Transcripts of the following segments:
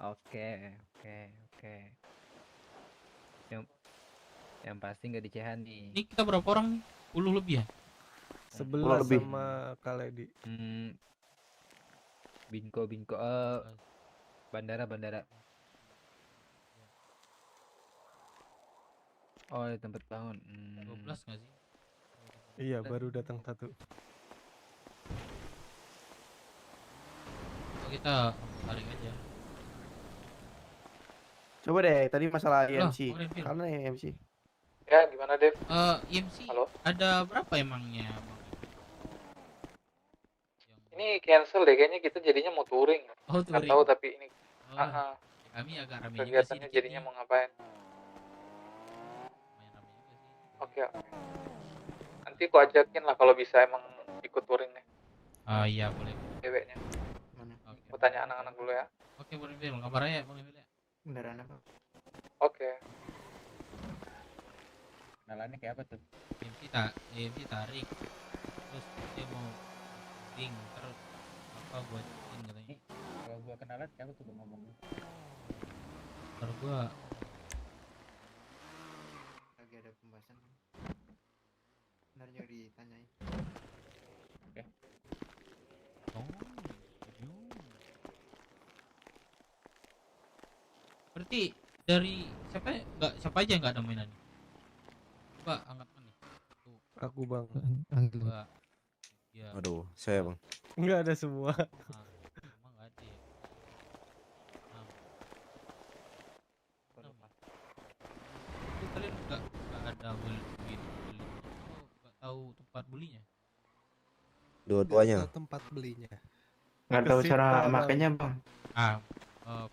Oke, oke, oke. Yang yang pasti nggak di CH nih. Ini kita berapa orang nih? 10 lebih ya? 11 lebih. sama Kaledi. Binko, bandara. Oh, di tempat bangun. 12 nggak sih? Iya, baru datang satu. Oh, kita tarik aja. Coba deh, tadi masalah Loh, IMC. Bang Renvil. Karena IMC. Ya, gimana Dev? IMC Halo? ada berapa emangnya, Bang? Ini cancel deh, kayaknya kita jadinya mau touring. Oh, Nggak touring. tahu tapi ini Oh, kami agak rame juga sih kegiatannya dikit jadinya nih. mau ngapain? Lumayan rame juga sih. Oke. Nanti aku ajakin lah kalau bisa emang ikut touring nih Ah iya, boleh. ceweknya. Oke. Aku tanya anak-anak dulu ya. Oke, Bang Renvil. Kabar ya, Bang Renvil ya? Kendaraan apa? Oke. Kenalannya kayak apa tuh? IMC tarik. Terus dia mau touring, terus apa gua ajakin katanya. Kalau gua kenalan siapa tuh ngomongnya? Terus gua Lagi ada pembahasan. Benarnya ditanyain. oh, berarti dari siapa aja nggak ada mainan? Coba angkat nih. Tuh, Aku, Bang. dua. Ya. Aduh, saya bang. Enggak ada semua. Nah, emang nggak ada ya? Enam. Itu kalian nggak ada beli, oh, nggak tahu tempat belinya? Dua-duanya. Tempat belinya. Nggak tahu Kesita, cara Bang. makainya, Bang.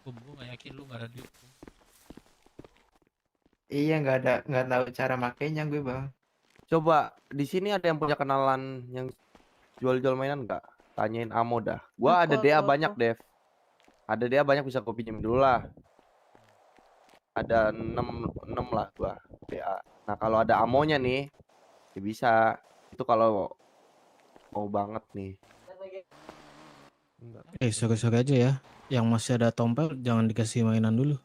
Kum, gue nggak yakin lu nggak ada duit, Kum. Iya, nggak tahu cara makainya gue, Bang. Coba di sini ada yang punya kenalan yang jual-jual mainan nggak? Tanyain Amo dah. Gua ada DA banyak, Dev. Ada DA banyak, bisa gua pinjam dulu lah. Ada 6 lah gua DA. Nah, kalau ada Amonya nih, ya bisa. Itu kalau mau banget nih. Enggak. Sok-sok aja ya. Yang masih ada tompel jangan dikasih mainan dulu.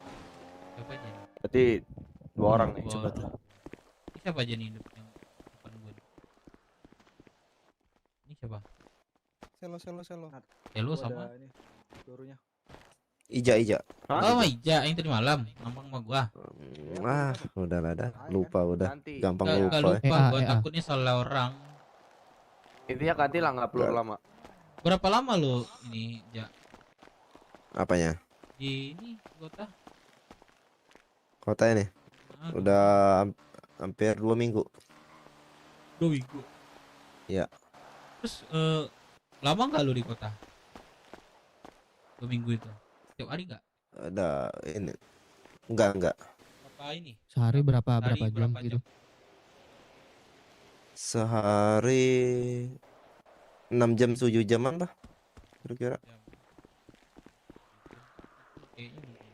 Siapa aja nih? Berarti 2 orang nih. Dua coba orang. tuh. Ini siapa aja nih yang depan gue nih? Ini siapa? Selo. Lu sama? Ija. Oh, Maija yang tadi malam nampang sama gua. Udah lah dah. Lupa udah. Nanti. Gampang Gak lupa. lupa, gua takutnya salah orang. Intinya ganti lah, nggak perlu lama. Berapa lama lu ini, Ja? Apanya? Di ini kota? Kota ini udah hampir 2 minggu. 2 minggu. Iya. Terus lama nggak lu di kota? 2 minggu itu. Setiap hari nggak? Ada ini. Enggak. Apa ini? Sehari berapa Sehari jam berapa gitu? Sehari 6 jam 7 jaman lah kira-kira. Jam. Kayaknya mungkin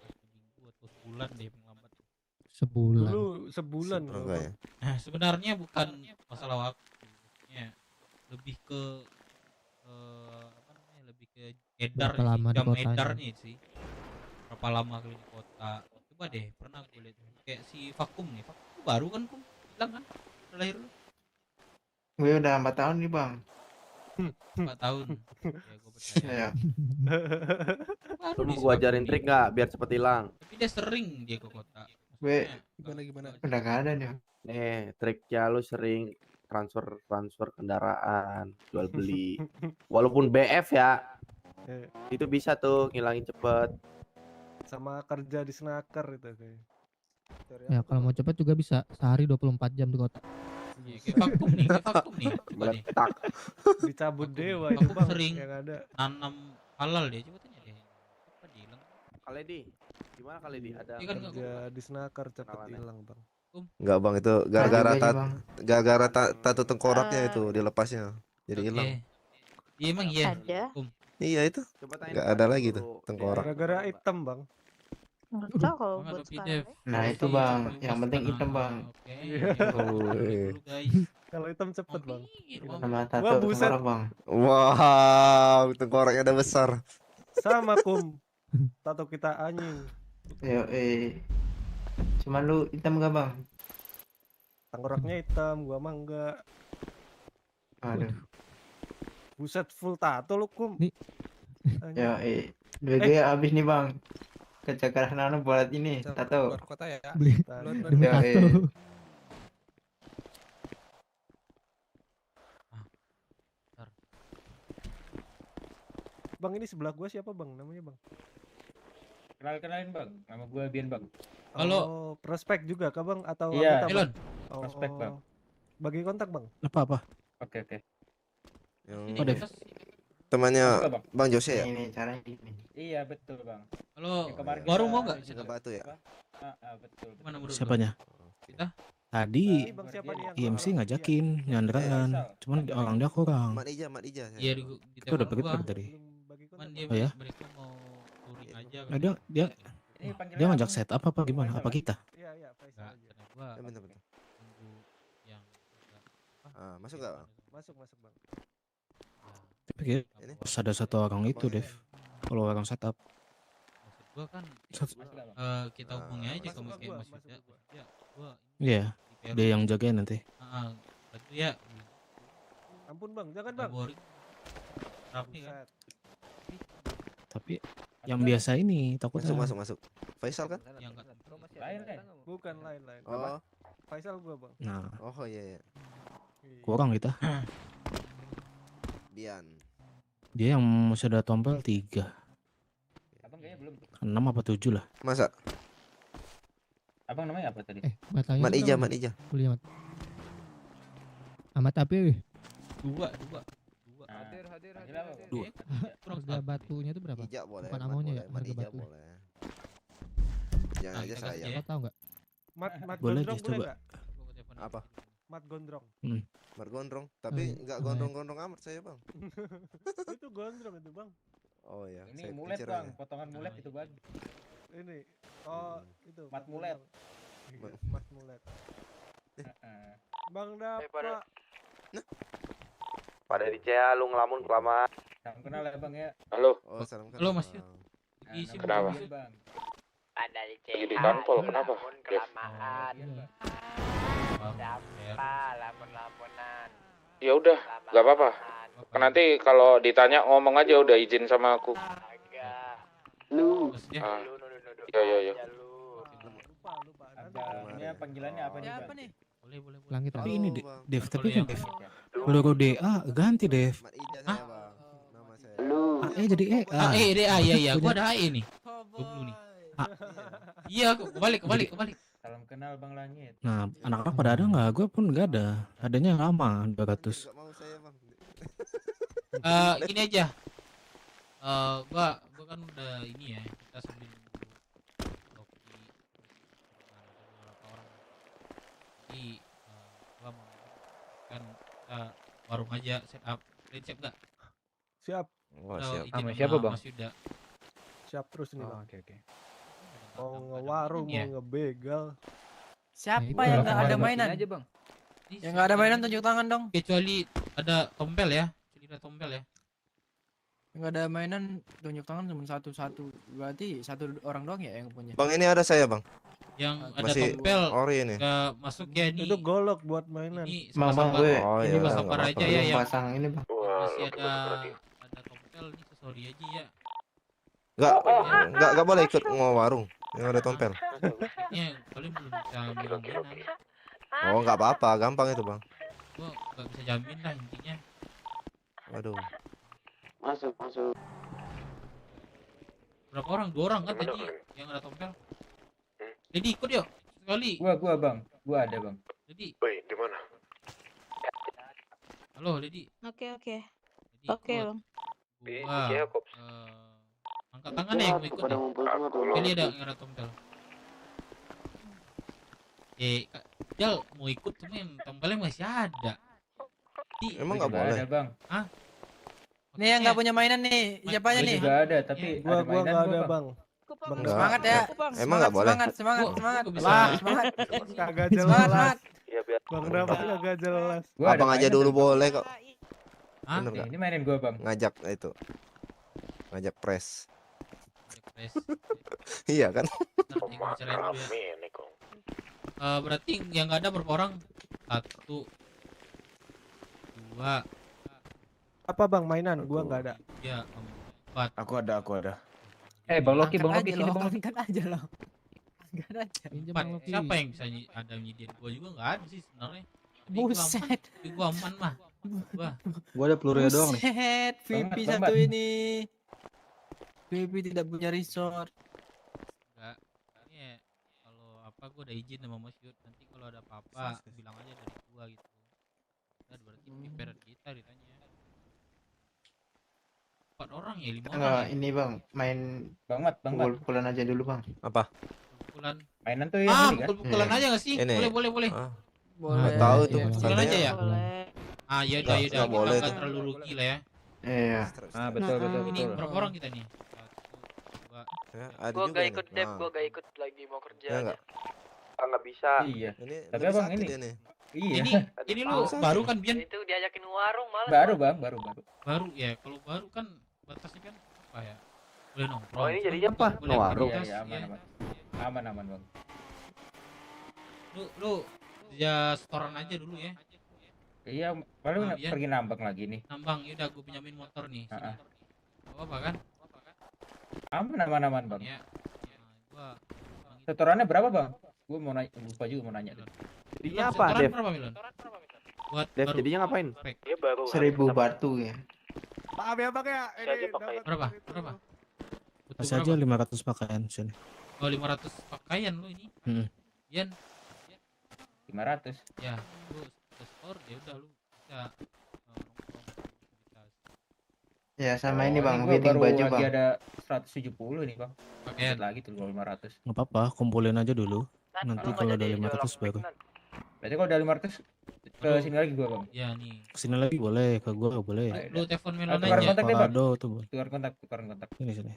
seminggu atau sebulan deh lambat. Sebulan. Dulu sebulan. Enggak ya? Nah, sebenarnya bukan masalah waktu. Ya, lebih ke apa namanya? Lebih ke edar Berapa lama di jam kotanya? edarnya sih. Berapa lama kalian di kota? Coba deh, pernah gue lihat kayak si Vakum nih. Vakum baru kan, Kum? Bilang kan? Udah lahir lu Gue udah 4 tahun nih, Bang. 4 tahun. Ya, gue percaya. Ya. Baru Lu nih mau si gua Vakum ajarin nih. trik nggak biar cepet hilang? Tapi dia sering dia ke kota. Gue Gimana? udah nggak ada nih. Nih, triknya lu sering transfer karendaraan, jual beli. Walaupun BF ya, Eh, itu bisa tuh ngilangin cepet. sama kerja di snaker itu kayak. Ya kalau mau cepet juga bisa sehari 24 jam di kota. Iya, kayak Vakum nih, Coba nih. Meletak. Dicabut Vakum. dewa Vakum itu, Bang. sering. Yang ada. Nanam halal dia. Coba tanya deh. Apa dia hilang? Kaledi, gimana Kaledi? Ada Iya kan, Kerja di snaker cepet Kenalannya. hilang, Bang. Enggak bang, itu Ada juga nih, Bang. gara-gara tato tengkoraknya itu dilepasnya, jadi Oke. hilang. Iya emang iya. Ada. Iya itu. Nggak ada lagi tuh tengkorak. Gara-gara hitam, Bang. Nggak tahu kalau Bang, buat ada sekarang Dev. ya. Nah, itu, Bang. Yang penting hitam, Bang. Oke. Iya. Dulu, guys. Kalau hitam cepet, Bang. Mampir, Sama Wah, tato buset. tengkorak, Bang. Wow, tengkoraknya udah besar. Sama, Kum. Tato kita anjing. Yo, cuman lu hitam gak bang? Tengkoraknya hitam, gua mah enggak. Aduh. Buset full tato lu kum. Nih. Anjing. Yo, duit gue habis nih bang. Kecakaran anu buat ini tato. kota ya. Beli Tadi. demi Yo, tato. Bang ini sebelah gua siapa bang? Namanya bang? Kenalin bang, nama gue Bian bang. Halo. Oh, prospek juga kah bang? Atau Iya. anggota, Bang? Elon, Oh, prospek, Bang. Bagi kontak bang. Apa? Oke. ini Oh, Dev. atas. Temannya Apa, bang? Bang Jose ya? Ini caranya gini. Iya betul bang. Halo, Yang kemarin warung kita mau nggak? juga- Ngebatu ya? Betul. Mana bro? Siapanya? Kita? Tadi Ini bang siapa nih yang IMC orang- ngajakin nyanderaan, cuman orang dia kurang. Mat Ija. Iya di Kita udah telepon pergi gua. tadi. Belum bagi Cuman kontak. dia Oh ya? mereka mau touring aja. Nah, dia Ini panggilan dia ngajak abang. set apa gimana? Apa kita? Iya, Faisal Enggak, aja. karena gua Ya, bener. nunggu yang agak apa? Ah, masuk nggak? Masuk bang. Tapi kayak Ini? pas ada satu orang itu, Dev. Kalau orang setup. Maksud gua kan Masuk nggak, Bang? kita hubungi aja masuk kalau ke kayak gua, maksudnya. masuk ke gua. Ya, gua Iya, di dia yang jagain nanti. berarti ya Ampun bang, jangan bang. boring. Rapi kan? Buset. Tapi yang biasa ini takutnya. Masuk. Faisal kan? Yang nggak Lain kan? Bukan lain. Oh, Faisal gua bang. Nah, iya. Iya. kurang kita. Bian. Dia yang masih ada tompel 3. Abang kayaknya belum. 6 apa 7 lah. Masa? Abang namanya apa tadi? Batanya Mat tuh Ija, berapa? Mat Ija. Kuliah Mat. Amat tapi dua. Nah, panggil apa, Bang? Dua. Kurang harga batunya tuh berapa? Ija boleh. Bukan Mat amonya boleh, ya, Mat harga Ija batunya. boleh. Jangan Nah, aja kita saya. kasih ya. Lo tau nggak? Mat Boleh, gondrong Jess, boleh coba. nggak? Apa? Mat gondrong. Mat gondrong, tapi nggak iya. gondrong-gondrong amat saya, Bang. Itu gondrong itu bang. Oh ya, Ini saya mulet pikir bang, aja. potongan mulet itu bang. Ini. Oh, itu. Mat mulet. Iya, Mat mulet. Heeh. Bang Dapa. Pada di CA lu ngelamun kelamaan. Salam kenal ya bang ya. Halo, Oh, salam Halo, kenal, Mas Yud. Bang. Isi Kenapa? Bian, bang. Ada di Lagi di CH, kantor, kenapa? kelamaan. Bian, bang. Apa lamun-lamunan. ya udah, nggak apa-apa. Nanti kalau ditanya ngomong aja udah izin sama aku. Agak. Maksudnya Ah, Lu. Iya. Aja lu. Lupa. Nanti Abangnya panggilannya apa nih bang? boleh. Langit Tapi Halo, ini Bang. Dev, tapi Boleh kan ya? Dev. Peluru DA ganti Dev. Mat Ija saya, Bang. Nama saya. AE jadi EA. iya, gua ada AE nih. Gua dulu nih. Iya, kebalik. Salam kenal bang Langit. Nah, anak-anak pada ada nggak? Gue pun nggak ada. Adanya lama 200. Nggak mau saya, Bang. Gini aja. Gua kan udah ini ya, kita sambil nunggu Loki beberapa orang. Jadi gua mau kan kita warung aja setup. Siap nggak? siap. Oh, siap. Izin Sama siapa, Bang? Mas Yuda. Siap terus nih bang. Oke. Mau ngewarung, Iya. mau ngebegal. Siapa Siapa yang yang nggak nggak ada ada mainan? aja bang. Yang nggak ada mainan tunjuk tangan dong. Kecuali ada tompel ya. Kecuali ada tompel ya. Yang nggak ada mainan tunjuk tangan cuma satu-satu. Berarti satu orang doang ya yang punya. Bang, ini ada saya, Bang. Yang ada Masih tompel ori ini. nggak masuk ya nih. Itu golok buat mainan. Ini Bang, sama-sama gue Oh, ini iya, bang sabar nggak aja apa-apa. ya belum yang pasang ini bang. masih ada tompel nih sorry aja ya. Nggak boleh ikut mau warung yang ada tompel. Ini kalian belum bisa megang mainan. Oh, nggak apa-apa, gampang itu, Bang. Gua nggak bisa jamin lah intinya. Waduh. Masuk. Berapa orang? 2 orang kan tadi yang ada tompel. Jadi ikut yuk sekali. Gua bang. Gua ada bang. Jadi Woi, di mana? halo Dedi. Oke. Jadi Oke ikut. bang. Gua angkat tangan ya yang mau ikut ya. Kali ada yang ada tompel. Jal mau ikut cuma yang tompelnya masih ada. Emang Gua nggak juga boleh? ada bang. Nih yang nggak punya mainan nih. Siapanya Gua nih? juga ada tapi Iya. Gua ada mainan nggak ada gua, bang. Nggak. Semangat ya. Emang nggak boleh? Semangat. Gua bisa. Lah, semangat. Kagak Semangat. jelas. Iya, biar. Bang Dapa kagak jelas. Gua ada Abang aja mainan dulu tapi- boleh kok. Hah? Bener Nih, nggak? ini mainin gua bang. Ngajak itu. Ngajak press. Res. Iya kan? Ntar nih gua bicarain dulu ya. Berarti yang nggak ada berapa orang? 1, 2, Apa bang mainan? Gua nggak ada. 3, 4. Aku ada. Bang Loki, Angkat Bang Loki aja sini loh, Bang Loki. angkat aja loh. Angkat aja. Pinjam Empat. Bang Loki. Siapa yang bisa ada nyediain gua juga nggak ada sih sebenarnya. Tapi gua aman. Buset. Tapi gua aman mah. Gua. Gua ada peluru doang nih. Buset, VP Banget, satu banget. ini. VP tidak punya resort. Enggak. Ini ya, kalau apa gua udah izin sama Mas Yud. Nanti kalau ada apa-apa bilang aja dari gua gitu. Dan berarti prepare kita ditanya. 4 orang ya, 5 orang. Ya? ini bang, main Bang Mat. pukulan aja dulu bang. Apa? Pukulan. Mainan tuh yang ini kan? Pukul-pukulan aja nggak sih? Ini. Boleh. Ah, Boleh. nggak tahu tuh. Iya, Pukulan aja ya? Boleh. Ah, yaudah, Nggak, kita nggak boleh nggak tuh. terlalu rugi lah ya. Iya. Ah, betul. Ini berapa orang kita nih? 1, 2. Ya, ada Gua juga gak nih. ikut Dep, Nah, gua gak ikut lagi mau kerja ya aja. nggak? Nggak bisa. Iya. Ini Tapi lebih abang sakit ini. dia nih. Iya. Ini lu baru kan Bian? Itu diajakin warung malah. Baru bang. Baru ya. Kalau baru kan batasnya kan apa ya? Boleh nongkrong. Oh, ini jadinya apa? Boleh Warung? aktivitas, Iya, aman, iya. aman. Aman bang. Lu ya setoran aja dulu ya. Iya, baru Ah, Bian. pergi nambang lagi nih. Nambang, yaudah gue pinjamin motor nih. Sini. Ah, Gak apa kan? Aman bang. Ya. Gua Setorannya berapa bang? Gue mau nanya, lupa juga mau nanya. tuh. Jadinya apa, setoran Dev? berapa, Milon? Buat Dev, baru. jadinya ngapain? Spek. Dia baru 1000 batu ya. Maaf ya bang ya. Saya aja pakai. Berapa? Butuh Kasih aja 500 pakaian sini. Oh, 500 pakaian lu ini. Hmm. Bian, 500. ya, lu store ya udah lu bisa nongkrong aktivitas. Ya sama Oh, ini bang, gua fitting baru baju lagi bang. ada 170 nih bang. Pakaian. Dikit lagi tuh 500. Nggak apa-apa, kumpulin aja dulu. Nanti kalau udah 500 baru. Berarti kalau udah 500 ke Aduh. sini lagi gua bang. Ya nih. Kesini lagi boleh, ke gua boleh. Lu telepon Melon tukar aja. kontak deh, Bang. Parado tuh boleh. Tukar kontak. Sini.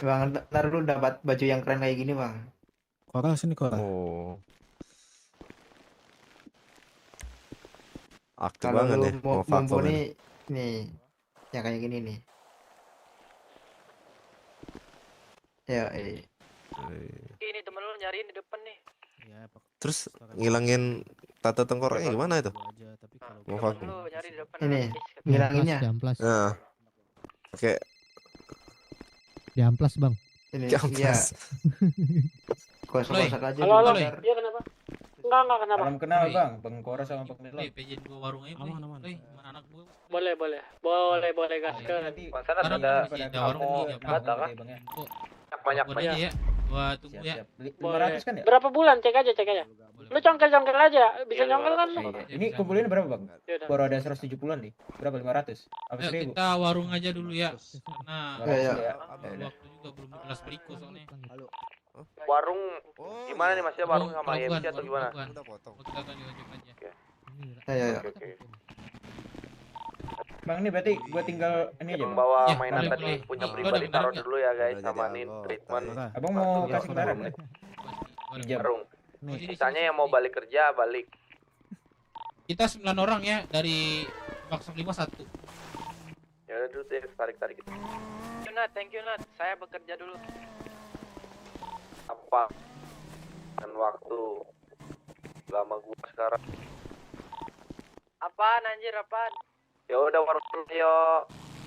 Bang, ntar lu dapat baju yang keren kayak gini bang. Kora sini Kora. Oh. Aktif Kalau banget lu nih. mau Mau vakum mumpuni ini. nih, yang kayak gini nih. Ya, Ini temen lu nyariin di depan nih. Ya, Terus ngilangin tata tengkoraknya gimana itu? Mau Temen vakum. lu nyari di depan. ini habis. ngilanginnya. Diamplas. Nah. Oke, Diamplas bang. Ini iya, Kamplas. gosok-gosok aja. Halo, halo. dulu, ntar. Iya kenapa? Enggak kenapa. Salam kenal Oi. bang, Bang Kora sama Bang Melon. Pejen gua warung aja, Aman, Boy. aman. Boy, mana anak gua? Boleh gaskeun. Nanti Sekarang ada masih ada warung nih, ya, Bang. Bang ya. Kok Banyak telepon aja ya. Gua tunggu ya. Siap. Boleh. 500 kan ya? Berapa bulan cek aja. Lu congkel aja. Bisa nyongkel kan lu? Iya. Ini kumpulin berapa bang? Yaudah. Baru ada 170-an nih. Berapa 500? Apa Ayo 1000? kita warung aja dulu ya. Karena Iya. waktu juga belum jelas berikut soalnya. Warung Oh, gimana nih Mas ya? Warung sama Pelabuhan, IMC atau warung gimana? pelabuhan. Udah potong. Mau kita tanya ojek aja. Ya. Bang ini berarti gua tinggal ini aja Yang bang. bawa Ya, mainan boleh, tadi boleh. punya Lu pribadi ada taruh beneran dulu ya guys, Udah jadi amanin anggota. treatment Abang mau Iya, kasih kendaraan nggak? Pinjam. warung. Sini, sini, Sisanya yang mau sini. balik kerja balik. Kita 9 orang ya dari Bakso 5 1. Ya udah dulu deh, tarik gitu. Thank you Nat. Saya bekerja dulu. Apa? Dan waktu lama gua sekarang. Apaan anjir apaan? Ya udah warung dulu yo.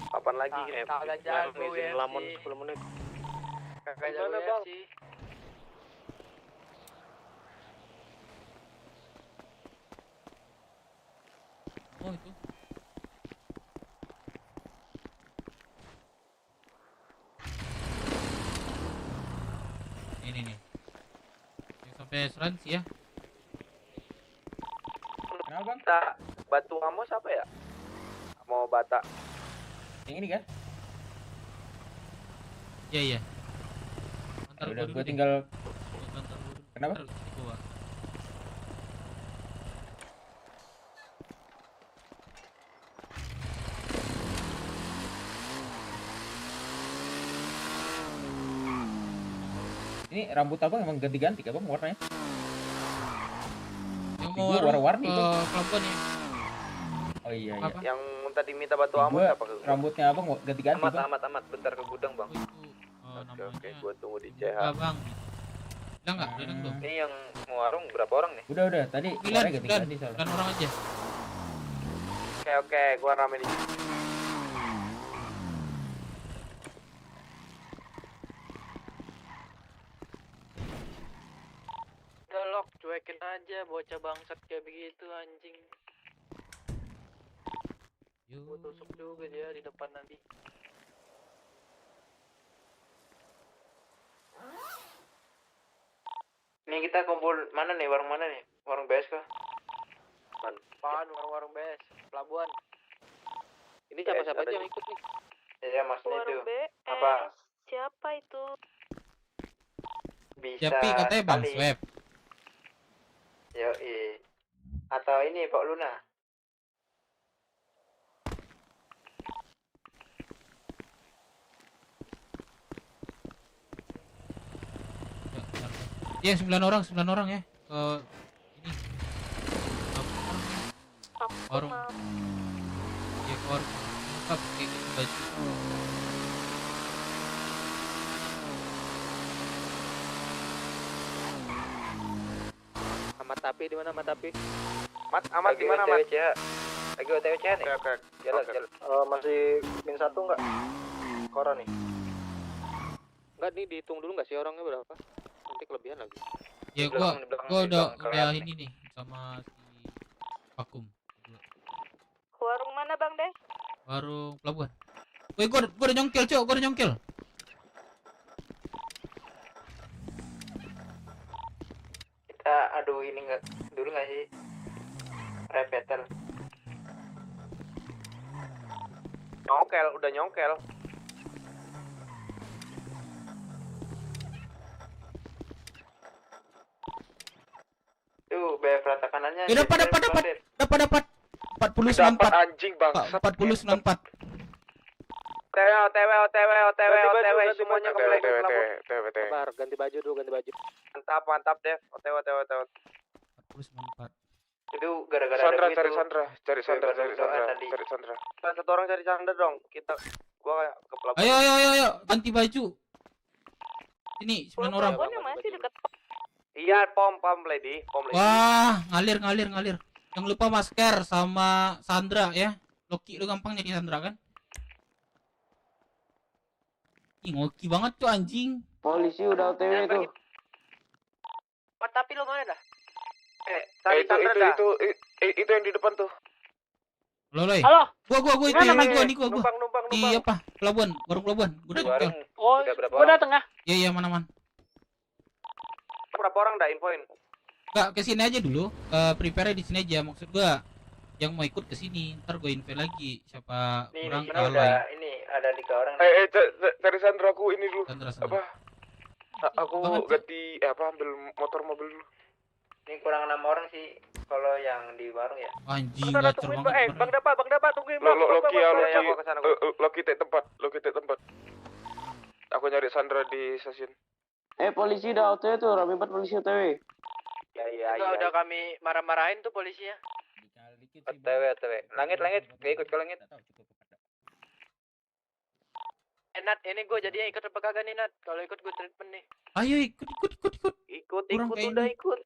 Kapan lagi? Kagak jago ya. Lamun 10 menit. Kagak jago ya sih. Oh itu. Ini nih. Yang sampai asuransi ya. Kenapa bang? Kita batu kamu siapa ya? Mau bata. Yang ini kan? Iya iya. Antar Udah dulu gua deh. tinggal. Gua antar dulu. Kenapa? Antar di bawah. Ini rambut abang emang ganti-ganti kan bang warnanya? Yang Di mau gua warna-warni, Bang. pelabuhan ya. Oh iya iya. Apa? Yang minta diminta batu Di kamu gua siapa? rambutnya abang ganti-ganti bang. Amat bentar ke gudang bang. Oh, itu Oke, namanya gua tunggu di dibuka, CH. Bang. Bilang nggak? Bilang dong. Ini yang mau warung berapa orang nih? Udah tadi suaranya ganti Sembilan soalnya. orang aja. Oke, gua rame di sini. Udah lock, cuekin aja bocah bangsat kayak begitu anjing. Gua tusuk juga dia di depan nanti. Nih kita kumpul mana nih? Warung mana nih? Warung BS kah? Apaan warung BS? Pelabuhan. Ini siapa-siapa aja yang ikut nih? Iya maksudnya itu Warung BS. apa Siapa itu? bisa Yapi katanya Bang kali. Swab. Yoi. Atau ini Pak Luna. Ya, 9 orang ya. Ke ini. Warung. Ya, ke warung. Lengkap kayak gitu baju. Amat Tapi di mana Amat Tapi? Amat di mana, Mat? Lagi OTW CH nih. Oke. Jalan. Masih min 1 nggak? Koran nih. Enggak nih dihitung dulu nggak sih orangnya berapa? Nanti kelebihan lagi. Ya, Di belakang, di belakang, gua di udah belakang kalian ini nih sama si Vakum. Warung mana Bang Deh? Warung pelabuhan. Woi, gua udah nyongkel, Cok. Gua udah nyongkel. Kita aduh ini nggak dulu nggak sih? Repeter. Nyongkel, udah nyongkel. Tuh, BF rata kanannya. Ya dapat 40 anjing bangsat. 40 94. OTW semuanya kembali ke pelabuhan. Sabar, ganti baju dulu, ganti baju. Mantap Dev. OTW. 40 94. Itu gara-gara Sandra, ada cari gitu. Sandra. Cari Sandra. Satu orang cari Sandra dong. Gua kayak ke pelabuhan. Ayo, ganti baju. Ini 9 orang. Pelabuhan yang masih dekat. Iya, pom lady. Wah, ngalir. Jangan lupa masker sama Sandra ya. Loki lu gampang nyari Sandra kan? Ih, ngoki banget tuh anjing. Polisi udah OTW tuh. Tapi lo mana dah? Itu yang di depan tuh. Loloy. Halo. Gua itu Gimana, yang Bang? gua. Numpang. Iya apa? Pelabuhan, warung pelabuhan. Gua udah nyongkel. Oh, gua dateng ya. Iya, mana. Berapa orang dah infoin? Enggak, ke sini aja dulu. Prepare di sini aja maksud gua. Yang mau ikut ke sini, ntar gua info lagi siapa Nih, kurang di sini kalau udah ini ada 3 orang. Cari Sandra aku ini dulu. Sandra. Aku Banget, Cok. ganti ambil mobil dulu. Ini kurang 6 orang sih kalau yang di warung ya. Anjing gacor banget. Bang Dapa tungguin Loki ya, gua kesana, gua. Loki tek tempat. Aku nyari Sandra di stasiun. Polisi udah OTW tuh, rame banget polisi OTW. Iya. Udah kami marah-marahin tuh polisinya. OTW. Langit, gak ikut ke langit. Nat, ini gue jadinya ikut apa kagak nih Nat? Kalau ikut gue treatment nih. Ayo ikut. Ikut Kurang kayak udah ini. ikut.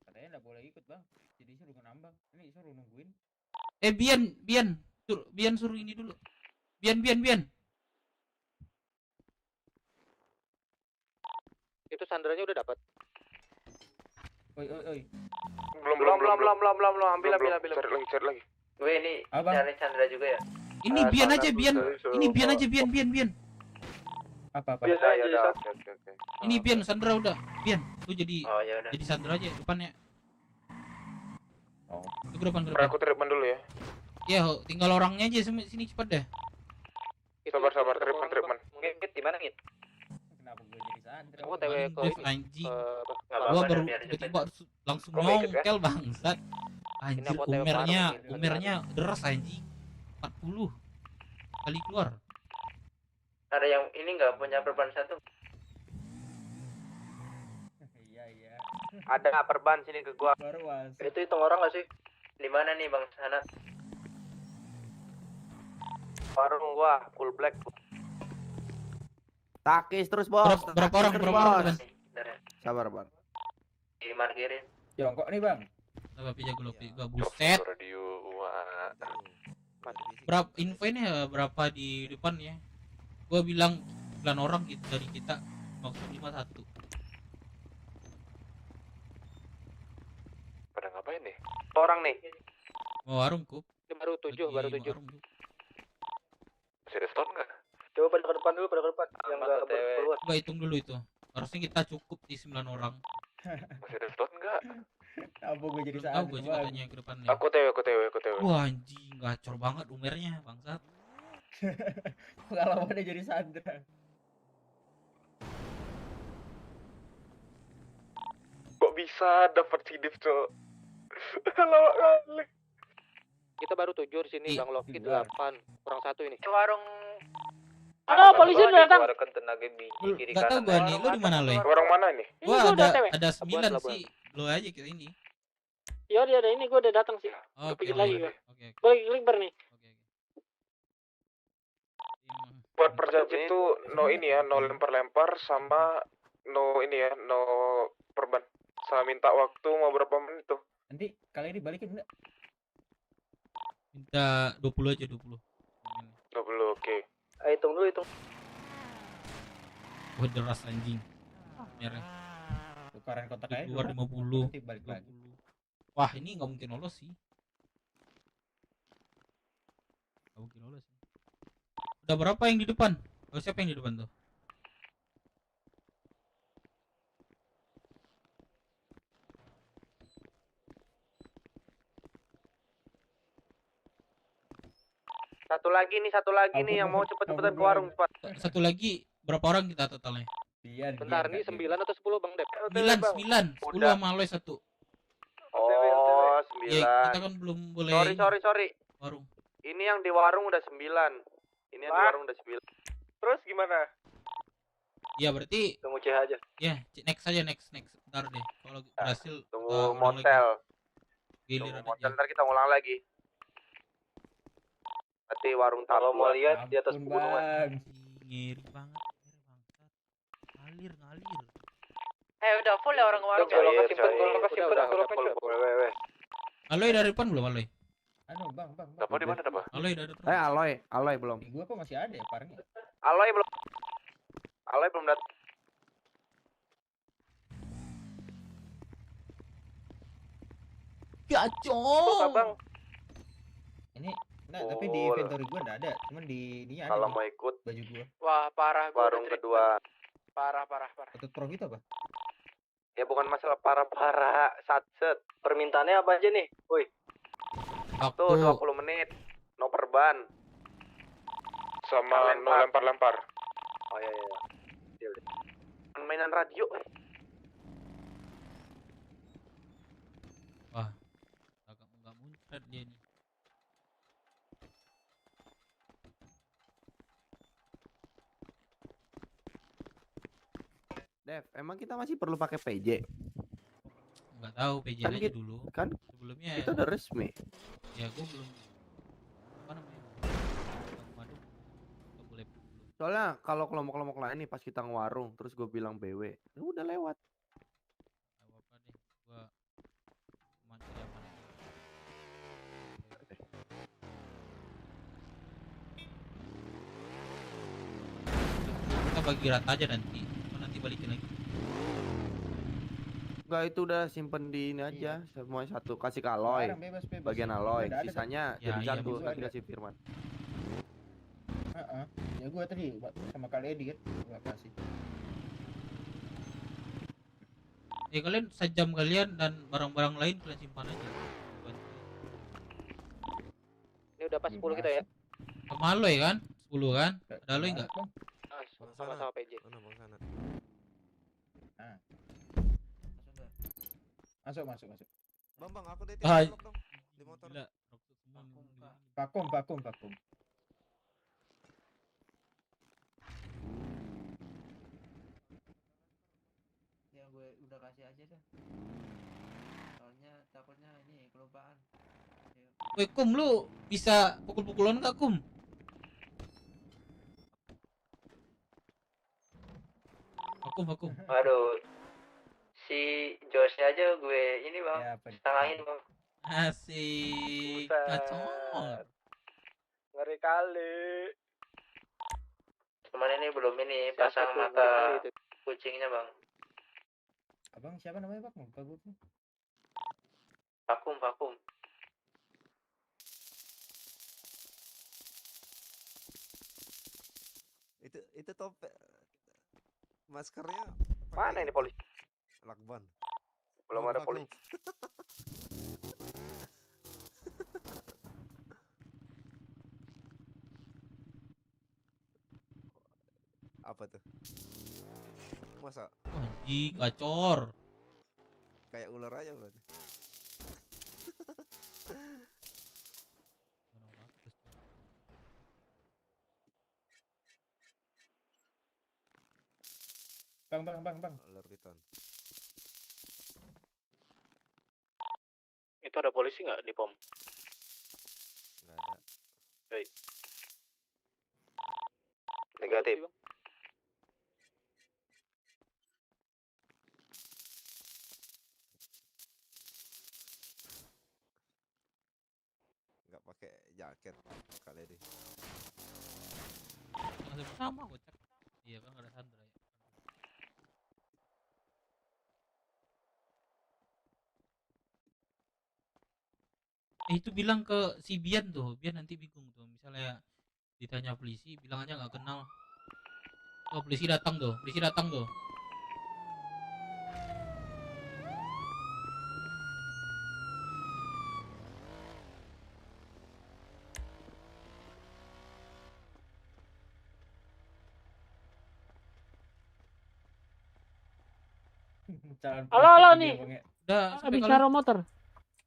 Katanya enggak boleh ikut, Bang. Jadi suruh nambang. Ini suruh nungguin. Bian suruh ini dulu. Bian. Itu Sandranya udah dapat. Oi. Belum. Ambil. Cari lagi. Gue ini Abang. cari Chandra juga ya. Ini Bian aja, Bian. Ini Bian aja, Bian. Apa? Biasa ya. Oke. Ini Bian, Sandra udah. Bian, lu jadi Oh ya udah. jadi Sandra aja depannya. Oh. Lu ke depan. Aku treatment dulu ya. Ya, tinggal orangnya aja sini cepat deh. Sabar, treatment. Ngit, di mana ngit? Kenapa gue jadi Sandra? Aku OTW ke Dev, ini. anjing. Nggak Gua apa-apa, baru biar cepet. tiba-tiba langsung Kok nggak ikut, ya? nyongkel bangsat. Anjir, aku TW umernya deras anjing. 40 kali keluar. Ada yang ini nggak punya perban satu? Iya. Ada perban sini ke gua. Baru was. Itu hitung orang nggak sih? Di mana nih Bang Sana? Warung gua full black. Takis terus bos. Berapa orang? Terus, Berapa orang bos. depan? Sabar bang. Dimarkirin. Jongkok nih bang. Tapi jago lopi gua buset. Berapa info ini ya, berapa di depan ya? Gua bilang 9 orang gitu dari kita, maksud 51. Pada ngapain nih? Orang nih. Mau warung kup. Ini baru 7, Lagi baru mau 7. warung, Kup. Masih ada slot nggak? Coba pada ke depan dulu, pada ke depan. Yang enggak keluar. Gua hitung dulu itu. Harusnya kita cukup di 9 orang. Masih ada slot nggak? Apa gue jadi Belum tahu saat gua juga tanya ke depan nih. Aku TW. Wah anjing, gacor banget umernya bangsat. pengalamannya jadi Sandra. Kok bisa dapat sidif, Cok? Lama kali. Kita baru 7 di sini, Bang Loki 8. Kurang 1 ini. Warung Ada polisi udah datang. Warung tenaga biji kiri Gak tau kanan. gua nih, lu di mana lo? Orang mana ini? Gua Ini gua udah ada TW. 9 Labuan. sih. Lo aja kita ini. Iya dia ada ini, gue udah datang sih. Oke. Pikir lagi gua. Oke. Gue lagi klikber nih. Buat perjanjian itu no ini ya, no lempar-lempar sama no ini ya, no perban. Sama minta waktu mau berapa menit tuh? Nanti kali ini balikin enggak? Minta 20 aja 20. 20, oke. Hitung dulu, hitung. Gua deras anjing. Merah. Tukaran kontak aja. Keluar dulu. 50. Nanti balik lagi. Wah, ini nggak mungkin lolos sih. Nggak mungkin lolos sih. Udah berapa yang di depan? Oh, siapa yang di depan tuh? Satu lagi nih yang mau cepet-cepetan ke warung cepat. Satu lagi berapa orang kita totalnya? Bentar, ini 9 atau 10 Bang Dep? 9, 10 sama Aloy 1. Oh, Ya, 9. kita kan belum boleh Sorry. warung. Ini yang di warung udah 9. Ini yang di warung udah 9. Terus gimana? Ya, berarti Tunggu CH aja. ya next aja next. Bentar deh. Kalau berhasil Tunggu kita ulang motel. lagi. Giliran Tunggu motel aja. ntar kita ulang lagi. Berarti warung Kalau tahu mau lihat di atas Ampun, pegunungan. Bang. Ngiri banget, ngalir. Udah full ya orang warung. Aloy dari depan belum Aloy? Anu, Bang. Dapat di mana, Dapat? Aloy dari depan. Aloy belum. Di gua kok masih ada ya parangnya. Aloy belum datang. Gacor. Bang. Ini tapi di Full. inventory gua enggak ada, cuman di ininya ada Kalau nih, mau ikut baju gua. Wah, parah gua. warung kedua. Parah. Patut pro gitu apa? Ya bukan masalah parah-parah, satset. Permintaannya apa aja nih? Woi, Waktu Tuh 20 menit. No perban. Sama no lempar-lempar. Oh iya. Deal. Mainan radio. wah, agak muncrat dia nih. Dev, emang kita masih perlu pakai PJ? Nggak tahu PJ Kan aja kita- dulu. Kan Sebelumnya itu udah resmi. ya gua belum apa namanya? Waduh. Nggak boleh belum. Soalnya kalau kelompok-kelompok lain nih pas kita ngewarung terus gue bilang BW, ya udah lewat. Nggak apa-apa deh. Gua aman aja aman. Kita bagi rata aja nanti. Nanti balikin lagi. Enggak, itu udah simpen di ini aja, semuanya satu. Kasih ke Aloy. Barang bebas. Bagian Gua Aloy, udah ada, sisanya Ya, jadi iya, satu. gua Nanti ada. kasih Firman. Heeh. Ya gua tadi sama Kak Edi kan gua kasih. Ya kalian sejam kalian dan barang-barang lain kalian simpan aja. Bantu. ini udah pas 10 kita ya. Sama Aloy kan? 10 kan? Ada Aloy nggak? Bang. Sama-sama PJ. Mana Bang Sana? Masuk. Bang, aku deh Ah, blok dong di motor. Gila, rokok semua minum. Vakum. Ya gue udah kasih aja dah. Soalnya takutnya ini kelupaan. Woi Kum, lu bisa pukul-pukulan nggak Kum? vakum. Waduh, si Joshnya aja gue ini bang, Ya, apa nih? salahin bang. Asik, Buset. kacor. Ngeri kali. Cuman ini belum ini Siapa pasang tuh? mata Ngeri kali itu. kucingnya bang. Abang siapa namanya bang? Lupa gue. Vakum, vakum. Itu topeng maskernya Mana ini polisi? lakban. Belum ada polisi. Apa tuh? Masa Anjing, kacor. kayak ular aja berarti. Bang. Ular piton. Itu ada polisi nggak di pom? Enggak ada. Baik. Negatif. Enggak pakai jaket kali deh. Masih sama kocak. Iya kan ada Sandra ya. Itu bilang ke si Bian tuh, Bian nanti bingung tuh. Misalnya ditanya polisi, bilang aja nggak kenal. Oh, polisi datang tuh. Halo nih. Udah sampai Bicara motor.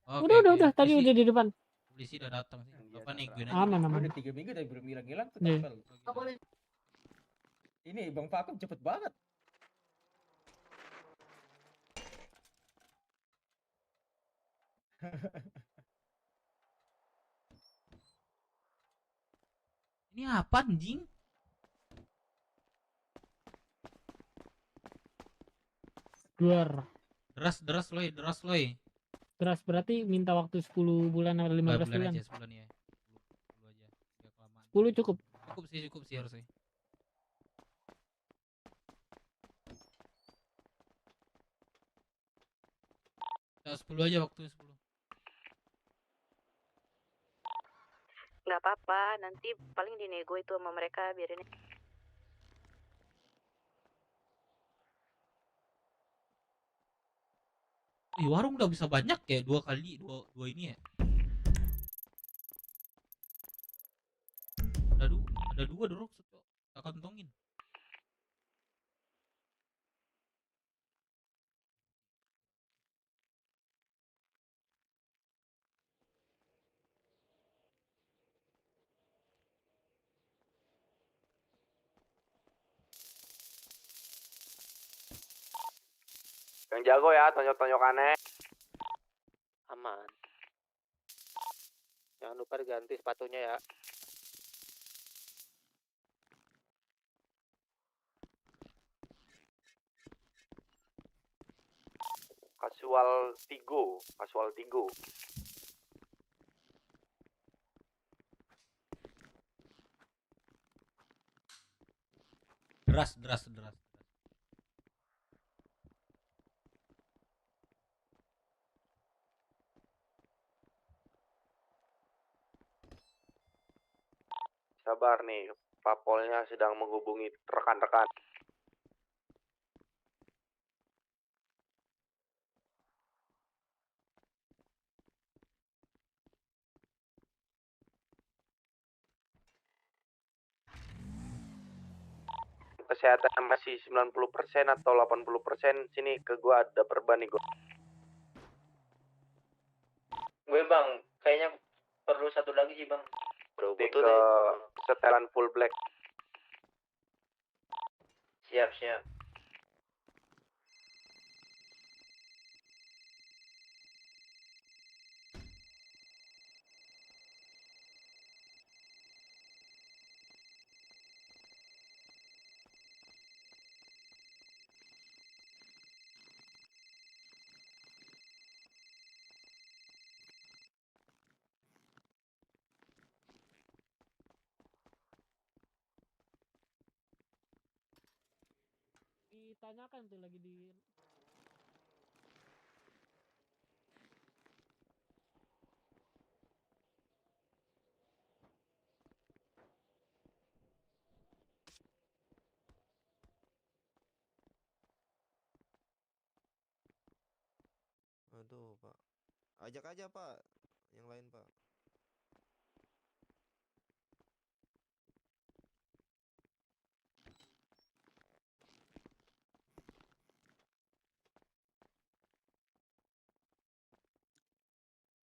Oke, Udah. Tadi Polisi- udah di depan. Polisi udah datang sih. Apa nih gue Aman. Udah 3 minggu tapi belum hilang tuh Iya. tempel. Ini Bang Vakum cepet banget. Ini apa anjing? Duar. Deras loy. Deras berarti minta waktu 10 bulan atau 15 bulan. Aja 10 ya. 10 aja. Biar kelamaan. 10 cukup. Cukup sih harusnya. Ya, 10 aja waktu 10. Nggak apa-apa, nanti paling dinego itu sama mereka biarin. Warung udah bisa banyak ya, 2 kali, dua ini ya. Ada 2 dorok, tak kantongin. Yang jago ya, tonjok-tonjokannya. Aman. Jangan lupa diganti sepatunya ya. Kasual Tigo. Deras. Sabar nih, Papolnya sedang menghubungi rekan-rekan. Kesehatan masih 90% atau 80%, sini ke gua ada perban nih gua. Gue bang, kayaknya perlu satu lagi sih bang. Nanti ke setelan full black. Siap. ditanyakan tuh lagi di Aduh, Pak. Ajak aja, Pak. Yang lain, Pak.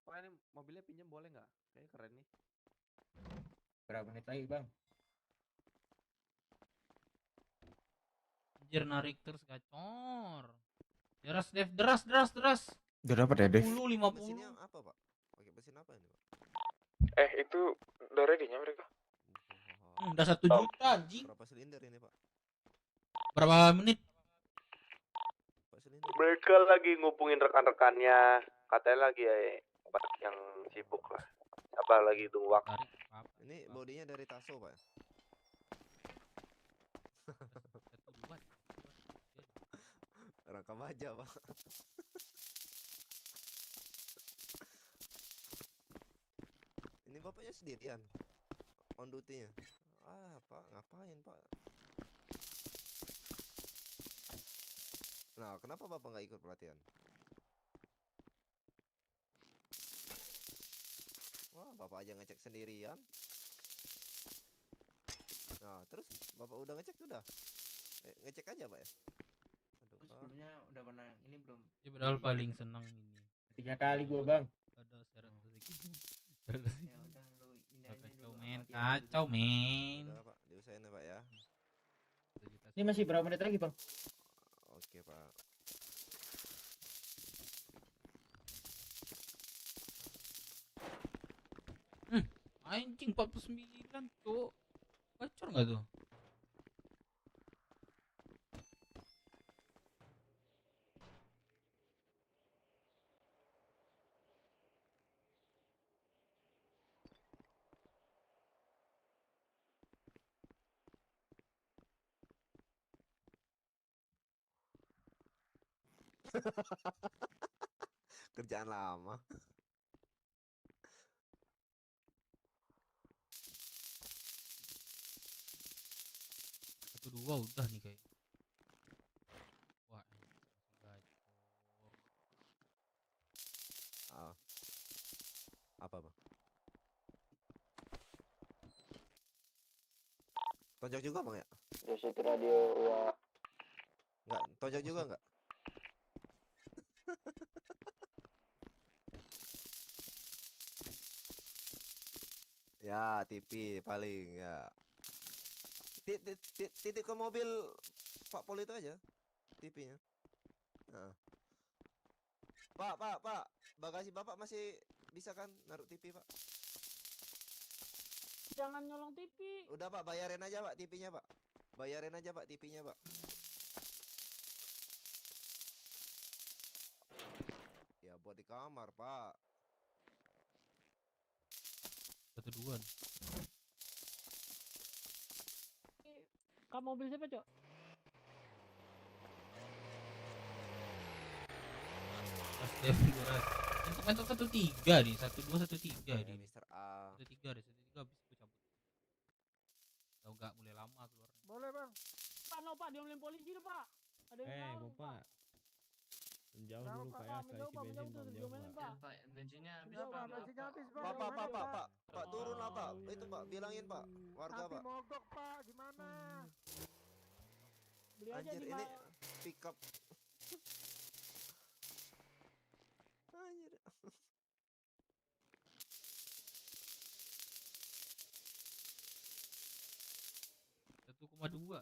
Pak ini mobilnya pinjam boleh nggak? Kayaknya keren nih. Berapa menit lagi bang? Anjir narik terus gacor. Deras Dev, deras. Udah dapat ya, Dev? 50, Mesinnya 50. apa, Pak? Pakai mesin apa ini, Pak? Itu udah ready-nya mereka. Udah 1 juta anjing. Berapa silinder ini, Pak? Berapa menit? Berapa silinder? Mereka lagi ngubungin rekan-rekannya. Katanya lagi ya yang sibuk lah. Apa lagi tunggu waktu. Ini bodinya dari Taso, Pak. Rangka baja, Pak. Ini bapaknya sendirian on duty-nya. Pak, ngapain, Pak? Nah, kenapa Bapak nggak ikut pelatihan? Wah, Bapak aja ngecek sendirian. Nah, terus Bapak udah ngecek udah? Ngecek aja, Pak ya? Aduh, Pak. Sebelumnya udah pernah ini belum? Ya padahal paling senang ini. 3 kali gua bang. Ada syarat Ya udah lu ini aja kacau dulu. men, kacau men. Udah, Pak, diusahain ya, Pak ya. Ini masih berapa menit lagi bang? Oke, Pak. Anjing 49 tuh. Gacor nggak tuh? Kerjaan lama. Satu dua udah nih kayak. Wah, gacor. Apa, Bang? Tonjok juga, Bang ya? Josit radio wah. Enggak, tonjok juga enggak? Ya, TV paling ya. Titik ke mobil Pak Pol itu aja TV-nya. Nah. Pak, bagasi Bapak masih bisa kan naruh TV, Pak? jangan nyolong TV. Udah, Pak, bayarin aja, Pak, TV-nya, Pak. Bayarin aja, Pak, TV-nya, Pak. Ya, buat di kamar, Pak. Satu dua. Kamu mobil siapa, Cok? Untuk mentok 13 nih, 1213 nih. Mister A. 13 deh, 13 habis gue cabut. Tahu enggak mulai lama keluar. Boleh bang. Pak, no Pak, diomelin polisi loh Pak. Ada yang tahu, Bapak. Menjauh Tahu, dulu Pak, Pak ya, menjauh, isi Pak, bensin menjauh Pak, tuh, menjauh diomelin, Pak. Pak. Bensinnya habis Iya, Pak, Pak. bensinnya habis, Pak. Pak, turun lah, Pak. Itu, Pak, bilangin, Pak. Warga, Tapi Pak. mogok, Pak. Gimana? Beli aja Anjir, di ini Ma- pick up. Anjir. Satu 1,2.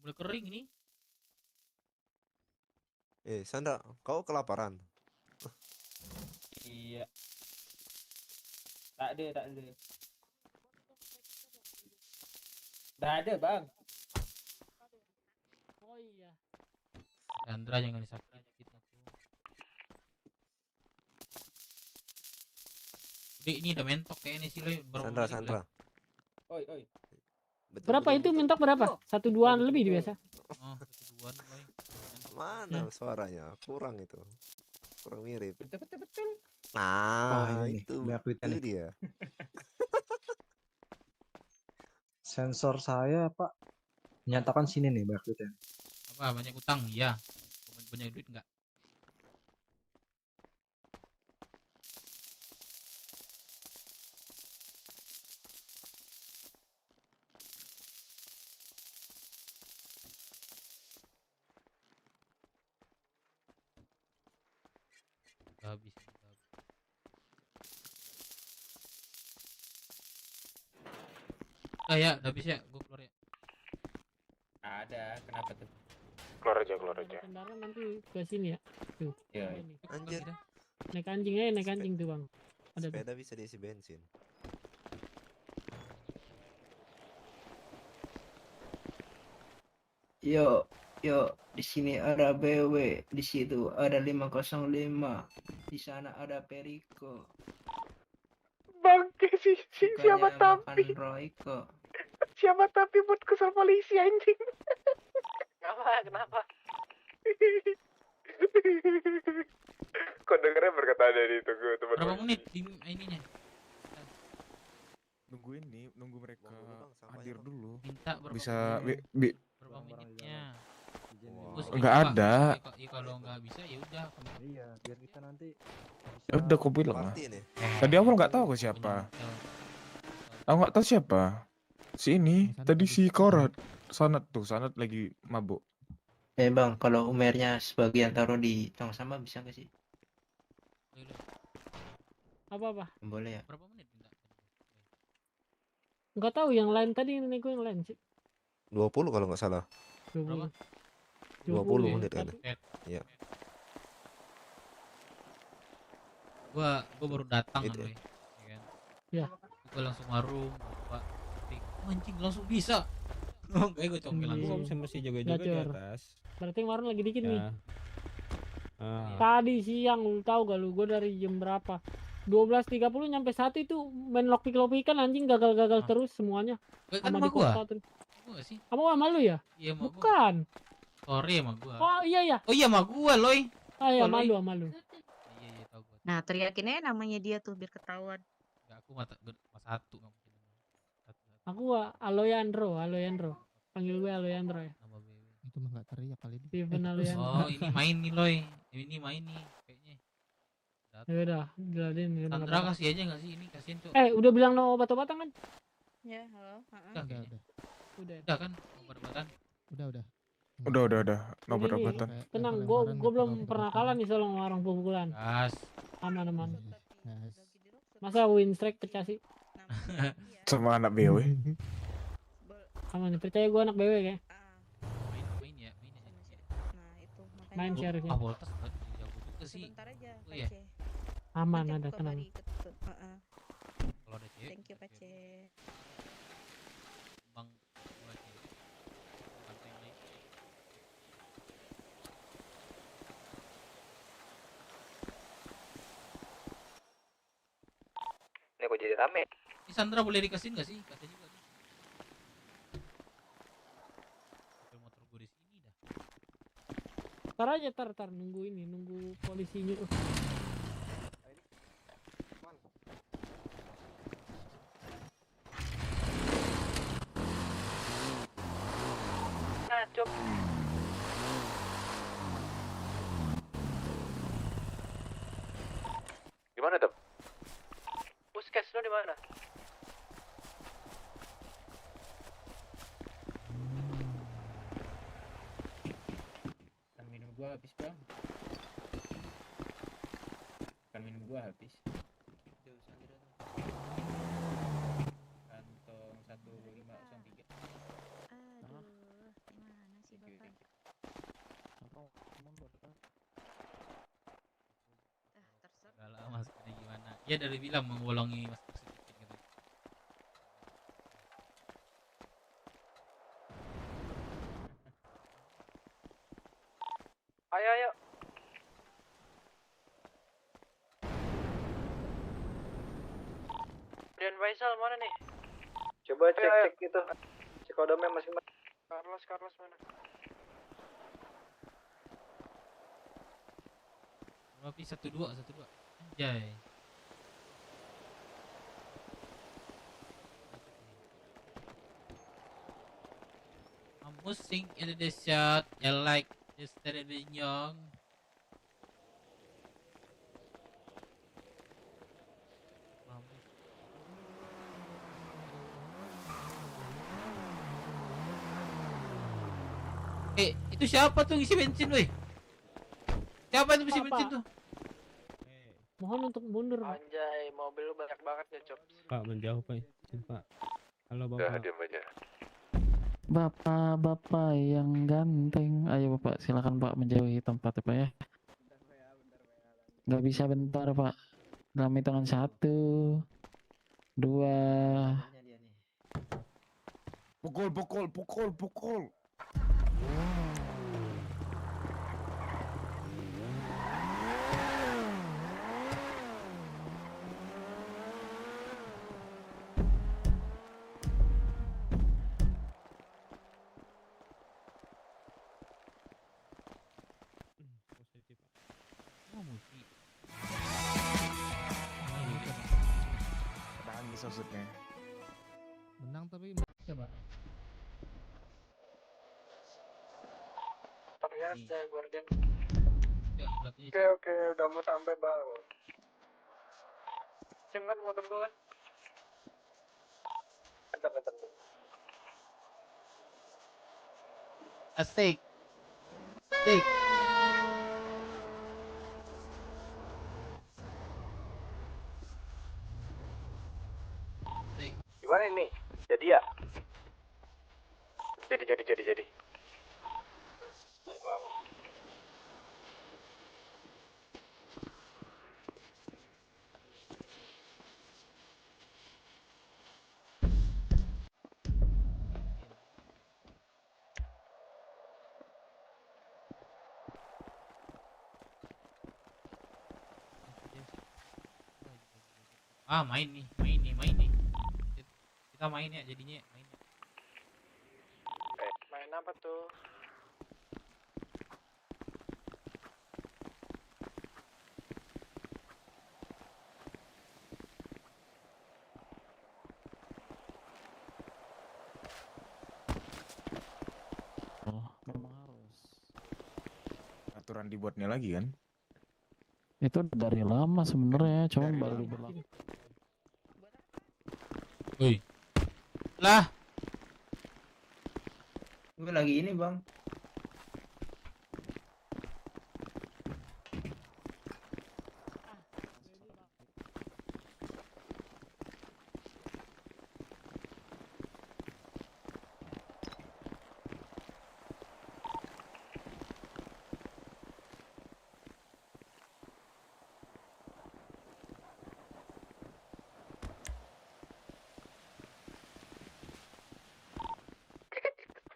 Mulai kering nih. Sandra, kau kelaparan? Iya. Tak ada. Tak ada bang. Oh iya. Sandra jangan disakitin aku. Udah ini udah mentok kayaknya sih lo. Sandra. Oi. Betul, Berapa betul, itu betul. mentok berapa? 1-2 lebih biasa. Oh, keduluan Loy. Mana suaranya? Kurang itu. Kurang mirip. Betul betul. Nah, ini nih, itu banyak duitnya nih. dia. Sensor saya Pak menyatakan sini nih banyak duitnya. Apa banyak utang? Iya. Banyak duit enggak? Udah habis. Ya, udah habis ya. Gue keluar ya. Ada, kenapa tuh? Keluar aja. Kendaraan nanti ke sini ya. Tuh. Iya. Ini. Anjir. Naik anjing aja, naik anjing tuh bang. Ada tuh. Sepeda bisa diisi bensin. Yo, di sini ada BW, di situ ada 505, di sana ada Periko. Bangke siapa Bukannya tapi? makan Royco. Siapa tapi buat kesel polisi anjing. Kenapa? Kok dengernya berkata dari itu gue teman. Berapa menit di ininya? Nunggu mereka hadir dulu. Minta berapa Bisa berapa menitnya? Nggak ada. Ya, kalau nggak bisa ya udah. Iya, biar kita nanti Ya udah kau bilang lah. Party nih. Tadi awal nggak tahu ke siapa. Aku nggak tahu siapa. Si ini tadi si Korat. Sanat lagi mabuk. Bang, kalau Umernya sebagian taruh di tong sampah bisa nggak sih? Apa? Boleh ya? Berapa menit minta? Enggak tahu yang lain tadi nego yang lain sih. 20 kalau nggak salah. 20. 20 ya, menit kan. tapi- Iya. Gua baru datang Itu kan, ya. Boy. Ya kan? Ya. Gua langsung warung, buka ketik. Anjing langsung bisa. Kayak gue congkel langsung. Gua mesti jaga-jaga di Gacor. atas. Berarti kemarin lagi dikit nih. Ya. Ah. Tadi siang lu tahu gak lu gue dari jam berapa? 12.30 nyampe 1 itu main lockpick-lockpickan anjing gagal-gagal terus semuanya. Kan Sama sama di gua. kota tuh. Gua sih. Apa sama lu ya? Iya sama gua. Bukan. Sorry sama gua. Oh iya ya. Oh iya sama gua, Loy. Ah iya Oh, Loy. sama lu. Iya tahu gua. Nah, teriakin aja namanya dia tuh biar ketahuan. Enggak, aku mata satu nggak mungkin. Aku Aloyandro. Panggil gue Aloyandro ya. Nama BW. Itu mah nggak teriak kali ini. Steven Aloyandro. Oh, ini main nih, Loy. Ini main nih kayaknya. Ya udah, jelasin ya udah, nggak Sandra apa-apa. kasih aja enggak sih ini kasihan, Cok. Udah bilang no obat-obatan kan? Ya, halo. Udah, kayaknya. Udah. Udah kan obat-obatan. Udah. Udah. Nomor Ini, obatan. Tenang, gue belum pernah kalah nih soal sama orang pukulan. Gas. Aman. Gas. Masa win streak pecah sih? Sama anak BW. Aman nih, percaya gue anak BW kayak. Main ya. Main share Ah, Voltas jago juga sih. Sebentar aja, Oh iya. Pace. Aman Nanti ada aku tenang. kabari ke Heeh. Kalau ada cewek. Thank you, Pace. Bang gua cewek. Santai nih. Ini kok jadi rame? Ini Sandra boleh dikasihin enggak sih? Kasih juga nih. Motor gue di sini dah. Tar aja, tar nunggu polisi nyuruh. Nah, cop. Di mana, Tem? Puskes lo di mana? Kan minum gua habis, Bang. Kan minum gua habis. Kantong 1503. Aduh, gimana sih Bapak? Enggak lah maksudnya gimana? Ya dari bilang mengolongi masker sedikit gitu. Ayo. Dan Faisal mana nih? Coba cek itu. Cek odomnya masing-masing. Carlos mana? Tapi 12. Anjay. Musing Indonesia, ya like yesterday young. Itu siapa tuh ngisi bensin, weh? Siapa itu ngisi bensin tuh? Mohon untuk mundur, Pak. Anjay, mobil lu banyak banget ya, Cop. Pak, menjauh, Pak. Pak. Halo, Udah, Bapak. diam aja. Bapak yang ganteng, ayo Bapak silakan Pak menjauhi tempat Pak ya. Nggak bisa bentar Pak. Dalam hitungan 1, 2. Pukul. Nangis maksudnya. Menang tapi coba. Ternyata Guardian. Oke, udah mau sampai bang. Cengat motor gua. Bentar. Asik. Gimana ini? Jadi ya? Jadi. Main nih. Kita main ya jadinya. Main apa tuh? Memang harus. Aturan dibuatnya lagi kan? Itu dari lama sebenarnya, cuma baru berlaku. Woi. Lah. Gue lagi ini bang.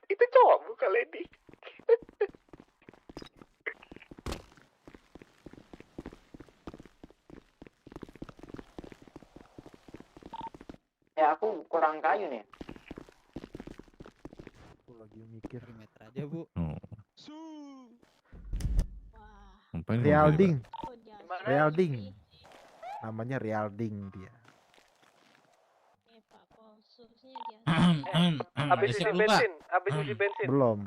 Itu cowokmu kali ini. Ya aku kurang kayu nih. Aku lagi mikir meter aja bu. Ngapain Realding. Gimana? Realding. Namanya Realding dia. Habis isi bensin. Belum.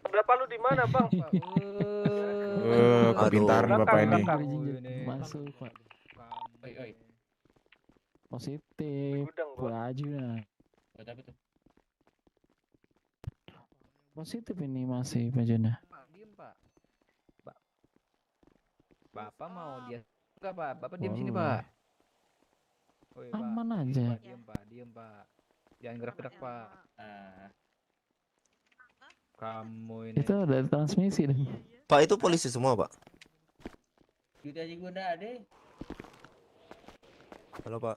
Berapa lu di mana bang? Kepintaran bapak ini. Masuk Pak. Positif. Baju nah. Positif ini masih bajunya. Diem Pak. Bapak mau dia enggak Pak? Bapak diem sini Pak. Woi, Pak. Aman aja. Diem Pak. Jangan gerak-gerak Pak. Kamu ini. Itu ada transmisi deh. Pak, itu polisi semua, Pak. Kita juga deh. Halo, Pak.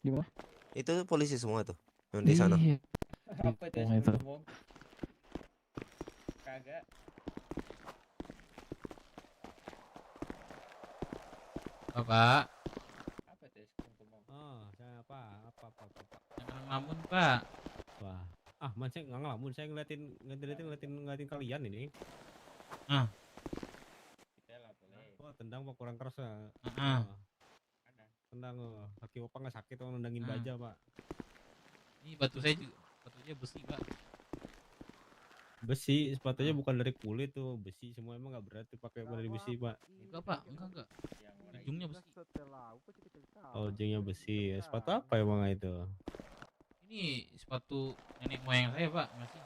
Gimana? Itu polisi semua tuh. Yang di sana. Iya. Apa itu Ngomong itu. ngomong? Kagak. Bapak, Apa itu ngomong? Oh, saya apa? Apa? jangan ngelamun Pak. Wah. Ah, man saya nggak ngelamun, saya ngeliatin kalian ini. Ah. Kita lah boleh. Oh, tendang Pak kurang keras ya. Ah. Tendang, kaki Bapak nggak sakit, oh nendangin baja Pak. Ini batunya besi Pak. Besi, sepatunya bukan dari kulit tuh, besi semua, emang nggak berat tuh pakai dari besi Pak. Enggak Pak, enggak. Ujungnya besi. Oh, ujungnya besi. Sepatu apa emang itu? Ini sepatu nenek moyang saya Pak, masih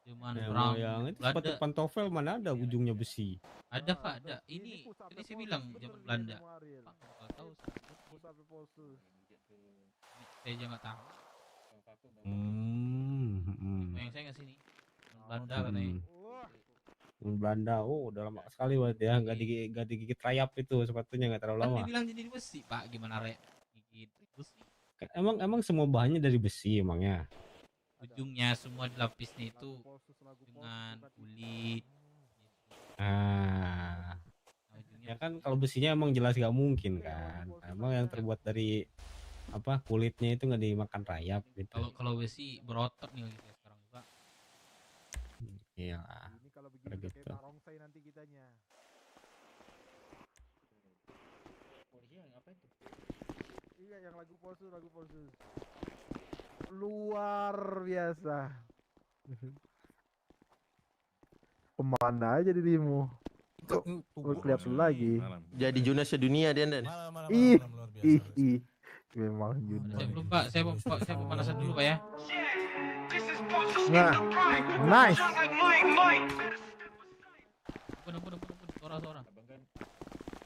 zaman Ya, perang yang itu sepatu Belanda. pantofel mana ada ujungnya besi? Ada Pak, ada. Ini tadi saya bilang zaman Belanda. Pak, nggak tahu saya aja nggak tahu. Moyang saya nggak sini. Belanda katanya. Belanda, oh udah lama sekali berarti ya, nggak digigit rayap itu sepatunya, nggak terlalu Kan lama. dibilang jadi besi Pak, gimana gigit besi? Emang semua bahannya dari besi emangnya? Ujungnya semua dilapisnya itu dengan kulit. Ah, ya kan kalau besinya emang jelas gak mungkin kan. Emang yang terbuat dari apa kulitnya itu nggak dimakan rayap gitu. Kalau besi berotot nih lagi kayak sekarang juga. Iya, Kalau kayak begini gitu. kayak barongsai nanti kitanya. Polisi yang apa itu? Iya, yang lagu polsus. Luar biasa. Kemana aja dirimu? Kok kelihatan lagi? Jadi Juna sedunia dia dan. Ih. Memang Juna. Saya belum Pak, saya pemanasan dulu Pak ya. Nah, nice. Ampun, suara. Abang kan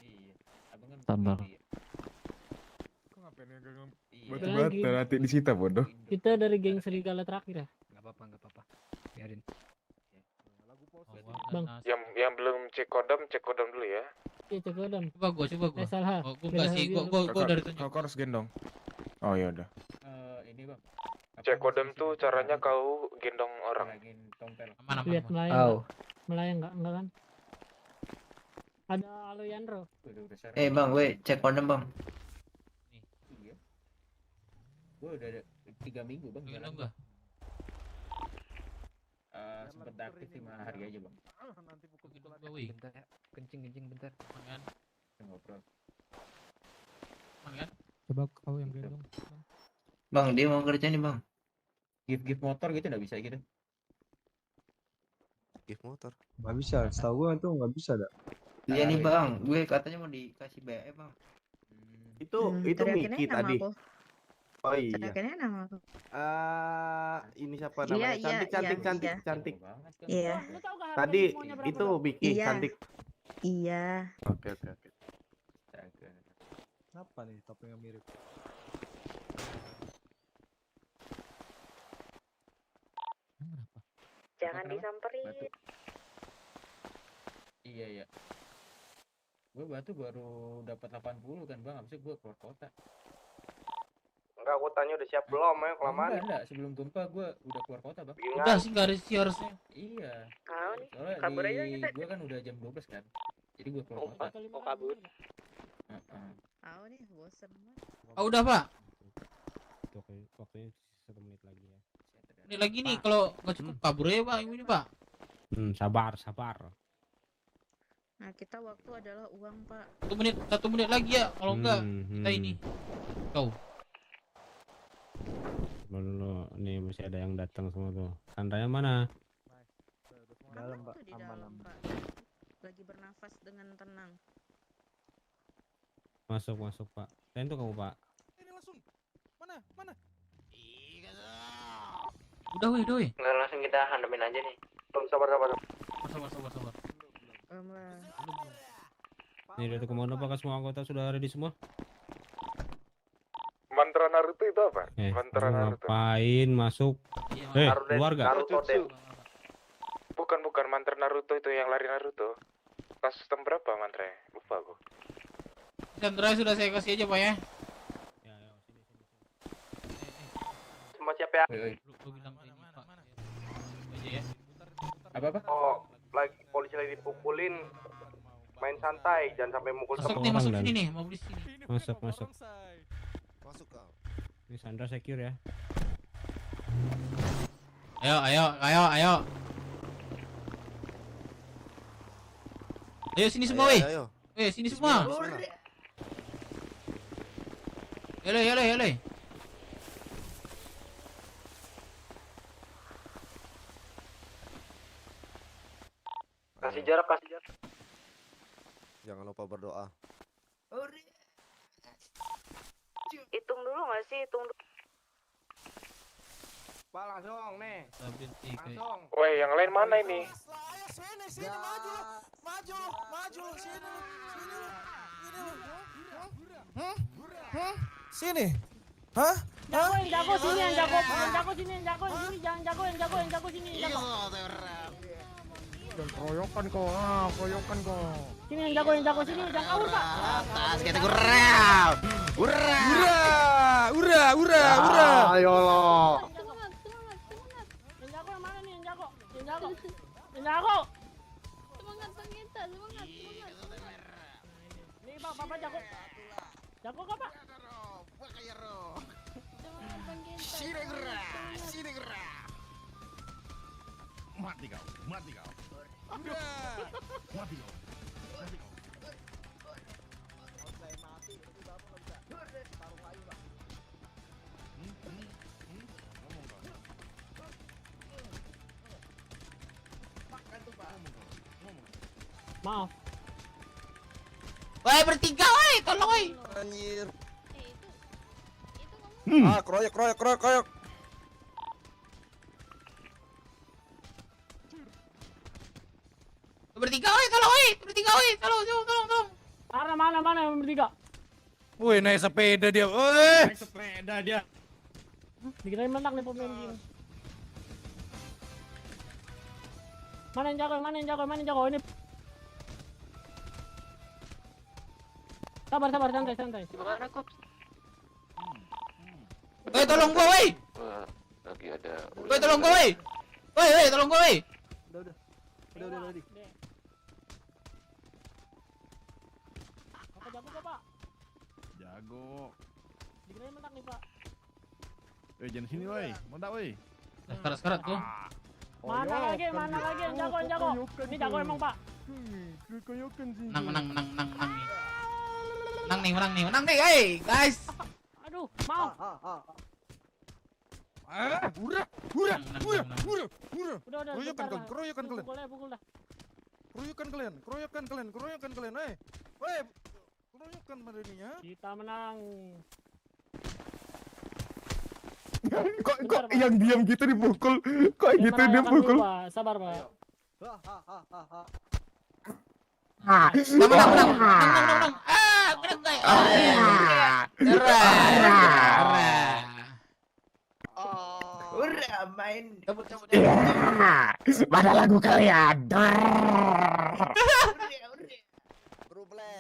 iya. Abang kan Sabar. Kok ngapain ya gak Iya. batu-batu nanti disita bodoh. Kita dari geng serigala terakhir ya. Enggak apa-apa. Biarin. Bang. Yang belum cek kodam dulu ya. Iya, cek kodam. Coba gua. Salah. Gua enggak sih, gua dari tunjuk. Kau harus gendong. Oh ya udah. Ini Bang. Cek kodam tuh caranya kau gendong orang. Aman. Lihat melayang. Melayang enggak kan? Ada Aloyandro. Bang, cek kodam bang. Iya. Gue udah ada 3 minggu Bang. Gendong gua. Sempet aktif 5 hari aja Bang. Nanti pukul-pukulan. Bentar ya. Kencing bentar. Aman kan? Ngobrol. Aman kan? Coba kau yang gendong. Bang, dia mau kerja nih bang. Gift motor gitu nggak bisa gitu. Gift motor. Nggak bisa, setahu gua itu nggak bisa dah. Iya nih bang, gue katanya mau dikasih BF bang. Itu Miki tadi. Oh iya. Teriakinnya nama aku. Ini siapa namanya? Iya, Cantik. Iya. Tadi itu Miki Iya. cantik. Iya. Oke. Apa nih topeng yang mirip? Jangan disamperin. Iya. Gue batu baru dapat 80 kan Bang, habis itu gue keluar kota. Enggak, aku tanya udah siap belum? Ayo kelamaan. Enggak, sebelum tumpah gue udah keluar kota Bang. Udah sih enggak ada sih harusnya. Iya. Tahu nih. Soalnya Kabur aja kita. gue kan udah jam 12 kan. Jadi gue keluar kota. Oh kabur. Heeh. Tahu nih, bosen banget. Oh, udah Pak. Itu waktunya 1 menit lagi ya. Ini lagi nih kalau nggak cukup kabur ya Pak, ini Pak. Sabar. Nah, kita waktu adalah uang, Pak. 1 menit lagi ya. Kalau enggak kita ini. Kau. Dulu nih masih ada yang datang semua tuh. Sandranya mana? Dalam Pak, Tuh di aman. dalam, Pak. Lagi bernafas dengan tenang. Masuk Pak. Lain tuh kamu Pak. Ini langsung. Mana? Udah weh. Nggak, langsung kita handamin aja nih. Sabar. Sabar. Ini dari komando apakah semua anggota sudah ready semua? Mantra Naruto itu apa? Mantra Kamu Naruto. ngapain masuk? Keluar gak? Bukan mantra Naruto itu yang lari Naruto. Custom berapa mantra? Lupa aku. Sandra sudah saya kasih aja Pak ya. Semua siap ya. Lu bilang ke ini Pak. Aja ya. Apa? Oh, lagi polisi lagi dipukulin. Main santai, jangan sampai mukul Masuk sama nih, orang masuk dan- sini nih, mau beli sini. Masuk, masuk. Masuk kau. Ini Sandra secure ya. Ayo, ayo, ayo, ayo. Ayo sini semua, weh. Ayo. Sini semua. Yole, yole, yole. Kasih jarak, kasih jarak. Jangan lupa berdoa. Hitung dulu nggak sih? Hitung dulu. Pak langsung nih. Langsung. Woi, yang lain mana ini? Sini maju lu. Maju lu sini. Sini. Hah? Yang jago sini, yang jago sini, yang jago sini, jangan jago, yang jago sini, yang jago. Keroyokan kau, keroyokan kau. Sini yang jago sini, jangan kabur Pak. Atas kita gurau. Ura. Ayo lo. Yang jago yang mana nih yang jago? Yang jago. Semangat Bang Genta, semangat. Nih Pak, Bapak jago. Jago kah Pak? Semangat Bang Genta. Sini gurau. Mati kau. Mati kau. Maaf. Woi, bertiga, woi, tolong, woi. Anjir. Hmm. Kroyok. Bertiga, woi, tolong, woi. Bertiga, woi, tolong. Mana yang bertiga? Woi, naik sepeda dia. Woi. Naik sepeda dia. Dikirain menang nih pemain game. Mana yang jago? Ini. Sabar, santai. Gimana kok? Woi, tolong gua, woi. Lagi ada. Woi, tolong gua, woi. Woi, tolong gua, woi. Udah. Apa jago kah Pak? Jago. Dikirain menang nih Pak. Jangan sini woi. Mau tak woi? Sekarang tuh. Mana lagi yang jago. Ini jago emang Pak. Keroyokan sih. Menang nih, hey, guys. Aduh, maaf. Udah. Udah. Keroyokan kalian. Pukul dah. Keroyokan kalian. Woi, keroyokan pada ini ya. Kita menang. Kok yang diam gitu dipukul? Kok gitu dia Merayakan dulu, pukul? Pak. Sabar, Pak. Menang. Keren guys. Udah main. Mana lagu kalian?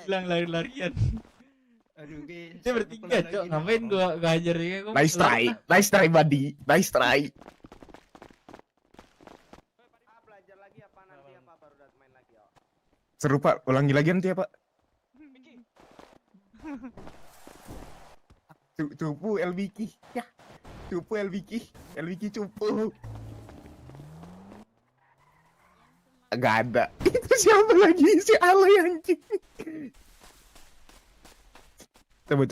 Bilang lari-larian. Aduh, guys. Dia bertiga, Cok. Ngapain gua hajar dia? Nice try, buddy. Nice try. Belajar lagi apa nanti apa baru main lagi ya? Seru Pak, ulangi lagi nanti ya Pak. Cupu LBK. Ya. Cupu LBK cupu. Gak ada. Itu siapa lagi? Si Alay anjing. Coba.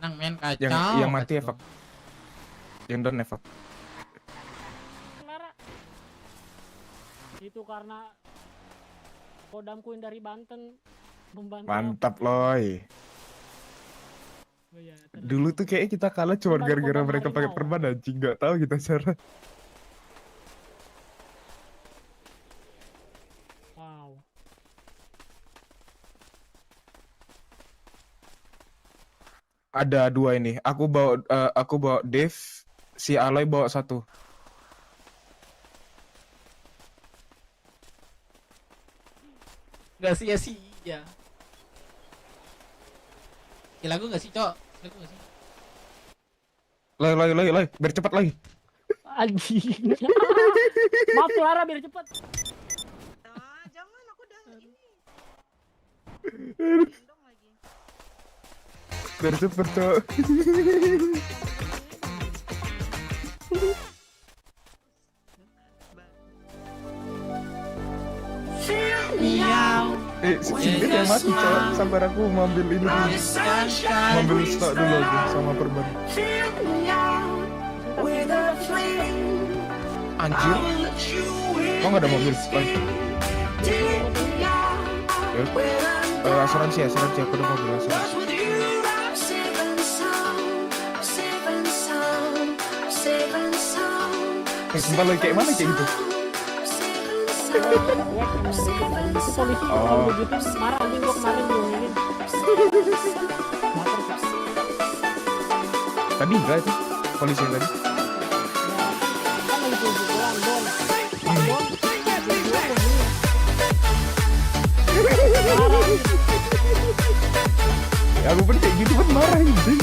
Menang men, kacau. Yang mati evak. Yang down evak. Itu karena kodamku yang dari Banten membantu. Mantap loy. Oh, iya, Dulu tuh kayak kita kalah cuma gara-gara mereka pakai perban anjing, nggak tahu kita cara. Wow. Ada dua ini. Aku bawa Dave, si Aloy bawa satu. Gak sia-sia. Gila gue gak sih, Cok? Gila gue gak sih? Lagi, biar cepat lagi. Anjing. Maaf Clara biar cepet. Biar cepet, Cok. Sini yang mati, Cok. Sabar, aku mau ambil ini dulu. Ambil stok dulu aja sama perban. Anjir. Kok nggak ada mobil? Asuransi, aku udah mobil asuransi. Sumpah lagi kayak mana kayak gitu? Itu polisi kalau begitu marah anjing gua kemarin ngomongin. Tadi enggak itu polisi yang tadi. Kan lagi pulang Don. Ya aku pun kayak gitu kan marah anjing.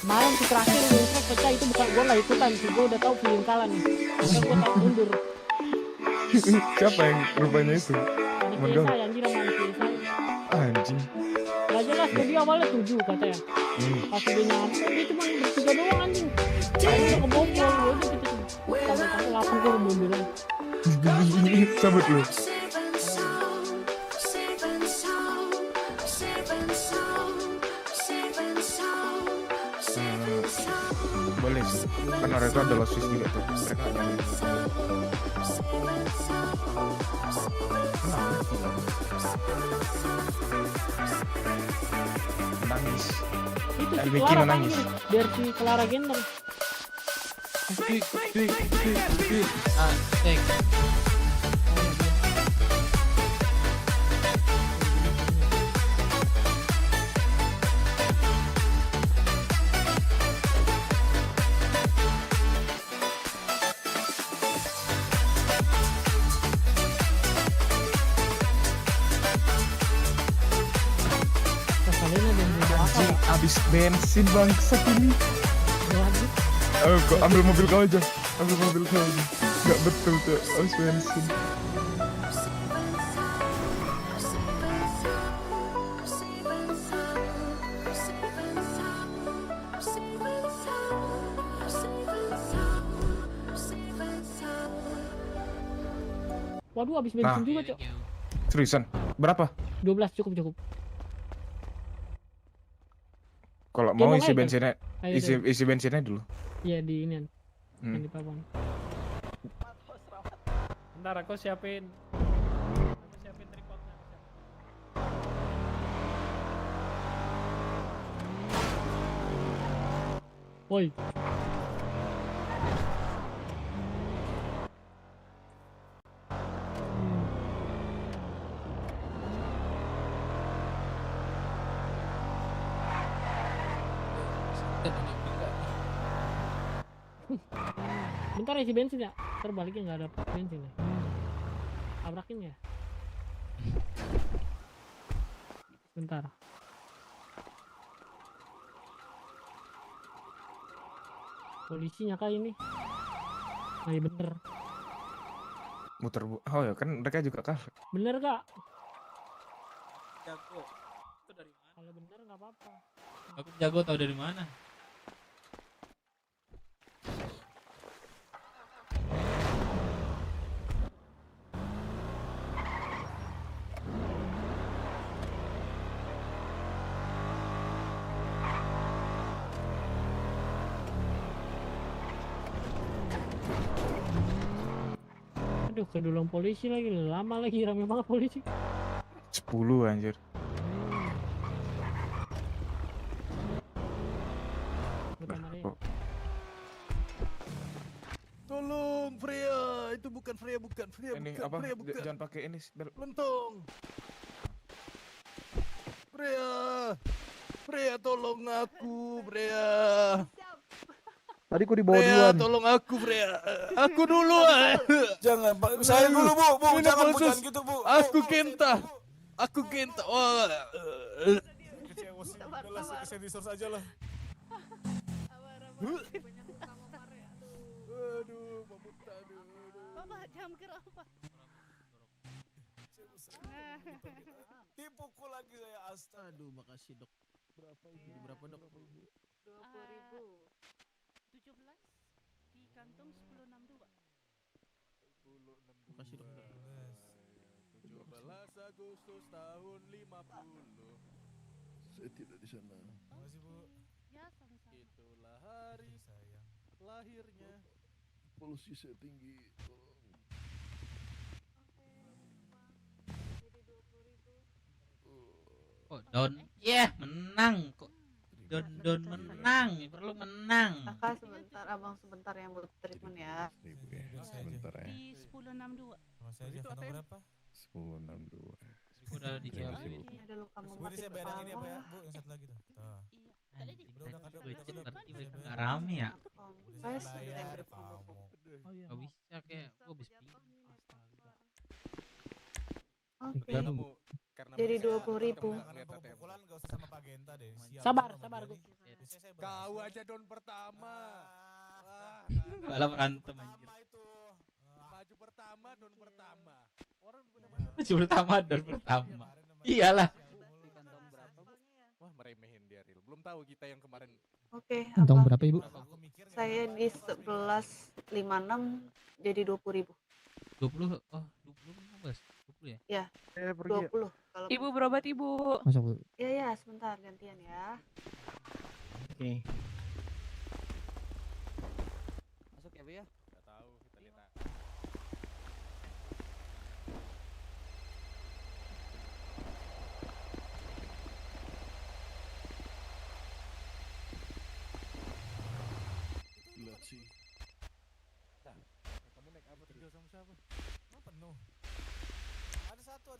Kemarin si terakhir Winfred pecah itu bukan gua nggak ikutan sih, gua udah tahu feeling kalah nih. Makanya gua tak mundur. Siapa yang rupanya itu? Temen Anak kamu? saya anjir sama anak saya. Anjing. Gak jelas, jadi awalnya 7 katanya. Pas dia nyampe, dia cuma bertiga doang anjing. Dia kebobol, udah gitu. Sampai langsung ke mobilnya. Cabut lu. Boleh sih. Kan mereka adalah Swiss juga tuh. Mereka ada. Nangis. Itu si Vicky Clara nangis. panggil, biar si Clara gendong. Cek. Anjing, abis bensin bangsat ini. Kok ambil mobil kau aja. Ambil mobil kau aja. Gak betul tuh, abis bensin. Waduh, habis bensin Nah. juga, Cok. Seriusan? Berapa? 12 cukup. Kalau Ya, mau mau isi aja. bensinnya, Ayo isi deh. isi bensinnya dulu. Iya di ini. Hmm. Yang di Papang. Ntar aku siapin. tripodnya. Woi. Bentar isi bensin ya. Terbaliknya nggak ada bensin ya. Tabrakin ya. Bentar. Polisinya kah ini? Nah, iya bener. Muter bu. Oh ya kan mereka juga kalah. Bener gak? Jago. Itu dari mana? Kalau bener nggak apa-apa. Aku jago tahu dari mana? Aduh, kedulang polisi lagi, lama lagi, rame banget polisi. 10 anjir. Tolong Freya, itu bukan Freya, bukan Freya, Ini bukan apa? Freya, bukan. Jangan pakai ini. Lontong. Freya. Freya tolong aku, Freya. Tadi ku dibawa Freya, duluan. tolong aku, Freya. Aku dulu. Jangan, Pak. Saya dulu, Bu. Bu, Ini jangan, Bu. proses. Jangan gitu, Bu. Aku Kenta. Aku Kenta. Wah. Kecewa sih. Udahlah, sensor saja lah. Aduh, Mamuta, aduh. Bapak jam kerapa? Dipukul lagi saya, astaga. Aduh, makasih dok. Berapa Jadi berapa dok? 20.000. 17 di kantong 1062. Makasih dok. 17 Agustus tahun 50. Saya tidak di sana. Makasih, Bu. Ya, sama-sama. Itulah hari lahirnya. Polusi saya tinggi. Tolong. Kok Don? Menang kok. Don menang, perlu menang. Kakak sebentar, abang sebentar yang butuh treatment ya. Sebentar ya. Di 1062. Masih aja kantong berapa? 1062. 1062. Udah dijawab. Ini ada luka Bu, memar ini di saya bayar yang ini apa ya, kepala. Bu? Yang satu lagi tuh. Tuh. Tadi Gue cepet tiba nggak rame ya. Saya sudah Bayar beri kamu. Gak bisa kayak gue habis bingung. Oke. Karena Jadi mereka 20.000. karena pemukulan gak usah sama Pak Genta deh. Siap Sabar, sama sabar, Gary. Gu. Biasanya saya Kau berhasil. aja don pertama. Malah berantem anjir. Baju pertama don pertama. Orang Masih pertama dan pertama. Iyalah. Wah, meremehin dia Ril. Belum tahu kita yang kemarin. Oke, Kantong abang. berapa ibu? Saya di 11.56 jadi 20.000. 20 oh 20 15 20 ya? Ya, pergi ya. 20. Kalau Ibu berobat ibu. Masuk Bu. Ya ya, sebentar gantian ya. Oke. Masuk ya, Bu ya? Enggak tahu, kita lihat. Lihat sih. Kamu naik apa tadi sama siapa? Oh, penuh. Ada satu.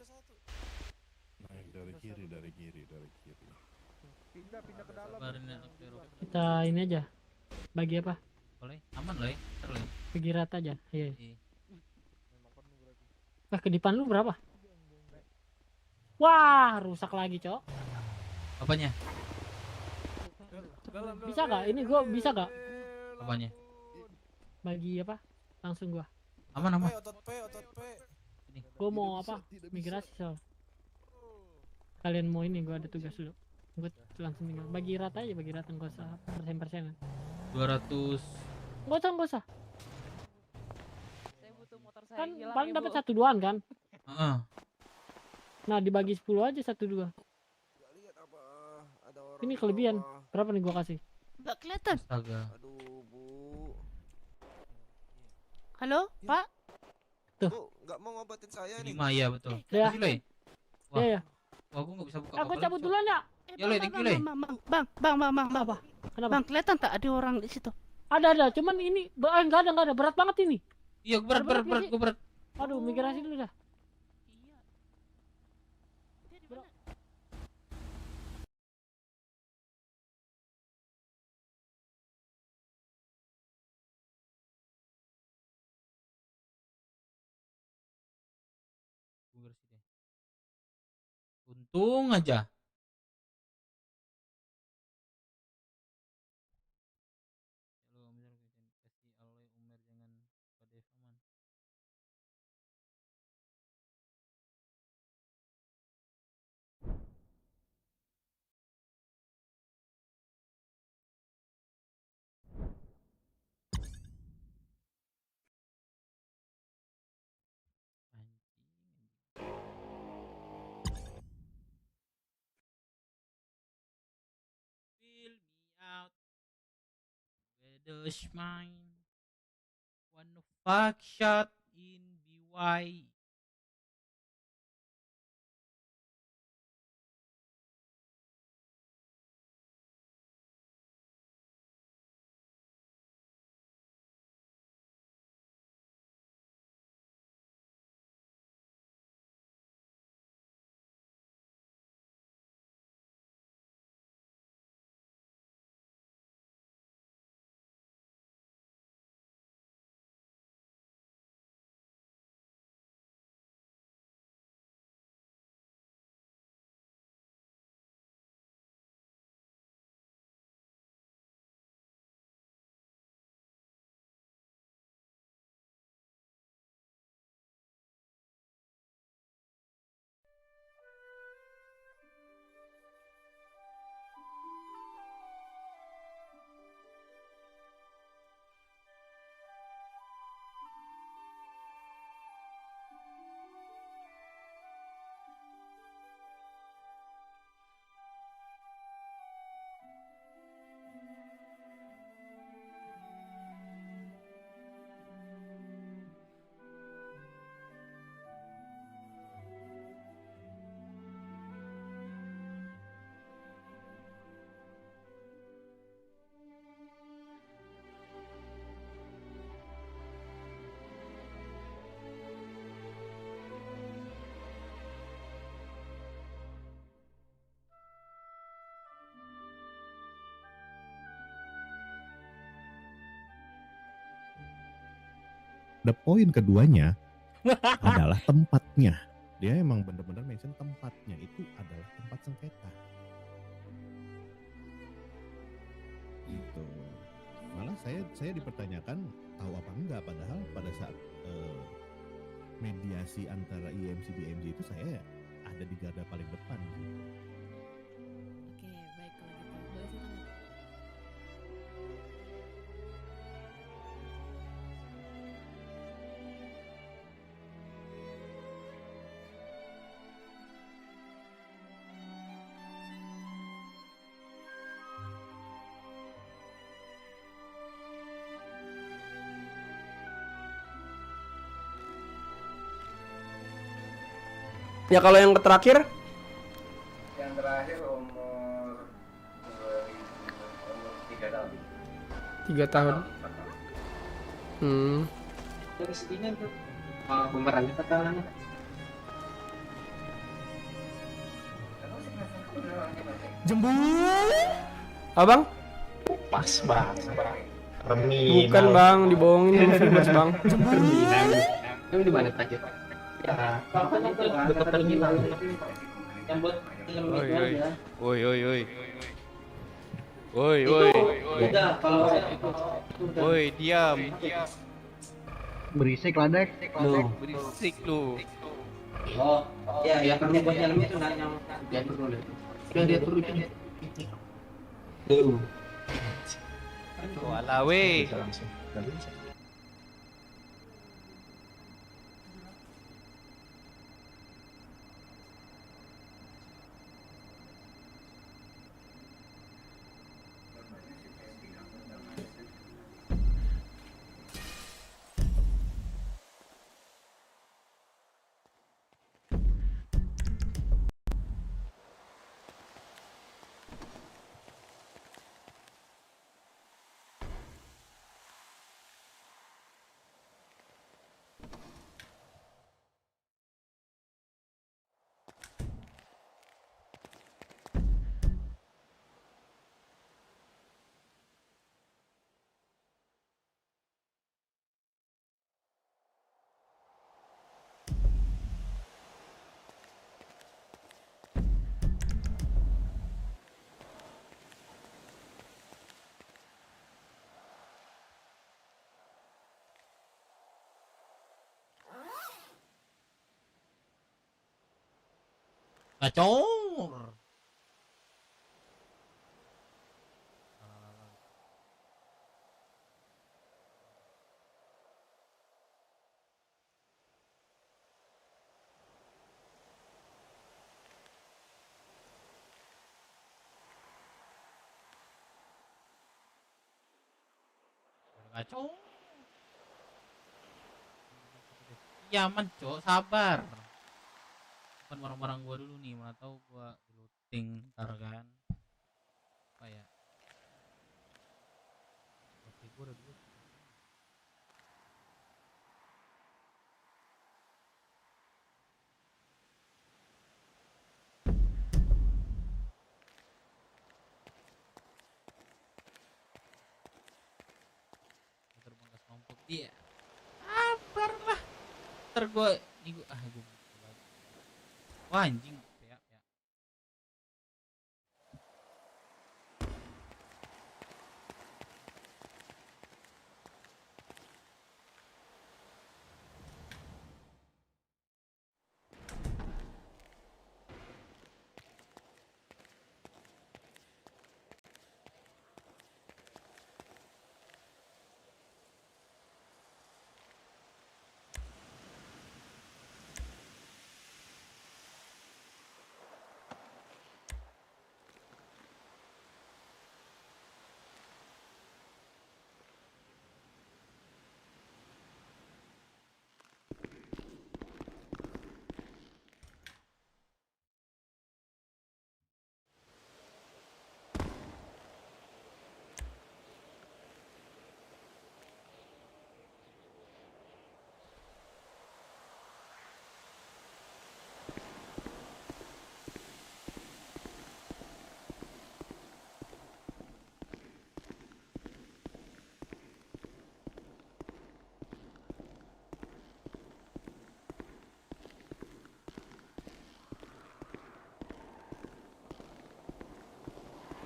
Naik dari kiri. Pindah ke dalam. Sabarin ya, Vero. Kita ini aja. Bagi apa? Boleh? Aman loh ya? Ntar loh ya. Bagi rata aja. Iya. Iya. Wah, kedipan lu berapa? Wah, rusak lagi, Cok. Apanya? Bisa gak? Ini gua bisa gak? Apanya? Bagi apa? Langsung gua. Aman. Otot P. Gua mau apa? Migrasi soal. Kalian mau ini, gua ada tugas dulu. Gua langsung tinggal. Bagi rata aja, bagi rata gak usah persen-persenan. 200. Gak usah. Saya butuh motor saya Kan hilang, paling Ibu. dapat 1-2an kan? Heeh. Nah, dibagi 10 aja 1-2. Lihat apa? Ada orang. Ini kelebihan. Berapa nih gua kasih? Nggak kelihatan. Astaga. Aduh, Bu. Halo, Pak? Bu, nggak mau ngobatin saya nih. 5 ya betul. Ya. Kasih, Loy. Wah. Ya. Wah, aku enggak bisa buka Aku apa-apa cabut lagi, duluan ya. Ya, Loy, thank you, Loy. Bang. Apa? Kenapa? Bang, kelihatan tak ada orang di situ? Ada. Cuman ini enggak ada. Berat banget ini. Iya, berat, Berat gua sih. berat. Aduh, migrasi dulu dah. Gua bersih deh. Untung aja. Halo, Om kasih Aloy Umer jangan pada aman. Fill me out with a smile. One fuck shot in BY. The point keduanya adalah tempatnya. Dia emang bener-bener mention tempatnya itu adalah tempat sengketa. Gitu. Malah saya dipertanyakan tahu apa enggak, padahal pada saat mediasi antara IMC BMJ itu saya ada di garda paling depan. Oke, baik kalau gitu. Boleh silakan. Ya kalau yang terakhir? Yang terakhir umur 3 tahun. 3 tahun. Dari segini tuh bumerang kita tangan. Jembut. Abang? Pas bang. Bukan bang, dibohongin sama Fibers bang. Ini di mana tadi? Ya, kapan itu dekat terminal. Yang buat film itu aja. Woi. Udah, kalau Woi, diam. berisik ladek. Berisik lu. Oh, ya yang punya buat helm itu nanya diatur dulu. Yang diatur dulu. Tuh. Walah weh. Gacor. Gacor. Ya aman, Cok, sabar. Bukan barang-barang gua dulu nih, mana tahu gua looting ntar kan. Apa ya? Oke, gua udah dulu. Terbang gas kompok dia. Sabar lah. Ntar gua wah anjing ya.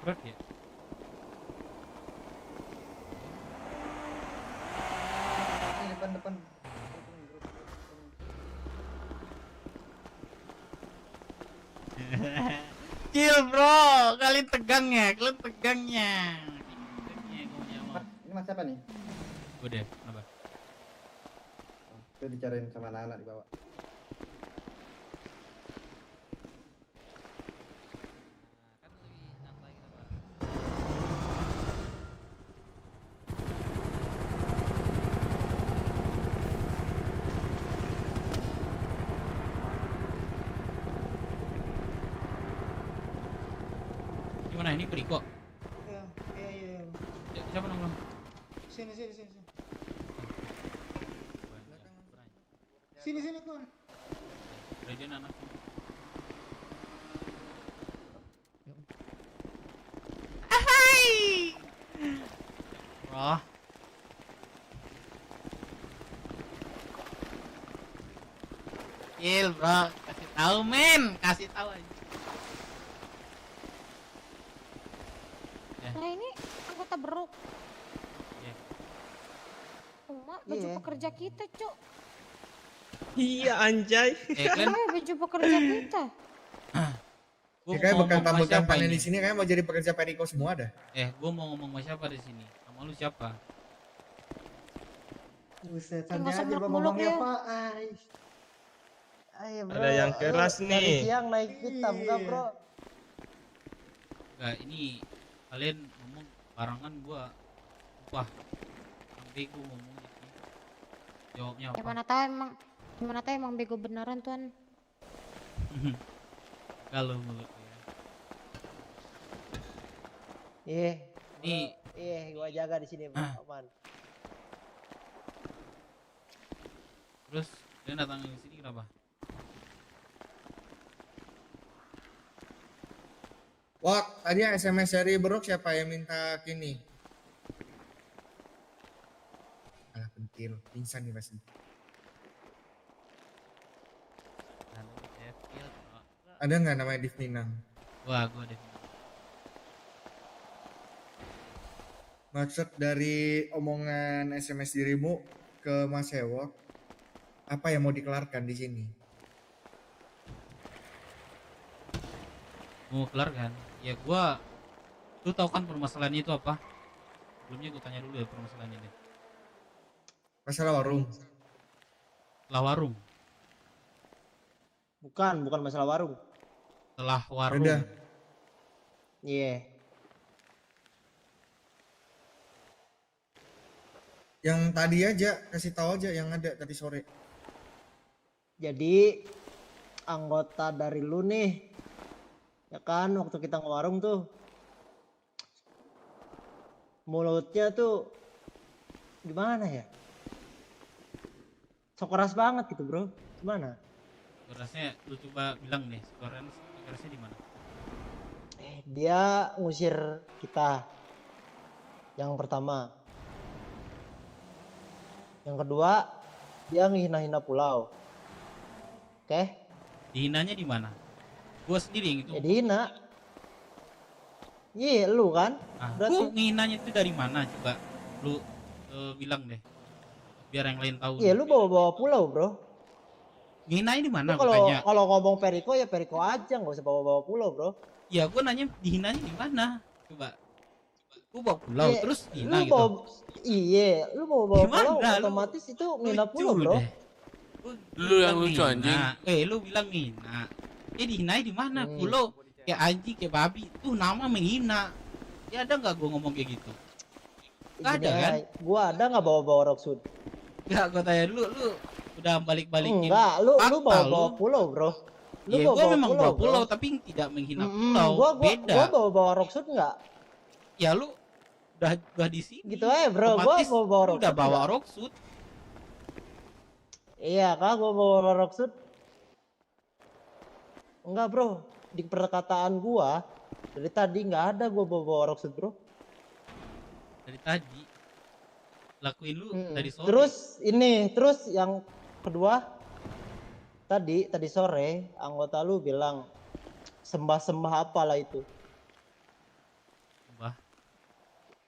Berat ya? Depan. Chill bro, kalian tegangnya. Ini mas siapa nih? Udah, kenapa? Itu dicariin sama anak-anak di bawah. Gimana ini Periko? Iya. Siapa nongol? Sini. Sini keluar. Radian anak. Ahai. Bro. Chill bro, kasih tahu kasih tahu aja. Nah ini anggota Beruk. Emak, baju pekerja kita, Cuk. Iya anjay. Kan? Baju pekerja kita. Ya, kayak bakal tampilkan panen di sini kayak mau jadi pekerja Periko semua dah. Gua mau ngomong sama siapa di sini? Sama lu siapa? Buset, Nggak usah santai aja muluk-muluk ngomongnya ya. Pak. Ayo, bro. Ada yang keras Dari nih. siang naik hitam enggak, Bro? Enggak, ini kalian ngomong barangan gua. Wah. Sampai gua ngomong gitu. Jawabnya apa? Gimana tahu emang bego beneran, Tuan. Kalau mulut ya. Gua jaga di sini, Bro. Aman. Terus kalian datang ke sini kenapa? Wak, tadi SMS dari Beruk siapa yang minta kini? Alah pentil, pingsan nih pasti. Ada nggak namanya Div Minang? Wah, gua deh. Maksud dari omongan SMS dirimu ke Mas Hewok, apa yang mau dikelarkan di sini? Mau kelar kan? Ya gua, lu tahu kan permasalahannya itu apa? Sebelumnya gua tanya dulu ya permasalahannya deh. Masalah warung. Setelah warung. Bukan masalah warung. Setelah warung. Udah. Iya. Yang tadi aja, kasih tahu aja yang ada tadi sore. Jadi anggota dari lu nih, ya kan waktu kita ngewarung tuh, mulutnya tuh gimana ya? Sok keras banget gitu bro, gimana? Kerasnya lu coba bilang deh, kerasnya di mana? Dia ngusir kita, yang pertama. Yang kedua, dia ngehina-hina pulau. Oke? Dihinanya di mana? Gua sendiri yang itu. Ya dihina. Iya, lu kan? Ah, Berarti gua ngehinanya itu dari mana coba? Lu bilang deh. Biar yang lain tahu. iya, lu bawa-bawa pulau, Bro. Ngehinanya di mana? Kalau ngomong Periko ya Periko aja, nggak usah bawa-bawa pulau, Bro. Ya, gua nanya dihinanya di mana? Coba. Gua bawa pulau Iya, terus lu hina gitu. Lu bawa pulau Gimana? otomatis itu ngina Lucu pulau, Bro. deh. Lu yang lucu anjing. Lu bilang ngina. Dihinai di mana? Pulau kayak anjing kayak babi. Tuh nama menghina. Ya ada nggak gua ngomong kayak gitu? Nggak ada kan? Gua ada nggak bawa-bawa Rocksuit? Nggak, gua tanya lu udah balik-balikin. Enggak, lu fakta bawa-bawa pulau, Bro. Lu Ya, gua memang bawa bro. pulau tapi tidak menghina pulau. Gua Beda. bawa-bawa Rocksuit nggak? Ya lu udah di sini. Gitu aja, Bro. Gua Otomatis bawa lu udah Rocksuit bawa nggak? Rocksuit. Iya, Kak, gua bawa Rocksuit. Enggak, Bro. Di perkataan gua dari tadi nggak ada gua bawa Rocksuit, Bro. Dari tadi lakuin lu dari sore. Terus yang kedua tadi sore anggota lu bilang sembah-sembah apalah itu.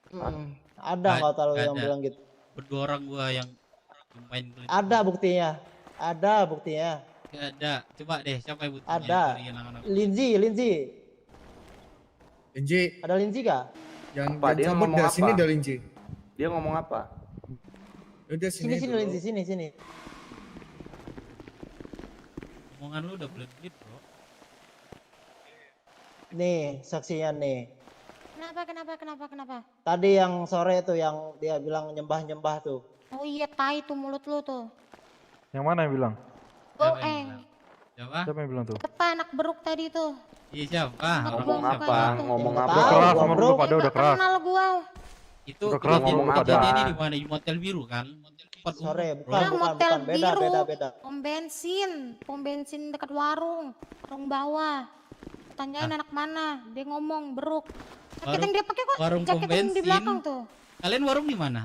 Ada nggak tahu yang ada. bilang gitu? Berdua orang gua yang main klinik. Ada buktinya. Ada buktinya. Nggak ada. Coba deh, siapa yang buktinya? Ada. Dari anak-anak. Linzi. Linji, Ada Linzi kah? jangan Apa? Dia cabut ngomong dari sini apa? dah Linji. Dia ngomong apa? Udah Sini dulu. Linzi, sini. Omongan lu udah belit-belit, bro. Nih, saksinya nih. Kenapa? Tadi yang sore tuh yang dia bilang nyembah-nyembah tuh. Oh iya, tai tuh mulut lu tuh. Yang mana yang bilang? Goeng. Siapa? Siapa yang bilang tuh? Apa anak beruk tadi tuh? Iya siapa? Ngomong Orang apa? Ngomong apa? Udah keras sama lu pada udah keras. Kenal gua. Itu Udah keras kejadian- ngomong apa? kejadiannya di mana? Di motel biru kan? Tempat Sore, umum, bukan, bro. Motel beda, biru. beda. Pom bensin dekat warung bawah. Tanyain anak mana? Dia ngomong beruk. Jaket yang dia pakai kok warung jaket pom yang di bensin. belakang tuh. Kalian warung di mana?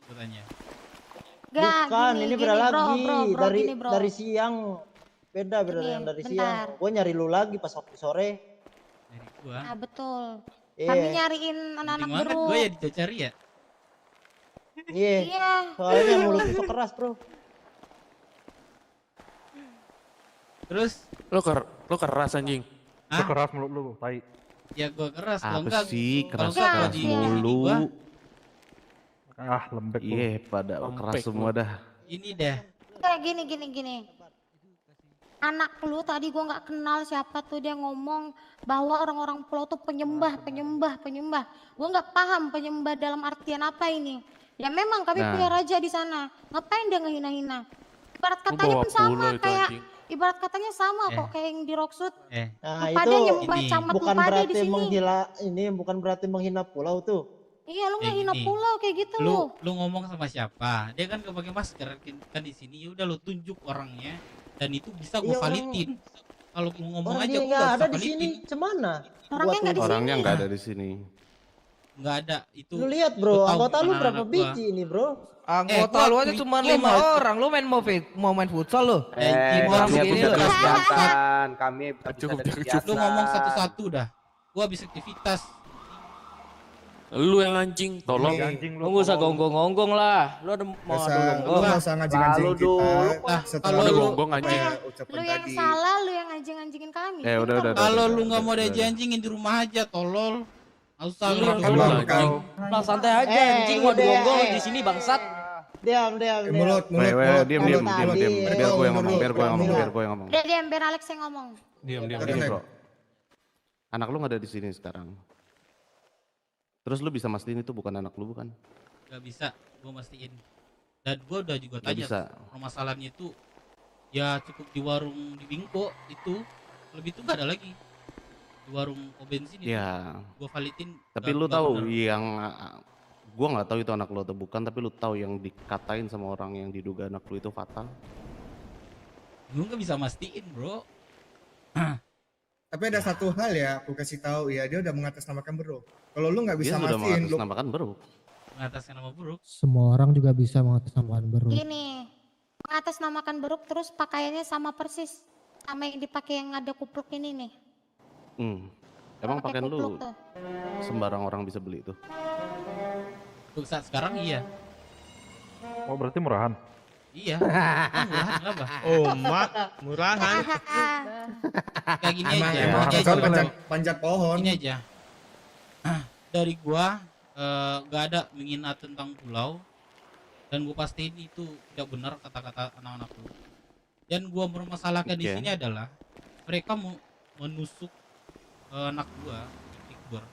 Katanya. Gak, Bukan, gini, ini gini, beda bro, lagi. bro, dari gini, bro. dari siang. Beda Gini, yang dari bentar. siang. Gue nyari lu lagi pas waktu sore. Gua. Ah, betul. Iya. Kami nyariin anak-anak Gimana beruk. gue ya dicari ya? Iya. Iya. Soalnya mulut itu keras, bro. Terus? Lo keras anjing. Lu keras mulut lu, tai. Ya gue keras. Kalau Apa enggak, sih kalau enggak gua keras-keras di sini mulu? gua. Ah, lembek lu. Iya, pada keras semua dah. Ini deh. Kayak gini. Anak lu tadi gua nggak kenal siapa tuh, dia ngomong bahwa orang-orang pulau tuh penyembah. Gua nggak paham penyembah dalam artian apa ini. Ya memang kami Nah. punya raja di sana. Ngapain dia ngehina-hina? Ibarat Lu katanya bawa pun sama pulau itu, kayak anjing. ibarat katanya sama kok kayak yang di Rocksud. Nah, Empade itu nyembah ini. camat bukan Empade berarti di sini. bukan berarti menghina pulau tuh. Iya, lu ngehina Gini. pulau kayak gitu lu. Lu ngomong sama siapa? Dia kan gak pakai masker kan di sini. Ya udah lu tunjuk orangnya dan itu bisa gue Iya, orang- validin. Kalau mau ngomong Orang aja dia gue nggak gak ada usah di sini. validin. Cemana? Orangnya nggak di sini. Orangnya nggak ada di sini. Nggak ada itu. Lu lihat, Gua bro. tahu Anggota lu anak-anak berapa gua. biji ini, bro? Anggota gua lu aja tweet- cuma gua 5 mau- orang. Lu mau main futsal lu? Anjing, orang Kami begini bisa lu. kegiatan, kami bisa Cukup, ada cukup. kegiatan. Lu ngomong satu-satu dah. Gua habis aktivitas. Lu yang anjing, tolong. Anjing Lu nggak usah gonggong-gonggong lah. Lu ada mau adu Lu gonggong. nggak usah ngajing-ngajing Lalu kita. dulu, Setelah kalau lu lu- gonggong anjing. ucapan Lu yang tadi. salah, lu yang anjing-anjingin kami. Udah. Kalau lu nggak mau dianjing-anjingin di rumah aja, tolol. Nggak usah lu. Lu Emang anjing. Lah santai aja Eh, anjing mau adu udah, gonggong lu eh. di sini bangsat. Diam. Mulut. Diam. Tadi. Biar gue yang ngomong, biar gue yang ngomong. Biar Alex yang ngomong. Diam. Gini, bro. Anak lu nggak ada di sini sekarang. Terus lu bisa mastiin itu bukan anak lu, bukan? Gak bisa, gua mastiin. Dan gua udah juga Nggak tanya bisa. permasalahannya itu ya cukup di warung di Bingko itu, lebih tuh gak ada lagi di warung pom bensin itu. Ya. Gua validin. Tapi lu tahu yang gua nggak tahu itu anak lu atau bukan, tapi lu tahu yang dikatain sama orang yang diduga anak lu itu fatal. Gua gak bisa mastiin, bro. Tapi ada satu hal ya, aku kasih tahu ya, dia udah mengatasnamakan bro. Kalau lu nggak bisa Dia sudah mastiin, lu mengatasnamakan bro. Mengataskan nama buruk. Semua orang juga bisa mengatasnamakan beruk. Gini, mengatasnamakan beruk terus pakaiannya sama persis sama yang dipakai yang ada kupluk ini nih. Emang Pakai pakaian kupluk lu tuh. sembarang orang bisa beli itu? Untuk saat sekarang iya. Oh, berarti murahan. Iya. Kan murahan kenapa? Oh, mak, murahan. Kayak gini emang aja. emang Gini kan aja. panjat pohon. Ini aja. Dari gua gak ada menghina tentang pulau dan gua pastiin itu tidak benar kata-kata anak-anak lu. Dan gua bermasalahkan di Oke. sini adalah mereka menusuk anak gua, Iqbal,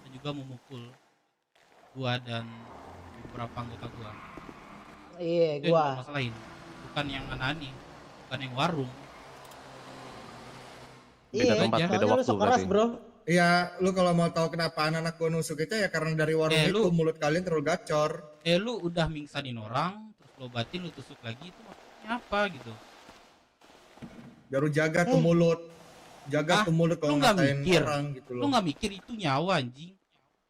dan juga memukul gua dan beberapa anggota gua. Iya, Itu yang gua. gua masalahin, bukan yang Anani, bukan yang warung. Beda tempat, beda soalnya lu waktu sekeras, berarti. bro. Iya, lu kalau mau tahu kenapa anak-anak gua nusuk itu ya karena dari warung itu lu- mulut kalian terlalu gacor. Lu udah mingsanin orang, terus lo batin, lu tusuk lagi, itu maksudnya apa gitu? Baru jaga tuh mulut. Jaga tuh mulut Lu kalau nggak ngatain mikir, orang gitu lu loh. nggak mikir itu nyawa anjing.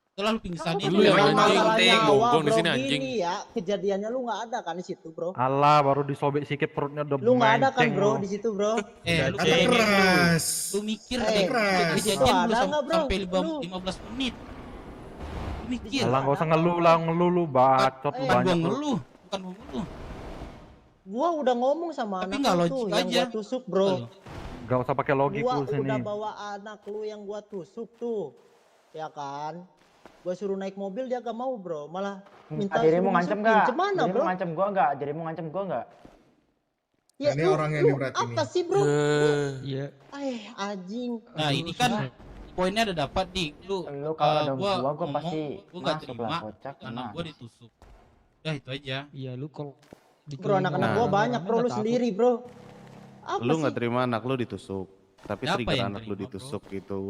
Setelah lu pingsanin, Lu yang Masalah anjing, nyawa, gonggong di bro, sini anjing. gini ya, kejadiannya lu nggak ada kan di situ, bro. Alah, baru disobek sikit perutnya udah Lu nggak ada kan, menceng bro, lu. di situ, bro. lu Kata kayak keras. lu mikir Eh, deh, keras. kejadian Lu lu ada nggak, bro? sampai Lu- 15 menit. Lu mikir. Alah nggak usah ngeluh lah, ngeluh lu bacot lu Bukan gua banyak lu. ngeluh, bukan gua ngeluh. Gua udah ngomong sama Tapi anak nggak lu logik tuh yang aja. gua tusuk, bro. Gak usah pakai logik Gua lu sini. udah bawa anak lu yang gua tusuk tuh. Ya kan? Gua suruh naik mobil dia gak mau, bro. Malah minta Dirimu suruh ngancem masukin. gak? Gimana, Dirimu bro? ngancem gua gak? Dirimu ngancem gua gak? Ya, Ini orang yang diberarti apa nih. sih, bro? Iya. Anjing. Nah, ini kan poinnya ada dapat dik. Lu kalau ada gua gua ngomong, pasti gua nggak masuk terima lah, kocak, karena mas. gua ditusuk. Udah itu aja. Iya, lu kalau Bro, anak-anak gua banyak, bro. Lu sendiri, bro. Apa Lu sih? nggak terima anak lu ditusuk, tapi Siapa trigger yang anak lu terima, ditusuk itu.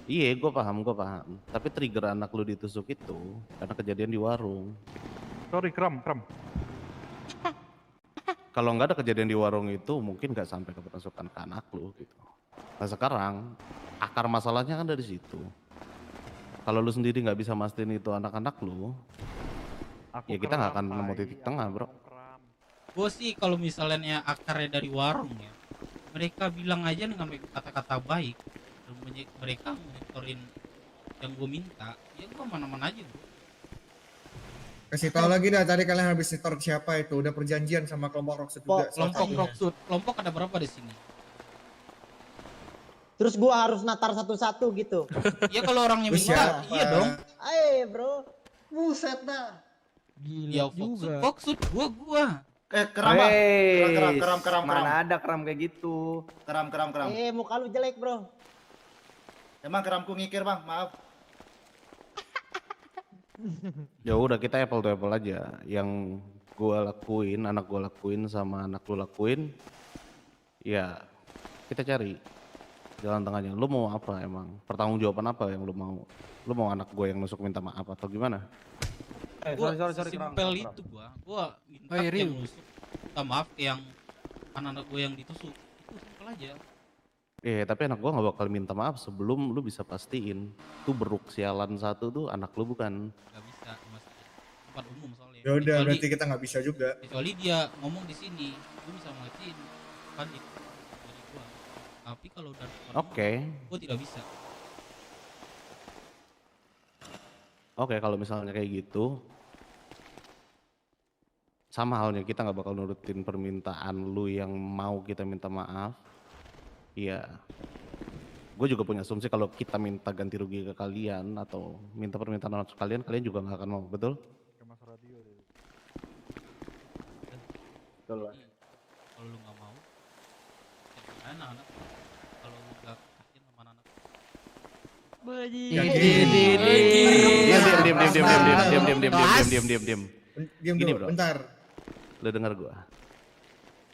Iya, gue paham. Tapi trigger anak lu ditusuk itu karena kejadian di warung. Sorry, kram. Kalau nggak ada kejadian di warung itu, mungkin nggak sampai ke penusukan ke anak lu gitu. Nah sekarang akar masalahnya kan dari situ. Kalau lu sendiri nggak bisa mastiin itu anak-anak lu, ya kita nggak akan nemu titik tengah, bro. Gue sih kalau misalnya akarnya dari warung ya, mereka bilang aja dengan kata-kata baik, dan mereka monitorin yang gue minta, ya gue mana-mana aja bro. Kasih tahu lagi dah, tadi kalian habis nyetor siapa itu? Udah perjanjian sama kelompok Rocksud juga. Kelompok Rocksud, kelompok ada berapa di sini? Terus gua harus natar satu-satu gitu. Iya kalau orangnya Lu minta, siapa? iya dong. Ayo, bro. Buset dah. Ya Rocksud, gua. Keram, keram. Mana ada keram kayak gitu. Keram. Muka lu jelek, bro. Emang keramku ngikir, Bang. Maaf. Ya udah kita apple to apple aja. Yang gua lakuin, anak gua lakuin sama anak lu lakuin, ya kita cari jalan tengahnya. Lu mau apa emang? Pertanggungjawaban apa yang lu mau? Lu mau anak gua yang nusuk minta maaf atau gimana? Sorry, simpel itu gua minta yang nusuk minta maaf yang anak-anak gua yang ditusuk. Itu simpel aja. Tapi anak gua nggak bakal minta maaf sebelum lu bisa pastiin tuh beruk sialan satu tuh anak lu bukan. Gak bisa, mas. Tempat umum soalnya. Ya udah, Kecuali- berarti kita nggak bisa juga. Kecuali dia ngomong di sini, gua bisa matiin kan itu dari gua. Tapi kalau dari depan Oke. umum, gua tidak bisa. Oke, kalau misalnya kayak gitu, sama halnya kita nggak bakal nurutin permintaan lu yang mau kita minta maaf. Iya, gue juga punya asumsi kalau kita minta ganti rugi ke kalian atau minta permintaan maaf kalian, kalian juga nggak akan mau, betul? Betul. Kalau lu nggak mau, ya anak-anak. Kalau lu nggak yakin sama anak. Diam. Diam Gini, dulu, bro. bentar. Lu denger gua.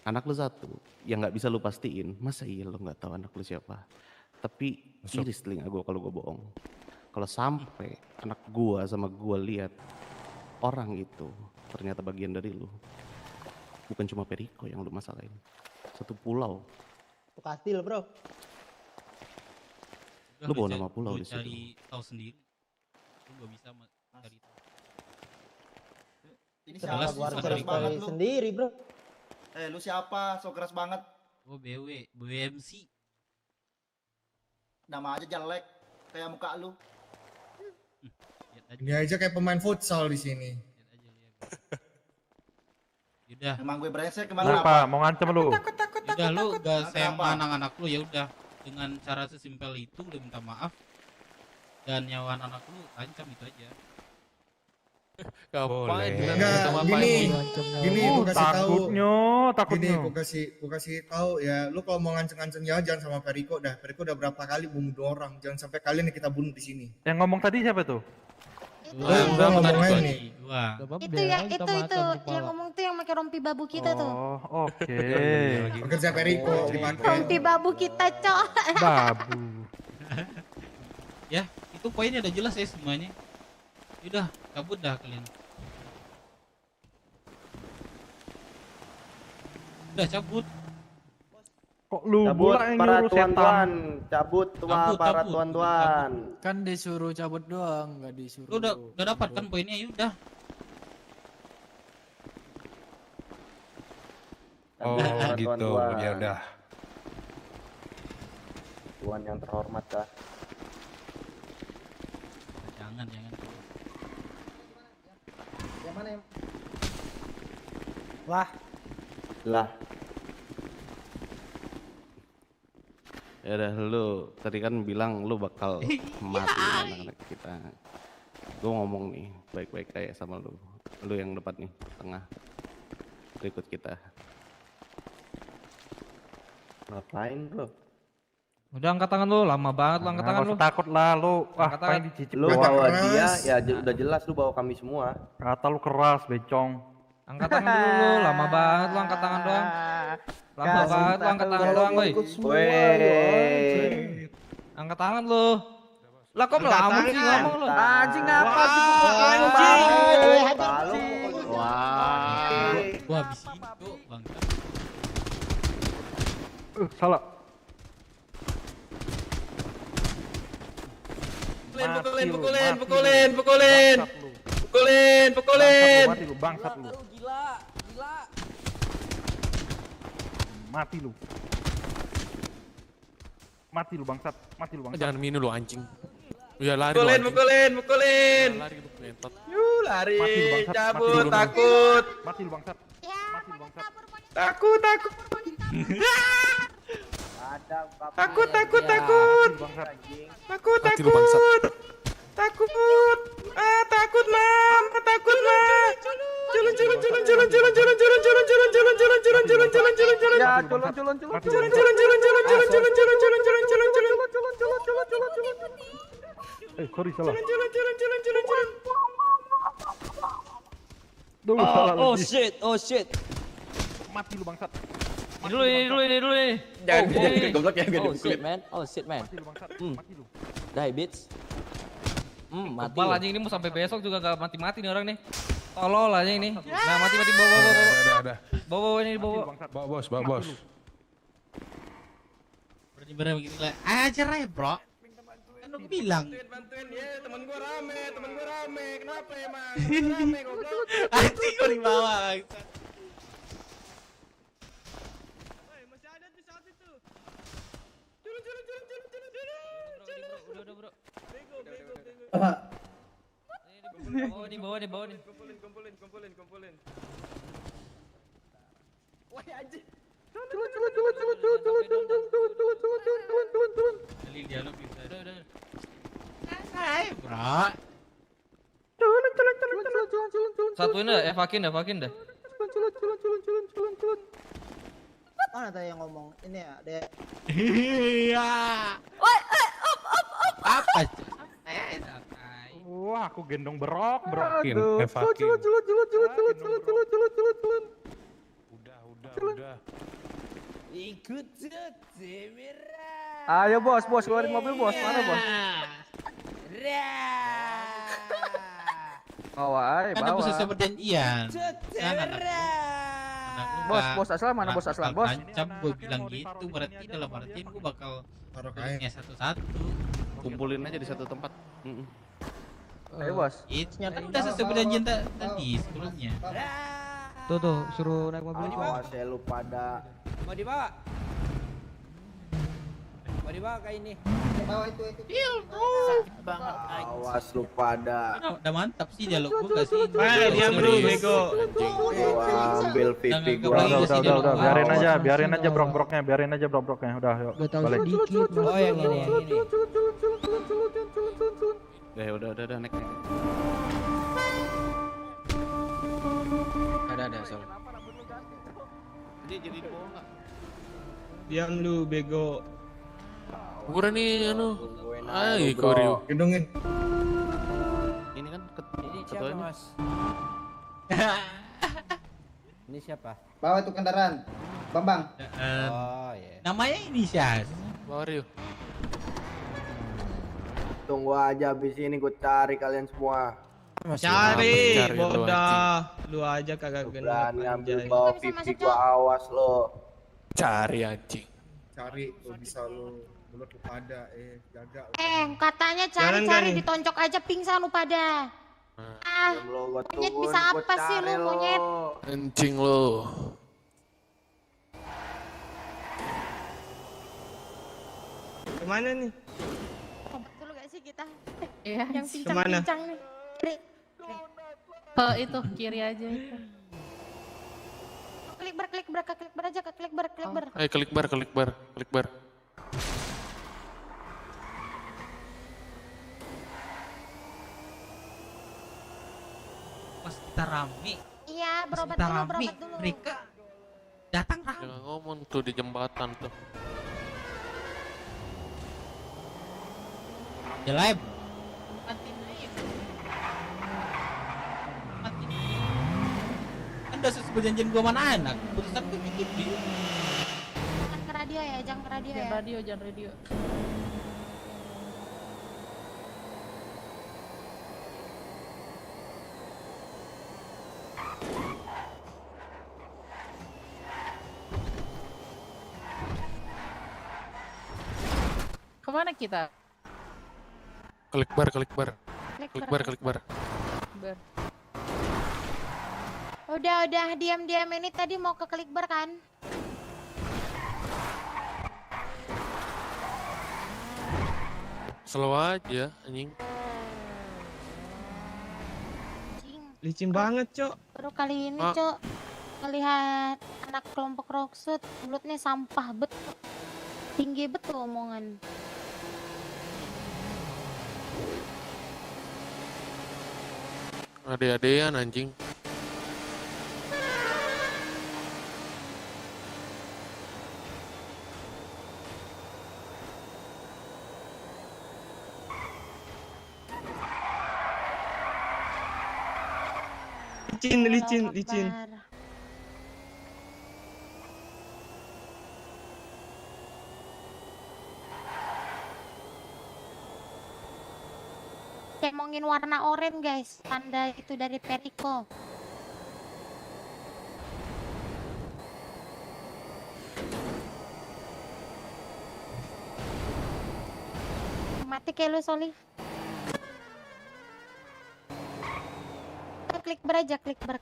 Anak lu satu yang nggak bisa lu pastiin, masa iya lu nggak tahu anak lu siapa? Tapi iris telinga gua kalau gua bohong. Kalau sampai anak gua sama gua lihat orang itu ternyata bagian dari lu, bukan cuma Periko yang lu masalahin, satu pulau. Kastil, bro. Lu bawa nama pulau di situ. Cari tahu sendiri. Lu gak bisa cari tahu. Ini Jelas siapa? Gua harus So cari keras banget tahu lu. sendiri, bro. Lu siapa? So keras banget. Oh BWMC. Nama aja jelek kayak muka lu. Ini aja kayak pemain futsal di sini. Yaudah. Emang gue brengsek Lu kemana apa? Mau ngancem lu? Udah lu gak sayang Kenapa? sama anak-anak lu, ya udah dengan cara sesimpel itu lu minta maaf dan nyawa anak lu ancam itu aja. Ngapain? Enggak, gini gua kasih tahu. Takutnya. Gini gua kasih tahu ya, lu kalau mau nganceng-nganceng ya jangan sama Periko dah. Periko udah berapa kali bunuh orang, jangan sampai kalian yang kita bunuh di sini. Yang ngomong tadi siapa tuh? Gua ngomongnya nih. Itu yang ngomong tuh yang pakai rompi babu kita tuh. Oh, oke. Pekerja Periko dipakai. Rompi babu kita, Cok. Babu. Ya, itu poinnya udah jelas ya semuanya. Udah, cabut dah kalian. Udah cabut. Kok lu Cabut pula yang para nyuruh tuan-tuan, setan? cabut semua para tuan-tuan. Kan disuruh cabut doang, nggak disuruh. Lu udah dapat kan poinnya, ya udah. Oh, gitu. Ya udah. Tuan yang terhormat kah? Jangan. Lah. Ya udah, lu tadi kan bilang lu bakal mati anak-anak kita. Gue ngomong nih baik-baik kayak sama lu. Lu yang depan nih, tengah. Lu ikut kita. Ngapain bro? Udah angkat tangan lu, lama banget lu angkat tangan lu. Takut lah lu. Wah, Angkat tangan. paling dicicip. Lu bawa dia, ya udah jelas lu bawa kami semua. Kata lu keras, becong. Angkat tangan dulu lu, lama banget lu angkat tangan doang. Lama banget lu angkat tangan doang, woi. Angkat tangan lu. Lah kok melamun sih ngomong lu? Anjing apa sih? Wah. Gua habis itu bang. Salah. Pukulin. Mati lu, bangsat lu. Gila. Mati lu. Mati lu bangsat. Jangan mini lu anjing. Ya lari Pukulin. Lari lu mentot. Lari. Mati lu bangsat. Cabut, takut. Mati lu bangsat. Takut. Takut. Mati lu bangsat. Takut, Mam. Jalan. Ya, jalan. Sorry salah. Duh, salah Oh lagi. shit. Mati lu bangsat. Ini dulu nih. Jangan goblok ya, Oh, shit, man. Mati lu bangsat. Mati lu. Die, bitch. Mati. Kebal anjing ini mau sampai besok juga gak mati-mati nih orang nih. Tolol aja ini. Nah, mati bawa. Ada. Bawa ini bawa. Bawa bos. Berarti bener begini lah. Ajar aja bro. Kan lu bilang. Bantuin ya, temen gua rame. Kenapa emang? Rame goblok. Anjing gua di bawah. Masih ada tuh satu tuh. Jalan. Udah, bro. Bego. Bawa nih. Kumpulin. Wah, anjing. Jalan. Kali dialog bisa. Udah. Hai, bro. Satuin dah, evakin dah. Jalan. Mana tadi yang ngomong? Ini ya, Dek. Iya. Apa? Wah, aku gendong berokin. Jalan. Udah. Ikut merah. Ayo bos, keluarin mobil bos. Mana bos? Bawa. Kan udah selesai perjanjian. Bos Aslam mana bos Aslam bos? Ancam gue bilang gitu, berarti dalam artian gue bakal pilihnya satu-satu. Kumpulin aja di satu tempat. Ayo bos. Kan udah selesai perjanjian tadi sebelumnya. Tuh, suruh naik mobil itu. Awas ya lu pada. Mau dibawa kayak ini. Bawa itu. Sakit banget. Awas lu pada. Udah mantap sih dialog gue kasih. Diam bro, bego. Gua ambil pipi gua. Udah, biarin aja brok-broknya, udah yuk. Gak tahu Balik. sedikit. Oh yang ini. Ya udah naik. Ada soal. Dia jadi di bawah enggak? Diam lu bego. Gua nih Ayo Koryo. Gendongin. Ini kan Ini siapa ketuanya. mas? Ini siapa? Bawa tuh kendaraan. Bambang. Oh iya. Namanya Inisias. Koryo. Tunggu aja abis ini gue cari kalian semua. Cari, Cari lu, bodoh. Lu aja kagak Berani ambil anjay. bawa pipi gua, awas lo. Cari anjing. Cari lu bisa lu mulut lu pada jaga. Katanya Jalan, cari Gang. ditonjok aja pingsan lu pada. Diam lo, gua Monyet tungguin, bisa gua apa sih lu cari lo. monyet? Anjing lu. Kemana nih? Betul gak sih kita? Iya. Yang Kemana? pincang-pincang nih. Kiri. Ke itu kiri aja itu. klik bar aja, ke klik bar. Ayo klik bar. Pas kita rame, Iya, berobat kita dulu, rame, berobat dulu. mereka datang rame. Jangan ngomong tuh di jembatan tuh. Ya live. Anda sesuai perjanjian gua mana anak? Putusan gua ikuti. Jangan ke radio ya, jangan ke radio ya. Jangan radio. Kemana kita? Klik bar. Klik bar. Udah, diam ini tadi mau ke klik bar kan? Slow aja anjing. Licin banget, Cok. Baru kali ini, Ah. Cok, melihat anak kelompok Rocksud, mulutnya sampah betul. Tinggi betul omongan. Ade-adean anjing. Licin. Cemongin warna oranye guys, tanda itu dari Perico. Mati kayak lu Soli. Klik bar aja, klik bar.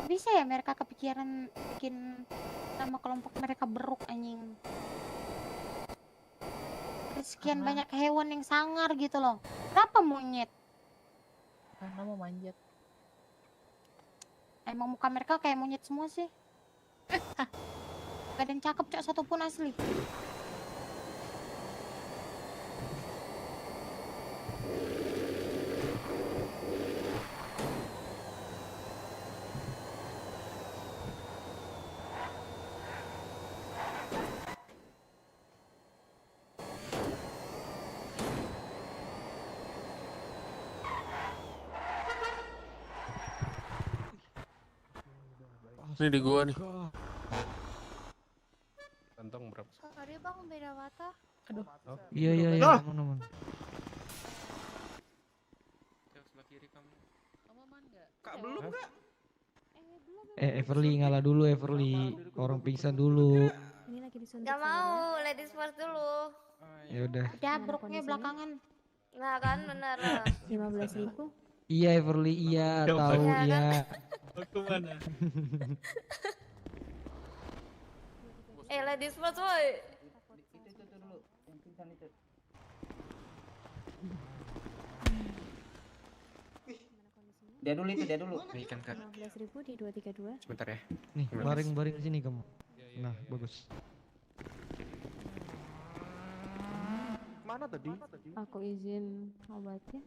Bisa ya mereka kepikiran bikin nama kelompok mereka beruk anjing. Sekian banyak hewan yang sangar gitu loh. Kenapa monyet? Karena mau manjat. Emang muka mereka kayak monyet semua sih. Gak ada yang cakep Cok satupun asli. Ini di gua nih. Kantong berapa? Sorry bang, beda mata. Aduh. Iya, aman. Sebelah kiri kamu. Kamu aman nggak? Kak belum nggak? Everly ngalah dulu, Everly. Orang pingsan dulu. Ini lagi disuntik. Gak mau, ladies first dulu. Ya udah. Udah broknya belakangan. Nah kan bener. 15.000. Iya, Everly, iya, tahu, Iya, iya. Aku mana? Ladies first woi. Dia dulu. Nih kan Kak. 15.000 di 232. Sebentar ya. Nih, baring sini kamu. Nah, bagus. Mana tadi? Aku izin obatnya.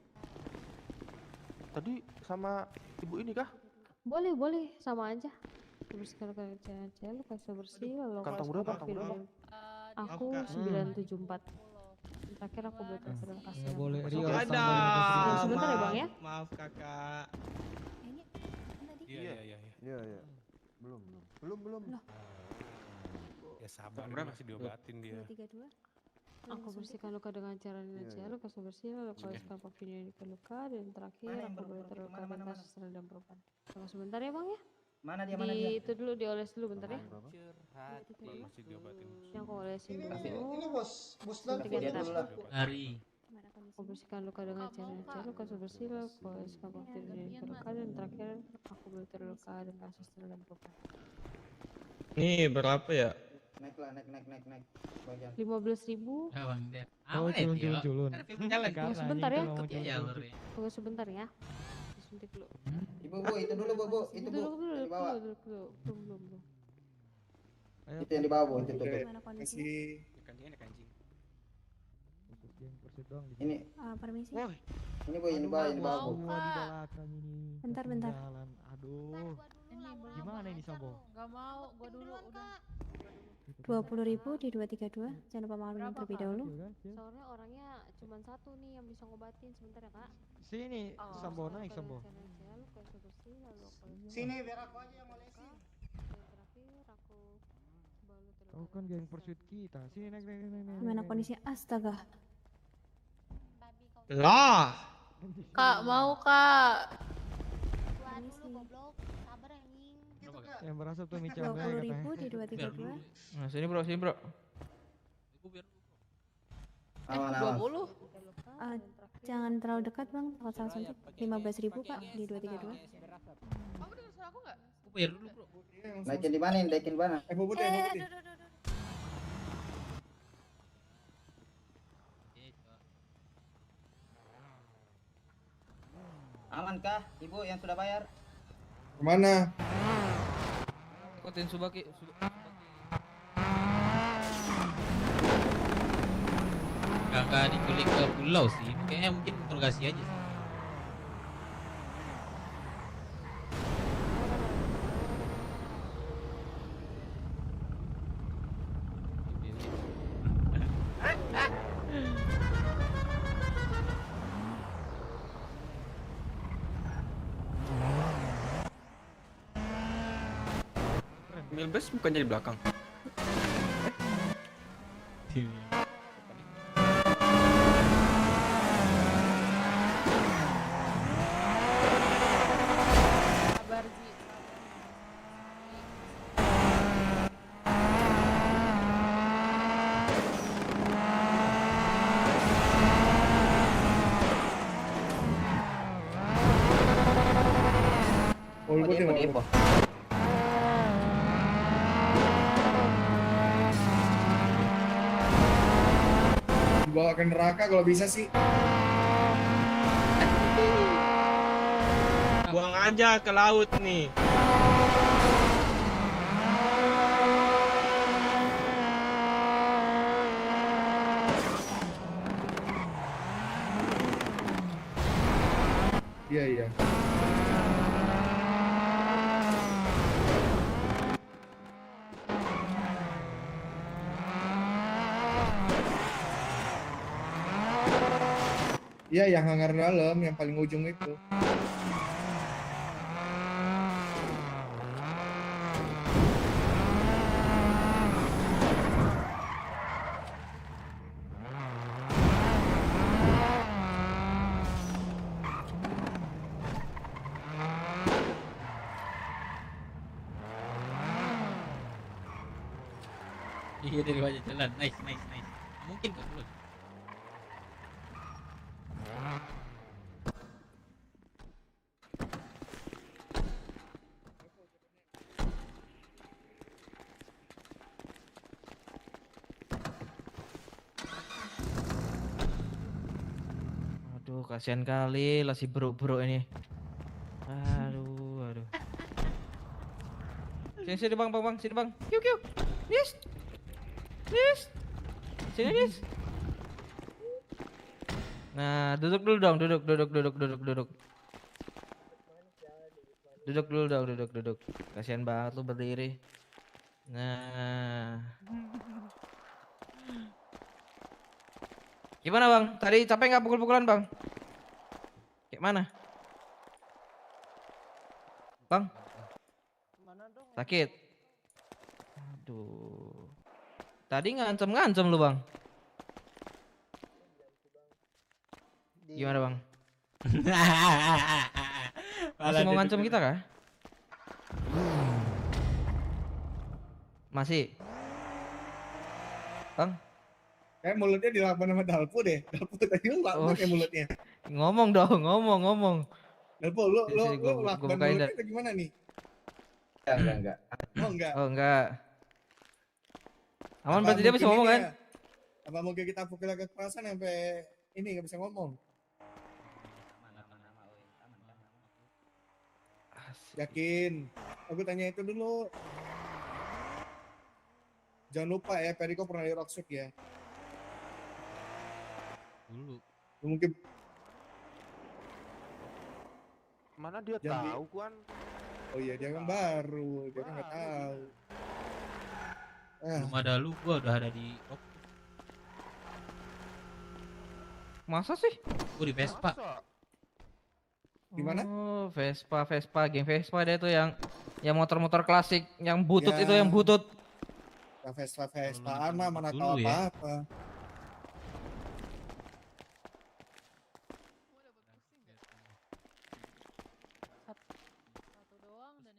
Tadi sama ibu ini kah? Boleh, sama aja. Bersih kerja lu kasih bersih lalu Kantong berapa? Aku 974. Terakhir aku buat transfer kasih. Nggak boleh, Rio. Ada. Sebentar ya bang ya. Maaf kakak. Iya. Belum. Ya sabar, dia masih diobatin dia. 232. Aku bersihkan luka dengan cara dinajah, luka bersih, lalu aku oleskan papilnya di luka, dan terakhir aku boleh terluka dan kasus terhadap perban. Tunggu sebentar ya bang ya. Mana dia, mana dia? Itu dulu dioles dulu bentar ya. Yang aku olesin dulu. Ini bos Suntik ya, bentar. Hari. Aku bersihkan luka dengan cara dinajah, luka bersih, lalu aku oleskan papilnya di luka, dan terakhir aku boleh terluka dan kasus terhadap perban. Nih berapa ya? Naik lah, naik. Bagian. 15.000. Ya bang, dia. Oh, culun. Tunggu sebentar ya. Ikut ya jalurnya. Tunggu sebentar ya. Disuntik dulu. Ibu, Bu, itu dulu, Bu. Itu, Bu. Yang dibawa. Belum. Itu yang dibawa, Bu. Itu tuh. Kasih. Ini. Permisi. Ini, Bu, yang dibawa, Bu. Bentar. Aduh. Gimana ini Sambo? Gak mau, gua dulu udah. 20.000 di 232. Jangan lupa makan minum terlebih dahulu. Soalnya orangnya cuma satu nih yang bisa ngobatin, sebentar ya kak. Sini, Sambo naik Sambo. Sini, biar aku aja yang ngolesin. Terakhir aku balut terluka. Kau kan geng pursuit kita. Sini naik. Gimana kondisinya? Astaga. Lah. Kak, mau kak. Yang berasap tuh micam 20.000 di 232. Nah, sini bro. Awan. 20. Jangan terlalu dekat bang, takut salah suntik. 15.000 pak di 232. Kamu dengar suara aku nggak? Aku bayar dulu bro. Naikin di mana? Naikin di mana? Bu Putih. Amankah Ibu yang sudah bayar? Kemana? Kotin Subaki. Kakak diculik ke pulau sih. Kayaknya mungkin interogasi aja sih. Milbes bukannya di belakang. Bu Putih mau. Dibawa ke neraka kalau bisa sih. Buang aja ke laut nih. Iya. Iya, yang hangar dalam, yang paling ujung itu. Iya dari wajah jalan. Nice. Mungkin kok belum. Aduh, kasihan kali lah si bro ini. Aduh. Sini bang, sini bang. Kiu. Yes. Sini Nis. Nah, duduk dulu dong, duduk. Duduk dulu dong, duduk. Kasihan banget lu berdiri. Nah. Gimana bang? Tadi capek nggak pukul-pukulan bang? Kayak mana? Bang? Sakit? Aduh. Tadi ngancem lu bang? Gimana bang? Malah Masih mau dia ngancam duduk. kita kah? Masih? Bang? Kayak mulutnya dilakban sama Dalpo deh. Dalpo tadi lu lakban kayak mulutnya. Ngomong dong, ngomong. Dalpo lu Sini, gua lakban bukain mulutnya dah. atau gimana nih? Enggak. Oh enggak. Oh enggak. Aman Apa berarti dia bisa mungkin ngomong ini kan? ya? Apa mungkin kita pukul kekerasan sampai ini nggak bisa ngomong? Yakin? Aku tanya itu dulu. Jangan lupa ya, Periko pernah di Rockshoot ya. Dulu. Mungkin Mana dia Jangan tahu kan? oh iya dia kan baru, dia kan nggak tahu. Belum ada lu, gua udah ada di Masa sih? Gua di Vespa. Gimana? Oh, Vespa, geng Vespa dia tuh yang motor-motor klasik, yang butut Ya. itu yang butut. Ya Vespa-Vespaan mah mana dulu tahu ya. apa-apa.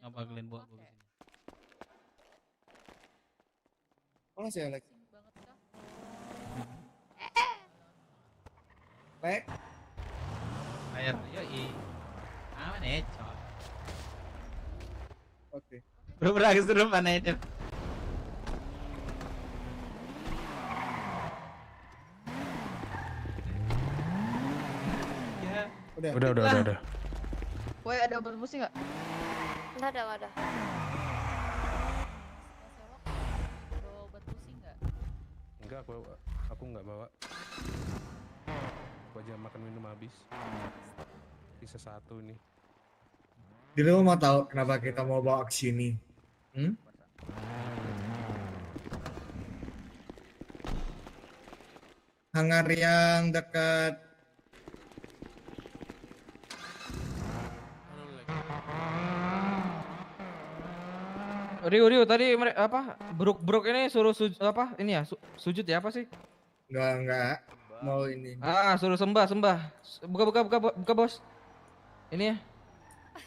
Apa kalian bawa gua kesini? Mana sih Alex? Lek, Air, yoi. Aman ya, cok. oke. Bro, keserupan aja. Udah. Woi, ada obat pusing nggak? Nggak ada. Bawa obat pusing nggak? Enggak, aku enggak bawa. Aku aja makan minum habis. Sisa satu nih. Jadi lu mau tahu kenapa kita mau bawa ke sini? Hangar yang dekat Rio tadi mereka apa? Bruk ini suruh apa? Ini ya, sujud ya apa sih? enggak mau ini. Suruh sembah. Buka bos. Ini ya.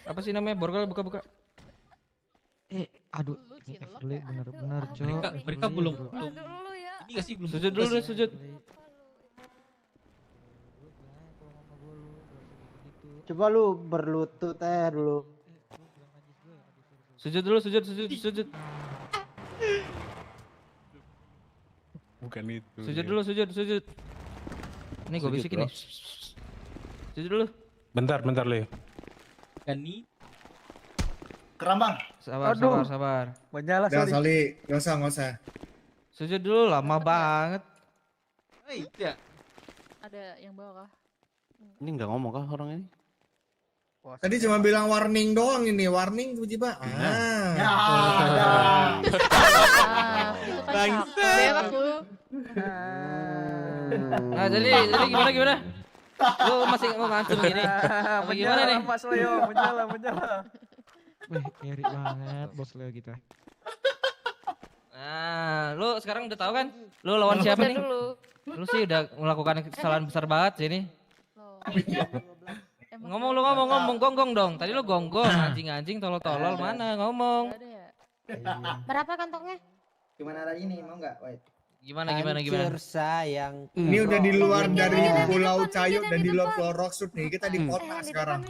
Apa sih namanya? Borgol buka. Aduh. Bener-bener, Cok. Mereka belum. Ini nggak sih belum. Sujud dulu, sujud. Coba lu berlutut dulu. Sujud dulu, sujud. Bukan itu. Sujud dulu, sujud. Ini gue bisikin nih. Sujud dulu. Bentar, Le. Kan nih. Kerambang. Sabar. Menyala Udah, Soli. Nggak usah. Sujud dulu, lama banget. Iya. Ada yang bawa kah? Ini nggak ngomong kah orang ini? Tadi cuma bilang warning doang ini, warning tuh Jiba. Itu kan cakep lu. Nah, jadi gimana? Lu masih mau ngancem gini? Apa gimana nih? Mas Leo, menyala. Wih, ngeri banget bos Leo kita. Nah, lu sekarang udah tahu kan? Lu lawan siapa nih? Lu sih udah melakukan kesalahan besar banget sini. Ngomong, gonggong dong. Tadi lu gonggong, anjing, tolol mana ngomong. Berapa kantongnya? Cuman ada ini, mau nggak? Wait. Gimana? Sayang. Ini udah di luar dari Pulau Cayo dan di luar Pulau Rockshoot nih. Kita di kota sekarang.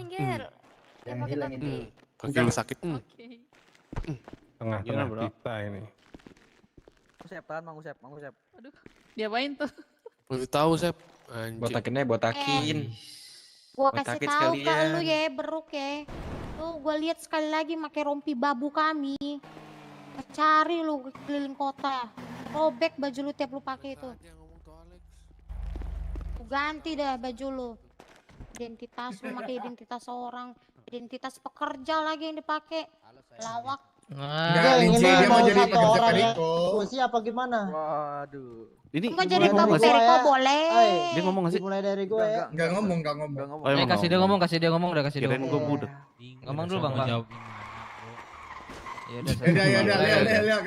Jangan hilang ini. Kaki lu sakit. Tengah-tengah bro? kita ini. Mang Usep. Aduh, diapain tuh? Udah tahu, Sep. Anjing. Botakin. Gua kasih Otakit tahu ke sekalian. lu ya, beruk ya. Lu gua lihat sekali lagi pakai rompi babu kami. Cari lu keliling kota. Robek baju lu tiap lu pakai itu. Lu ganti dah baju lu. Identitas lu pakai identitas orang, identitas pekerja lagi yang dipakai. Lawak. Enggak, Linci dia mau jadi pekerja Periko. Posisi apa gimana? Waduh. Ini Mau jadi Dimulai babu dari gua Periko ya. boleh. dia ngomong nggak sih? Mulai dari gue ya. Enggak ngomong. Oh, emang Kasih dia ngomong, udah kasih dia Kirain ngomong. gue budek. Ngomong dulu, Bang. Ya udah. Lihat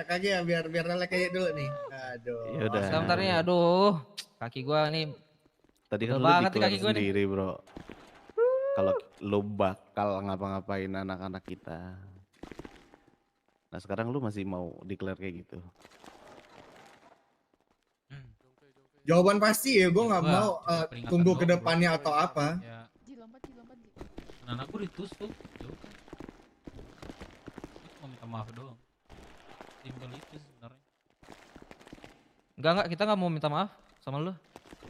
kaki ya biar lelek kayak dulu nih. Aduh. Ya udah. Sebentar nih, aduh. Kaki gua nih Tadi kan Pegel lu banget nih declare kaki gua nih. sendiri bro. Kalau lu bakal ngapa-ngapain anak-anak kita. Nah sekarang lu masih mau declare kayak gitu. Jawaban pasti ya, gue nggak Gua mau cuma peringatan tunggu doang, ke bro. depannya atau apa. Ya. Anak gue ditusuk. Ya udah. Gua mau minta maaf doang. Simpel itu sebenarnya. Enggak, kita nggak mau minta maaf sama lu.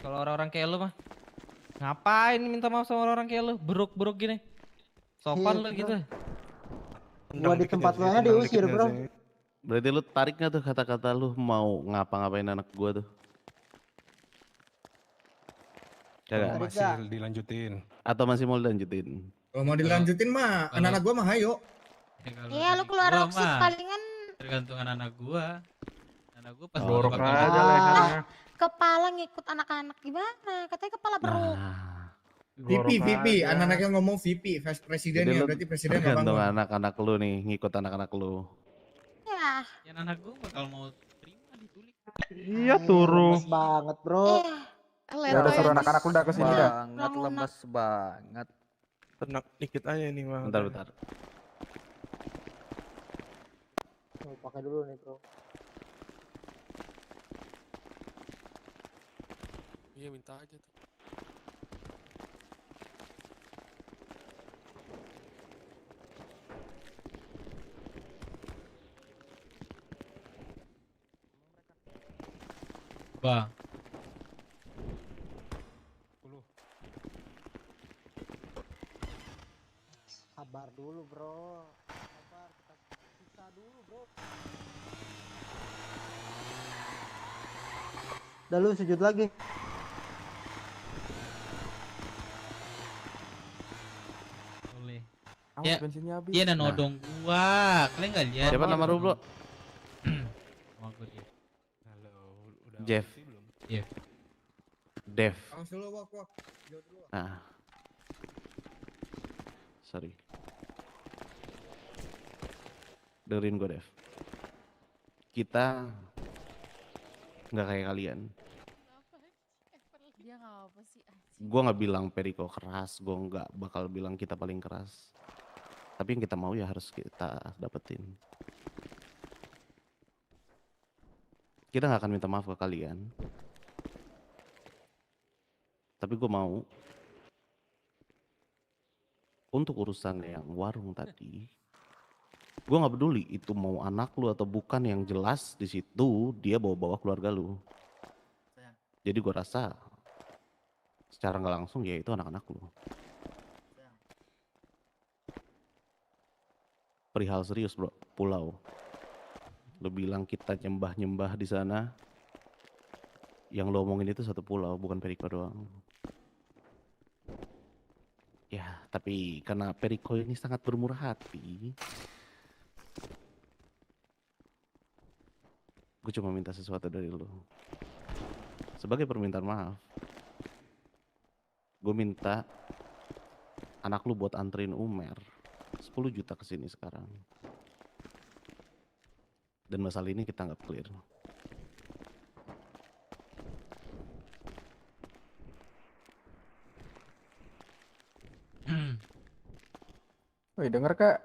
Kalau orang-orang kayak lu mah. Ngapain minta maaf sama orang-orang kayak lu? Buruk-buruk gini. Sopan Iya, lu bro. gitu. Gua di tempat lu aja diusir, bro. Berarti lu tarik nggak tuh kata-kata lu mau ngapa-ngapain anak gua tuh? Kalau Kagak? masih dilanjutin. Atau masih mau dilanjutin? Kalau mau dilanjutin mah, anak-anak gue mah hayo. Iya lu keluar Gua oksit mah palingan tergantung anak gua. Anak gua pas Dorok bakal aja ngomong. lehernya. kepala ngikut anak-anak gimana? Katanya kepala beruk. VP, VP, anak-anak yang ngomong VP, Vice President Jadi ya, lu berarti presiden nggak tergantung bangun. anak-anak lu nih, ngikut anak-anak lu. Ya. Yang anak gua bakal mau terima ditulik. Iya turu. Lemes banget, bro. Ya udah suruh anak-anak lu dah kesini dah. Banget lemes banget. Tenang dikit aja nih mah. Bentar. Mau pakai dulu nih, bro. Iya minta aja tuh. Bang. Sabar dulu, bro. Sabar, kita dulu, bro. Udah lu sujud lagi. Boleh. Awas, Ya, bensinnya habis. dia ada Nah. nodong gua. Kalian nggak lihat? Siapa nama lu, bro? Nama gua dia. Jeff. Jeff. Dev. Awas dulu, wak. Jauh dulu. Ah. Sorry. Dengerin gue, Dev. Kita nggak kayak kalian. Dia nggak apa sih? Gue nggak bilang Periko keras, gue nggak bakal bilang kita paling keras. Tapi yang kita mau ya harus kita dapetin. Kita nggak akan minta maaf ke kalian. Tapi gue mau untuk urusan yang warung tadi, gue nggak peduli itu mau anak lu atau bukan, yang jelas di situ dia bawa-bawa keluarga lu. Jadi gue rasa secara nggak langsung ya itu anak-anak lu. Perihal serius bro, pulau. Lu bilang kita nyembah-nyembah di sana. Yang lo omongin itu satu pulau, bukan Periko doang. Ya, tapi karena Periko ini sangat bermurah hati, gue cuma minta sesuatu dari lo. Sebagai permintaan maaf, gue minta anak lu buat anterin Umer 10 juta ke sini sekarang. Dan masalah ini kita nggak clear. Woi, denger Kak?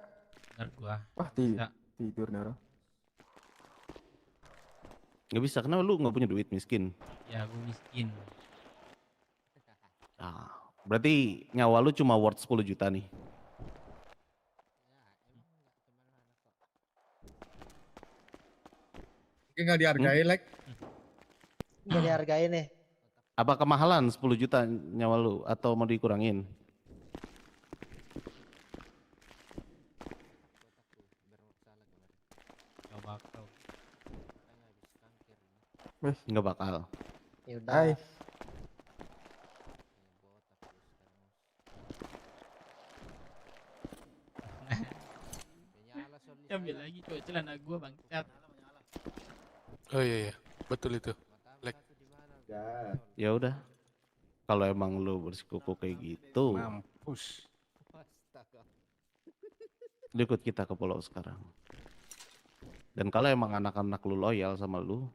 Denger gua. Wah, Bisa. tidur nih orang. Nggak bisa, kenapa lu nggak punya duit, miskin? Ya, gua miskin. Ah, berarti nyawa lu cuma worth 10 juta nih. Mungkin nggak dihargai, like. Nggak dihargai nih. Apa kemahalan 10 juta nyawa lu atau mau dikurangin? Gak bakal. Nggak bakal. Ya udah. Hai. Ambil lagi coba celana gua bangsat. Oh iya, betul itu. Lek. Ya udah. Kalau emang lu bersikuku kayak gitu, Mampus. lu ikut kita ke pulau sekarang. Dan kalau emang anak-anak lu loyal sama lu,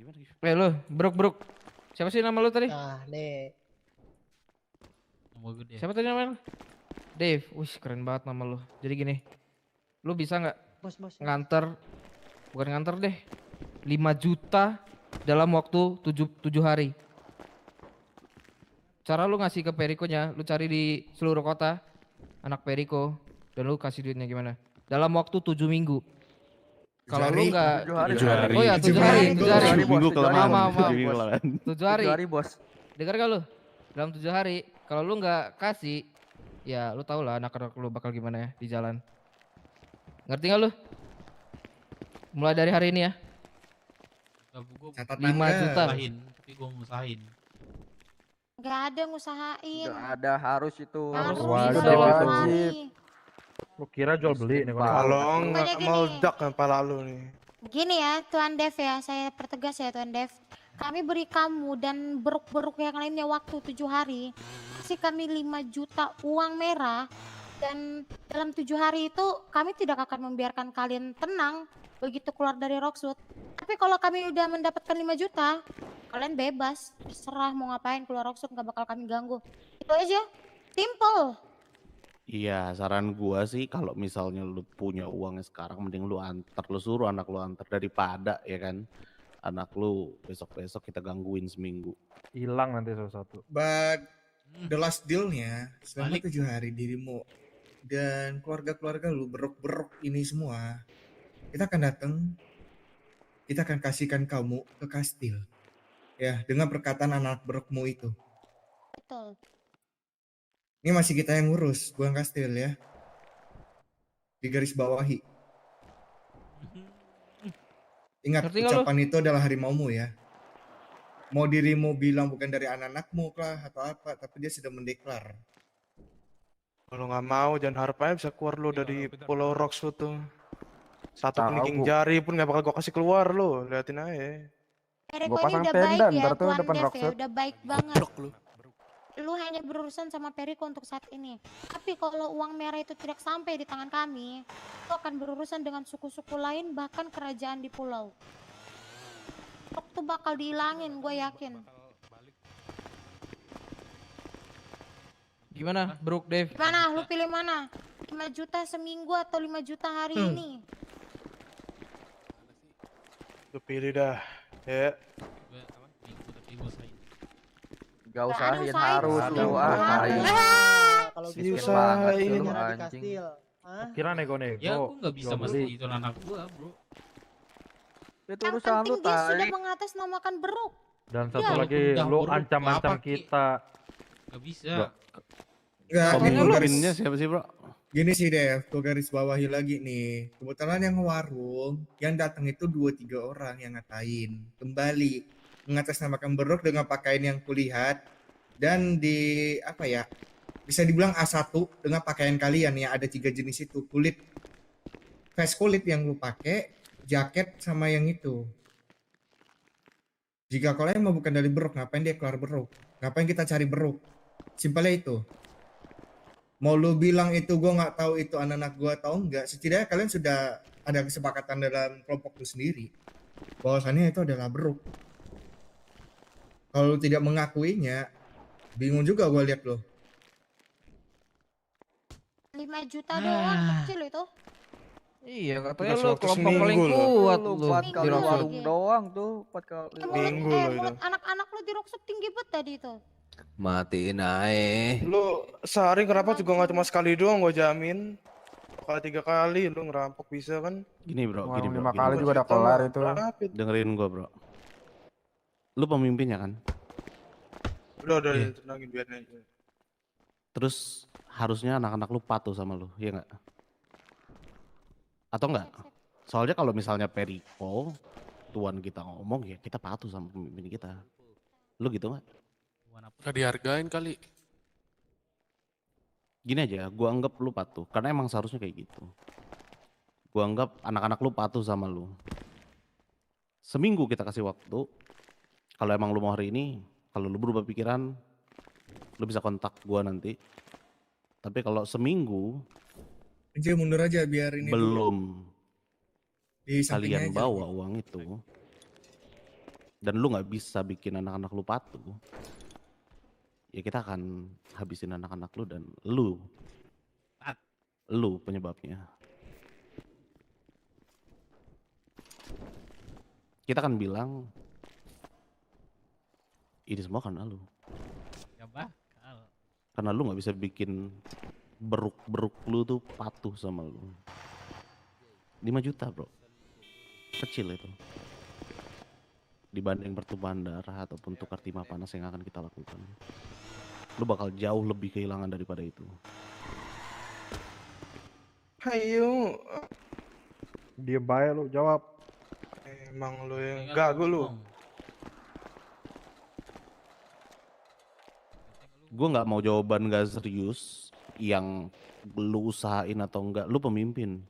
Lo, Brok. Siapa sih nama lu tadi? Nah, nih. Nama gede. Siapa tadi namanya? Dave. Wih, keren banget nama lu. Jadi gini. Lu bisa nggak Bos. bukan nganter deh. 5 juta dalam waktu 7 hari. Cara lu ngasih ke Perikonya, lu cari di seluruh kota anak Periko dan lu kasih duitnya gimana? Dalam waktu 7 minggu. Kalau lu nggak 7 hari. Oh ya 7 hari. 7 minggu kelamaan. 7 hari. 7 hari, Bos. Dengar gak lu? Dalam 7 hari. Kalau lu nggak kasih, ya lu tau lah anak-anak lu bakal gimana ya di jalan. Ngerti gak lu? Mulai dari hari ini ya. 5 juta. Tapi gue ngusahain. Gak ada ngusahain. Gak ada, harus itu. Harus Wajib. bisa Wajib. sekali. Lu kira jual beli nih Kalau Pokoknya nggak gini. meledak kan pala lu nih. Gini ya Tuan Dev ya, saya pertegas ya Tuan Dev. Kami beri kamu dan beruk-beruk yang lainnya waktu 7 hari. Kasih kami 5 juta uang merah. Dan dalam 7 hari itu kami tidak akan membiarkan kalian tenang begitu keluar dari Rockwood. Tapi kalau kami udah mendapatkan 5 juta, kalian bebas. Terserah mau ngapain keluar Rockwood, gak bakal kami ganggu. Itu aja, simple. Iya, saran gua sih kalau misalnya lu punya uangnya sekarang mending lu antar, lu suruh anak lu antar daripada ya kan. Anak lu besok-besok kita gangguin seminggu. Hilang nanti satu-satu. But the last dealnya selama 7 hari dirimu dan keluarga-keluarga lu berok-berok ini semua, kita akan datang, kita akan kasihkan kamu ke kastil, ya dengan perkataan anak berokmu itu. Betul. Ini masih kita yang ngurus, bukan kastil ya. Di garis bawahi. Ingat, Ngerti nggak lu? ucapan itu adalah harimaumu ya. Mau dirimu bilang bukan dari anak-anakmu kah atau apa, tapi dia sudah mendeklar. Kalau nggak mau jangan harap aja bisa keluar lu dari Pulau Rockwood tuh. Satu Tahu, kelingking Bu. jari pun nggak bakal gua kasih keluar lu, liatin aja. Perikonya pasang udah tenda baik ya ntar tuh Tuan depan Dev ya, Rockwood. udah baik banget. Lu hanya berurusan sama Periko untuk saat ini. Tapi kalau uang merah itu tidak sampai di tangan kami, lu akan berurusan dengan suku-suku lain bahkan kerajaan di pulau. Itu bakal dihilangin, gue yakin. Gimana, Brok, Dave? Gimana? Lu pilih mana? 5 juta seminggu atau 5 juta hari ini? Lu pilih dah, ya. Gak Gak usahain, ada harus usahain. lu Harus. usahain. Kalau Miskin gitu banget Diusahain. lu, nyerah di anjing. kastil. Hah? Kira nego-nego. Ya aku nggak bisa jual mas beli. itu anak gua bro. Itu Yang urusan lu, penting dia sudah tai. mengatasnamakan beruk. Dan Ya. satu lagi Udah lu buruk, ancam-ancam apa, Ki? kita. Gak bisa. Enggak, Pemimpinnya siapa sih bro? Gini sih Dev, tuh garis bawahi lagi nih. Kebetulan yang warung, yang datang itu 2-3 orang yang ngatain. Kembali, mengatasnamakan beruk dengan pakaian yang kulihat. Dan di, apa ya, bisa dibilang A1 dengan pakaian kalian yang ada 3 jenis itu. Kulit, face kulit yang lu pakai, jaket sama yang itu. Jika kalian mau bukan dari beruk, ngapain dia keluar beruk? Ngapain kita cari beruk? Simpelnya itu. Mau lu bilang itu gue nggak tahu itu anak-anak gue atau enggak, setidaknya kalian sudah ada kesepakatan dalam kelompok lu sendiri bahwasannya itu adalah beruk. Kalau lu tidak mengakuinya, bingung juga gue lihat lo. 5 juta doang, kecil itu. Iya, katanya Udah lu satu kelompok paling seminggu loh. kuat Lu lu 4 di kali Rockwood. warung doang tuh, 4 kali. Minggu loh itu. Mulut anak-anak lu di Rockwood tinggi banget tadi itu. Matiin aja. Lu sehari ngerampok juga nggak cuma sekali doang, gua jamin. 2 kali 3 kali lu ngerampok bisa kan? Gini bro, Warung gini bro. 5 gini, kali bro. juga udah kelar itu. Dengerin gua bro. Lu pemimpinnya kan? Udah Iya. tenangin biarin aja. Terus harusnya anak-anak lu patuh sama lu, iya nggak? Atau enggak? Soalnya kalau misalnya Periko, tuan kita ngomong ya kita patuh sama pemimpin kita. Lu gitu nggak? Gak dihargain kali. Gini aja, gua anggap lu patuh, karena emang seharusnya kayak gitu. Gua anggap anak-anak lu patuh sama lu. Seminggu kita kasih waktu. Kalau emang lu mau hari ini, kalau lu berubah pikiran, lu bisa kontak gua nanti. Tapi kalau seminggu Aja mundur aja biar ini belum di sampingnya kalian aja. bawa uang itu, dan lu nggak bisa bikin anak-anak lu patuh, ya kita akan habisin anak-anak lu dan lu penyebabnya. Kita akan bilang ini semua karena lu. Gak bakal. Karena lu nggak bisa bikin beruk lu tuh patuh sama lu. 5 juta bro, kecil itu dibanding pertumpahan darah ataupun tukar timah panas yang akan kita lakukan. Lu bakal jauh lebih kehilangan daripada itu. Ayo. Dia baik lu jawab. Emang lu yang gagu lu. Gue nggak mau jawaban gak serius yang lu usahain atau enggak. Lu pemimpin,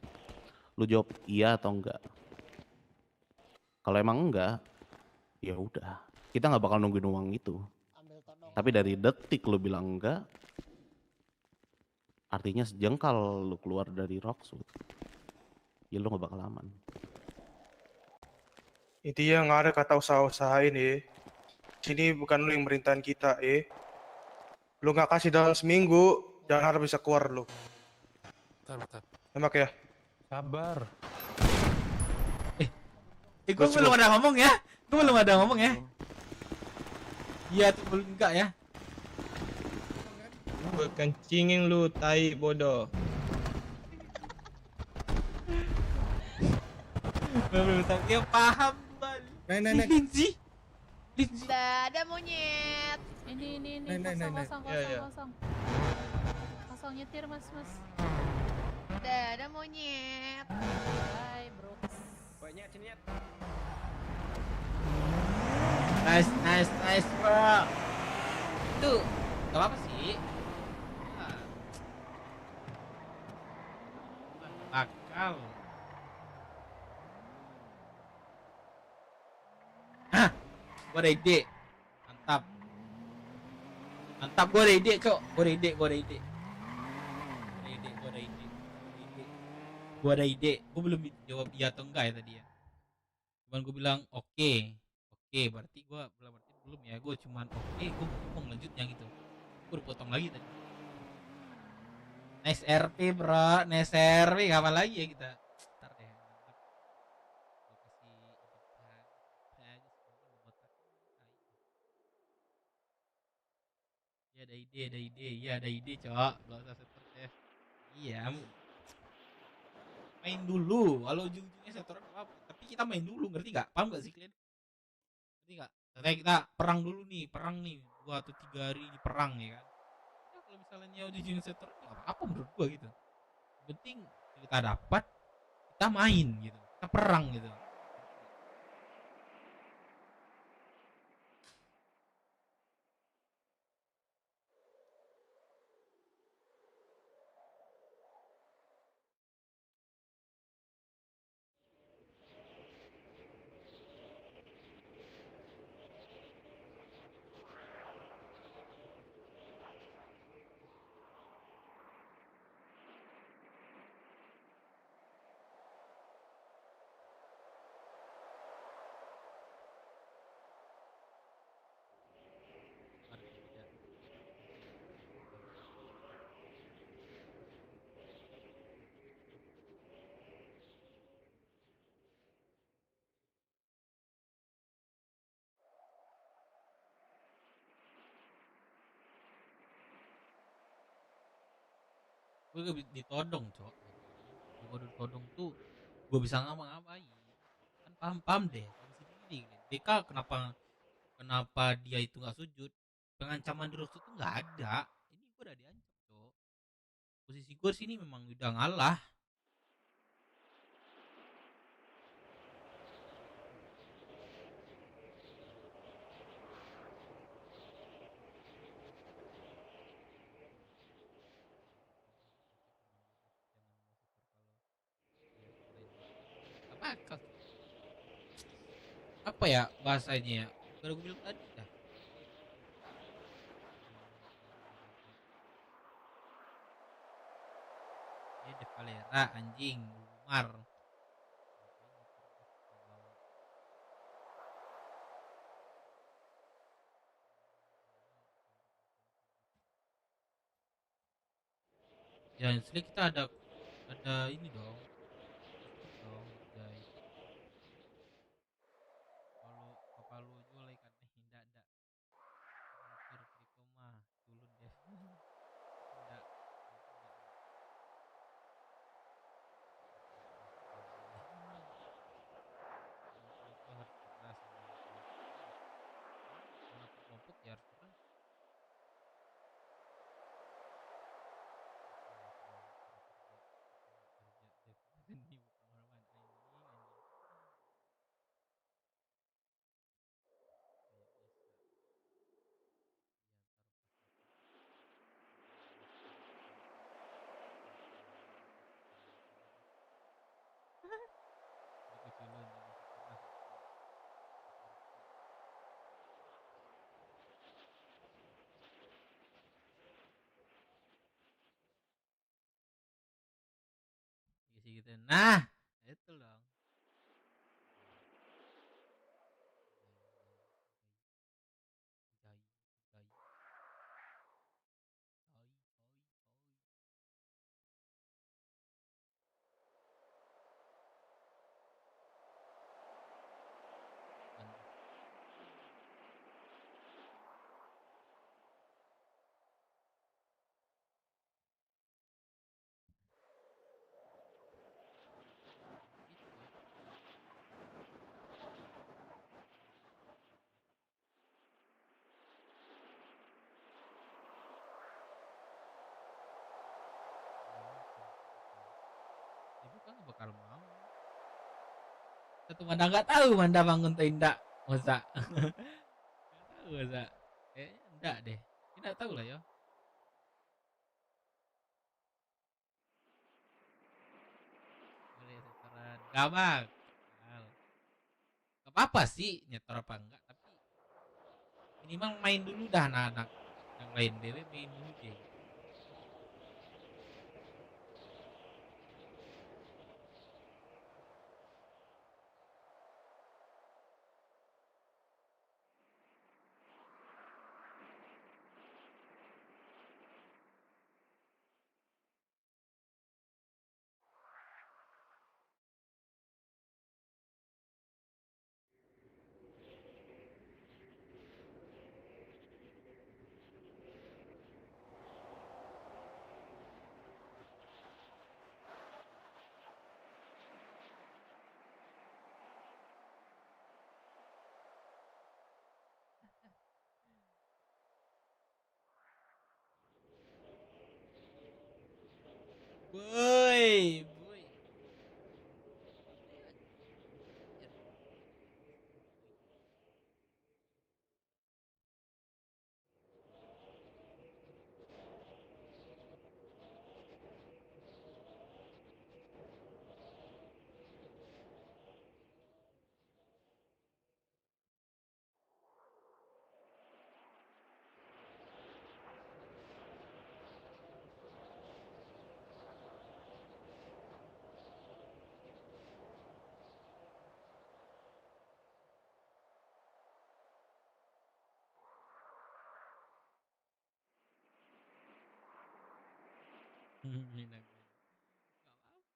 lu jawab iya atau enggak. Kalau emang enggak, ya udah, kita nggak bakal nungguin uang itu. Tapi dari detik lu bilang enggak, artinya sejengkal lu keluar dari Rockswood, ya lu nggak bakal aman. Intinya nggak ada kata usaha-usahain ya. Sini bukan lu yang merintahin kita Lu nggak kasih dalam seminggu, jangan harap bisa keluar lu. Bentar. Emak ya. Sabar. Gue belum ada ngomong ya. Gue belum ada ngomong ya. Iya tuh belum enggak ya. Gue kencingin lu tai bodoh. Belum tahu. Ya paham bal. Lindsay. Ada monyet. Ini kosong. Kosong nyetir mas. Ada monyet. Hai bro. Banyak sini. Nice bro. Tuh, gak apa-apa sih. Akal. Hah, gua ada ide. Mantap, gua ada ide, Cok. Gua ada ide. Gua belum jawab iya atau enggak ya tadi ya. Cuman gua bilang oke, berarti gua belum ya. Gua cuman oke, gua ngomong lanjutnya gitu. Gua udah potong lagi tadi. Nice RP bro, nice RP, kapan lagi ya kita? Ntar deh, mantap. Gua kasih ada ide, Cok. Gak usah setor ya. Iya, main dulu. Kalau ujung-ujungnya setoran apa? Tapi kita main dulu, ngerti gak? Paham gak sih kalian? Ngerti gak? Katanya kita perang dulu nih, 2 atau 3 hari di perang ya kan? Ya kalau misalnya ujung-ujungnya setoran gak apa-apa menurut gua gitu. Yang penting kita dapat, kita main gitu, kita perang gitu. Gue ditodong, Cok. Gue ditodong tuh gue bisa ngapa-ngapain. Kan paham deh. Sini DK kenapa dia itu nggak sujud? Pengancaman di Rockswood tuh nggak ada. Ini gue udah diancam, Cok. Posisi gue sini memang udah ngalah. Apa ya bahasanya ya? Baru gue bilang tadi dah. Ya De Valera anjing, Umar. Ya asli kita ada ini dong. Dong, guys. Kalau kepala lu jual ikan ndak. Mikir priko mah culun deh. Ndak. Itu harus keras. Kalau kelompok ya harus keras. Ini pengalaman anjing. Gitu. Nah, itu dong. Ibu kan gak bakal mau. Satu Manda nggak tahu Manda bangun tuh indak, masa. Nggak tahu masa. Enggak deh. Tidak tahu lah ya. Boleh setoran. Gak bang. Gak apa-apa sih nyetor apa enggak, tapi minimal main dulu dah anak-anak yang lain bebek main dulu deh. Boy.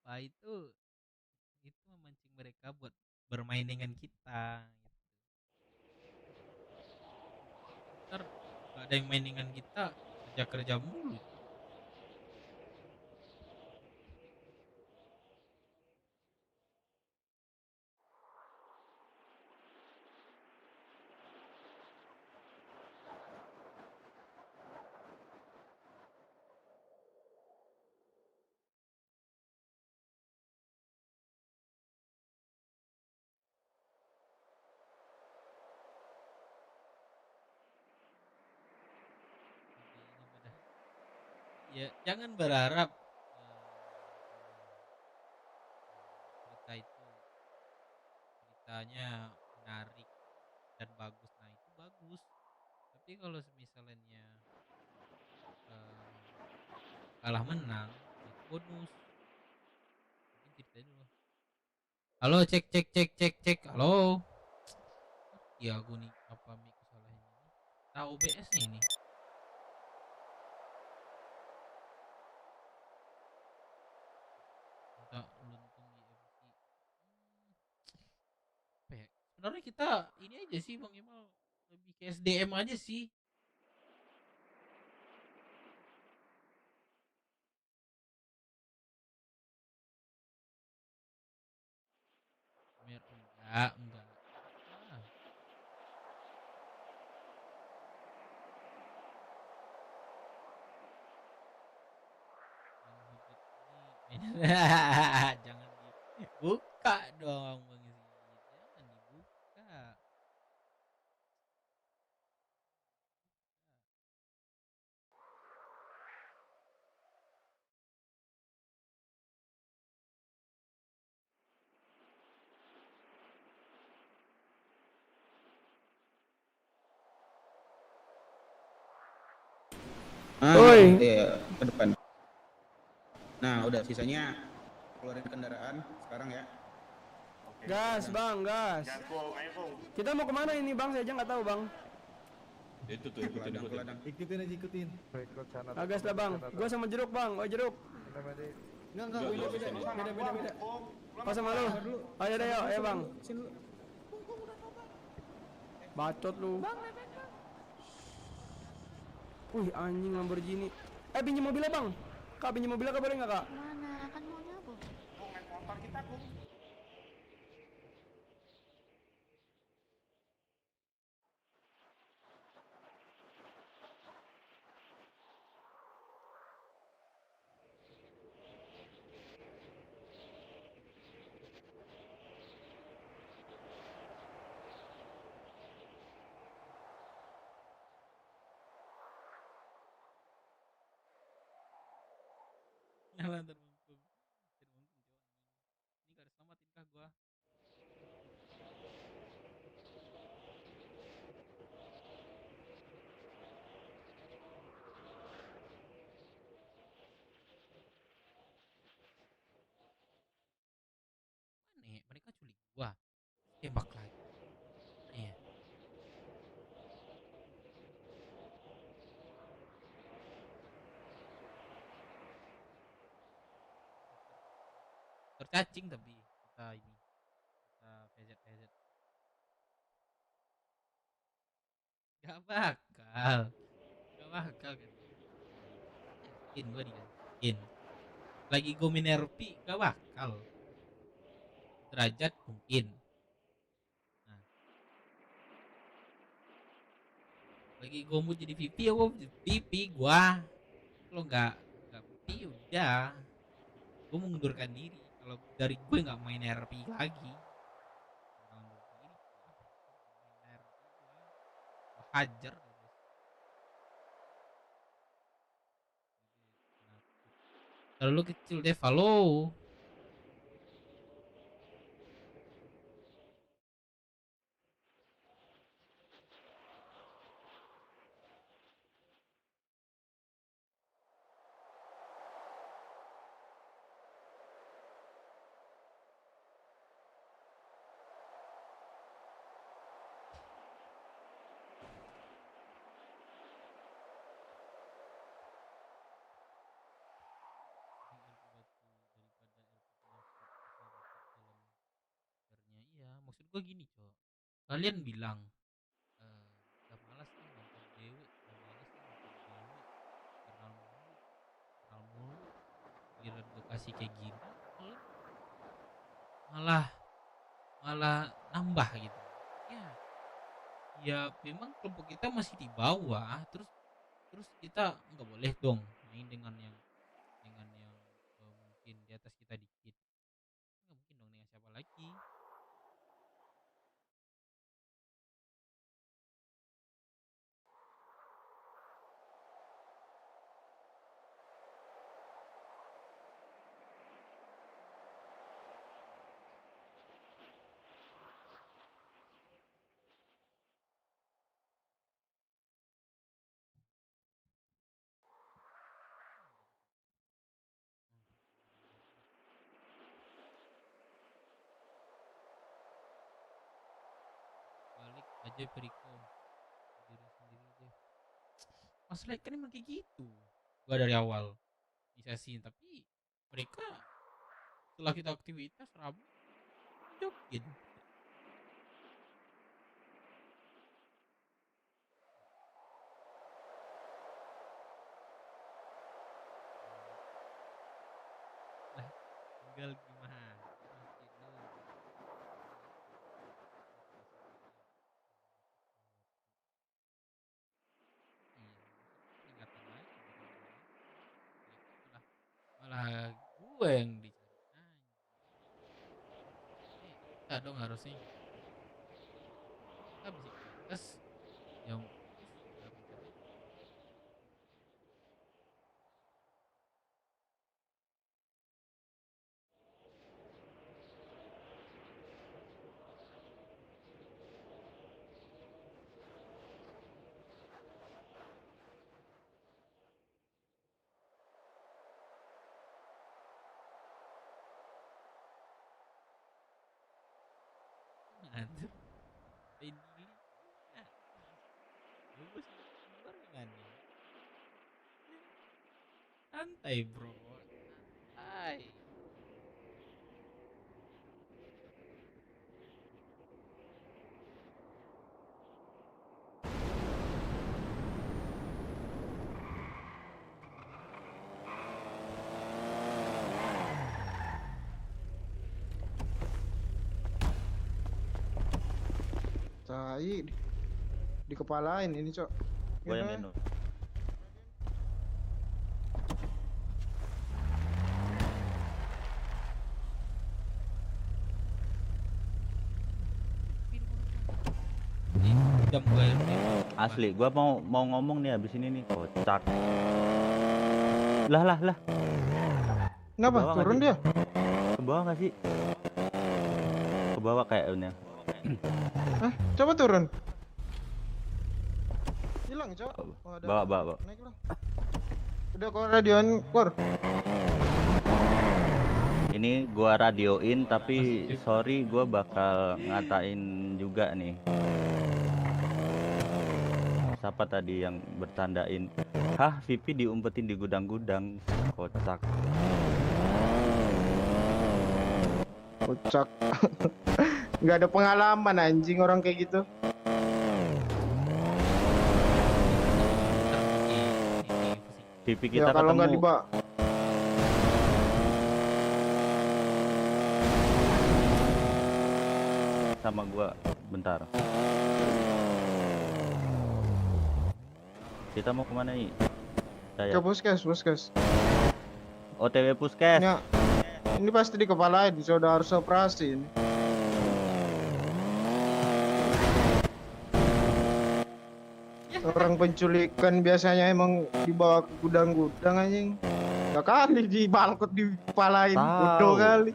Apa itu memancing mereka buat bermain dengan kita gitu. Ntar gak ada yang main dengan kita, kerja mulu. Ya jangan berharap cerita itu ceritanya menarik dan bagus. Nah itu bagus, tapi kalau misalnya kalah menang itu bonus. Mungkin ceritain dulu. Halo, cek. Halo. Ya aku nih apa mic salah ini? Tahu OBS nya ini. Kita luntung di FC. Apa ya? Sebenarnya kita ini aja sih Bang Imal, lebih ke SDM aja sih. Enggak. Ah. Jangan dibuka dong Bang Zid. Jangan dibuka. Oi. Iya, ke depan. Nah, udah sisanya keluarin kendaraan sekarang ya. Gas bang, gas. Kita mau kemana ini bang? Saya aja nggak tahu bang. Itu tuh ikutin. Ikutin aja ikutin. Gas lah bang. Gua sama jeruk bang. Oh jeruk. Enggak beda. Pas sama lu. Ayo deh ayo bang. Bacot lu. Wih anjing Lamborghini. Pinjam mobilnya bang. Kak pinjam mobilnya kak boleh nggak kak? Mana? Kan mau nyabuk. Motor kita kok. Nyala terbungkus. Ini gak ada selamatin kah gua? Mana ya? Mereka culik gua. Tembak lagi. Iya. Tercacing tapi kita PZ. Gak bakal kan. Yakin gua yakin. Lagi gue minerpi gak bakal. Derajat mungkin. Nah. Lagi gue mau jadi VP ya gue jadi VP gua. Kalau nggak VP udah. Gue mengundurkan diri. Kalau dari gue nggak main RP lagi. Hajar. Terlalu kecil deh follow. Maksud gue gini cok, kalian bilang udah malas nih nonton dewe, kenal mulu, giliran gue kasih kayak gini malah nambah gitu. Ya memang kelompok kita masih di bawah, terus kita nggak boleh dong main dengan yang mungkin di atas kita dikit, nggak mungkin dong dengan siapa lagi. Balik aja Periko diri sendiri deh. Masalah kan emang kayak gitu. Gua dari awal disasihin tapi mereka Setelah kita aktivitas Rabu jogging. Lah, tinggal gimana? Malah gue yang dicari. Kita dong harusnya. Kita bisa yang Aduh. Ini. Lu mesti barengan. Santai, bro. Santai. Tai di kepalain ini, Cok. Gua yang minum. Asli, gua mau ngomong nih abis ini nih, kocak. Lah. Kenapa? Turun dia? Ke bawah nggak sih? Ke bawah kayaknya. Hah? Coba turun. Hilang, Cok. Oh, ada. Bawa. Naik lah. Udah kok radioan, Kor. Ini gua radioin tapi sorry gua bakal ngatain juga nih. Siapa tadi yang bertandain? Hah, VP diumpetin di gudang-gudang. Kocak. Kocak. Nggak ada pengalaman anjing orang kayak gitu. VP Ya kita kalau nggak ketemu. dibawa. Sama gua bentar. Kita mau kemana nih? Ke puskes. OTW puskes. Ya, ini pasti di kepalain, sudah harus operasi ini. Orang penculikan biasanya emang dibawa ke gudang-gudang anjing. Gak kali dibalkot dipalain, bodoh kali.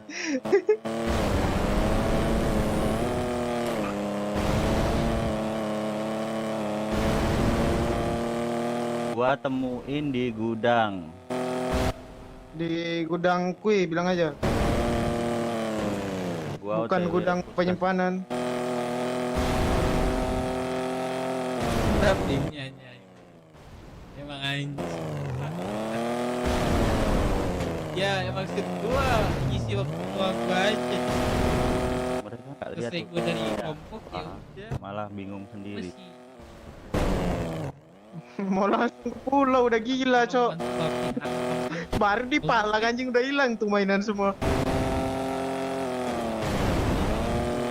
Gua temuin di gudang. Di gudang kui bilang aja. Gua Bukan OTW gudang puskes. penyimpanan. Tapi nyanyi. Emang anjing. Ya emang maksud gua ngisi waktu gua aja. Mereka nggak lihat. Selesai gua dari kelompok ya udah. Malah bingung sendiri. Mau langsung pulau udah gila, Cok. Baru dipala anjing udah hilang tuh mainan semua.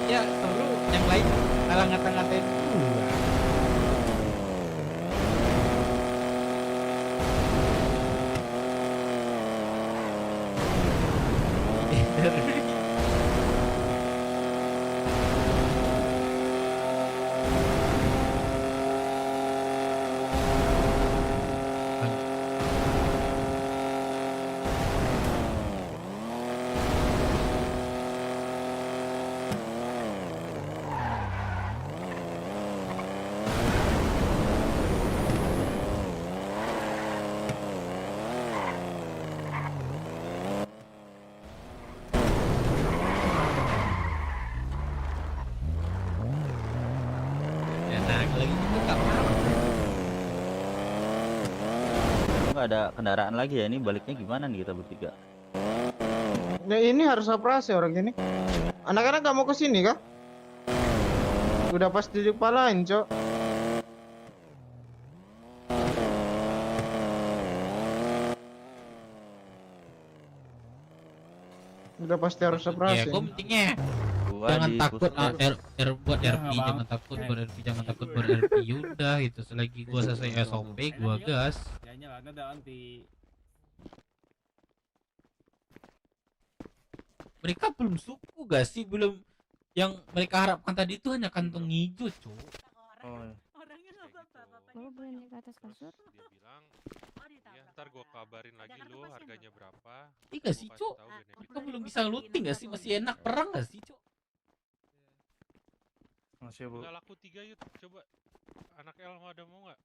Ya seru yang lain malah ngata-ngatain gua. Nggak ada kendaraan lagi ya, ini baliknya gimana nih kita bertiga? Nah, ini harus operasi orang ini. Anak-anak gak mau ke sini kah? Udah pasti dipalain, Cok. Udah pasti harus Ya, operasi. gue pentingnya jangan takut buat RP, jangan takut buat RP, jangan takut buat RP. Udah gitu, selagi gue selesai SOP, gue gas. Mereka belum suku gak sih? Belum, yang mereka harapkan tadi itu hanya kantong hijau, Cuk. Bapak boleh naik ke atas kasur? Dia bilang, ya ntar gua kabarin lagi lu harganya berapa. Iya gak sih, Cuk? Mereka belum bisa looting gak sih? Masih enak perang gak sih, Cuk? Masih bu. Nggak laku 3 yuk, coba. Anak El mau nggak?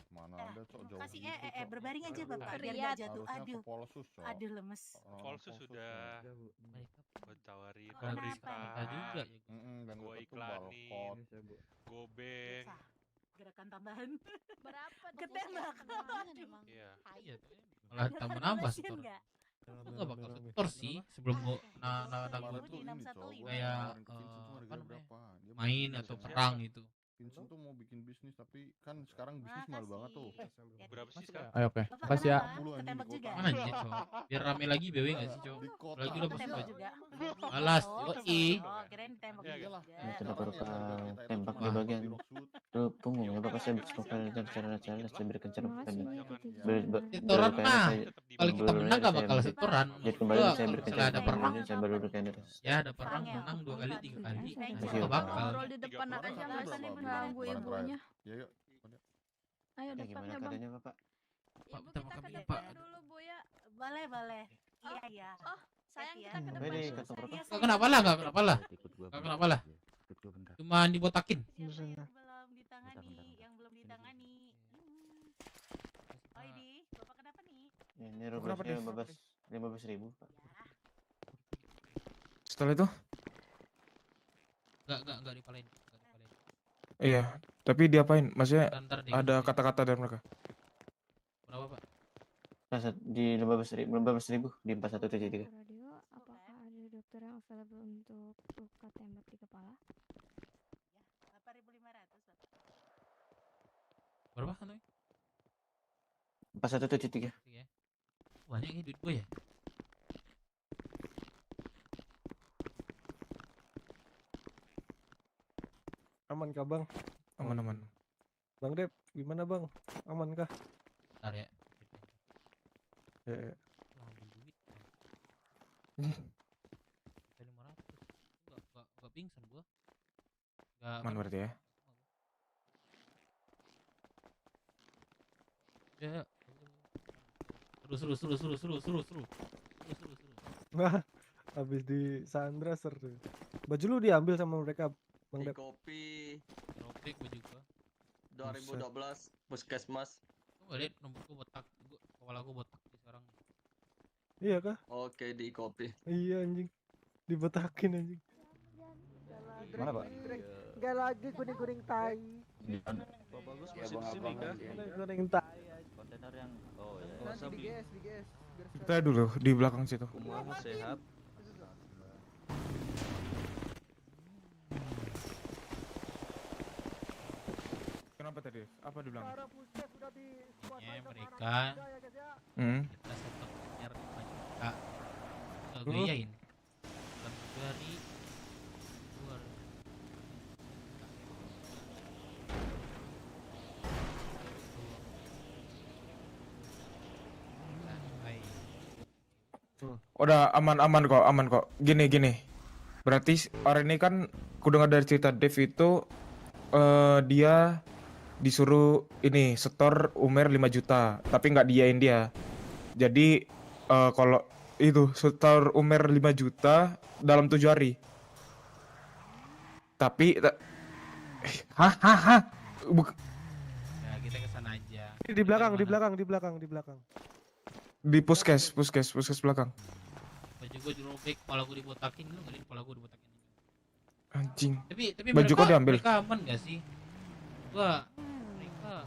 Mana ada cok jauh Kasih gitu, Cok. berbaring aja bapak biar Riat. nggak jatuh. Harusnya ke Aduh, Polsus, Cok. aduh lemes. Polsus sudah tawarin Kalau pemerintah kita juga ya. Dan gua deket tuh iklanin, Balkot. gobeng. Gerakan tambahan. Berapa? Ketembak. Iya. Iya, malah tambah nambah Kasian setor. nggak? Gue gak bakal setor sih sebelum gue gue tuh kayak apa namanya, main atau perang gitu. Vincent tuh mau bikin bisnis tapi kan sekarang bisnis mahal banget tuh. Berapa sih sekarang? Ayo oke. Makasih ya. Ketembak juga. Mana aja, Cok? Biar rame lagi BW gak sih, Cok? Lagi udah Ketembak pas juga. malas, Oh, yoi. oh, kirain ditembak juga. Kita baru tembak di bagian punggung ya Bapak, saya bersuka cara-cara saya berikan cara Setoran mah kalau kita menang gak bakal setoran. jadi kembali saya berikan Setelah ada perang, saya baru berikan ya ada perang menang 2 kali 3 kali gak bakal. Ngobrol di depan aja nggak sih ganggu ibunya. Ya yuk. Ayo gimana depannya bang. keadaannya Bapak? Pak, Ibu bentar, kita ke makanya, depan Pak. dulu bu ya. Boleh, boleh. Iya, iya. Oh sayang kita ke Ini depan. kantong berapa? Gak kenapa lah, gak kenapa lah. Gak kenapa lah. Cuma dibotakin. Belum ditangani, yang belum ditangani. Oh ini, bapak kenapa nih? Ini rupiahnya 15.000 Pak. Setelah itu? Gak dipalain. Iya. Tapi diapain? Maksudnya Ntar deh. ada kata-kata dari mereka. Berapa, Pak? Di 15.000 di 4173. Radio, apakah ada dokter yang available untuk luka tembak di kepala? 8.500 bapak. Berapa katanya? 4173. Banyak ya duit gue ya. Aman kah bang? Aman-aman. Bang Dep, gimana bang? Aman kah? Bentar ya. Ya. Gak pingsan gua. Gak Aman berarti ya. Ya. Seru. Wah, habis di Sandra seru. Baju lu diambil sama mereka, Bang Dep. Kopi Robek baju gua. 2012 puskesmas. Gua liat nomor gua botak, kepala gua botak sekarang. Iya kah? Oke di kopi. Iya anjing. Dibotakin anjing. Mana, Pak? Enggak lagi kuning-kuning tai. Pak Bagus masih di sini kah? Kuning tai. Kontainer yang Nanti di GS. Kita dulu di belakang situ. Semuanya sehat. Kenapa tadi? Apa dibilang? Mereka kita sepertinya 5 juta gue iyain dalam 2 hari keluar. Udah aman kok. Gini. Berarti orang ini kan kudengar dari cerita Dev itu dia disuruh ini setor Umer 5 juta, tapi nggak diain dia. Jadi kalau itu setor Umer 5 juta dalam 7 hari. Tapi Ya kita kesana aja. Di belakang. Di puskes belakang. Baju gue dirobek, kepala gue dibotakin, lu ngeliat kepala gue dibotakin. Anjing. Tapi Baju kau diambil. mereka aman gak sih? Mereka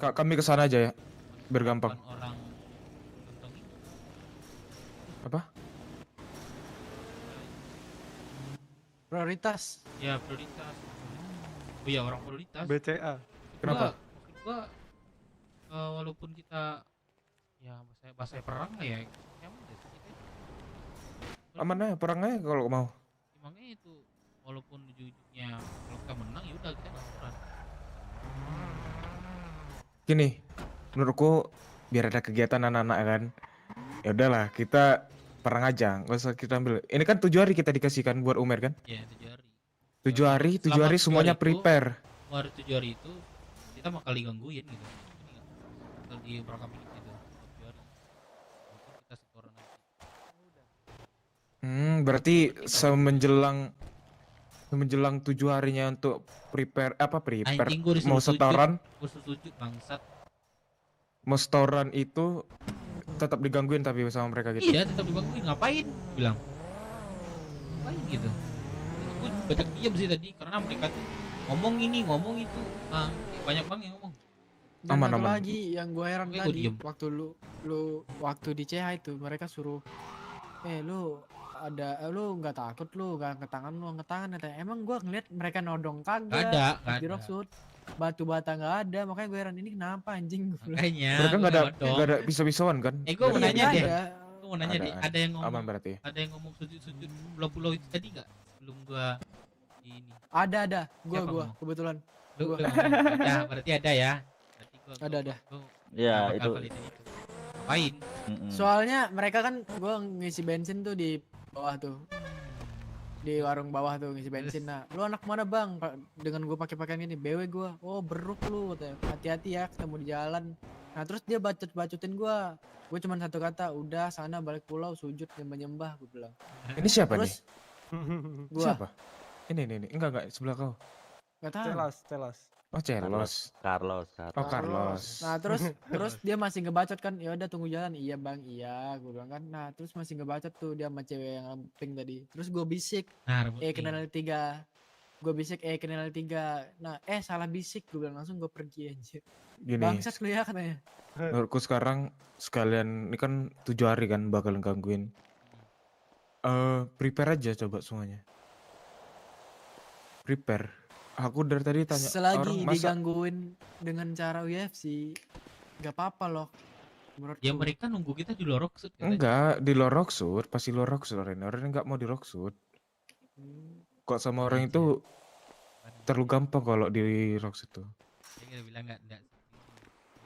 Kami kesana aja ya. biar gampang. orang Apa? Prioritas. ya prioritas. Oh iya orang prioritas. BCA. Kenapa? Maksud gua walaupun kita ya bahasa perang lah ya. Emang deh kita Aman aja, perang aja kalau mau. emangnya itu walaupun ujung-ujungnya kalau kita menang ya udah kita nggak perang. Gini, menurutku biar ada kegiatan anak-anak kan. Ya udahlah, kita perang aja, nggak usah kita ambil. Ini kan 7 hari kita dikasihkan buat Umer kan? Ya 7 hari. 7 hari, 7 Selama hari 7 semuanya itu, prepare. 7 hari itu kita bakal digangguin gitu. Bakal di berkami gitu. 7 hari. Mungkin kita setoran nanti. Berarti semenjelang 7 harinya untuk prepare Anjing gua mau disuruh setoran, sujud. Gua disuruh sujud bangsat. mau setoran itu tetap digangguin tapi sama mereka gitu. Iya tetap digangguin, ngapain? Bilang ngapain gitu. Gue banyak diam sih tadi karena mereka tuh ngomong ini ngomong itu, banyak banget yang ngomong. Dan Aman, satu aman. lagi yang gue heran Makanya gua tadi diem. waktu lu waktu di CH itu mereka suruh lu nggak takut lu nggak angkat tangan katanya. Emang gue ngeliat mereka nodong kagak Nggak di ada. Rocksuit, batu bata nggak ada, makanya gue heran ini kenapa anjing. Makanya Mereka gua nggak nodong. ada pisau-pisauan kan? Gue mau Iya, nanya nggak deh. ada. Gue mau nanya deh. Ada yang ngomong. Aman berarti. Ada yang ngomong sujud-sujud pulau-pulau itu tadi nggak? Sebelum gua ini. Ada Siapa gua ngomong? kebetulan Lu Gua. ngomong. Ya berarti ada ya. Berarti gua ada. Ya, nggak bakal itu. validatin itu. Ngapain? Soalnya mereka kan gue ngisi bensin tuh di bawah tuh, di warung bawah tuh ngisi bensin. Nah, lu anak mana bang? Dengan gue pakai pakaian gini, BW gue. Oh beruk lu, katanya. Hati-hati ya ketemu di jalan. Nah terus dia bacutin gue. Gue cuma satu kata, udah sana balik pulau sujud nyembah gue bilang. Ini siapa Terus nih? gua Siapa? Ini enggak sebelah kau. nggak tahu. Celas. Oh Celos. Carlos. Oh Carlos. Nah terus dia masih ngebacot kan, ya udah tunggu jalan. Iya bang, iya gue bilang kan. Nah terus masih ngebacot tuh dia sama cewek yang pink tadi. Terus gue bisik, Nah, rebut kenal 3. Gue bisik kenal 3. Nah salah bisik gue bilang, langsung gue pergi aja. Gini, Bangsat lu ya katanya. menurutku sekarang sekalian ini kan 7 hari kan bakalan gangguin. Prepare aja coba semuanya. Prepare. Aku dari tadi tanya Selagi orang masa digangguin dengan cara UFC, nggak apa-apa loh. Menurutku. Ya mereka nunggu kita di luar Rocksuit katanya. enggak di luar Rocksuit, pasti luar Rocksuit orang enggak mau di Rocksuit. Kok sama orang itu terlalu gampang kalau di Rocksuit tuh. Dia kita bilang enggak.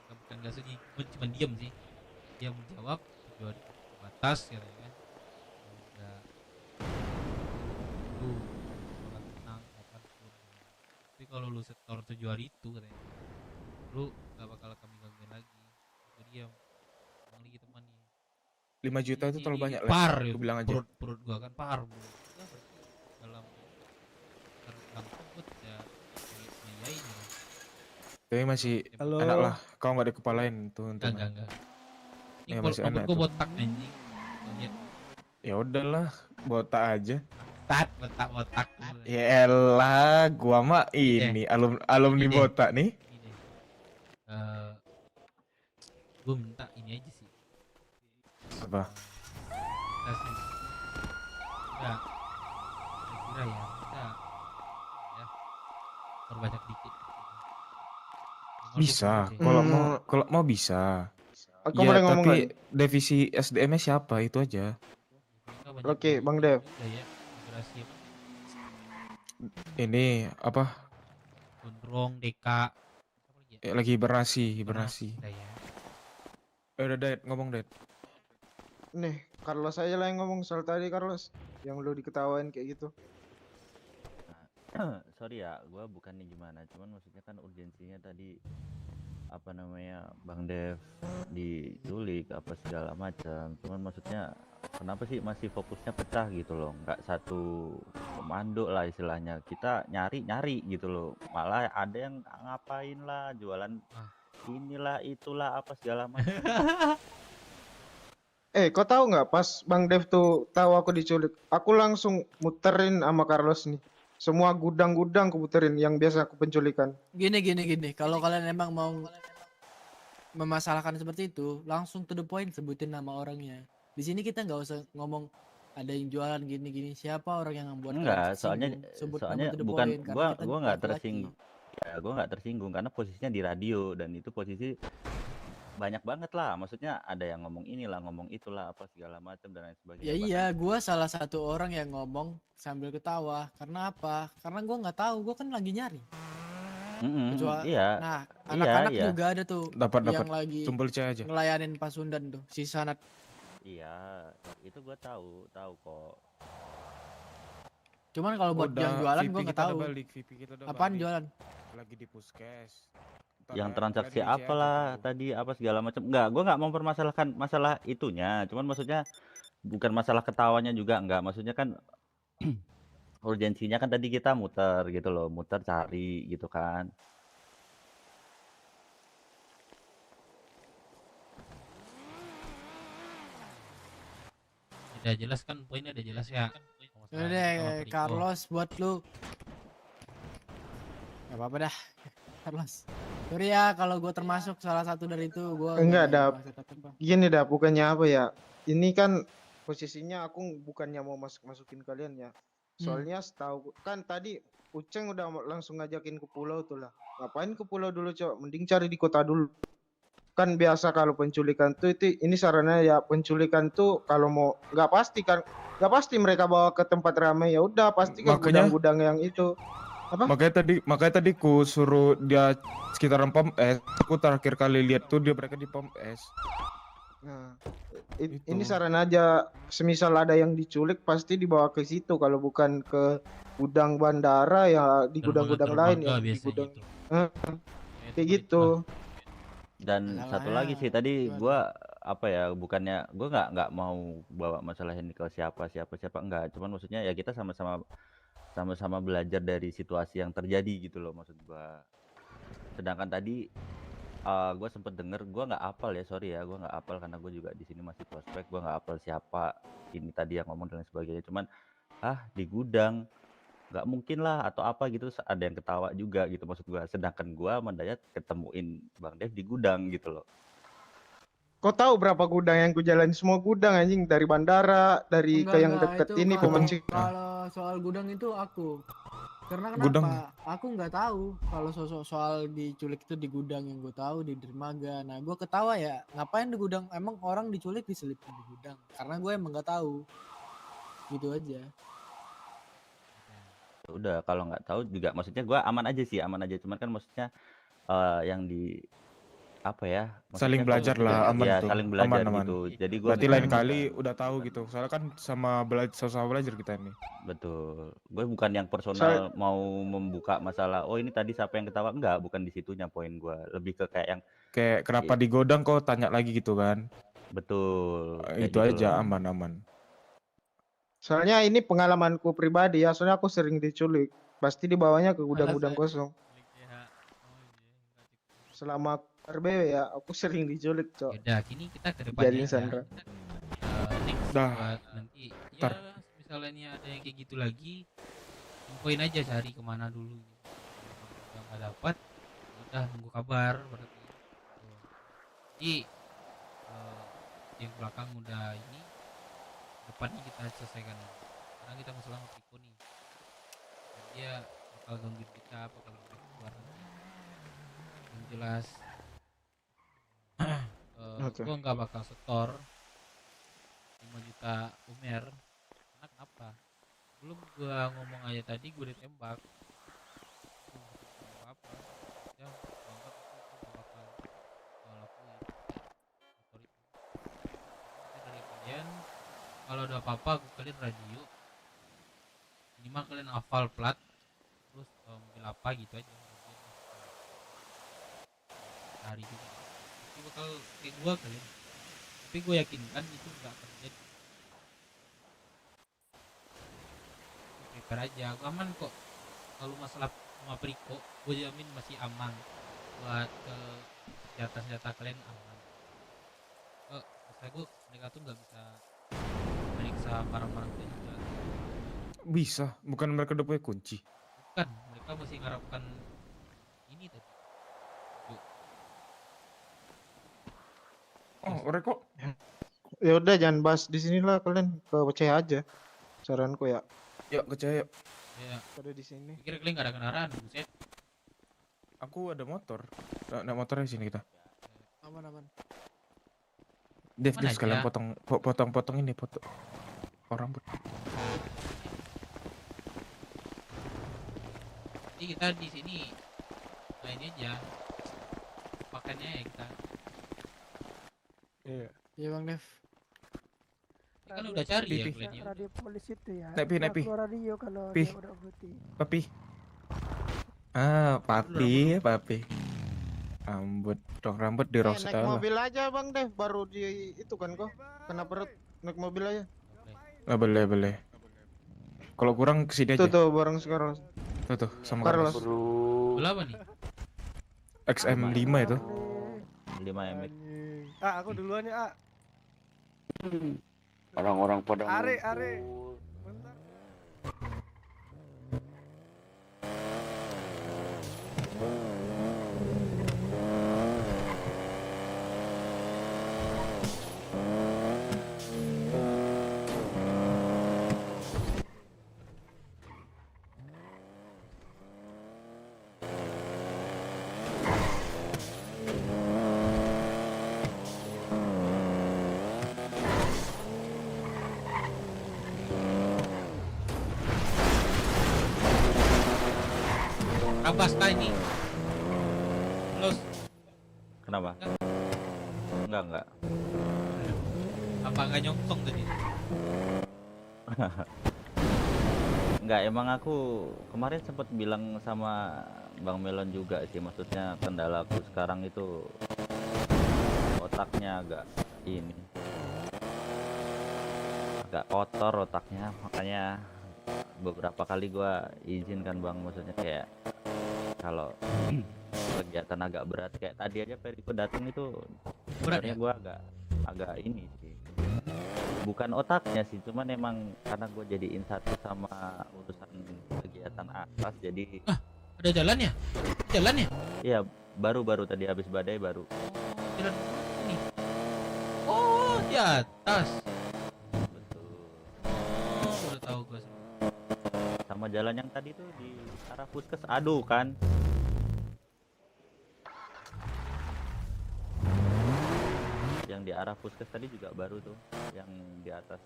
Bukan enggak sunyi. Gue cuma diam sih. Dia menjawab jual batas katanya kan. Udah. Lu bakal tenang kapanpun. Tapi kalau lu setor 7 hari itu katanya, lu gak bakal kami gangguin lagi. Gue diam. Bang lagi teman nih. 5 juta itu terlalu banyak lah. Par Aku bilang aja. Perut gua kan par bro. Ya berarti dalam langsung gua tidak nyayain gitu. Tapi masih Halo. enak lah. Kau nggak dikepalain tuh untuk. Enggak. Ya, Ini masih rambut enak gua tuh. botak anjing. Lihat. Ya udahlah, botak aja. Botak. Ya elah, gua mah ini alumni Ini. botak nih. Gue minta ini aja sih. Apa? Kasih. Enggak. Kira-kira ya kita ya perbanyak dikit. Bisa, kalau mau bisa. Aku Ya, boleh ngomong tapi divisi SDM-nya siapa itu aja. Oke, Bang Dev. Ya, migrasi apa? Ini apa? Gondrong, Deka. Lagi hibernasi. Udah ya. Udah Det, ngomong Det. Nih, Carlos aja lah yang ngomong soal tadi, Carlos. Yang lu diketawain kayak gitu. Sorry ya, gua bukannya gimana, cuman maksudnya kan urgensinya tadi apa namanya Bang Dev diculik apa segala macam. Cuman maksudnya kenapa sih masih fokusnya pecah gitu loh, nggak satu komando lah istilahnya. Kita nyari gitu loh, malah ada yang ngapain lah jualan inilah itulah apa segala macam. Kau tahu nggak pas Bang Dev tuh tahu aku diculik, aku langsung muterin sama Carlos nih. Semua gudang-gudang aku puterin yang biasa aku penculikan. Gini. Kalau kalian emang mau memasalahkan seperti itu, langsung to the point sebutin nama orangnya. Di sini kita nggak usah ngomong ada yang jualan gini-gini, siapa orang yang membuat kalian Enggak, soalnya tersinggung, sebut nama soalnya to the bukan point karena gua kita gua nggak laki-laki. tersinggung. Ya, gua nggak tersinggung karena posisinya di radio dan itu posisi banyak banget lah. Maksudnya ada yang ngomong inilah, ngomong itulah, apa segala macam dan lain sebagainya. Ya iya, gua salah satu orang yang ngomong sambil ketawa. Karena apa? Karena gua nggak tahu, gua kan lagi nyari. Kecuali, iya, nah iya, anak-anak iya. juga ada tuh Dapat yang lagi tumpul C aja. ngelayanin Pasundan tuh, si Sanat. Iya, itu gua tahu kok. Cuman kalau buat yang jualan gua nggak tahu. Apaan jualan? Lagi di puskes. Yang transaksi apalah tadi apa segala macam. Enggak, gua nggak mau mempermasalahkan masalah itunya. Cuman maksudnya bukan masalah ketawanya juga enggak. Maksudnya kan urgensinya kan tadi kita muter gitu loh, muter cari gitu kan. Udah jelas kan, poinnya udah jelas ya. Udah deh, Carlos buat lu. Gak apa-apa dah, Carlos. Sorry ya kalau gue termasuk salah satu dari itu. Gua Enggak nggak ada. maksud apa-apa. Gini dah, bukannya apa ya? Ini kan posisinya aku bukannya mau masukin kalian ya. Soalnya setahu kan tadi Uceng udah langsung ngajakin ke pulau tuh lah. Ngapain ke pulau dulu, Cok? Mending cari di kota dulu. Kan biasa kalau penculikan tuh itu ini sarannya ya, penculikan tuh kalau mau nggak pasti kan, nggak pasti mereka bawa ke tempat ramai, ya udah pasti ke Makanya- gudang-gudang yang itu. Apa? Makanya tadi ku suruh dia sekitaran pom es. Aku terakhir kali lihat tuh dia mereka di pom es. Nah, ini saran aja, semisal ada yang diculik pasti dibawa ke situ, kalau bukan ke gudang bandara ya di gudang-gudang lain ya, di gudang. Kayak gitu. Dan satu lagi sih tadi gua apa ya, bukannya gua nggak mau bawa masalah ini ke siapa enggak, cuman maksudnya ya kita sama-sama belajar dari situasi yang terjadi gitu loh maksud gua. Sedangkan tadi gue sempet denger, gue nggak apal ya, sorry ya, gue nggak apal karena gue juga di sini masih prospek, gue nggak apal siapa ini tadi yang ngomong dan lain sebagainya. Cuman di gudang nggak mungkin lah atau apa gitu, ada yang ketawa juga gitu maksud gue. Sedangkan gue sama Dayat ketemuin Bang Dev di gudang gitu loh. Kau tahu berapa gudang yang ku jalan? Semua gudang anjing, dari bandara, dari ke yang deket itu ini kalau, pemencing. kalau soal gudang itu aku. Karena kenapa? Gudang. Aku nggak tahu kalau soal diculik itu di gudang. Yang gue tahu di dermaga. Nah, gue ketawa ya. Ngapain di gudang? Emang orang diculik diselipin di gudang? Karena gue emang nggak tahu. Gitu aja. Udah kalau nggak tahu juga maksudnya gue aman aja sih, aman aja. Cuman kan maksudnya yang di apa ya? Saling maksudnya belajar kalau lah, juga- aman ya, tuh. saling belajar Aman. gitu. Jadi gue Berarti lain kali udah tahu gitu. Soalnya kan sama belajar kita ini. Betul. Gue bukan yang personal mau membuka masalah. Oh ini tadi siapa yang ketawa? Enggak, bukan di situnya poin gue. Lebih ke kayak yang Kayak kenapa di godang kok tanya lagi gitu kan? betul. kayak Itu gitu aja loh. aman. Soalnya ini pengalamanku pribadi ya, soalnya aku sering diculik. Pasti dibawanya ke gudang-gudang kosong. Selama RBW ya, aku sering diculik, Cok. Yaudah, kini kita ke depan Jadi aja. Sandra. Next Dah. buat nanti ya Ntar. misalnya ini ada yang kayak gitu lagi, infoin aja cari kemana dulu gitu. Kalau nggak dapat udah nunggu kabar berarti. Tuh. Jadi yang belakang udah ini, depannya kita selesaikan. Karena kita masalah sama Piko nih. Dan dia bakal gangguin kita apa kalau kita keluar. Yang jelas Oke. gua nggak bakal setor 5 juta Umer. Karena kenapa? Belum gua ngomong aja tadi gua ditembak. Gua nggak bisa apa-apa. Ya, gua anggap itu gua bakal lakuin motor itu. Jadi dari kalian kalau ada apa-apa kalian radio. Minimal kalian hafal plat, terus mobil apa gitu aja. Hari juga. Tapi bakal kayak gua kalian. Tapi gue yakin kan itu nggak akan terjadi. Prepare aja, gua aman kok. Kalau masalah sama Priko, gue jamin masih aman. Buat ke senjata kalian aman. Saya gue mereka tuh nggak bisa meriksa barang-barang kita juga. Bisa, bukan mereka udah punya kunci. Bukan, mereka masih mengharapkan ini tadi. Yuk. Oh, Reko. Ya udah jangan bahas di sini lah, kalian ke WC aja. Saranku ya. Yuk ke Cahaya. Ya. Pada di sini. Pikir kalian nggak ada kendaraan, buset. Aku ada motor. Naik motornya sini kita. Aman. Dev, Mana sekalian aja? potong ini, potong rambut. Jadi kita di sini main aja. Pakannya ya kita. Iya Bang Dev. Ini kan udah cari ya Pi. kalian ya. Radio polisi itu ya. Naik, Pi. Keluar radio kalau Pi. dia udah berhenti. Papi. Papi. Rambut di roast Naik mobil aja Bang Dev, baru di itu kan kok. Kena perut, naik mobil aja. Nggak boleh. Kalau kurang kesini aja. Tuh bareng sekarang. Tuh sama Carlos. Carlos. Bola apa nih? XM5 itu. 5 MX. Aku duluan ya, Orang-orang pada Are. Rabas kah ini? Los. Kenapa? Enggak. Apa nggak nyontong tadi? Enggak, emang aku kemarin sempat bilang sama Bang Melon juga sih, maksudnya kendala aku sekarang itu otaknya agak kotor otaknya, makanya beberapa kali gua izinkan Bang, maksudnya kayak kalau kegiatan agak berat kayak tadi aja Periko datang itu berat sebenarnya ya? gua agak ini sih, bukan otaknya sih, cuman emang karena gua jadiin satu sama urusan kegiatan atas, jadi Ada jalan ya? Jalan ya? iya baru tadi habis badai baru. Jalan ini. Oh, di atas. Oh, udah tahu gue. Sama jalan yang tadi tuh di arah puskes, aduh kan. Yang di arah puskes tadi juga baru tuh, yang di atas.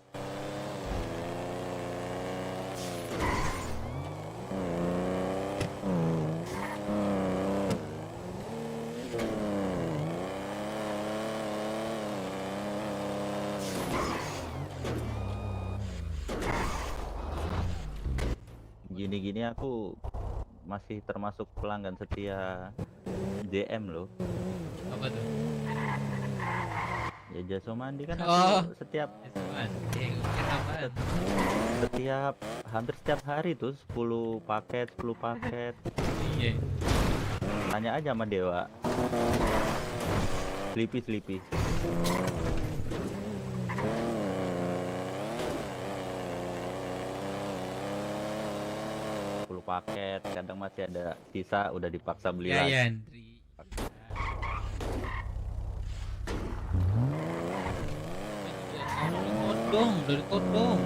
Gini-gini aku masih termasuk pelanggan setia JM loh. Apa tuh? Ya Jasa Mandi kan Oh. aku setiap apaan? hampir setiap hari tuh 10 paket. Iya. Tanya aja sama Dewa. Sleepy. Paket, kadang masih ada sisa, udah dipaksa beli lagi. Ya, Andri. Dari kodong.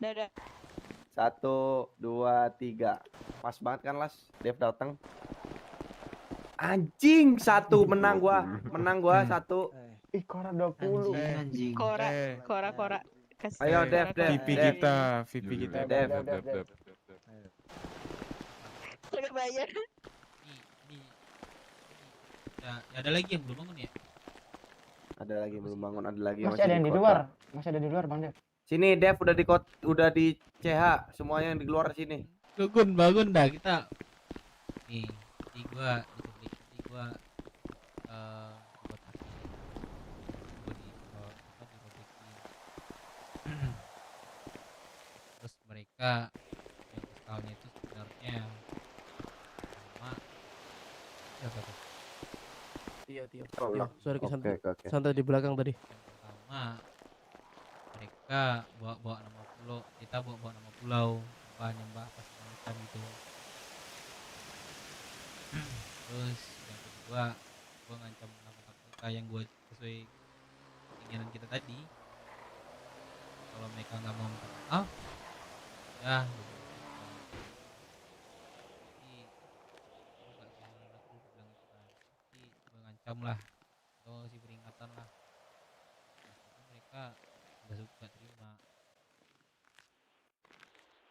Dadah. 1, 2, 3. Pas banget kan Las, Dev datang. Anjing, 1 menang gua 1. Ih, Kora 20. Anjing. Kora. Ayo Dev, VP kita, VP kita. Dev. Kagak bayar. Ya, ada lagi yang belum bangun ya? Ada lagi belum bangun, ada lagi Masih ada yang di kota. luar. Masih ada di luar, Bang Dev. Sini Dev udah di CH, semuanya yang di luar sini. Bangun dah kita. Nih, di gua buat aksi. Gua dirobekin. Terus mereka yang kesalnya itu sebenarnya sama siapa tuh? Tio. Oh, Tio. Sorry oke. santai di belakang tadi. Pertama mereka bawa nama pulau, kita bawa nama pulau, nyembah apa segala macam gitu. Terus yang kedua gua ngancam nama mereka yang gua sesuai keinginan kita tadi. Kalau mereka nggak mau minta maaf, ya gitu. Jadi gua nggak sembarangan aku bilang gitu kan. Jadi gua ngancam lah, atau kasih peringatan lah. Tapi mereka nggak suka terima.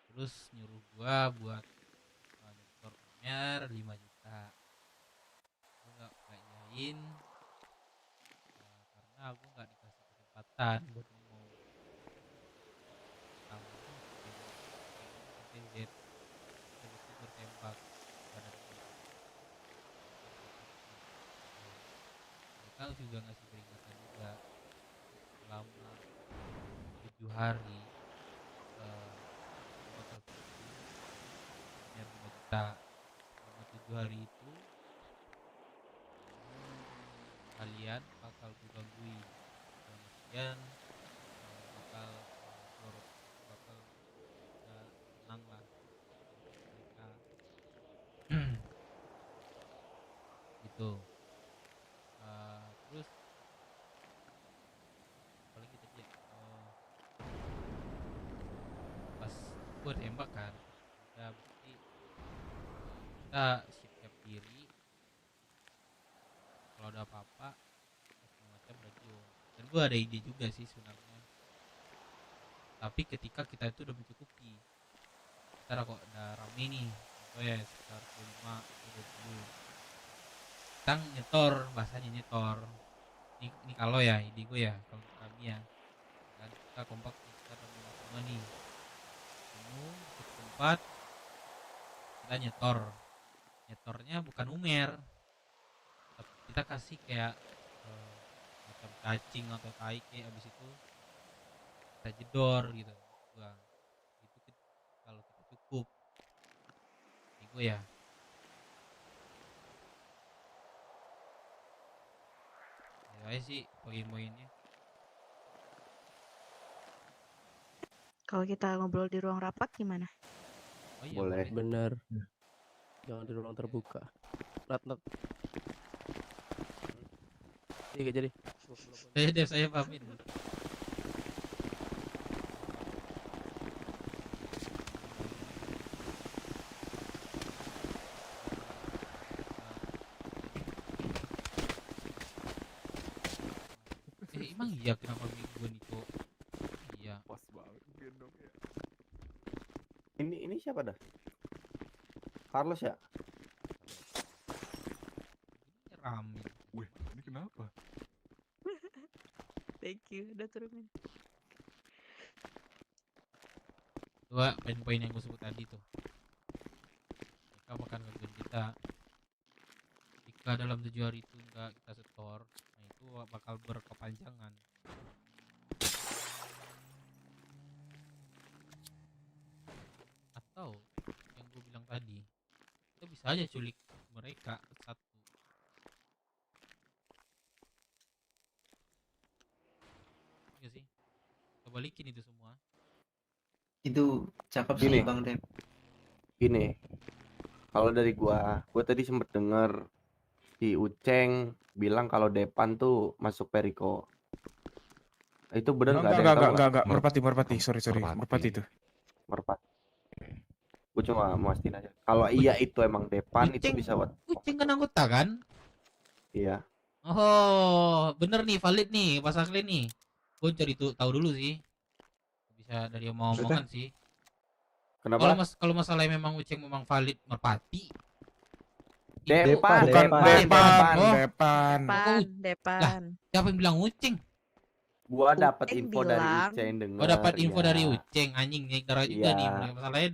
Terus nyuruh gua buat nyetor Umer 5 juta. Gua nggak yain karena aku nggak dikasih kesempatan buat ngomong. Kamu Z habis itu bertembak pada mereka juga ngasih peringatan juga selama 7 hari biar 5 juta selama 7 hari itu kalian bakal gangguin kemudian bakal tenang lah mereka gitu. Terus paling kita dia pas gue tembak kan udah berarti kita siap diri kalau ada apa-apa macam radio. Dan gue ada ide juga sih sebenarnya, tapi ketika kita itu udah mencukupi, kita kok udah rame nih sekitar 25-20, kita nyetor, bahasanya nyetor. Ini kalau ya ide gue ya, kalau kami ya kan kita kompak, kita semua nih penuh ke tempat, kita nyetornya bukan Umer, tapi kita kasih kayak macam cacing atau tai kayak, abis itu kita jedor gitu. Gua itu kalau kita cukup ini gue ya. Ya sih poin-poinnya. Kalau kita ngobrol di ruang rapat gimana? Oh iya, Boleh. Bener. Jangan di ruang terbuka. Not. Iya jadi. Saya pamit. Emang iya kenapa gue Niko? Iya. Pas banget gendong ya. Ini siapa dah? Carlos ya? Ini rame. Wih, ini kenapa? Thank you, udah turunin. Dua poin-poin yang gue sebut tadi tuh. Mereka bakal ngegangguin kita. Jika dalam 7 hari itu enggak kita setor, nah itu bakal berkepanjangan. Atau yang gue bilang tadi, kita bisa aja culik mereka satu. Iya sih, kita balikin itu semua. Itu cakep sih Gini. Bang Dev. Gini, kalau dari gua tadi sempet denger si Uceng bilang kalau Depan tuh masuk Periko. Itu bener nggak? Ada yang tahu nggak? Enggak. Merpati. Sorry. Merpati itu. Merpati. Gue cuma mau mastiin aja. Kalau iya itu emang Depan itu bisa buat. Kucing kan anggota kan? Iya. Oh, bener nih, valid nih, Pas Akli nih. Gue cari tahu dulu sih. bisa dari mau Maksudnya? omongan sih. Kenapa? Kalau masalahnya memang Uceng memang valid merpati. Depan, Bukan depan, Oh, depan. Lah, siapa yang bilang Uceng? Gua dapat Uceng info dari bilang- Uceng denger. Oh, dapat info ya. dari Uceng, anjing naik darah juga nih. Iya. Masalahnya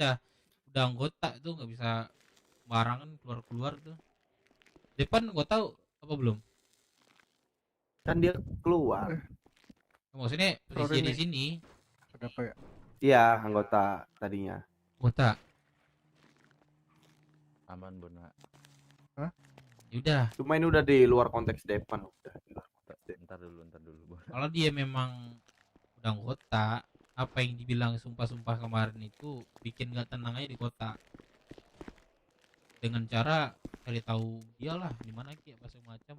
udah anggota tuh nggak bisa barangan keluar tuh. Depan gua tahu apa belum? Kan dia keluar. Maksudnya posisi di sini. Ada apa ya? Iya, anggota tadinya. Anggota. Aman Bona. Hah? Yaudah. Cuma ini udah di luar konteks depan udah. Di luar konteks depan. Ntar dulu Bona. Kalau dia memang udah anggota, apa yang dibilang sumpah-sumpah kemarin itu bikin nggak tenang aja di kota. Dengan cara cari tahu dia lah di mana ki apa semacam.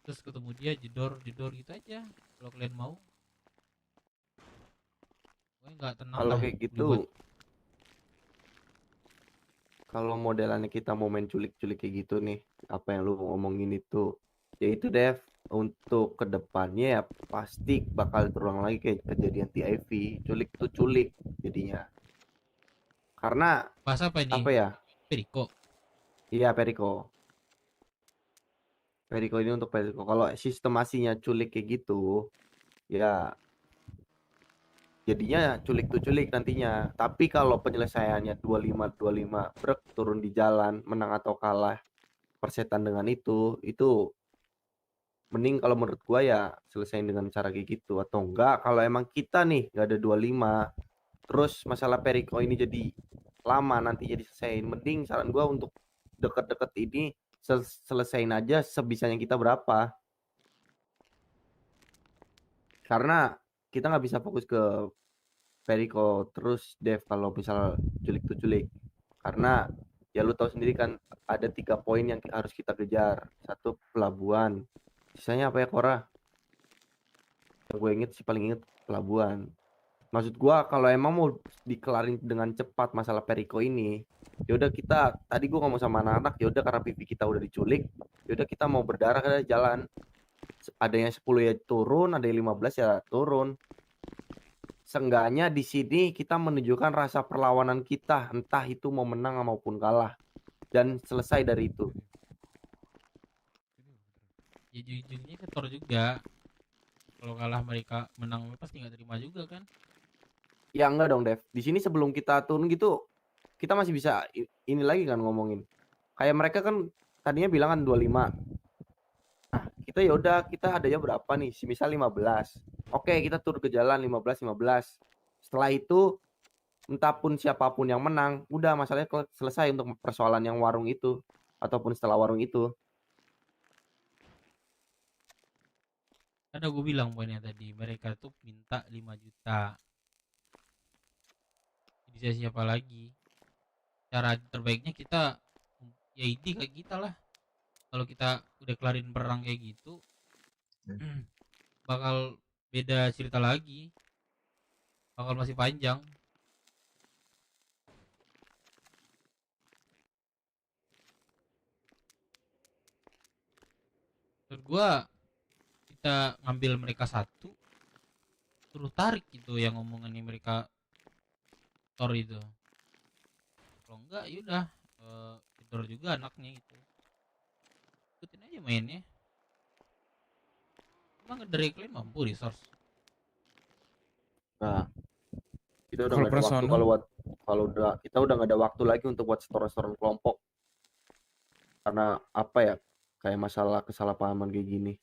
Terus ketemu dia jedor gitu aja. Kalau kalian mau. Pokoknya nggak tenang. Kalau lah, kayak gitu, dibuat. kalau modelannya kita mau main culik-culik kayak gitu nih, apa yang lu ngomongin itu, ya itu Dev, untuk kedepannya ya pasti bakal terulang lagi kayak kejadian TIV, culik tuh culik jadinya. Karena Bahasa apa ini? apa ya? Periko. Iya Periko. Periko ini untuk Periko. Kalau sistemasinya culik kayak gitu, ya jadinya culik tuh culik nantinya. Tapi kalau penyelesaiannya 25 brek turun di jalan, menang atau kalah persetan dengan itu mending kalau menurut gua ya selesain dengan cara kayak gitu. Atau enggak kalau emang kita nih nggak ada 25 terus masalah Periko ini jadi lama nanti jadi selesaiin, mending saran gua untuk deket-deket ini selesain aja sebisanya kita berapa. Karena kita nggak bisa fokus ke Periko terus Dev kalau misal culik tuh culik. Karena ya lu tahu sendiri kan ada 3 poin yang harus kita kejar. 1 pelabuhan. Sisanya apa ya Kora? Yang gue inget sih paling inget pelabuhan. Maksud gua kalau emang mau dikelarin dengan cepat masalah Periko ini, yaudah kita tadi gua ngomong sama anak-anak, yaudah karena pipi kita udah diculik, yaudah kita mau berdarah ke jalan. Ada yang 10 ya turun, ada yang 15 ya turun. Seenggaknya di sini kita menunjukkan rasa perlawanan kita, entah itu mau menang maupun kalah, dan selesai dari itu. Ya ujung-ujungnya kotor juga. Kalau kalah mereka menang pasti nggak terima juga kan. Ya enggak dong Dev. Di sini sebelum kita turun gitu, kita masih bisa ini lagi kan ngomongin. Kayak mereka kan tadinya bilang kan 25. Nah, kita ya udah kita adanya berapa nih? Misal 15. Oke, kita turun ke jalan 15. Setelah itu entahpun siapapun yang menang, udah masalahnya selesai untuk persoalan yang warung itu ataupun setelah warung itu. Ada gue bilang poinnya tadi, mereka tuh minta 5 juta. Bisa siapa lagi? Cara terbaiknya kita ya ini kayak kita lah. Kalau kita udah kelarin perang kayak gitu, bakal beda cerita lagi. Bakal masih panjang. Menurut gua kita ngambil mereka satu, suruh tarik gitu yang ngomongannya mereka Thor itu. Kalau enggak yaudah Thor juga anaknya gitu. Ikutin aja mainnya. Emang dari kalian mampu resource. Nah, kita udah Kalau nggak ada waktu personal? kalau kita udah nggak ada waktu lagi untuk buat setoran-setoran kelompok. Karena apa ya? Kayak masalah kesalahpahaman kayak gini.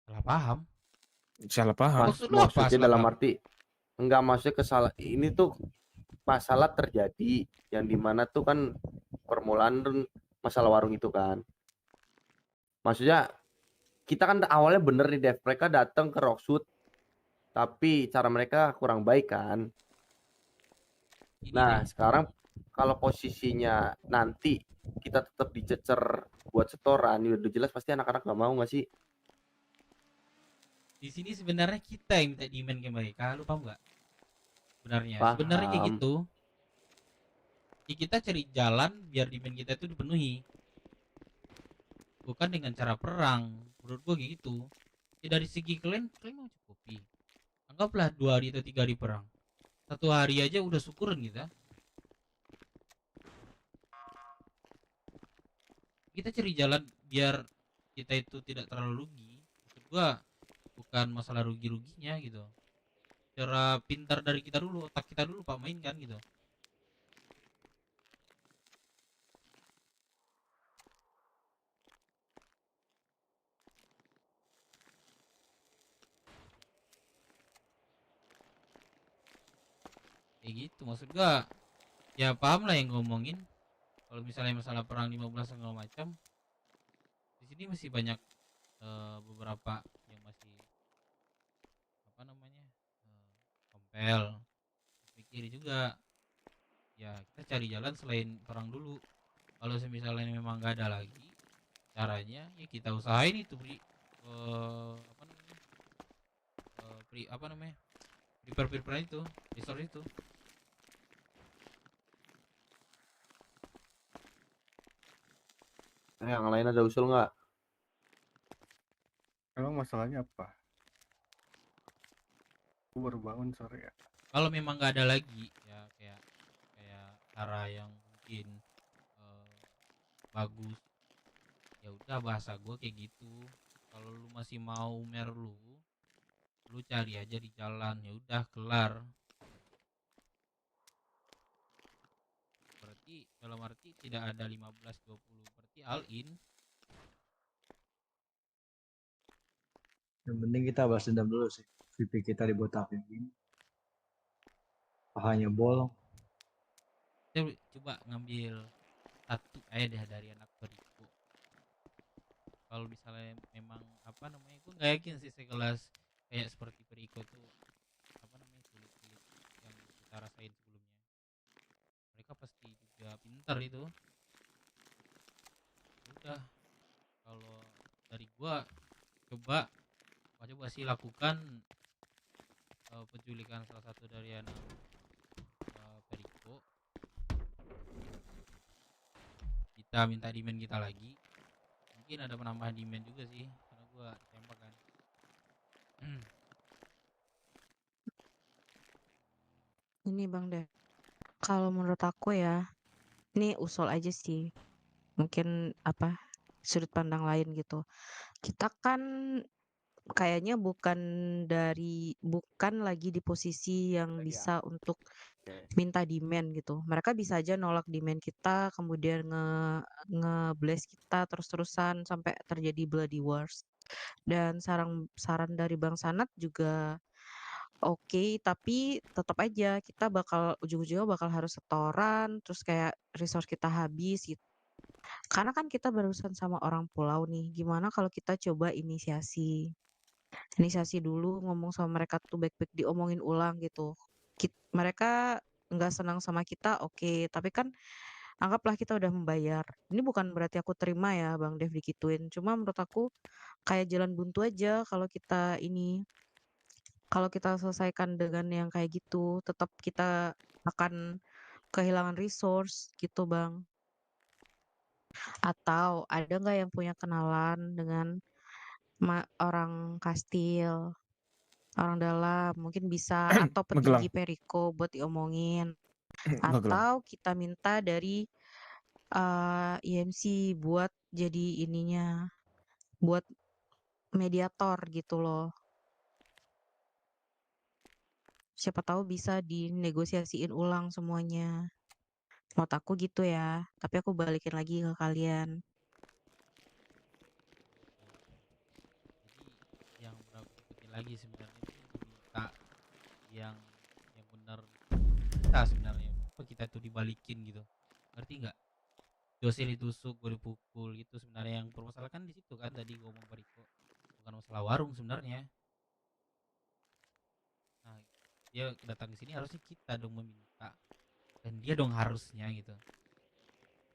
Salah paham. Salah paham. Maksud lu apa Maksudnya salah dalam paham? arti enggak maksudnya ini tuh masalah terjadi yang dimana tuh kan permulaan masalah warung itu kan. Maksudnya kita kan awalnya bener nih Dev, mereka datang ke Rockshoot tapi cara mereka kurang baik kan. Nah sekarang kalau posisinya nanti kita tetap dicecer buat setoran, ya udah jelas pasti anak-anak nggak mau nggak sih? Di sini sebenarnya kita yang minta demand ke mereka, lu paham nggak? Sebenarnya kayak Paham. gitu. Ya kita cari jalan biar demand kita itu dipenuhi. Bukan dengan cara perang. Menurut gua kayak gitu. Ya dari segi kalian mau cukupi. Anggaplah 2 hari atau 3 hari perang. 1 hari aja udah syukuran kita. Kita cari jalan biar kita itu tidak terlalu rugi. Maksud gua bukan masalah rugi-ruginya gitu. Cara pintar dari kita dulu, otak kita dulu Pak mainkan gitu. Kayak gitu maksud gua. Ya paham lah yang ngomongin. Kalau misalnya masalah perang 15 segala macam, di sini masih banyak beberapa yang masih apa namanya kompel pikir juga. Ya kita cari jalan selain perang dulu. Kalau misalnya memang nggak ada lagi caranya, ya kita usahain itu apa namanya prepare itu resource itu. Yang lain ada usul nggak? Emang masalahnya apa? Aku baru bangun sore ya. Kalau memang nggak ada lagi ya kayak cara yang mungkin bagus, ya udah bahasa gue kayak gitu. Kalau lu masih mau lu cari aja di jalan, ya udah kelar. Berarti dalam arti tidak ada 15-20, berarti all in. Yang penting kita balas dendam dulu sih. VP kita dibotakin gini. Pahanya bolong. Saya coba ngambil satu aja deh dari anak Perico. Kalau misalnya memang apa namanya, gue nggak yakin sih sekelas kayak seperti Perico tuh apa namanya sulit-sulit yang kita rasain sebelumnya. Mereka pasti juga pintar itu. Udah, kalau dari gua coba sih lakukan penculikan salah satu dari anak Perico. Kita minta demand kita lagi. Mungkin ada penambahan demand juga sih karena gua ditembak kan. Ini Bang Dev, kalau menurut aku ya, ini usul aja sih. Mungkin apa sudut pandang lain gitu. Kita kan kayaknya bukan lagi di posisi yang bisa untuk minta demand gitu. Mereka bisa aja nolak demand kita, kemudian nge-blast kita terus-terusan sampai terjadi bloody wars. Dan saran dari Bang Sanat juga oke, tapi tetap aja kita bakal ujung-ujungnya bakal harus setoran, terus kayak resource kita habis gitu. Karena kan kita berurusan sama orang pulau nih. Gimana kalau kita coba inisiasi dulu, ngomong sama mereka tuh baik-baik, diomongin ulang gitu. Mereka nggak senang sama kita, oke, tapi kan anggaplah kita udah membayar. Ini bukan berarti aku terima ya Bang Dev dikituin. Cuma menurut aku kayak jalan buntu aja kalau kita selesaikan dengan yang kayak gitu, tetap kita akan kehilangan resource gitu Bang. Atau ada nggak yang punya kenalan dengan orang kastil, orang dalam, mungkin bisa, atau petinggi Perico buat diomongin. Atau kita minta dari IMC buat jadi ininya, buat mediator gitu loh. Siapa tahu bisa dinegosiasiin ulang semuanya. Menurut aku gitu ya, tapi aku balikin lagi ke kalian. Jadi yang berapa penting lagi sebenarnya itu minta yang benar kita sebenarnya, apa kita tuh dibalikin gitu, ngerti nggak? Dosen ditusuk, gue dipukul gitu. Sebenarnya yang permasalahan di situ kan tadi gue ngomong Perico, bukan masalah warung sebenarnya. Nah, dia datang ke sini harusnya kita dong meminta dan dia dong harusnya gitu.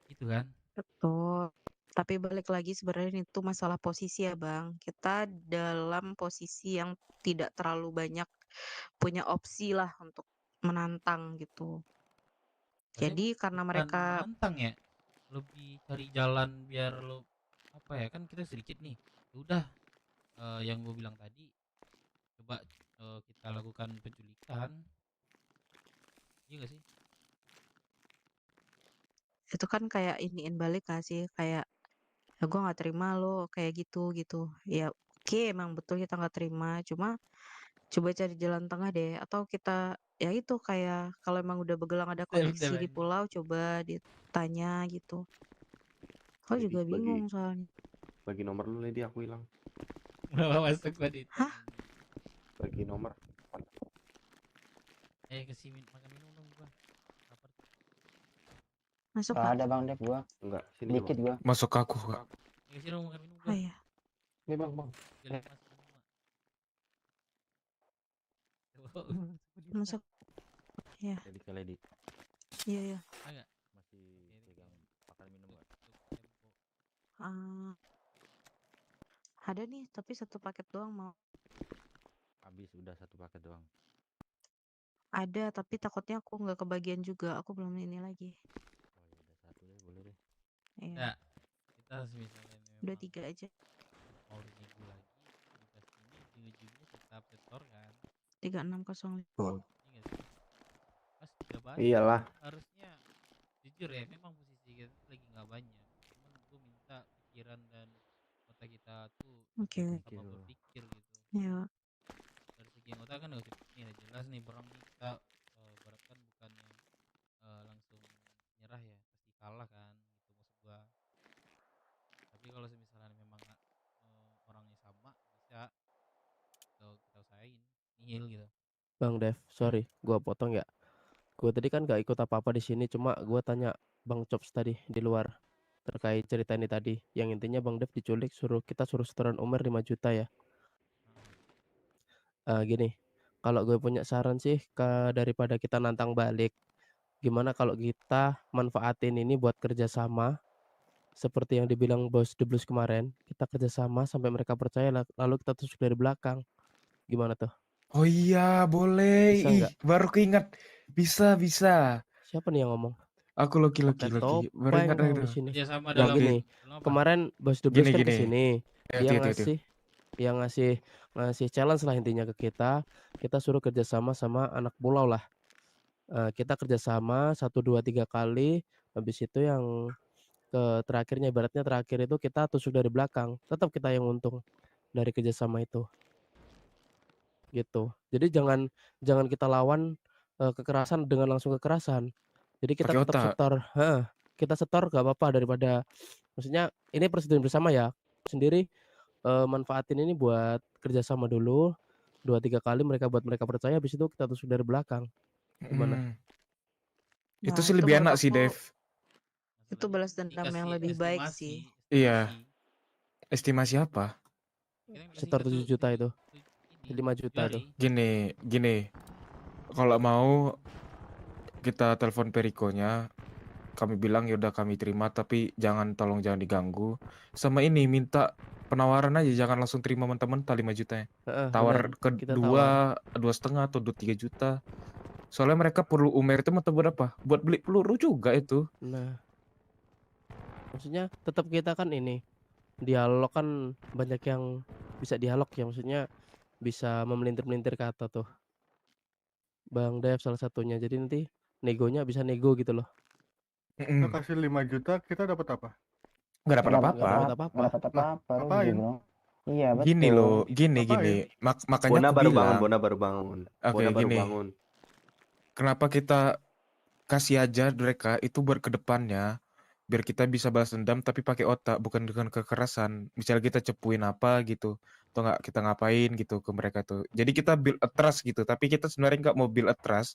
Itu kan? Betul. Tapi balik lagi sebenarnya itu masalah posisi ya Bang. Kita dalam posisi yang tidak terlalu banyak punya opsi lah untuk menantang gitu. Jadi karena mereka menantang ya, lebih cari jalan biar lo apa ya, kan kita sedikit nih. Udah yang gue bilang tadi, coba kita lakukan penculikan. Iya gak sih? Itu kan kayak iniin balik gak sih? Kayak ya gue nggak terima lo kayak gitu gitu. Ya oke emang betul kita nggak terima. Cuma coba cari jalan tengah deh. Atau kita ya itu kayak kalau emang udah begelang ada koneksi di pulau coba ditanya gitu. Kau Lady, juga bingung soalnya. bagi nomor lu Lady, aku hilang. Kenapa masuk tadi? Hah? Bagi nomor. Kasih makan minum dong gua. Lapar. Masuk Nggak gak? ada Bang Dev gua. Enggak, sini Dikit Bang. gua. Masuk aku kak. Kasih dong makan minum Oh gua. iya. Ini Bang, Bang. Masuk. Ya. Jadi ke Lady. Iya ya. Agak. Masih pegang makan minum gak? Ada nih tapi satu paket doang mau. Habis udah satu paket doang. Ada tapi takutnya aku nggak kebagian juga. Aku belum ini lagi. Oh ya udah satu deh, boleh deh. Iya. Nah, kita misalnya Udah 3 aja. mau minggu lagi kita sini ujung-ujungnya kita petor kan. 3605. Iya sih. Pas udah bahas Iyalah. harusnya jujur ya memang posisi kita lagi nggak banyak. Cuman gue minta pikiran dan otak kita tuh Oke. sama berpikir gitu. Iya. Dari segi anggota kan udah jelas nih perang nih kita berat kan bukan yang langsung nyerah ya, pasti kalah kan gitu maksud gua. Tapi kalau misalnya memang orangnya sama bisa kita usahain nihil gitu. Bang Dev, sorry, gua potong ya. Gua tadi kan gak ikut apa-apa di sini, cuma gua tanya Bang Chops tadi di luar terkait cerita ini tadi. Yang intinya Bang Dev diculik, kita suruh setoran Umar 5 juta ya. Gini, kalau gue punya saran sih daripada kita nantang balik, gimana kalau kita manfaatin ini buat kerjasama seperti yang dibilang Bos The Blues kemarin, kita kerjasama sampai mereka percaya lalu kita tusuk dari belakang. Gimana tuh? Oh iya, boleh. Bisa Ih, nggak? baru keinget. Bisa, bisa. Siapa nih yang ngomong? Aku Loki. Pakai Baru topeng ingat kau itu. di sini. Kerjasama Ya dalam gini, dalam apa? kemarin Bos The Blues kan Gini. kesini, dia Hati-hati. ngasih challenge lah intinya ke kita suruh kerjasama sama anak pulau lah. Kita kerjasama 1, 2, 3 kali, habis itu yang terakhirnya ibaratnya terakhir itu kita tusuk dari belakang, tetap kita yang untung dari kerjasama itu. Gitu. Jadi jangan kita lawan kekerasan dengan langsung kekerasan. Jadi kita Pakai tetap otak. setor, kita setor gak apa-apa daripada maksudnya ini persetujuan bersama ya. Sendiri manfaatin ini buat kerjasama dulu 2, 3 kali buat mereka percaya, habis itu kita tusuk dari belakang. Gimana? Itu Nah, sih itu lebih menurut enak sih, aku Dev. itu balas dendam yang lebih baik sih. Iya. Estimasi apa? Setor 7 juta itu. 5 juta itu. Gini. Kalau mau kita telepon Perikonya, kami bilang ya udah kami terima, tapi tolong jangan diganggu. Sama ini minta penawaran aja, jangan langsung terima mentah-mentah 5 juta ya. Tawar bener. ke Kita 2,5 atau 3 juta. Soalnya mereka perlu Umer itu mentah buat apa? Buat beli peluru juga itu. Nah, maksudnya tetap kita kan ini dialog kan banyak yang bisa dialog ya, maksudnya bisa memelintir-melintir kata tuh. Bang Dev salah satunya. Jadi nanti negonya bisa nego gitu loh. Kita kasih 5 juta, kita dapat apa? Nggak dapat Nggak apa-apa. dapat apa-apa. Nggak dapat apa-apa, rugi Ngapain? bro. Iya betul. Gini loh, gini. Makanya Bona aku baru bangun, bilang. Bona baru bangun. Oke, Bona baru gini. bangun. Kenapa kita kasih aja mereka itu buat ke depannya, biar kita bisa balas dendam tapi pakai otak, bukan dengan kekerasan. Misalnya kita cepuin apa gitu, atau nggak kita ngapain gitu ke mereka tuh. Jadi kita build a trust gitu, tapi kita sebenarnya nggak mau build a trust,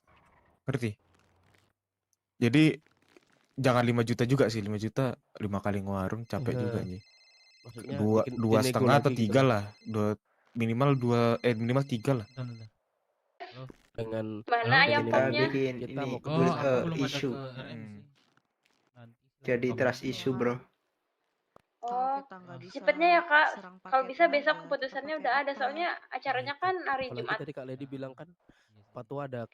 ngerti? Jadi jangan 5 juta juga sih, 5 juta 5 kali ngewarung capek juga nih. Maksudnya Dua dinego setengah atau lagi 3 gitu. lah, minimal 3 lah. Dengan Mana ayam popnya? kita Bikin mau ini kerjasama. isu. Jadi trust issue bro. Oh, Kita nggak bisa cepetnya ya kak. serang Kalau pakai bisa besok tenaga, keputusannya kita udah pakai ada. otak. Soalnya acaranya kan hari Apalagi Jumat. tadi Kak Lady bilang kan Patua ada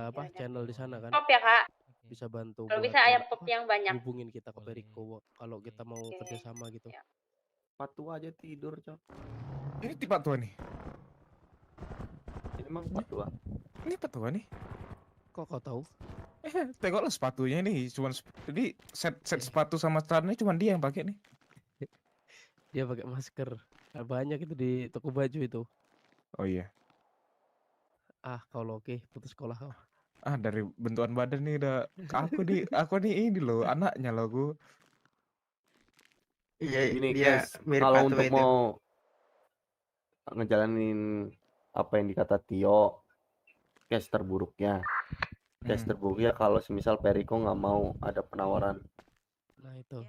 apa channel di sana kan. Pop ya kak. Bisa bantu Kalau buat bisa ayam pop yang banyak. hubungin kita ke Periko kalau kita mau kerjasama gitu. Patua aja tidur, Cok. Ini tipe tua nih. Emang 42. Ini petua nih. Kok kau tahu? Tengoklah sepatunya nih, jadi set sepatu sama celananya cuma dia yang pakai nih. Dia pakai masker. Banyak itu di toko baju itu. Oh iya. Ah, kau Loki, putus sekolah kau. Ah, dari bentukan badan nih udah aku nih ini loh, anaknya loh aku. Iya, Gini dia guys, mirip kalau Atwe untuk itu. mau ngejalanin apa yang dikata Tio, case terburuknya. Case terburuknya kalau semisal Perico nggak mau ada penawaran. Nah itu.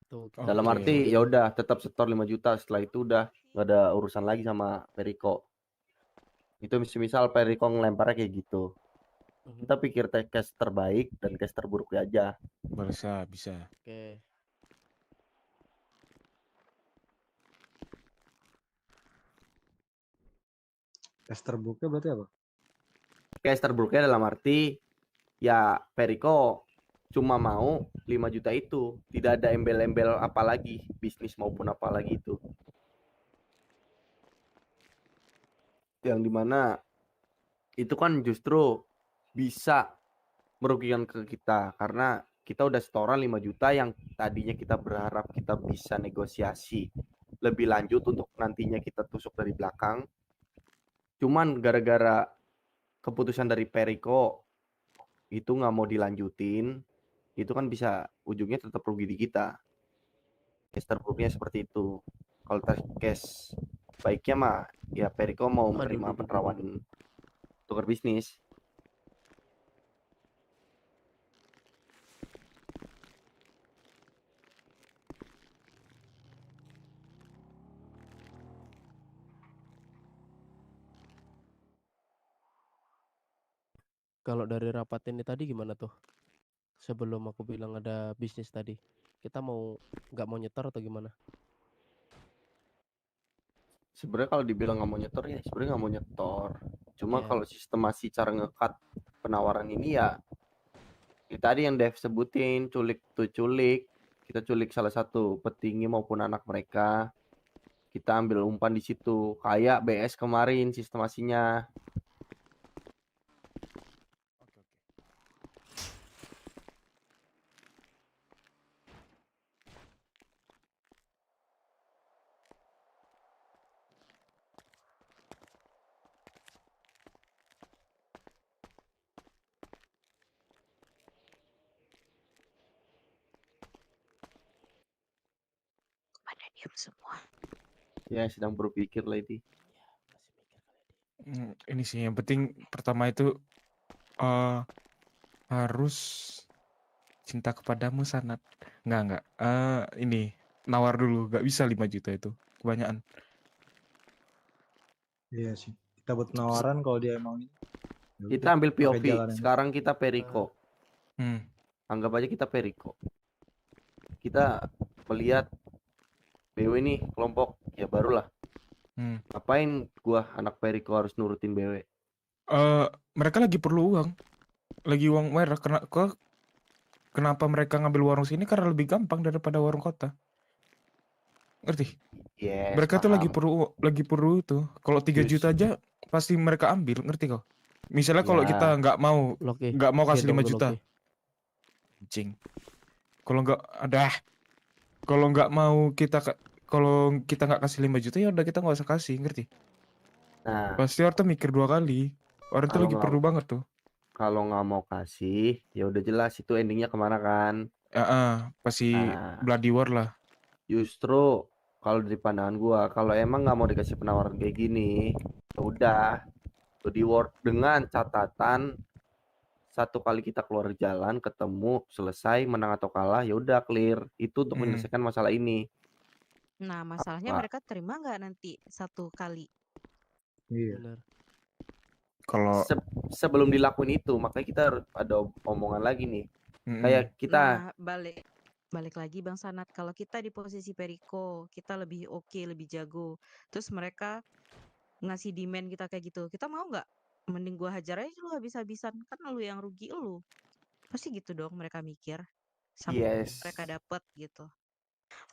Tuh, Dalam arti ya udah tetap setor 5 juta, setelah itu udah nggak ada urusan lagi sama Perico. Itu misal Perico ngelemparnya kayak gitu. Kita pikir case terbaik dan case terburuknya aja. Bisa. Oke. Case terburuknya berarti apa? Case terburuknya dalam arti ya Perico cuma mau 5 juta itu, tidak ada embel-embel apa lagi, bisnis maupun apa lagi itu. Yang dimana itu kan justru bisa merugikan ke kita karena kita udah setoran 5 juta yang tadinya kita berharap kita bisa negosiasi lebih lanjut untuk nantinya kita tusuk dari belakang. Cuman gara-gara keputusan dari Perico itu nggak mau dilanjutin, itu kan bisa ujungnya tetap rugi di kita. Case terburuknya seperti itu. Kalau case baiknya mah ya Perico mau menerima penerawan tukar bisnis. Kalau dari rapat ini tadi gimana tuh? Sebelum aku bilang ada bisnis tadi, kita nggak mau nyetor atau gimana? Sebenarnya kalau dibilang nggak mau nyetor ya sebenarnya nggak mau nyetor. Cuma Iya. kalau sistemasi cara ngekat penawaran ini ya tadi yang Dev sebutin, culik. Kita culik salah satu petinggi maupun anak mereka. Kita ambil umpan di situ. Kayak BS kemarin sistemasinya. Pada diam semua. Ya sedang berpikir Lady. Ini sih yang penting pertama itu harus cinta kepadamu Sanat. Enggak. Ini nawar dulu, nggak bisa 5 juta itu kebanyakan. Iya sih. Kita buat penawaran kalau dia emang ini. Kita ambil POV. Sekarang kita Perico. Hmm. Anggap aja kita Perico. Kita melihat BW nih kelompok ya barulah. Ngapain gua anak Perico harus nurutin BW? Mereka lagi perlu uang. Lagi uang merah. Kenapa mereka ngambil warung sini? Karena lebih gampang daripada warung kota. Ngerti? Yes, Mereka tuh paham. lagi perlu itu. Kalau 3 juta aja pasti mereka ambil, ngerti kau? Misalnya kalau Ya. kita nggak mau kasih 5 juta. Loki. Anjing. Kalau nggak mau kalau kita nggak kasih 5 juta ya udah kita nggak usah kasih, ngerti? Nah, Pasti orang tuh mikir 2 kali. Orang tuh Kalau lagi nggak- perlu banget tuh. kalau nggak mau kasih, ya udah jelas itu endingnya kemana kan? Pasti Nah. bloody war lah. Justru kalau dari pandangan gua, kalau emang nggak mau dikasih penawaran kayak gini, ya udah bloody war dengan catatan satu kali kita keluar jalan, ketemu, selesai, menang atau kalah, ya udah clear. Itu untuk menyelesaikan masalah ini. Nah, masalahnya Apa? mereka terima nggak nanti satu kali? Iya. Kalau sebelum dilakuin itu, makanya kita harus ada omongan lagi nih. Kayak kita Nah, balik lagi Bang Sanat, kalau kita di posisi Perico, kita lebih oke, lebih jago. Terus mereka ngasih demand kita kayak gitu. Kita mau nggak? Mending gua hajar aja lu habis-habisan, kan lu yang rugi lu. Pasti gitu dong mereka mikir. Sampai Yes. mereka dapet gitu.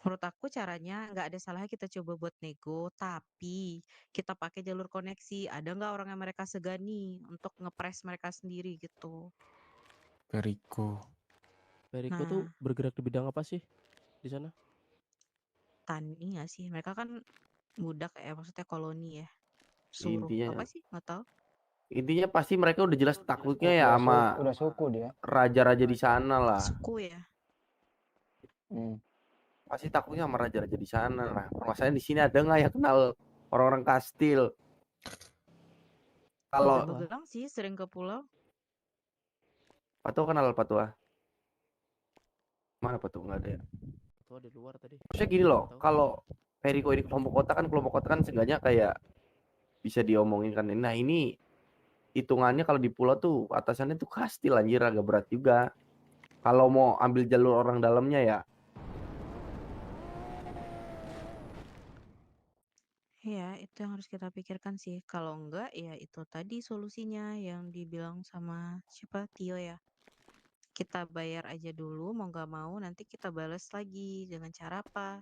Menurut aku caranya nggak ada salahnya kita coba buat nego, tapi kita pakai jalur koneksi. Ada nggak orang yang mereka segani untuk ngepres mereka sendiri gitu. Periko. Periko tuh Nah, bergerak di bidang apa sih di sana? tani nggak sih? Mereka kan budak ya, maksudnya koloni ya. Suruh Intinya apa sih? Nggak tahu. intinya pasti mereka udah jelas takutnya ya sama Udah suku dia. raja-raja di sana lah. Suku ya. Pasti takutnya sama raja-raja di sana. Nah, permasalahan di sini ada nggak yang kenal orang-orang kastil? Kalau Begadang sih sering ke pulau. Patua kenal Patua? Mana Patua? Nggak ada ya? Patua di luar tadi. Maksudnya gini loh, kalau Periko ini kelompok kota kan seenggaknya kayak bisa diomongin kan. Nah ini hitungannya kalau di pulau tuh atasannya tuh kastil anjir, agak berat juga. Kalau mau ambil jalur orang dalamnya ya. Iya, itu yang harus kita pikirkan sih. Kalau enggak, ya itu tadi solusinya yang dibilang sama siapa Tio ya. Kita bayar aja dulu, mau nggak mau nanti kita balas lagi dengan cara apa?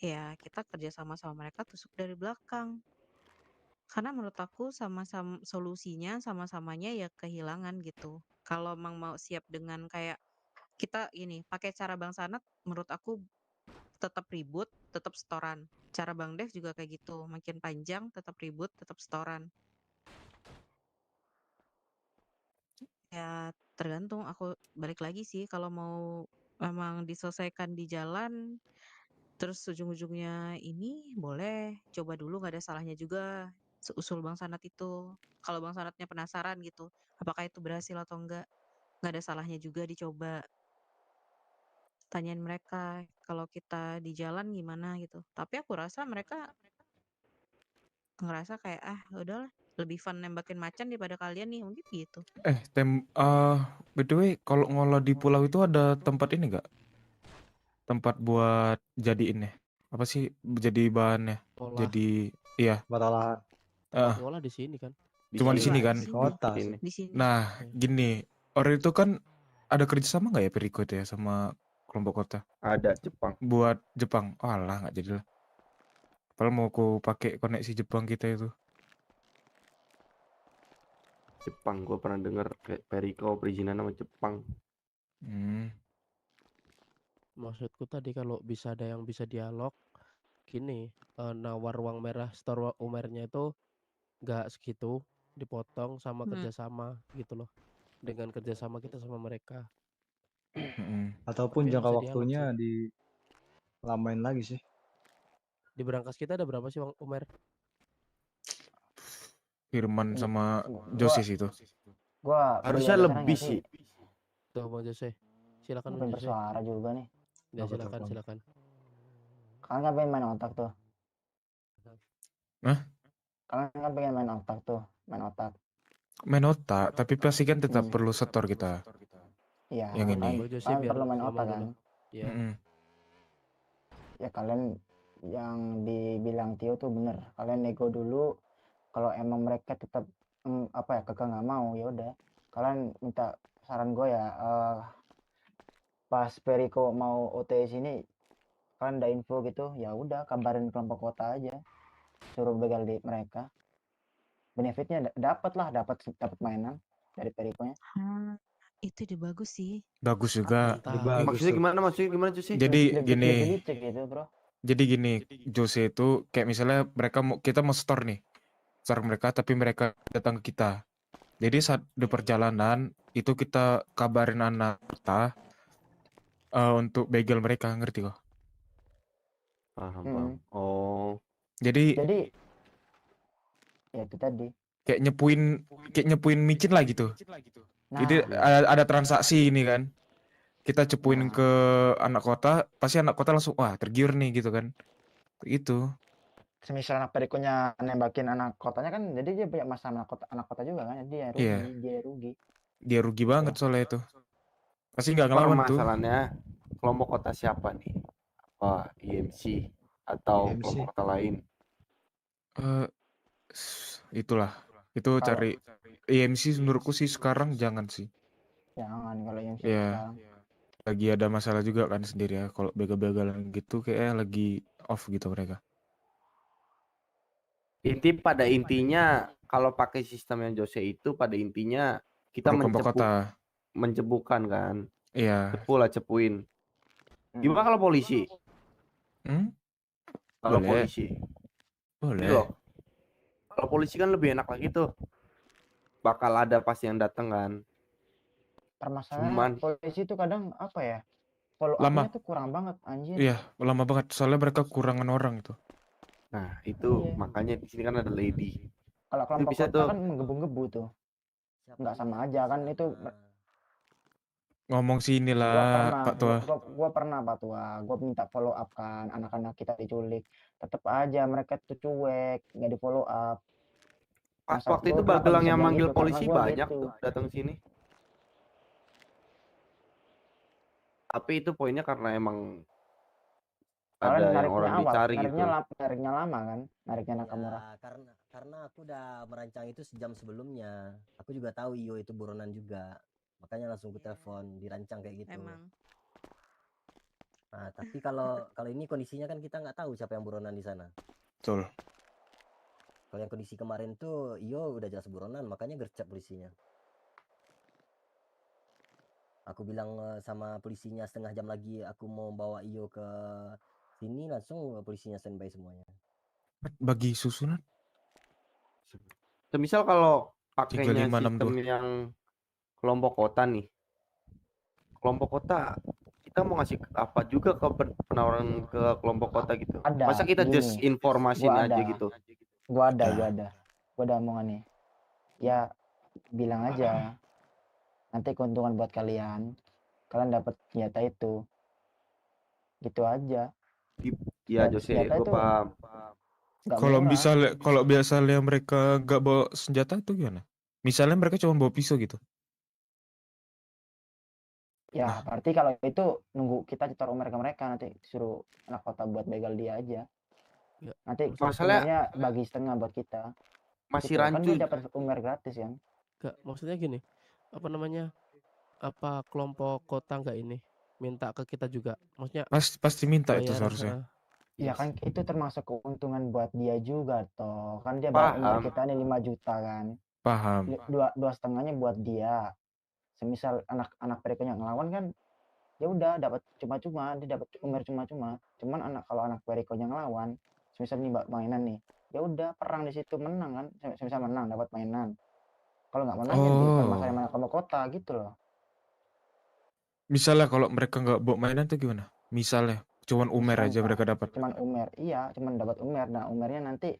Ya, kita kerja sama sama mereka tusuk dari belakang. Karena menurut aku sama-sama solusinya sama-samanya ya kehilangan gitu. Kalau emang mau siap dengan kayak kita ini pakai cara Bang Sanat, menurut aku tetap ribut, tetap setoran. Cara Bang Dev juga kayak gitu, makin panjang tetap ribut, tetap setoran. Ya tergantung, aku balik lagi sih kalau mau memang diselesaikan di jalan, terus ujung-ujungnya ini boleh coba dulu, nggak ada salahnya juga seusul Bang Sanat itu. Kalau Bang Sanatnya penasaran gitu, apakah itu berhasil atau enggak, nggak ada salahnya juga dicoba. Tanyain mereka kalau kita di jalan gimana gitu. Tapi aku rasa mereka ngerasa kayak udahlah lebih fun nembakin macan daripada kalian nih, mungkin gitu. By the way, kalau ngolah di pulau itu ada tempat ini nggak? Tempat buat jadiin ya? Apa sih jadi bahannya? Olah. Jadi iya. Batalah. Ngolah di sini kan. Cuma di sini kan? Kota Di sini. Nah, gini, orang itu kan ada kerjasama nggak ya Periko itu ya sama kelompok kota? Ada Jepang. Buat Jepang. Oh alah, nggak jadi lah. Padahal mau aku pakai koneksi Jepang kita itu. Jepang, gue pernah dengar kayak Periko perizinan sama Jepang. Maksudku tadi kalau bisa ada yang bisa dialog, gini, nawar uang merah store umernya itu nggak segitu, dipotong sama kerjasama gitu loh. Dengan kerjasama kita sama mereka. Ataupun Tapi jangka bisa dialog waktunya sih. dilamain lagi sih. Di berangkas kita ada berapa sih uang umer? Firman sama Josis itu. Gua Harusnya lebih sih. Tuh Bang Jose. Silakan Pengen Bang Jose. bersuara juga nih. Ya silakan. Kalian kan pengen main otak tuh. Hah? Kalian kan pengen main otak tuh, main otak. Main otak, tapi pasti kan tetap perlu setor kita. Iya. Yang ini. Kalian perlu main otak kan. Iya. Ya kalian yang dibilang Tio tuh bener. Kalian nego dulu. Kalau emang mereka tetap kekeh nggak mau, ya udah. Kalian minta saran gue ya. Pas Periko mau OTS ini, kalian ada info gitu, ya udah kabarin kelompok kota aja. Suruh begal di mereka. Benefitnya dapat mainan dari Perikonya. Itu ide bagus sih. Bagus juga. Maksudnya gimana tuh sih? Jadi gini. Gitu, bro. Jadi gini, Jose itu kayak misalnya kita mau store nih. Store mereka tapi mereka datang ke kita. Jadi saat di perjalanan itu kita kabarin anak kita untuk begal mereka, ngerti kok? Paham. Oh. Jadi ya itu tadi. Kayak nyepuin micin lah gitu. Jadi ada transaksi ini kan. Kita cepuin ke anak kota, pasti anak kota langsung wah tergiur nih gitu kan. Itu. Semisal anak Perikonya nembakin anak kotanya kan, jadi dia punya masalah anak kota juga kan, jadi dia rugi. Dia rugi banget soalnya itu. Pasti nggak ngelawan tuh. Masalahnya kelompok kota siapa nih? Apa IMC atau kelompok kota lain? Itulah. Itu cari IMC menurutku sih sekarang jangan sih. Jangan kalau IMC sekarang. lagi ada masalah juga kan sendiri ya. Kalau begal-begalan gitu kayaknya lagi off gitu mereka. Pada intinya kalau pakai sistem yang Jose itu pada intinya kita Kelompok kota. mencebukan kan. Iya. Cepuin. Gimana kalau polisi? Kalau Boleh. polisi. Boleh. Ini loh. Kalau polisi kan lebih enak lagi tuh. Bakal ada pasti yang datang kan. Permasalahan polisi itu kadang apa ya? Follow Lama. up-nya tuh kurang banget anjir. Iya, lama banget. Soalnya mereka kekurangan orang itu. Nah, itu makanya di sini kan ada lady. Kalau Itu kelompok bisa kota tuh. kan menggebu-gebu tuh. Nggak sama aja kan itu. Ngomong sini Gua lah, pernah, Pak Tua. gua pernah Pak Tua. Gua minta follow up kan, anak-anak kita diculik. Tetep aja mereka tuh cuek, nggak di follow up. Pas Masa waktu itu gua kenapa Bagelang bisa yang bilang manggil gitu? Karena polisi gua banyak gitu. tuh datang sini. Tapi itu poinnya karena emang Kalian ada yang nariknya orang awal, dicari gitu. nariknya lama kan, nariknya Nakamura. Ya, karena aku udah merancang itu sejam sebelumnya. Aku juga tahu Iyo itu buronan juga. Makanya langsung ku telepon, dirancang kayak gitu. Emang. Nah, tapi kalau ini kondisinya kan kita nggak tahu siapa yang buronan di sana. Betul. Kalau yang kondisi kemarin tuh Iyo udah jelas buronan, makanya gercep polisinya. Aku bilang sama polisinya setengah jam lagi aku mau bawa Iyo ke sini, langsung polisinya standby semuanya. Bagi susunan? Semisal kalau pakainya 3562. sistem yang kelompok kota nih. Kelompok kota kita mau ngasih apa juga ke penawaran ke kelompok kota gitu. Ada, Masa kita gini, just informasin gua aja ada. gitu. Gua ada omongan nih. Ya bilang aja. Nanti keuntungan buat kalian dapat senjata itu. Gitu aja. Iya Jose, senjata gue itu paham. nggak Kalau murah. kalau biasanya mereka nggak bawa senjata itu gimana? Misalnya mereka cuma bawa pisau gitu. Ya, berarti kalau itu nunggu kita cetor umur ke mereka, nanti suruh anak kota buat begal dia aja. Nanti Masalahnya- umurnya bagi setengah buat kita. Masih Gitu, kan rancu. dia dapat umur gratis kan. Enggak, maksudnya gini, apa namanya? Apa kelompok kota enggak ini minta ke kita juga? Maksudnya Pasti minta itu bayar, seharusnya. Ya kan itu termasuk keuntungan buat dia juga toh. Kan dia bayar umur Paham. kita nih 5 juta kan. Paham. Dua setengahnya buat dia. Semisal anak perikonya ngelawan kan ya udah dapat cuma-cuma, dia dapat umur cuma-cuma. Cuman kalau anak perikonya ngelawan, semisal nih mainan nih, ya udah perang di situ menang kan. Semisal menang dapat mainan. Kalau nggak menang ya dipermasalahin mana kelompok kota gitu loh. Misalnya kalau mereka nggak bawa mainan tuh gimana? Misalnya cuman Umer aja mereka dapat. Cuman Umer, iya, cuman dapat Umer. Nah, Umernya nanti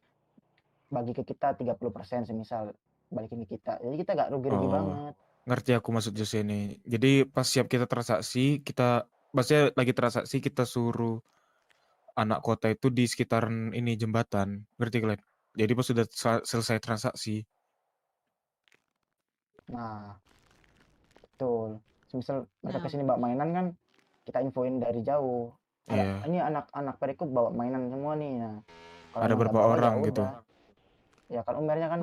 bagi ke kita 30% semisal balikin ke kita. Jadi kita nggak rugi-rugi banget. Ngerti aku maksud Jose ini. Jadi pas siap kita transaksi, pasnya lagi transaksi kita suruh anak kota itu di sekitaran ini jembatan. Ngerti kalian? Jadi pas sudah selesai transaksi. Nah, betul. Semisal mereka kesini bawa mainan kan, kita infoin dari jauh. Iya. Ini anak-anak periku bawa mainan semua nih. Nah, kalau Ada emang berapa nggak bawa, orang ya gitu? udah. Ya kan Umernya kan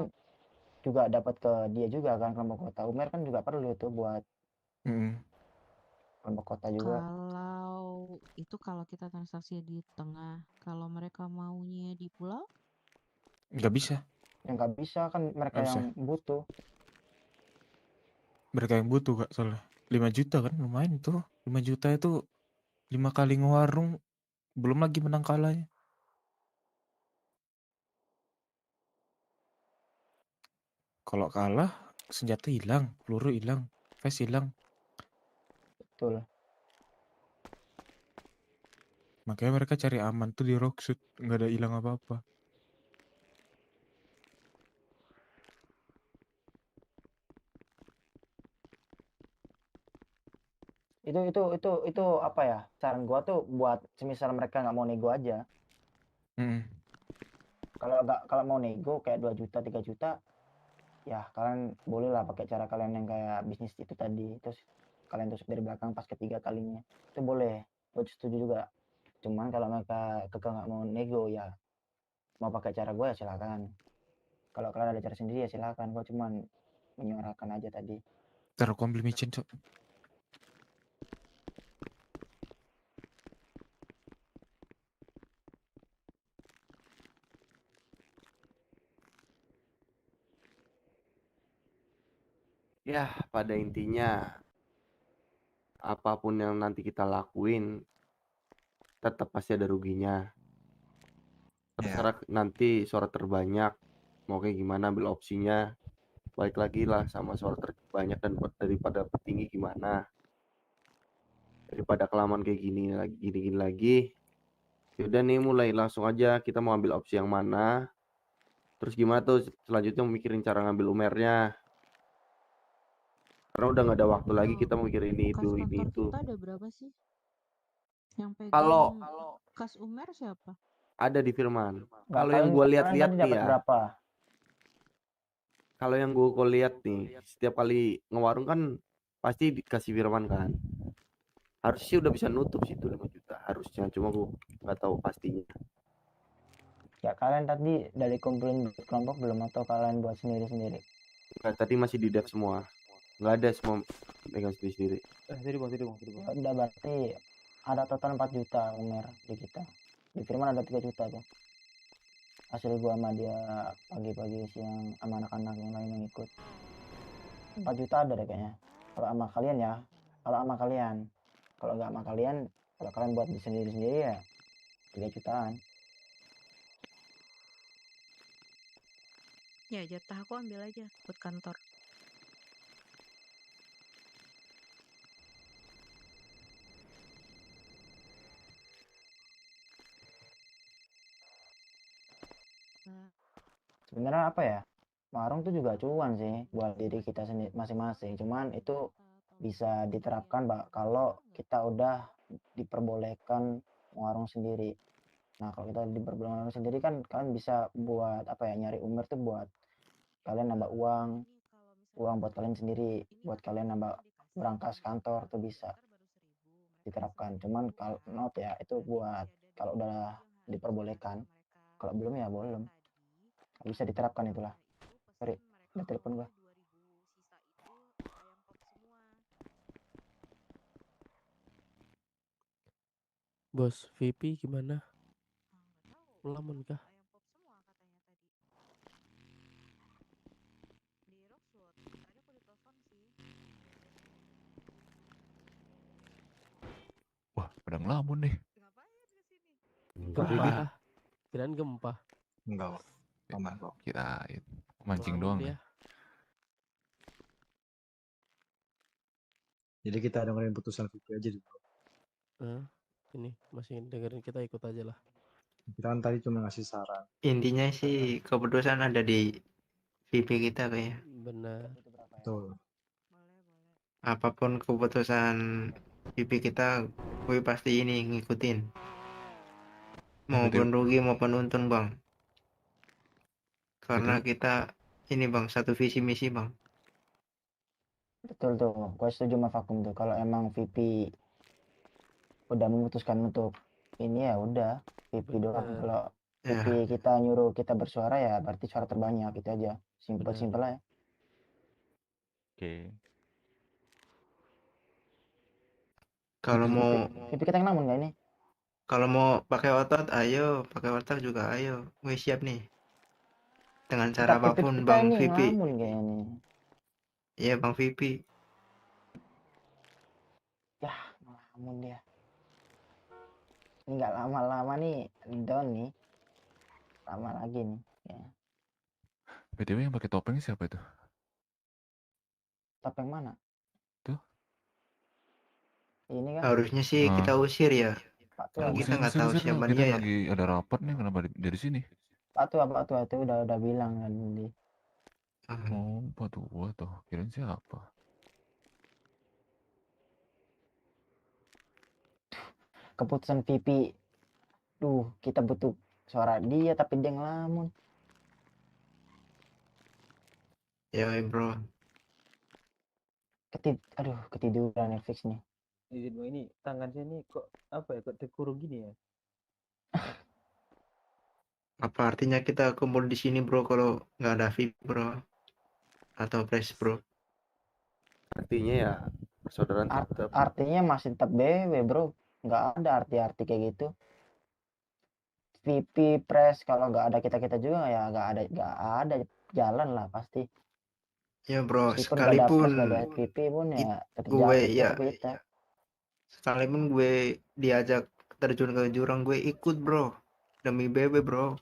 juga dapat ke dia juga kan kelompok kota. Umer kan juga perlu tuh buat kelompok kota juga. Kalau kita transaksi di tengah, kalau mereka maunya di pulau? Nggak bisa. Ya nggak bisa kan mereka Nggak bisa. yang butuh. Mereka yang butuh Kak soalnya. 5 juta kan lumayan tuh. 5 juta itu 5 kali ngewarung. Belum lagi menang kalahnya. Kalau kalah senjata hilang, peluru hilang, vest hilang. Betul. Makanya mereka cari aman tuh di Rocksuit, nggak ada hilang apa-apa. Itu apa ya? Saran gua tuh buat semisal mereka nggak mau nego aja. Kalau mau nego kayak 2 juta, 3 juta, ya kalian boleh lah pakai cara kalian yang kayak bisnis itu tadi. Terus kalian tusuk dari belakang pas ketiga kalinya. Itu boleh. Gue setuju juga. Cuman kalau mereka kekeh nggak mau nego ya mau pakai cara gue ya silakan. Kalau kalian ada cara sendiri ya silakan. Gue cuman menyuarakan aja tadi. Taruh komplit micin, Cok. Ya, pada intinya apapun yang nanti kita lakuin tetap pasti ada ruginya. Terserah nanti suara terbanyak mau kayak gimana, ambil opsinya. Balik lagi lah sama suara terbanyak dan daripada petinggi gimana. Daripada kelamaan kayak gini lagi. Yaudah nih, mulai langsung aja kita mau ambil opsi yang mana. Terus gimana tuh selanjutnya mikirin cara ngambil Umernya. Karena udah nggak ada waktu lagi kita mikir ini Kas itu kantor kita ada berapa sih? Yang Kalau pegang kas Umer siapa? ada di Firman. Nggak, Kalau yang kalian gue kalian lihat-lihat tadi nih dapat ya, berapa? kalau yang gue lihat nih, setiap kali ngewarung kan pasti dikasih Firman kan. Harusnya sih udah bisa nutup situ 5 juta harusnya, cuma gue nggak tahu pastinya. Ya kalian tadi dari kumpulin kelompok belum atau kalian buat sendiri-sendiri? Nggak, tadi masih di dev semua, nggak ada semua pegang sendiri-sendiri. Ya udah berarti ada total 4 juta Umer di kita. Di Firman ada 3 juta tuh. Hasil gua sama dia pagi-pagi siang sama anak-anak yang lain yang ikut. 4 juta ada deh kayaknya. Kalau sama kalian ya, kalau sama kalian. Kalau nggak sama kalian, kalau kalian buat sendiri-sendiri ya 3 jutaan. Ya jatah aku ambil aja buat kantor. Sebenarnya apa ya? Warung tuh juga cuan sih buat diri kita sendiri masing-masing. Cuman itu bisa diterapkan kalau kita udah diperbolehkan warung sendiri. Nah, kalau kita diperbolehkan warung sendiri kan kalian bisa buat apa ya? Nyari Umer tuh buat kalian nambah uang buat kalian sendiri, buat kalian nambah berangkas kantor tuh bisa diterapkan. Cuman kalau not ya itu buat kalau udah diperbolehkan. Kalau belum ya belum. Nggak bisa diterapkan itulah. Sorry, ada telepon gua. Bos VP gimana? Lamun kah? Wah, pada ngelamun nih. Gempa kah? Kirain gempa. Enggak, aman kok. Kirain mancing Ngelamun doang dia. ya. Jadi kita dengerin putusan VP aja dulu. Ini masih dengerin, kita ikut aja lah. Kita kan tadi cuma ngasih saran. Intinya sih keputusan ada di VP kita kayaknya. Benar. Betul. Apapun keputusan VP kita, gue pasti ini ngikutin. Maupun rugi maupun untung bang. Karena kita ini bang satu visi misi bang. Betul tuh, gue setuju sama Vakum tuh. Kalau emang VP udah memutuskan untuk ini ya udah VP doang. Kalau VP kita nyuruh kita bersuara ya berarti suara terbanyak itu aja. Simpel aja. Oke. Kalau mau VP kita yang namun nggak ini? Kalau mau pakai otot, ayo. Pakai otak juga, ayo. Gue siap nih. Dengan cara Tapi apapun, kita Bang ini VP. ngelamun kayaknya. Iya, Bang VP. Ya, ngelamun dia. Ini nggak lama-lama nih, down nih. Lama lagi nih. Ya. BTW yang pakai topeng siapa itu? Topeng mana? Tuh. Ini kan. Harusnya sih kita usir ya. Pak Kalau Tua. kita nggak tahu siapa Kita dia ya. lagi ada rapat nih, kenapa dari sini? Pak Tua itu udah bilang kan di. Oh, Pak Tua tuh. Kirain siapa? Keputusan VP. Kita butuh suara dia tapi dia ngelamun. Ya, bro. Ketiduran Netflix nih. Ini tangannya nih kok apa ya, kok terkurung gini ya? Apa artinya kita kumpul di sini, bro, kalau nggak ada VIP, bro? Atau press, bro? Artinya ya persaudaraan tetap. Artinya masih tetap BW, bro. Nggak ada arti-arti kayak gitu. VP press kalau nggak ada kita juga ya nggak ada jalan lah pasti. Ya bro, Meskipun gak ada sekalipun plus, gak ada FPP pun ya tetap gue jatuh ya, ke kita. sekalipun gue diajak terjun ke jurang, gue ikut bro, demi BB bro.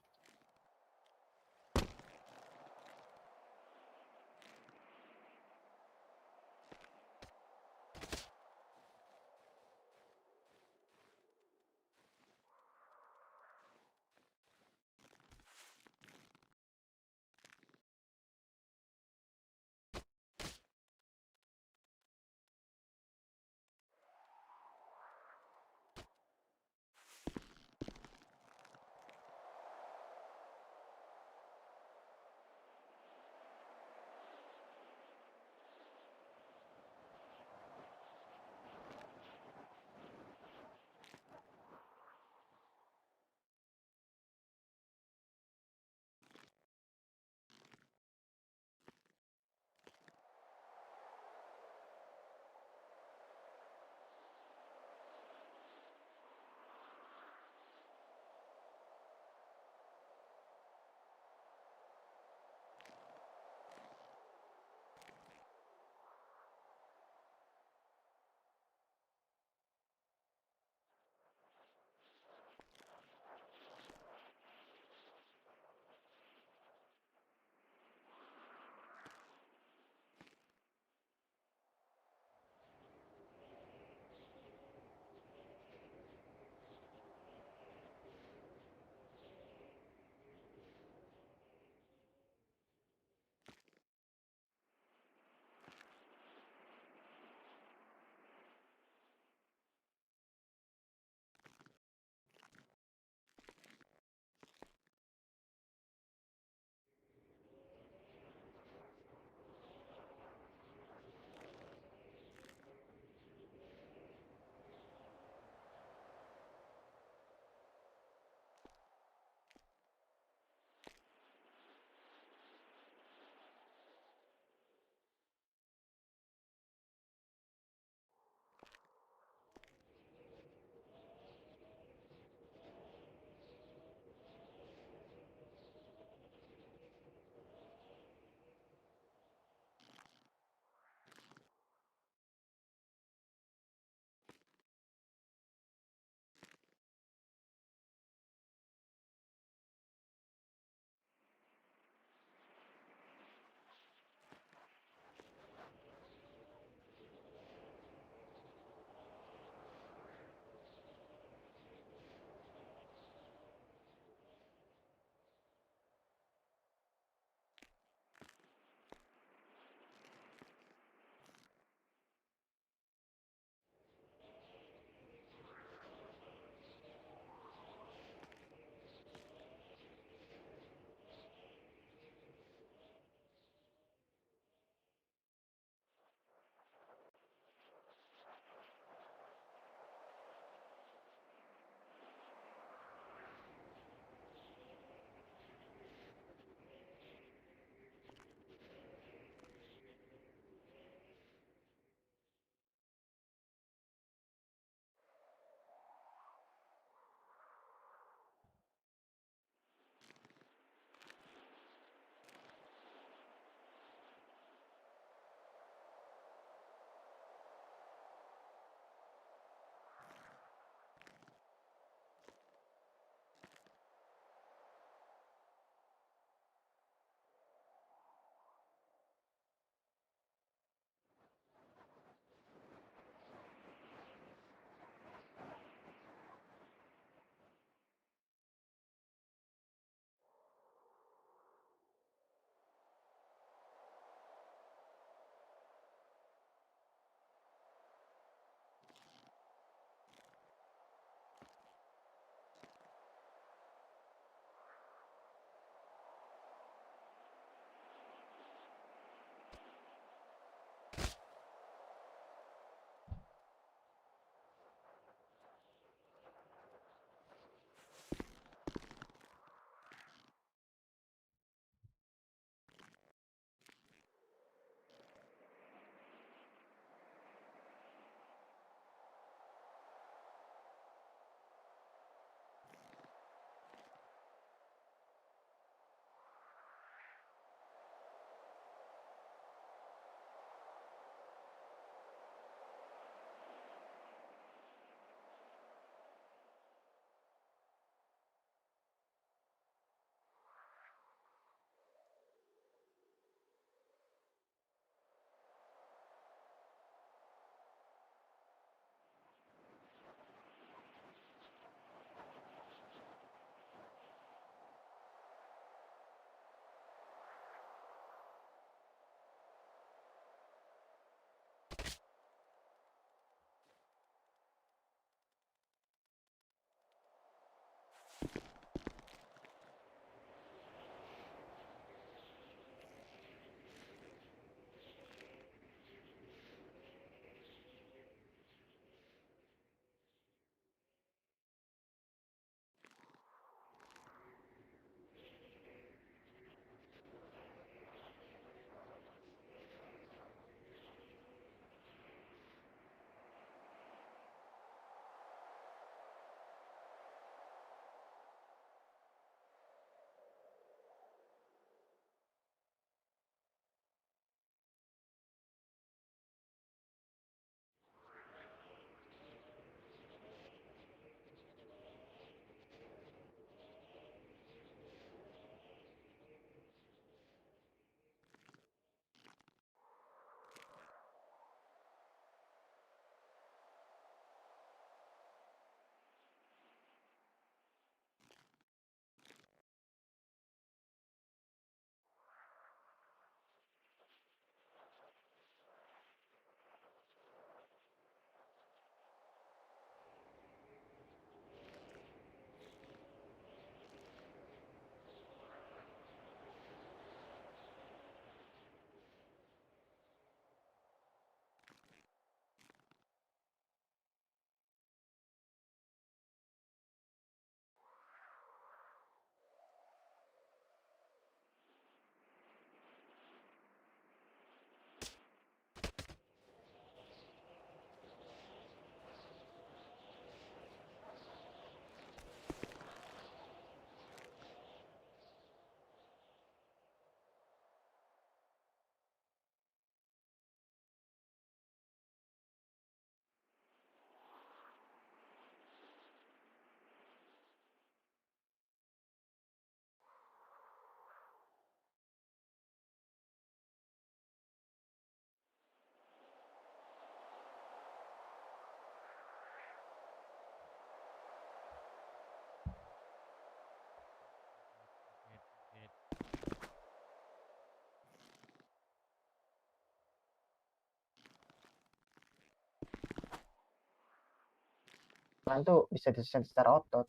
Kalian tuh bisa desain secara otot.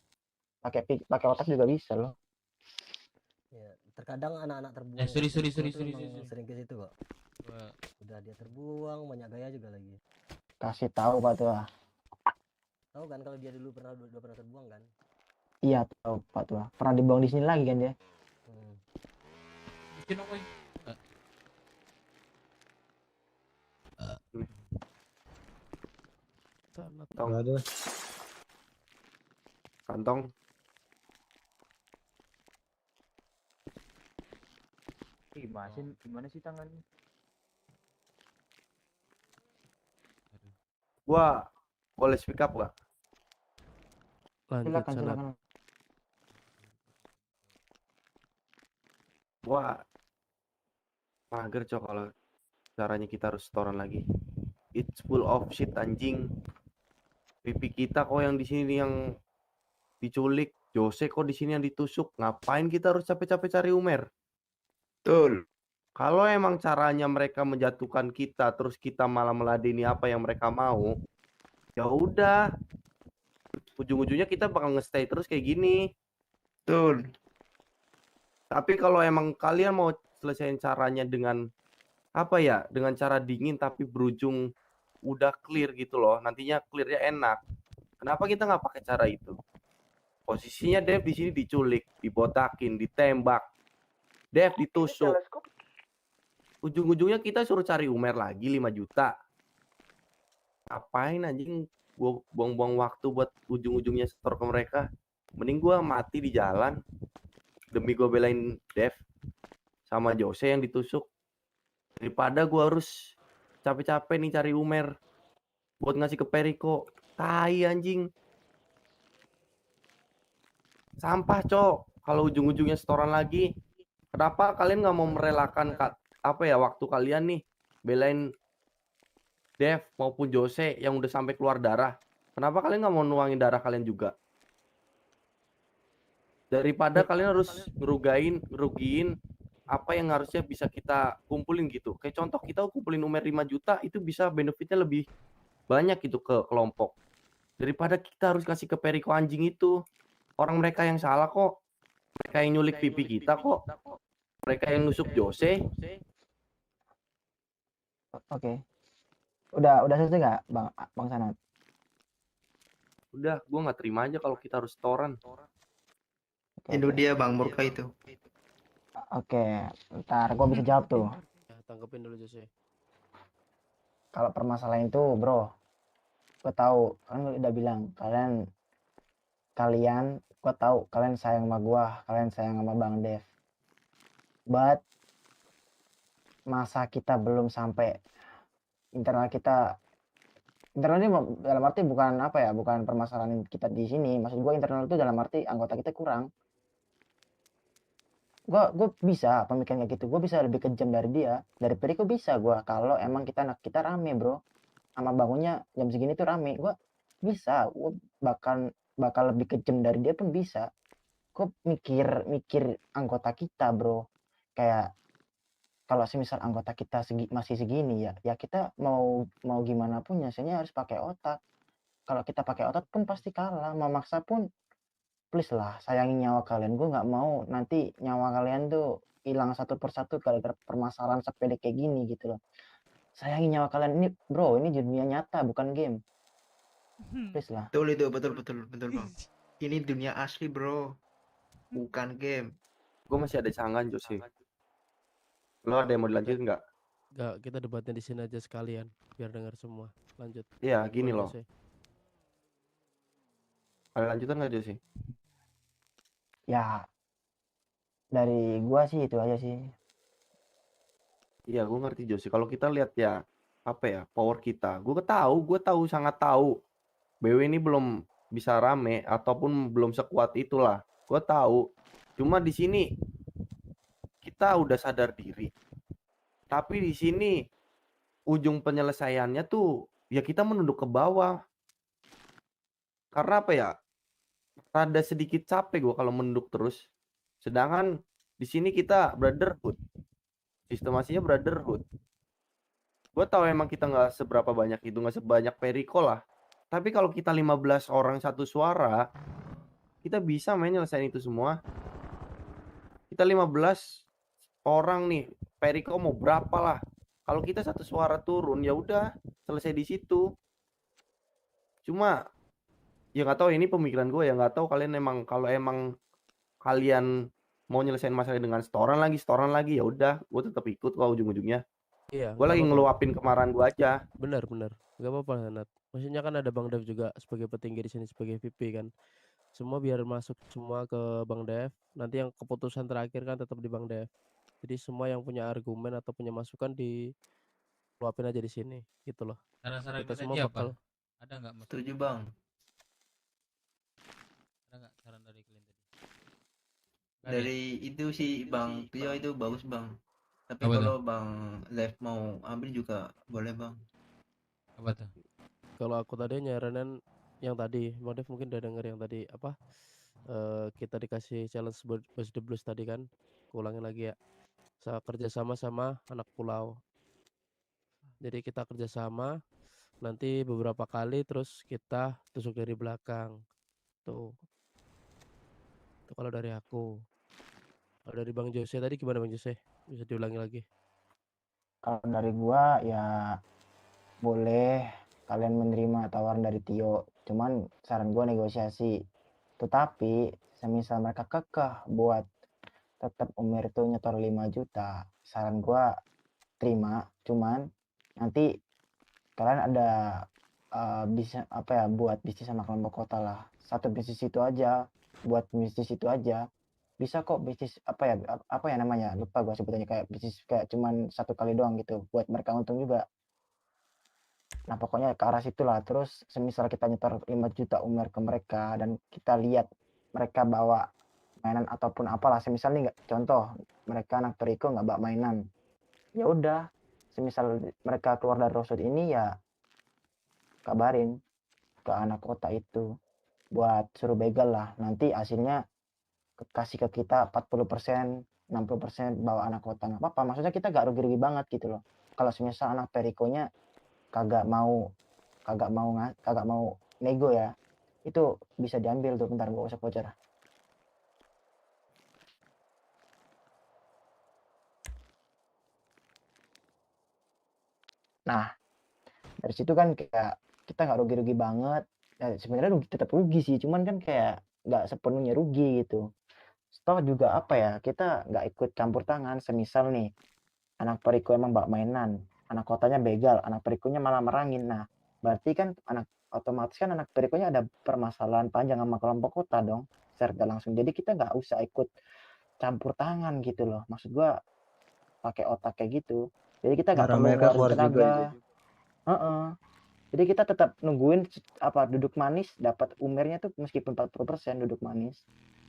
Pakai otak juga bisa loh. Ya, terkadang anak-anak terbuang sorry Periko sorry tuh sorry emang sorry. sering ke situ kok. Udah dia terbuang, banyak gaya juga lagi. Kasih tahu Pak Tua. Tahu kan kalau dia dulu udah pernah terbuang kan? Iya tahu Pak Tua. Pernah dibuang di sini lagi kan dia? Bikin apa? Nggak ada. Kantong. Gimana sih tangannya? Gua boleh speak up gak? Lanjut Silakan Sanat. silakan. Gua mager cok kalau caranya kita harus setoran lagi. It's full of shit anjing. Pipi kita kok yang di sini yang diculik, Jose kok di sini yang ditusuk. Ngapain kita harus capek-capek cari Umer? Betul. Kalau emang caranya mereka menjatuhkan kita, terus kita malah meladeni apa yang mereka mau, ya udah. Ujung-ujungnya kita bakal nge-stay terus kayak gini. Betul. Tapi kalau emang kalian mau selesaiin caranya dengan apa ya? Dengan cara dingin tapi berujung udah clear gitu loh. Nantinya clearnya enak. Kenapa kita nggak pakai cara itu? Posisinya Dev di sini diculik, dibotakin, ditembak. Dev ditusuk. Ujung-ujungnya kita suruh cari Umer lagi 5 juta. Ngapain anjing gua buang-buang waktu buat ujung-ujungnya setor ke mereka. Mending gua mati di jalan demi gua belain Dev sama Jose yang ditusuk. Daripada gua harus capek-capek nih cari Umer buat ngasih ke Periko. Tai anjing. Sampah, Cok. Kalau ujung-ujungnya setoran lagi. Kenapa kalian nggak mau merelakan waktu kalian nih belain Dev maupun Jose yang udah sampai keluar darah? Kenapa kalian nggak mau nuangin darah kalian juga? Daripada kalian harus ngerugiin apa yang harusnya bisa kita kumpulin gitu. Kayak contoh kita kumpulin Umer 5 juta itu bisa benefitnya lebih banyak gitu ke kelompok. Daripada kita harus kasih ke Periko anjing itu. Orang mereka yang salah kok. Mereka yang nyulik pipi kita kok. Mereka yang nusuk Jose. Oke. Udah selesai nggak Bang Sanat? Udah, gua nggak terima aja kalau kita harus setoran. Itu dia Bang Murka itu. Oke, ntar gua bisa jawab tuh. Ya, tanggepin dulu Jose. Kalau permasalahan itu, bro, gue tahu kan lu udah bilang gue tahu kalian sayang sama gua, kalian sayang sama Bang Dev. But masa kita belum sampai internal ini dalam arti bukan bukan permasalahan kita di sini. Maksud gue internal itu dalam arti anggota kita kurang. Gue bisa pemikiran kayak gitu, gue bisa lebih kejam dari dia, dari Periko bisa gue kalau emang kita rame bro, sama bangunnya jam segini tuh rame, gue bisa, gue bakal lebih kejam dari dia pun bisa. Gue mikir anggota kita bro, kayak kalau semisal anggota kita masih segini ya kita mau gimana pun biasanya harus pakai otak. Kalau kita pakai otak pun pasti kalah, mau maksa pun please lah sayangin nyawa kalian. Gue nggak mau nanti nyawa kalian tuh hilang satu persatu gara-gara permasalahan sepele kayak gini gitu loh. Sayangin nyawa kalian ini bro, ini dunia nyata bukan game. Please lah. Betul itu, betul Bang. Ini dunia asli bro, bukan game. Gue masih ada canggan Jose. Lo ada yang mau dilanjutin nggak? Nggak, kita debatnya di sini aja sekalian biar dengar semua. Lanjut. Iya gini loh. Jose. Ada lanjutan nggak Jose? Ya dari gua sih itu aja sih. Iya gue ngerti Jose. Kalau kita lihat ya power kita. Gue tahu sangat tahu. BW ini belum bisa rame ataupun belum sekuat itulah. Gue tahu. Cuma di sini kita udah sadar diri. Tapi di sini ujung penyelesaiannya tuh ya kita menunduk ke bawah. Karena rada sedikit capek gue kalau menunduk terus. Sedangkan di sini kita brotherhood. Sistemasinya brotherhood. Gue tahu emang kita nggak seberapa banyak itu, nggak sebanyak Periko lah. Tapi kalau kita 15 orang satu suara, kita bisa main nyelesain itu semua. Kita 15 orang nih, Periko mau berapa lah. Kalau kita satu suara turun, ya udah selesai di situ. Cuma ya nggak tahu, ini pemikiran gue ya, nggak tahu kalian emang, kalau emang kalian mau nyelesain masalah dengan setoran lagi, ya udah, gue tetap ikut kok ujung-ujungnya. Iya, Gue nggak lagi apa-apa. ngeluapin kemarahan gue aja. Benar, nggak apa-apa Nat. Maksudnya kan ada Bang Dev juga sebagai petinggi di sini sebagai VP kan. Semua biar masuk semua ke Bang Dev. Nanti yang keputusan terakhir kan tetap di Bang Dev. Jadi semua yang punya argumen atau punya masukan diluapin aja di sini, gitu loh. Saran-saran Kita tadi semua apa? bakal. Ada nggak Mas? Setuju bang. Ada nggak saran dari kalian tadi? Nggak ada ya? Dari itu sih bang Tio itu bagus bang. Tapi Apa tuh? kalau bang Lev mau ambil juga boleh bang. Apa tuh? Kalau aku tadi nyaranin yang tadi, Bang Dev mungkin udah denger yang tadi apa? Kita dikasih challenge Bus the Blues tadi kan. Aku ulangin lagi ya. Kerjasama sama anak pulau. Jadi kita kerjasama, nanti beberapa kali terus kita tusuk dari belakang. Tuh. Itu kalau dari aku. Kalau dari Bang Jose tadi gimana Bang Jose? Bisa diulangi lagi. Kalau dari gua ya boleh kalian menerima tawaran dari Tio. Cuman saran gua negosiasi. Tetapi semisal mereka kekeh buat tetap Umir itu nyetor 5 juta, saran gua terima. Cuman nanti kalian ada bisa apa ya, buat bisnis sama kelompok kota lah. Satu bisnis itu aja, buat bisnis itu aja. Bisa kok bisnis apa ya namanya, lupa gua sebutannya, kayak bisnis kayak cuman 1 kali doang gitu, buat mereka untung juga. Nah pokoknya ke arah situlah. Terus semisal kita nyetor 5 juta Umir ke mereka dan kita lihat mereka bawa mainan ataupun apalah, semisal nih nggak, contoh mereka anak Periko nggak bawa mainan, ya udah semisal mereka keluar dari Rosut ini ya kabarin ke anak kota itu buat suruh begal lah. Nanti hasilnya kasih ke kita 40%, 60% bawa anak kota, nggak apa-apa. Maksudnya kita gak rugi-rugi banget gitu loh. Kalau semisal anak Perikonya kagak mau nego ya, itu bisa diambil tuh. Bentar gua usah bocor. Nah dari situ kan kayak kita nggak rugi-rugi banget. Ya, sebenarnya tetap rugi sih, cuman kan kayak nggak sepenuhnya rugi gitu. Toh juga apa ya, kita nggak ikut campur tangan. Semisal nih anak Periko emang bawa mainan, anak kotanya begal, anak Perikonya malah merangin. Nah berarti kan otomatis kan anak Perikonya ada permasalahan panjang sama kelompok kota dong, secara langsung. Jadi kita nggak usah ikut campur tangan gitu loh. Maksud gua pakai otak kayak gitu. Jadi kita nggak Darah perlu mereka keluarin keluar juga. tenaga. Jadi kita tetap nungguin duduk manis, dapat Umirnya tuh meskipun 40% duduk manis.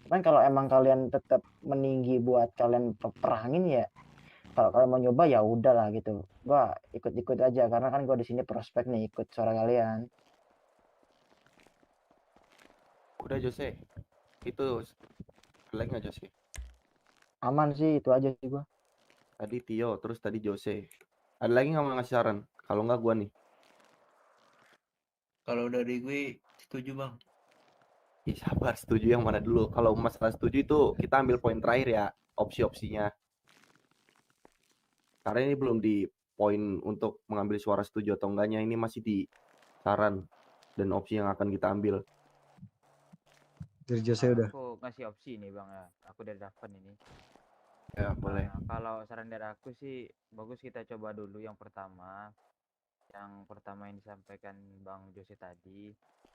Cuman kalau emang kalian tetap meninggi buat kalian perangin ya, kalau kalian mau nyoba ya udahlah gitu. Gua ikut-ikut aja karena kan gua di sini prospek nih, ikut suara kalian. Udah Jose, itu like nggak Jose? Aman sih, itu aja sih gua. Tadi Tio, terus tadi Jose. Ada lagi nggak mau ngasih saran? Kalau nggak gua nih. Kalau dari gue setuju bang. Ya, sabar, setuju yang mana dulu? Kalau masalah setuju itu kita ambil poin terakhir ya, opsi-opsinya. Karena ini belum di poin untuk mengambil suara setuju atau enggaknya, ini masih di saran dan opsi yang akan kita ambil. Dari Jose udah. Aku ngasih opsi nih bang ya, aku udah dapat ini. Ya boleh. Kalau saran dari aku sih bagus kita coba dulu yang pertama yang disampaikan Bang Jose tadi.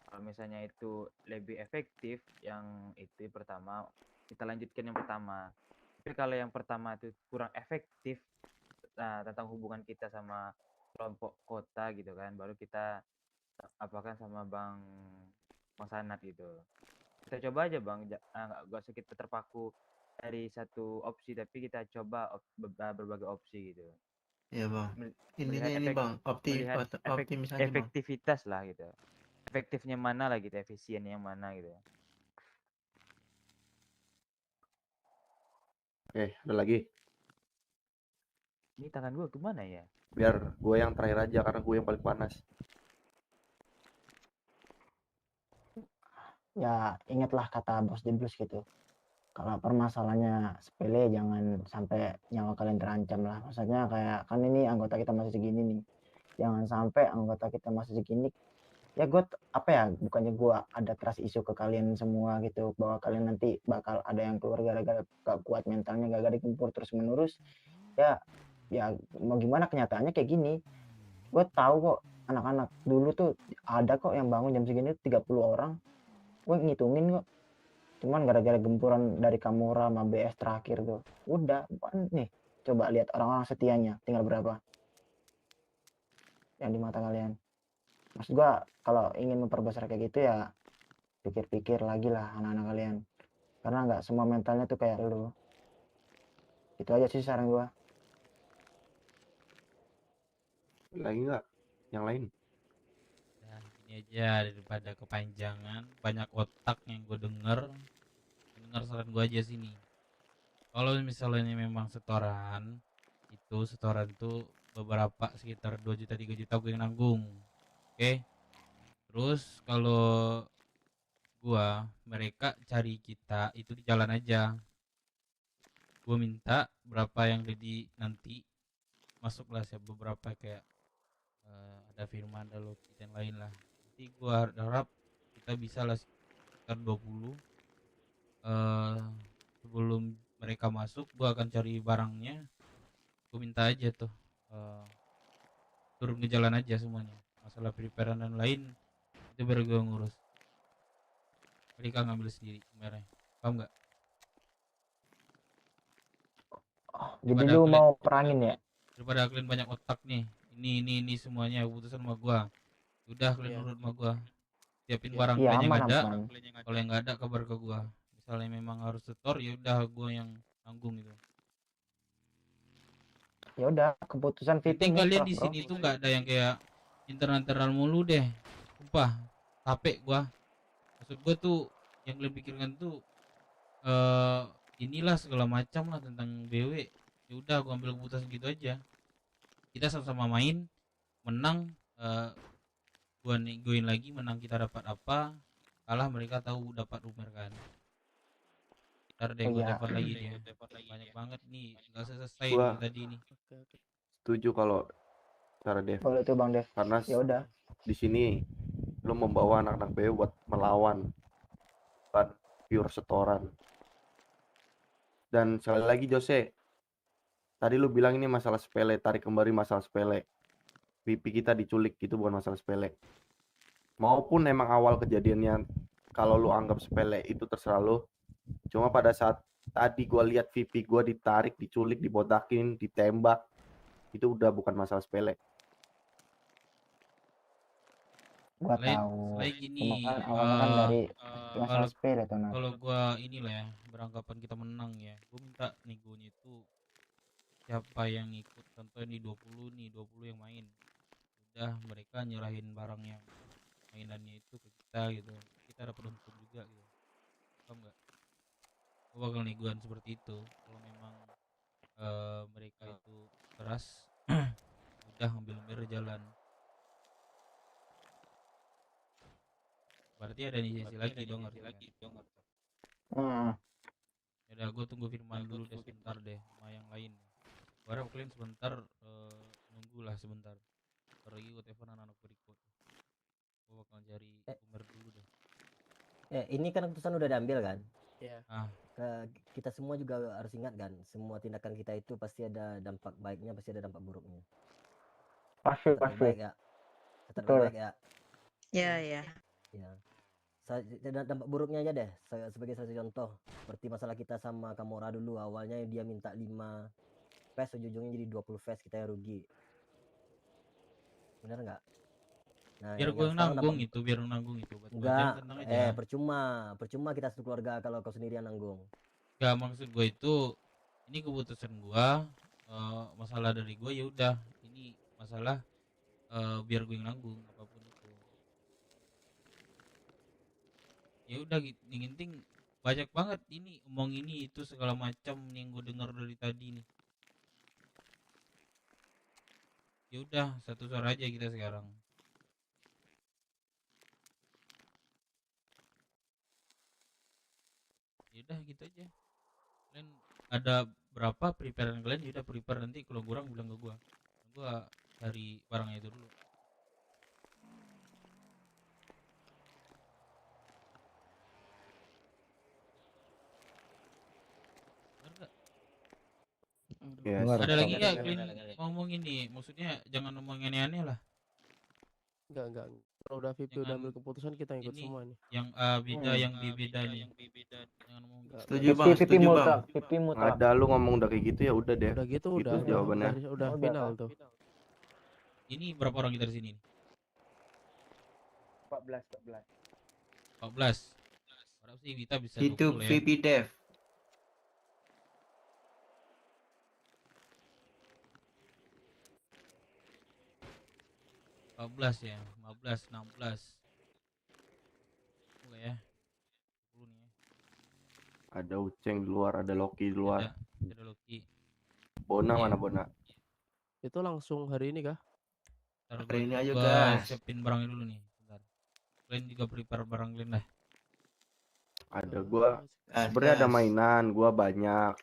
Kalau misalnya itu lebih efektif, yang itu pertama kita lanjutkan yang pertama. Tapi kalau yang pertama itu kurang efektif, nah tentang hubungan kita sama kelompok kota gitu kan, baru kita apakan sama Bang Sanat gitu. Kita coba aja Bang, gak usah kita terpaku dari satu opsi, tapi kita coba berbagai opsi gitu. Iya bang. Ini bang, optimisasi efektivitas lah gitu. Efektifnya mana lah gitu, efisiennya yang mana gitu. Oke, ada lagi. Ini tangan gue kemana ya? Biar gue yang terakhir aja karena gue yang paling panas. ya ingatlah kata bos Jeblus gitu. Kalau permasalahannya sepele jangan sampai nyawa kalian terancam lah. Maksudnya kayak kan ini anggota kita masih segini nih. Jangan sampai anggota kita masih segini. Ya gue apa ya, bukannya gue ada trust isu ke kalian semua gitu bahwa kalian nanti bakal ada yang keluar gara-gara gak kuat mentalnya, gara-gara digempur terus menerus. Ya mau gimana, kenyataannya kayak gini. Gue tahu kok anak-anak dulu tuh ada kok yang bangun jam segini 30 orang. Gue ngitungin kok. Cuman gara-gara gempuran dari Kamura sama BS terakhir tuh. Udah, nih. Coba lihat orang-orang setianya tinggal berapa. Yang di mata kalian. Maksud gua kalau ingin memperbesar kayak gitu ya pikir-pikir lagi lah anak-anak kalian. Karena nggak semua mentalnya tuh kayak lu. Itu aja sih saran gua. Lagi nggak? Yang lain? Nah, ini aja daripada kepanjangan, banyak otak yang gue denger saran gue aja sini. Kalau misalnya memang setoran tuh beberapa sekitar 2 juta 3 juta gue yang nanggung. Oke. Terus kalau mereka cari kita itu di jalan aja. Gue minta berapa yang jadi nanti masuklah siap beberapa kayak ada Firman, ada Loki dan lain lah. Nanti gue harap kita bisa lah sekitar 20. Sebelum mereka masuk gue akan cari barangnya, gue minta aja tuh turun ke jalan aja semuanya. Masalah preparean dan lain itu baru gue ngurus, mereka ngambil sendiri mereka, paham nggak? Jadi lu mau perangin ya? Daripada kalian banyak otak nih, ini semuanya keputusan sama gue. Udah kalian nurut sama gue, siapin barang kalian yang ada. Kalau yang nggak ada kabar ke gue. Misalnya memang harus setor, ya udah gue yang nanggung itu. Ya udah, keputusan Penting kalian di sini tuh nggak ada yang kayak internal mulu deh. Sumpah, capek gua. Maksud gua tuh yang kalian pikirkan tuh inilah segala macam lah tentang BW. Ya udah gua ambil keputusan gitu aja. Kita sama-sama main, menang gua negoin lagi, menang kita dapat apa, kalah mereka tahu dapat Umer kan. Ntar deh gue telepon lagi dia. Banyak banget nih, nggak selesai Gua tadi nih. setuju kalau cara Dev. Boleh tuh Bang Dev. Karena ya udah di sini lu membawa anak-anak BW buat melawan, bukan pure setoran. Dan sekali lagi Jose, tadi lu bilang ini masalah sepele, tarik kembali masalah sepele. Pipi kita diculik itu bukan masalah sepele. Maupun emang awal kejadiannya kalau lu anggap sepele itu terserah lu. Cuma pada saat tadi gua lihat VP gua ditarik, diculik, dibotakin, ditembak, itu udah bukan masalah sepele. Gua tahu. Selain gini, Cuma kan awalnya kan dari masalah sepele tuh. Kalau gua inilah ya, beranggapan kita menang ya, gua minta negonya itu siapa yang ikut, contoh nih 20 yang main, udah mereka nyerahin barang yang mainannya itu ke kita gitu, kita dapat untung juga gitu, paham nggak? Gua bakal negoan seperti itu. Kalau memang mereka itu keras, udah ambil jalan. Berarti ada negosiasi lagi dong, Ya udah, gue tunggu Firman dulu deh sebentar deh sama yang lain. Gue harap kalian sebentar nunggulah sebentar. Ntar lagi gue telepon anak-anak berikut. Gue bakal cari Umer dulu deh. Ini kan keputusan udah diambil kan? Iya. Kita semua juga harus ingat kan, semua tindakan kita itu pasti ada dampak baiknya, pasti ada dampak buruknya. Pasti. Baik ya. Betul. Baik ya. Iya. Dampak buruknya aja deh, sebagai satu contoh, seperti masalah kita sama Kamora dulu. Awalnya dia minta 5 fest, ujung-ujungnya jadi 20 fest, kita yang rugi. Bener nggak? Nah, biar gue nanggung itu, enggak, percuma kita satu keluarga kalau kau sendirian nanggung. Gak, maksud gue itu ini keputusan gue, masalah dari gue, ya udah ini masalah biar gue yang nanggung apapun itu. Ya udah, yang penting banyak banget ini omong ini itu segala macam yang gue dengar dari tadi nih. Ya udah, satu suara aja kita sekarang. Udah gitu aja. Kalian ada berapa preparean kalian, ya udah prepare, nanti kalau kurang bilang ke gua. Gua cari barangnya itu dulu. Bener nggak? Ya, Ada lagi nggak Enggak, kalian ngomong ini? Maksudnya jangan ngomong aneh-aneh lah. enggak. Kalau udah VIP udah ambil keputusan kita ikut Ini semua nih. yang A beda, yang B beda nih. Jangan ngomong gitu. Setuju bang, setuju bang. Ada lu ngomong udah kayak gitu ya udah deh. Udah gitu Gitu udah jawabannya. udah final tuh. Ini berapa orang kita di sini? 14. 14. Harap sih kita bisa Itu 20 ya. VP Dev. Ya, 15, 16. Enggak ya? 10 nih ya. Ada Uceng di luar, ada Loki di luar. Ada Loki. Bona Iya. mana Bona? Itu langsung hari ini kah? Ntar Hari ini aja, gua guys. siapin barangnya dulu nih. Bentar. Kalian juga prepare barang kalian lah. Ada gua. Sebenarnya ada mainan, gua banyak.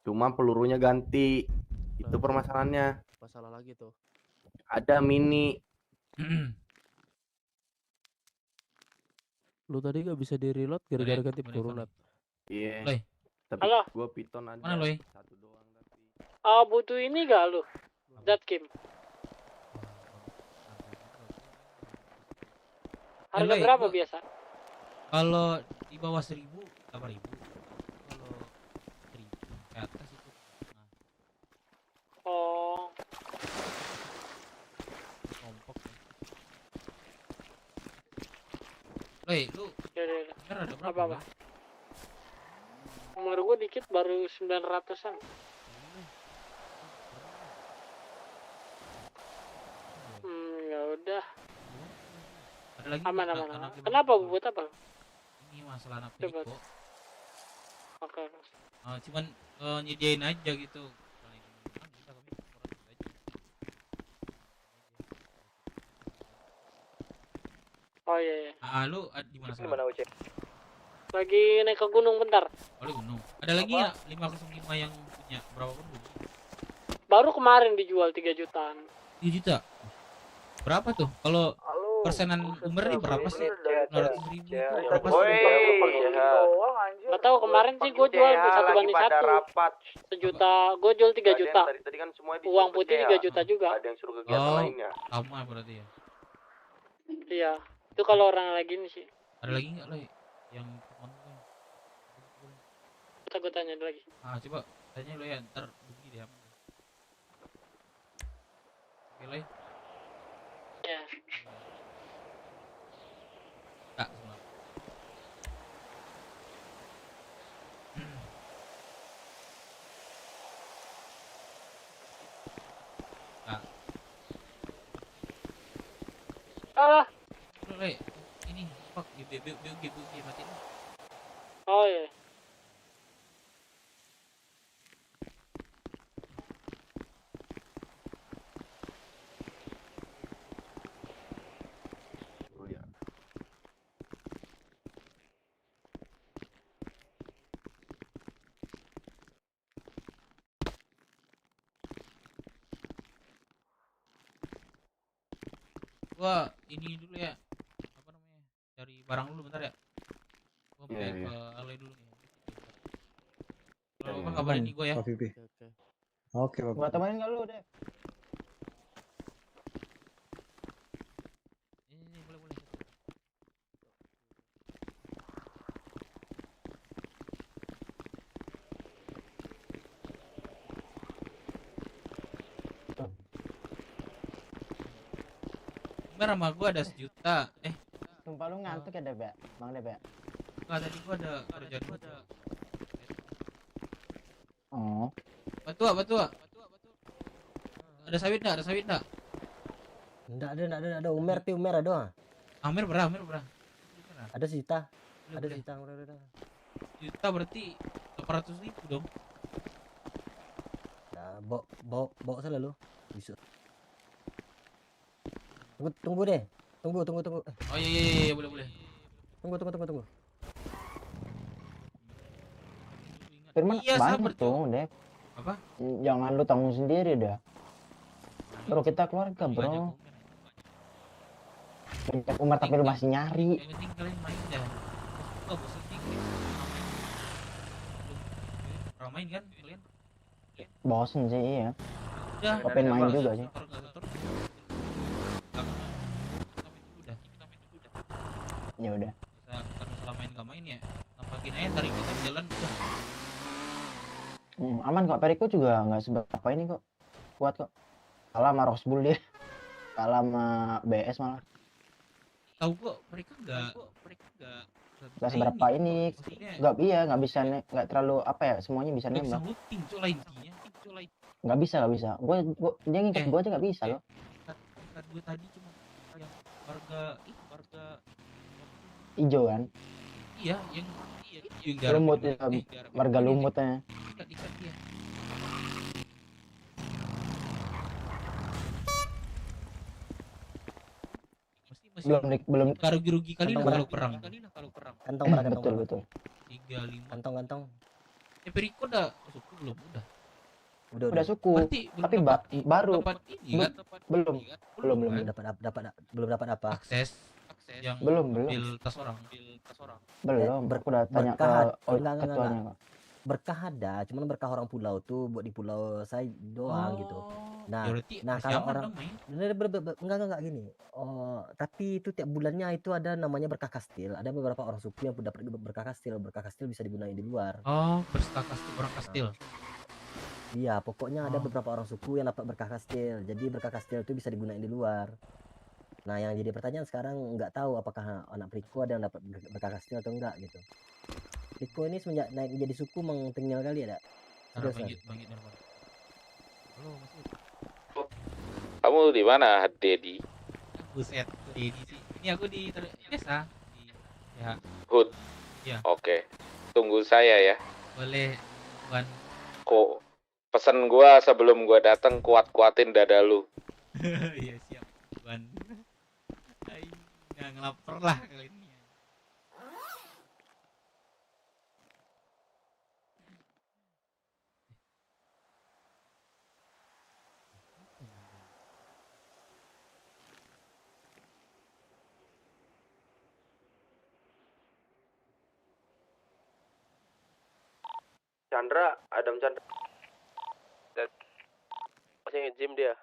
Cuma pelurunya ganti. Itu permasalahannya. Masalah lagi tuh. Ada mini. Lu tadi gak bisa di reload gara-gara ganti peluru Nat. Iya. Loy. Tapi Halo. gua piton ada. Mana Loy? Satu doang tapi. Butuh ini gak lu? Zat Kim. Harga Loy, berapa gua- biasa? Kalau di bawah 1000, 8.000. Kalau 1000 ke atas itu. Nah, Oh, kompok. Loy, lu ya. bener ada berapa? Apa-apa? Umur gua dikit baru 900-an. Ya udah. Ada lagi Aman, nggak? aman, Anak aman. lima Kenapa puluh. buat apa? Ini masalah anak Coba. Periko. Oke. Cuman nyediain aja gitu. Kalau ini kan bisa kami kurang aja. Oh iya, iya. Lu di mana sekarang? Lagi naik ke gunung bentar. Oh, di gunung. Ada lagi nggak 505 yang punya berapa pun? Baru kemarin dijual 3 jutaan. 3 juta. Berapa tuh? Kalau persenan Umber nih berapa sih? 200.000 itu berapa sih? Gak tahu kemarin sih gue jual 1:1. Sejuta, gue jual 3 juta. Tadi kan semua Uang putih 3 juta juga. Ada yang suruh kegiatan Oh, lainnya. sama berarti ya. Iya. Itu kalau orang lagi ini sih. Ada lagi nggak Loy yang teman lu? Kita gue tanya lagi. Coba tanya lo ya, ntar bagi deh. Oke Loy. Ya. Kak, semua. Kak. Ah, Loy, ini fuck BG matiin. oh iya. Oh ya. Gua ini dulu ya. Apa namanya? Cari barang dulu bentar ya. Gua Iya, pengen iya. ke Alay dulu nih. Kalau apa kabarin nih gua ya. Pak Vivi. Oke. Oke, Pak Gua Vivi. temenin nggak lu deh? Ini boleh. Umber sama gua ada 1 juta. Sumpah lu ngantuk ya Deb ya? Bang Deb ya? Enggak, tadi gua ada kerjaan gua ada. Oh. Batu. Ada sawit enggak? Enggak ada. Umer ada. Amer berapa? Ada sita. Boleh, Ada boleh. sita udah. Juta berarti 800.000 dong. Nah, bawa salah lu. Bisa. Tunggu deh. Tunggu. Oh iya boleh. Tunggu. Firman Iya, sabar, banyak tuh, Dev. Apa? Jangan lu tanggung sendiri dah. Bro, kita keluarga, bro. Puncak Umar tapi lu masih nyari. Yang penting kalian main dah. Oh, bosan dikit. Pernah main kan kalian? Bosen sih, iya. Udah. Gua pengen main juga sih. Ya udah. Karena selama ini nggak main ya, nampakin aja tarik kita jalan udah. Aman kok, Perico juga nggak seberapa ini kok. Kuat kok. Kalah sama Rosbull dia. Kalah sama BS malah. Tahu kok mereka nggak Seberapa ini. Nggak bisa nggak terlalu apa ya, semuanya bisa nggak bisa nembak. looting coba intinya. Nggak bisa. Gua dia ngikut gua aja nggak bisa loh. Kan gue tadi cuma yang warga Ijo kan. Iya, yang Lumut ya, warga lumutnya. Dikat dia. Belum rugi kali Kantong kalau berapa? perang. Kantong berapa? Betul. 35. Kantong. Perico udah suku belum? Udah suku. Berarti Tapi baru dapat ini kan? belum dapat apa. Akses yang Belum. ambil tas orang. Belum. Aku udah tanya ke Enggak. ketuanya kok. Berkah ada, cuman berkah orang pulau tuh buat di pulau saya doang gitu. Nah, Ya berarti masih kalau aman orang dong, main. enggak gini. Oh, tapi itu tiap bulannya itu ada namanya berkah kastil. Ada beberapa orang suku yang dapat berkah kastil. Berkah kastil bisa digunakan di luar. Oh, berkah kastil orang kastil. Iya, pokoknya ada beberapa orang suku yang dapat berkah kastil. Jadi berkah kastil itu bisa digunakan di luar. Nah, yang jadi pertanyaan sekarang nggak tahu apakah anak Priko ada yang dapat berkah kastil atau enggak gitu. Priko ini semenjak naik menjadi suku emang tinggal kali ada. Serius, Bang? Halo, Mas. Kamu di mana, Dedi? Buset, Dedi sih. Ini aku di desa. Ya. Hood. Ya. Oke. Tunggu saya ya. Boleh, Wan. Kok pesan gua sebelum gua datang kuat-kuatin dada lu. Iya, siap, Wan. Nggak ngelaper lah kali ini. Chandra, Adam Chandra. Masih nge-gym dia.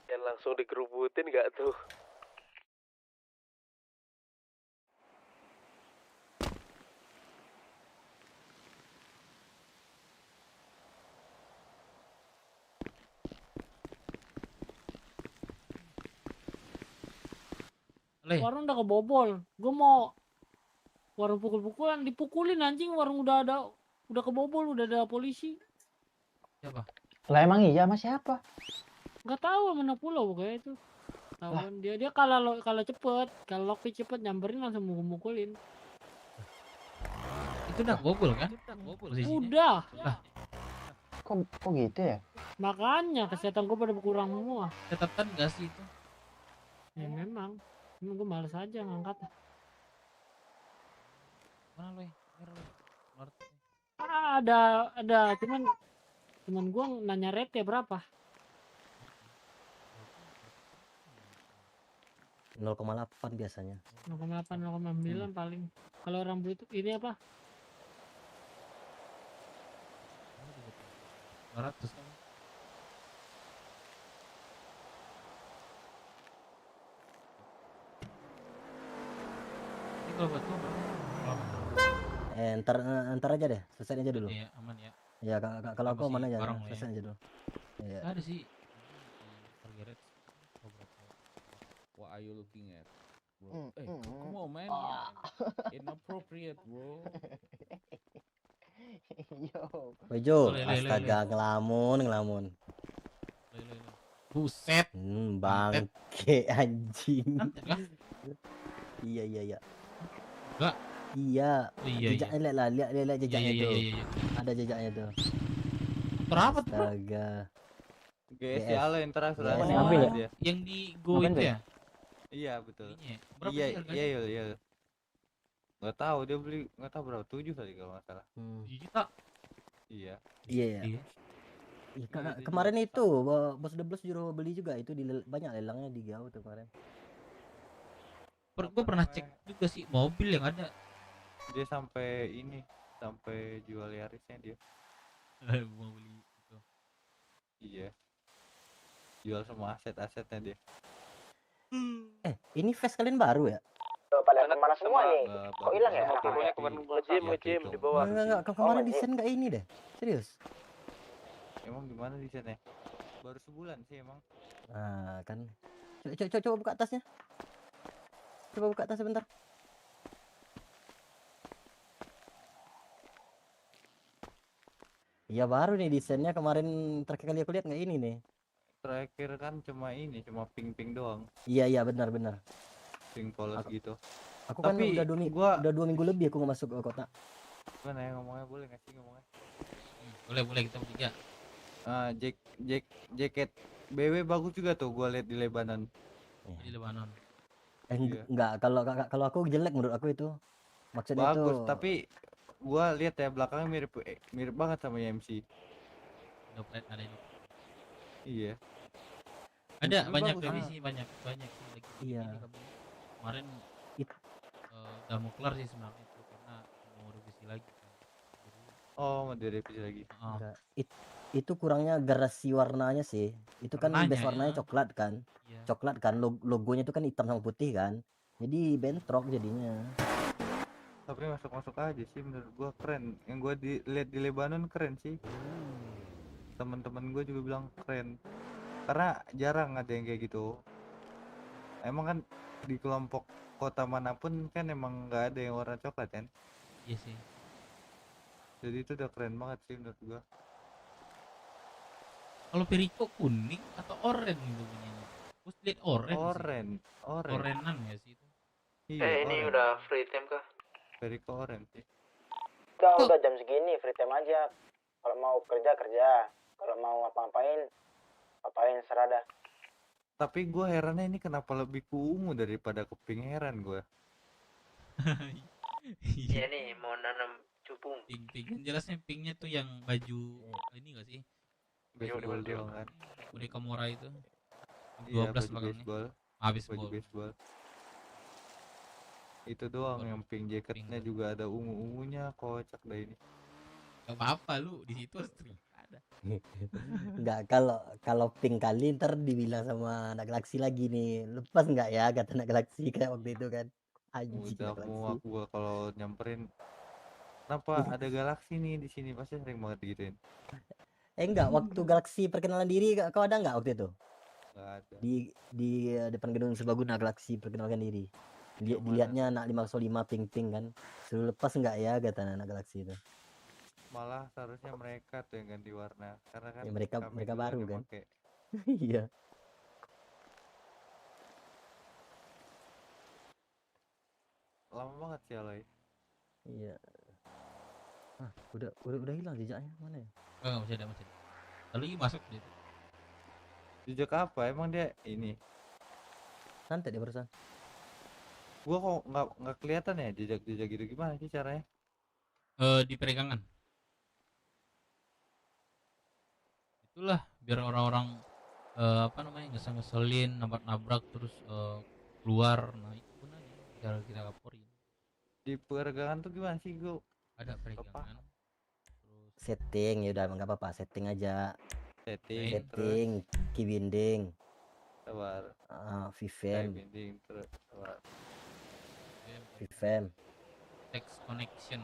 Dan langsung digerubutin gak tuh? Warung udah kebobol. Gue mau warung pukul-pukulan, dipukulin anjing, warung udah kebobol, udah ada polisi. Siapa? Lah emang iya sama siapa? Nggak tahu mana pulau kayak itu. Tahuan dia kalau cepet, kalau Loki cepet nyamperin langsung mukulin. Itu udah bobol kan? Posisinya. Udah. Lah, Kok gitu ya? Makanya kesehatan gue pada berkurang semua. catatan gak sih itu? Ya memang gue males aja ngangkat. Mana lo? Ada cuman gue nanya rate berapa? 0,8 biasanya. 0,8 0,9 paling. Kalau orang itu ini apa? 200 kan? Ini kalau buat gua berapa? Ntar aja deh, selesai aja dulu. Iya, aman ya. Ya kalau aku aman aja, bareng lah selesai ya. aja dulu. Iya. Ada sih. Target. What are you looking at? Bro? Come on man. Inappropriate bro. Wejo, Le. astaga ngelamun. Buset. Bangke anjing. Santet kan? Iya. Enggak. Iya. Oh, iya. Jejaknya lihat jejaknya Iya, tuh. iya. Ada jejaknya tuh. Berapa tuh, bro? Astaga. GS ya lo yang terakhir GS. ngambil ya? Oh, yang di Go itu ya? Iya betul. Berapa Iya, sih harganya? iya. Nggak tahu dia beli nggak tahu berapa 7 tadi kalau nggak salah. 7 juta. Iya. Iya. Kemarin itu Bos The Blues suruh beli juga itu banyak lelangnya di Gau tuh kemarin. Gue pernah cek juga sih mobil yang ada. Dia sampai jual Yarisnya dia. Mau beli itu. Iya. Jual semua aset-asetnya dia. Ini face kalian baru ya? Pada kemana semua nih? Kok hilang ya? Pokoknya kemarin nge-gym di bawah. Enggak, kemarin desain nggak ini deh. Serius. Emang gimana desainnya? Baru sebulan sih emang. Nah, kan. Coba buka tasnya. Coba buka tas sebentar. Iya baru nih desainnya kemarin terakhir kali aku lihat nggak ini nih. Terakhir kan cuma pink doang. Iya benar. Pink polos gitu. Aku kan Tapi udah 2 minggu lebih aku nggak masuk ke kota. Gimana ya ngomongnya, boleh nggak sih ngomongnya? Boleh kita bertiga. Jaket BW bagus juga tuh gua lihat di Lebanon. Di Lebanon. Enggak, kalau aku jelek menurut aku itu. Maksudnya Bagus, itu tapi gua lihat ya belakangnya mirip banget sama YMC. Dompet ada itu. Iya. Ada Tapi banyak bagus, revisi, banyak sih lagi. Iya. Kemarin udah mau kelar sih sebenarnya itu karena mau revisi lagi. Oh, mau direvisi lagi. enggak. Itu kurangnya garasi warnanya sih. Itu kan Warnanya, base warnanya ya. coklat kan. Iya. Coklat kan logonya itu kan hitam sama putih kan. Jadi bentrok jadinya. Tapi masuk aja sih menurut gua keren. Yang gua lihat di Lebanon keren sih. Teman-teman gua juga bilang keren. Karena jarang ada yang kayak gitu. Emang kan di kelompok kota manapun kan emang nggak ada yang warna coklat kan. Iya sih. Jadi itu udah keren banget sih menurut gua. Kalau Perico kuning atau oranye gitu bunyinya? Gue lihat oranye. Orenan ya sih itu. Iya, Ini orange. udah free time kah? Perico orange sih. Udah jam segini free time aja. Kalau mau kerja. Kalau mau ngapain serah dah. Tapi gua herannya ini kenapa lebih ke ungu daripada ke pink, heran gua. Iya nih mau nanam cupung. Pink kan jelasnya pinknya tuh yang baju ini gak sih? Baseball doang kan. Boneka Mora itu. Iya, 12 baju belakangnya. baseball. Habis Baju baseball. Itu doang yang pink jaketnya juga ada ungu-ungunya, kocak dah ini. Gak apa-apa lu di situ sering ada. Enggak, kalau pink kali ntar dibilang sama anak galaksi lagi nih. Lepas enggak ya kata anak galaksi kayak waktu itu kan. Anjing Udah anak galaksi. muak gua kalau nyamperin. Kenapa ada galaksi nih di sini, pasti sering banget digituin. Enggak, waktu galaksi perkenalan diri kau ada enggak waktu itu? Enggak ada. Di depan gedung Serbaguna galaksi perkenalkan diri. Dilihatnya anak 505 pink kan. Suruh lepas enggak ya kata anak galaksi itu. Malah seharusnya mereka tuh yang ganti warna karena kan Ya, mereka kami mereka duluan baru yang kan. pakai. Iya. lama banget sih Aloy. Iya. Ah, udah hilang jejaknya mana ya? Oh, masih ada. Lalu masuk dia. Jejak apa? Emang dia ini? Santai dia barusan. Gua kok nggak kelihatan ya jejak gitu, gimana sih caranya? Di peregangan. Itulah biar orang-orang apa namanya ngeselin, nabrak terus keluar. Nah itu gunanya cara kita laporin. Di peregangan tuh gimana sih gua? Ada peregangan. Setting ya udah nggak apa-apa, setting aja. Setting. Key binding. Sabar. Vivem. Binding terus. Sabar. Vivem. Text connection.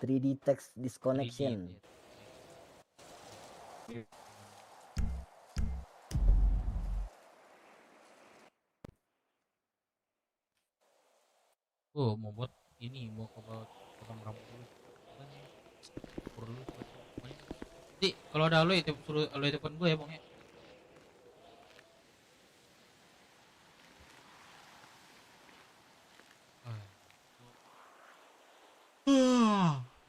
3D text disconnection. Oh, mau buat ini, mau potong rambut dulu. Perlu. Jadi kalau ada Aloy itu suruh Aloy telepon gue ya, Bang ya.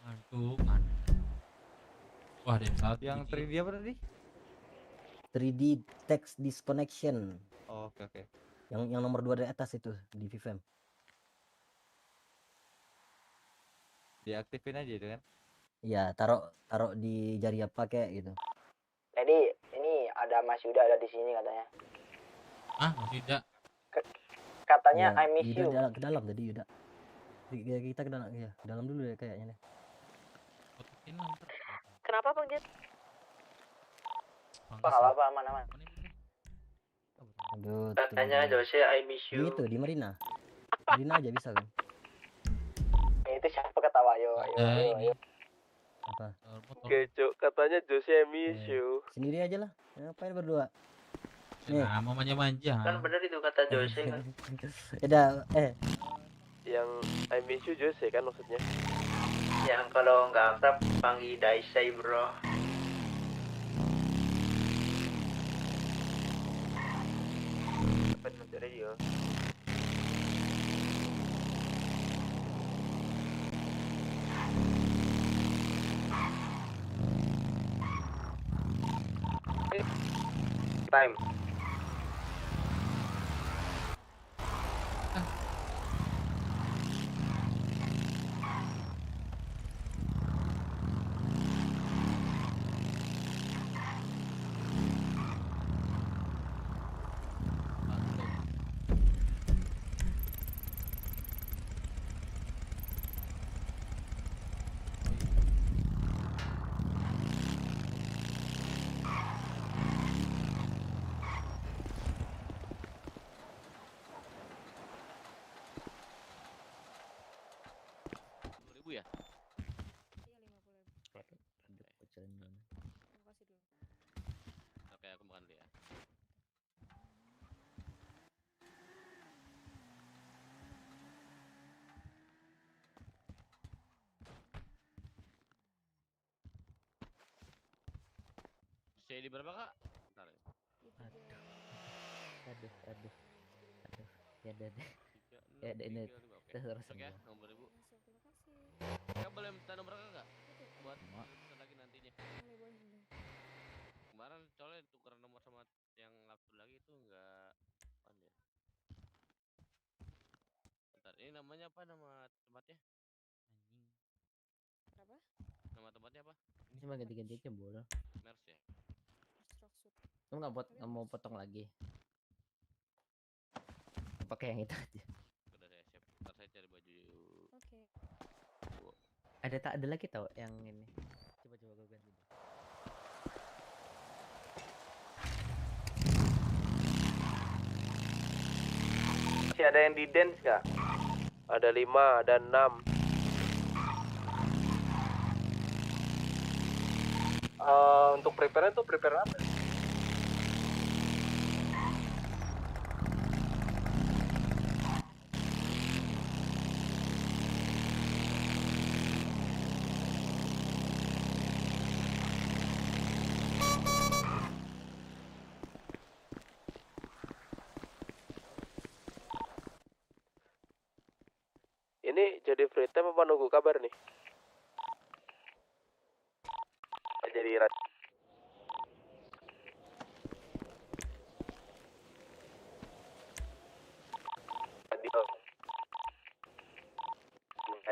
Ngantuk. Wah, ada yang 3D apa tadi? 3D text disconnection. Oh, oke. Yang nomor 2 dari atas itu di Vivem. Diaktifin aja itu kan? Iya, taruh di jari apa kayak gitu. Jadi ini ada Mas Yuda ada di sini katanya. Ah, Mas Yuda. Katanya Ya, I miss Yuda you. ke dalam tadi Yuda. Kita ke dalam ya, ke dalam dulu ya kayaknya nih. Kenapa Bang Jet? Apa aman. Aduh, Katanya Jose I miss di you. itu di Marina. Marina aja bisa kan? Itu siapa ketawa ayo. Apa? Gecok katanya Jose I miss you. Sendiri aja lah. Ngapain berdua? Nih. Nah, mau manja-manja. Kan bener itu kata Jose kan. Udah, Yang I miss you Jose kan maksudnya. Yang kalau nggak akrab panggil Daisai bro. Dapat radio. Time. Ya? Oke, aku makan dulu ya. Jadi berapa kak? Bentar ya. Aduh. Ya udah deh. Ya udah ini terus ya, nomor 1000. Kak boleh minta nomor kakak? Buat pesan lagi nantinya. Kemarin soalnya tukeran nomor sama yang upload lagi itu enggak on ya. Bentar, ini namanya apa nama tempatnya? Apa? Nama tempatnya apa? Ini cuma ganti-ganti aja boleh. Mers ya? Kamu nggak mau potong lagi? Pakai yang itu aja. Udah saya siap. Ntar saya cari baju. Oke. Ada lagi tau yang ini. Coba gue ganti deh. Masih ada yang di dance nggak? Ada 5, ada 6. Untuk prepare itu prepare apa? Ini jadi free time apa nunggu kabar nih? Jadi radio.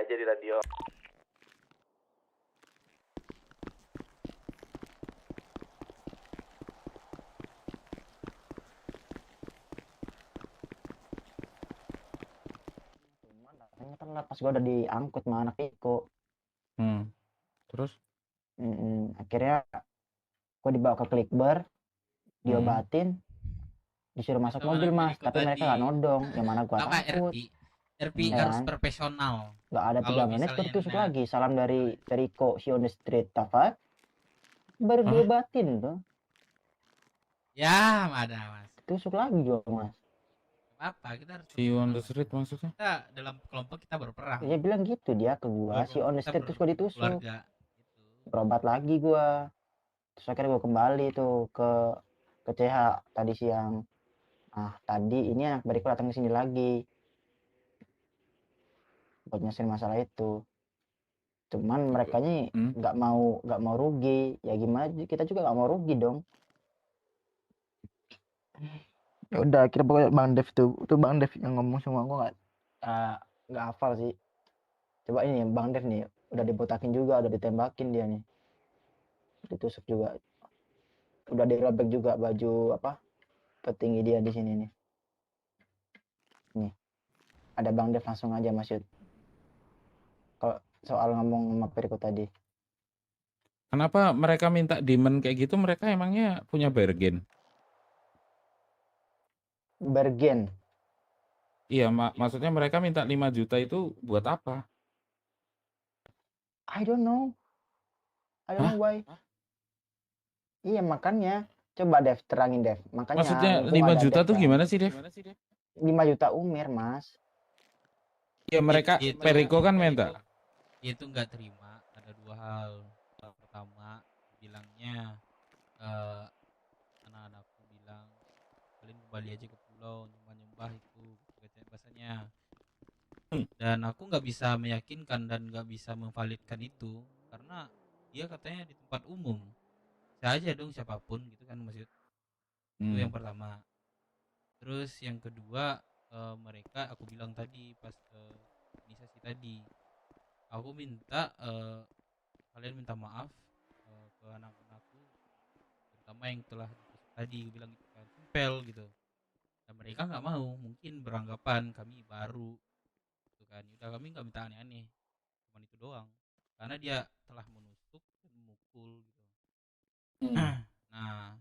Jadi radio. Datangnya telat pas gua udah diangkut sama anak Iko. Terus? Akhirnya gua dibawa ke klik bar, diobatin, disuruh masuk Sama mobil anak mas, Iko tapi mereka tadi. nggak nodong, yang mana gua Apa takut. RP Ya harus kan? profesional. Nggak ada 3 Kalau menit gua misalnya ditusuk lagi, salam dari Rico si on the street Tafa, baru diobatin tuh, ya ada mas. tusuk lagi gua mas. Apa kita harus Si on the street maksudnya? kita dalam kelompok kita berperang. Dia bilang gitu dia ke gua, si on the Kita street terus gua ditusuk. berkeluarga. Berobat lagi gua. Terus akhirnya gua kembali tuh ke CH tadi siang. Nah, tadi ini anak bariku datang ke sini lagi. Buat nyelesain masalah itu. Cuman mereka nih nggak mau rugi. Ya gimana kita juga nggak mau rugi dong. Ya udah akhirnya pokoknya Bang Dev tuh Bang Dev yang ngomong semua, gua nggak hafal sih. Coba ini Bang Dev nih udah dibotakin juga, udah ditembakin dia nih, ditusuk juga, udah dirobek juga baju apa petinggi dia di sini nih. Nih ada Bang Dev, langsung aja Mas Yud kalau soal ngomong sama Periko tadi. Kenapa mereka minta demand kayak gitu? Mereka emangnya punya bargain? Bergen. Iya, maksudnya mereka minta 5 juta itu buat apa? I don't know why. Iya makanya coba Dev terangin Dev, makanya Maksudnya mumpung 5 ada juta Dev tuh kan. gimana sih, Dev? 5 juta Umir Mas. Ya mereka Itu- Periko kan minta. Itu nggak terima, ada 2 hal. Yang pertama bilangnya anak-anakku bilang kalian kembali aja ke pulau nyembah-nyembah itu bahasanya. Dan aku nggak bisa meyakinkan dan nggak bisa memvalidkan itu karena dia katanya di tempat umum. Bisa aja dong siapapun gitu kan Mas Yud. Itu yang pertama. Terus yang kedua mereka aku bilang tadi pas inisiasi tadi, aku minta kalian minta maaf ke anak-anakku terutama yang telah ditusuk tadi, aku bilang gitu kan, simpel gitu. Dan mereka nggak mau, mungkin beranggapan kami baru gitu kan. Udah kami nggak minta aneh-aneh, cuman itu doang karena dia telah menusuk dan memukul gitu. Nah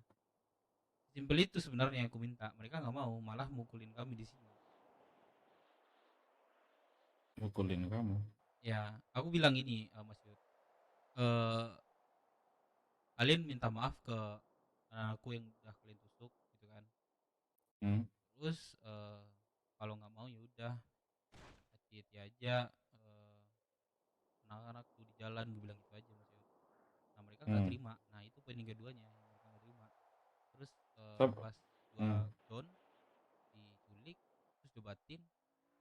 simpel itu sebenarnya yang aku minta, mereka nggak mau, malah mukulin kami di sini. Mukulin kamu? Ya aku bilang ini Mas Yud, kalian minta maaf ke aku yang udah kalian tusuk gitu kan. Terus kalau nggak mau ya udah hati-hati aja anak-anakku di jalan, gue bilang gitu aja Mas Yud. Nah mereka nggak terima, nah itu poin yang keduanya mereka nggak terima. Terus pas gua down diculik terus diobatin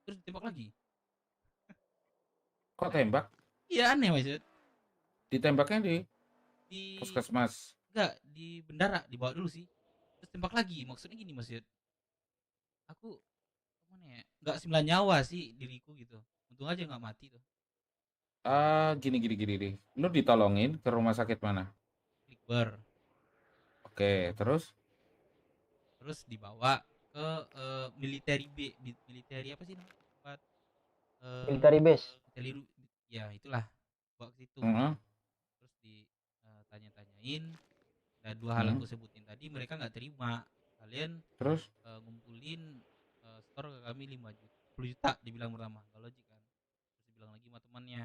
terus ditembak lagi. Kok tembak? Iya aneh Mas Yud. Ditembaknya di puskesmas? Enggak, di bendara dibawa dulu sih terus tembak lagi. Maksudnya gini Mas Yud, aku gimana ya, nggak 9 nyawa sih diriku gitu, untung aja nggak mati tuh. Gini. Lu ditolongin ke rumah sakit mana? Klikbar. Oke, terus dibawa ke military military apa sih namanya tempat Military base. Ya itulah, bawa ke situ. Terus ditanya-tanyain dan 2 hal aku sebutin tadi, mereka nggak terima. Kalian terus ngumpulin store ke kami 10 juta dibilang pertama, nggak logik kan. Terus dibilang lagi sama temannya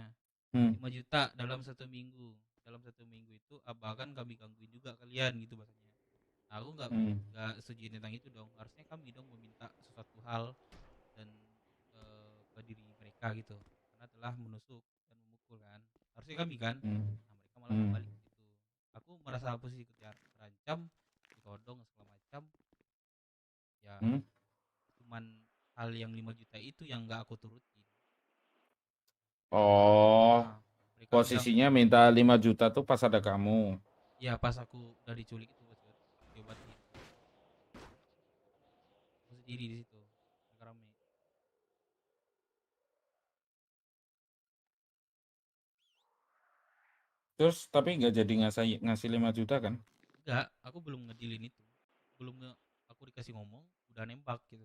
5 juta dalam 1 minggu. Dalam 1 minggu itu bahkan kami gangguin juga kalian gitu bahasanya. Nah, aku nggak setuju tentang itu dong. Harusnya kami dong meminta sesuatu hal dan ke diri mereka gitu karena telah menusuk dan memukul kan. Harusnya kami kan. Nah mereka malah kembali ke situ. Aku merasa posisi terancam, ditodong segala macam. Ya cuman hal yang 5 juta itu yang nggak aku turutin. Oh, Nah, mereka bilang posisinya minta 5 juta tuh pas ada kamu. ya pas aku udah diculik itu Mas Yud, diobatin. Aku sendiri di situ. Mereka rame. Terus tapi nggak jadi ngasih 5 juta kan? Enggak, aku belum ngedilin itu. Aku dikasih ngomong, udah nembak gitu.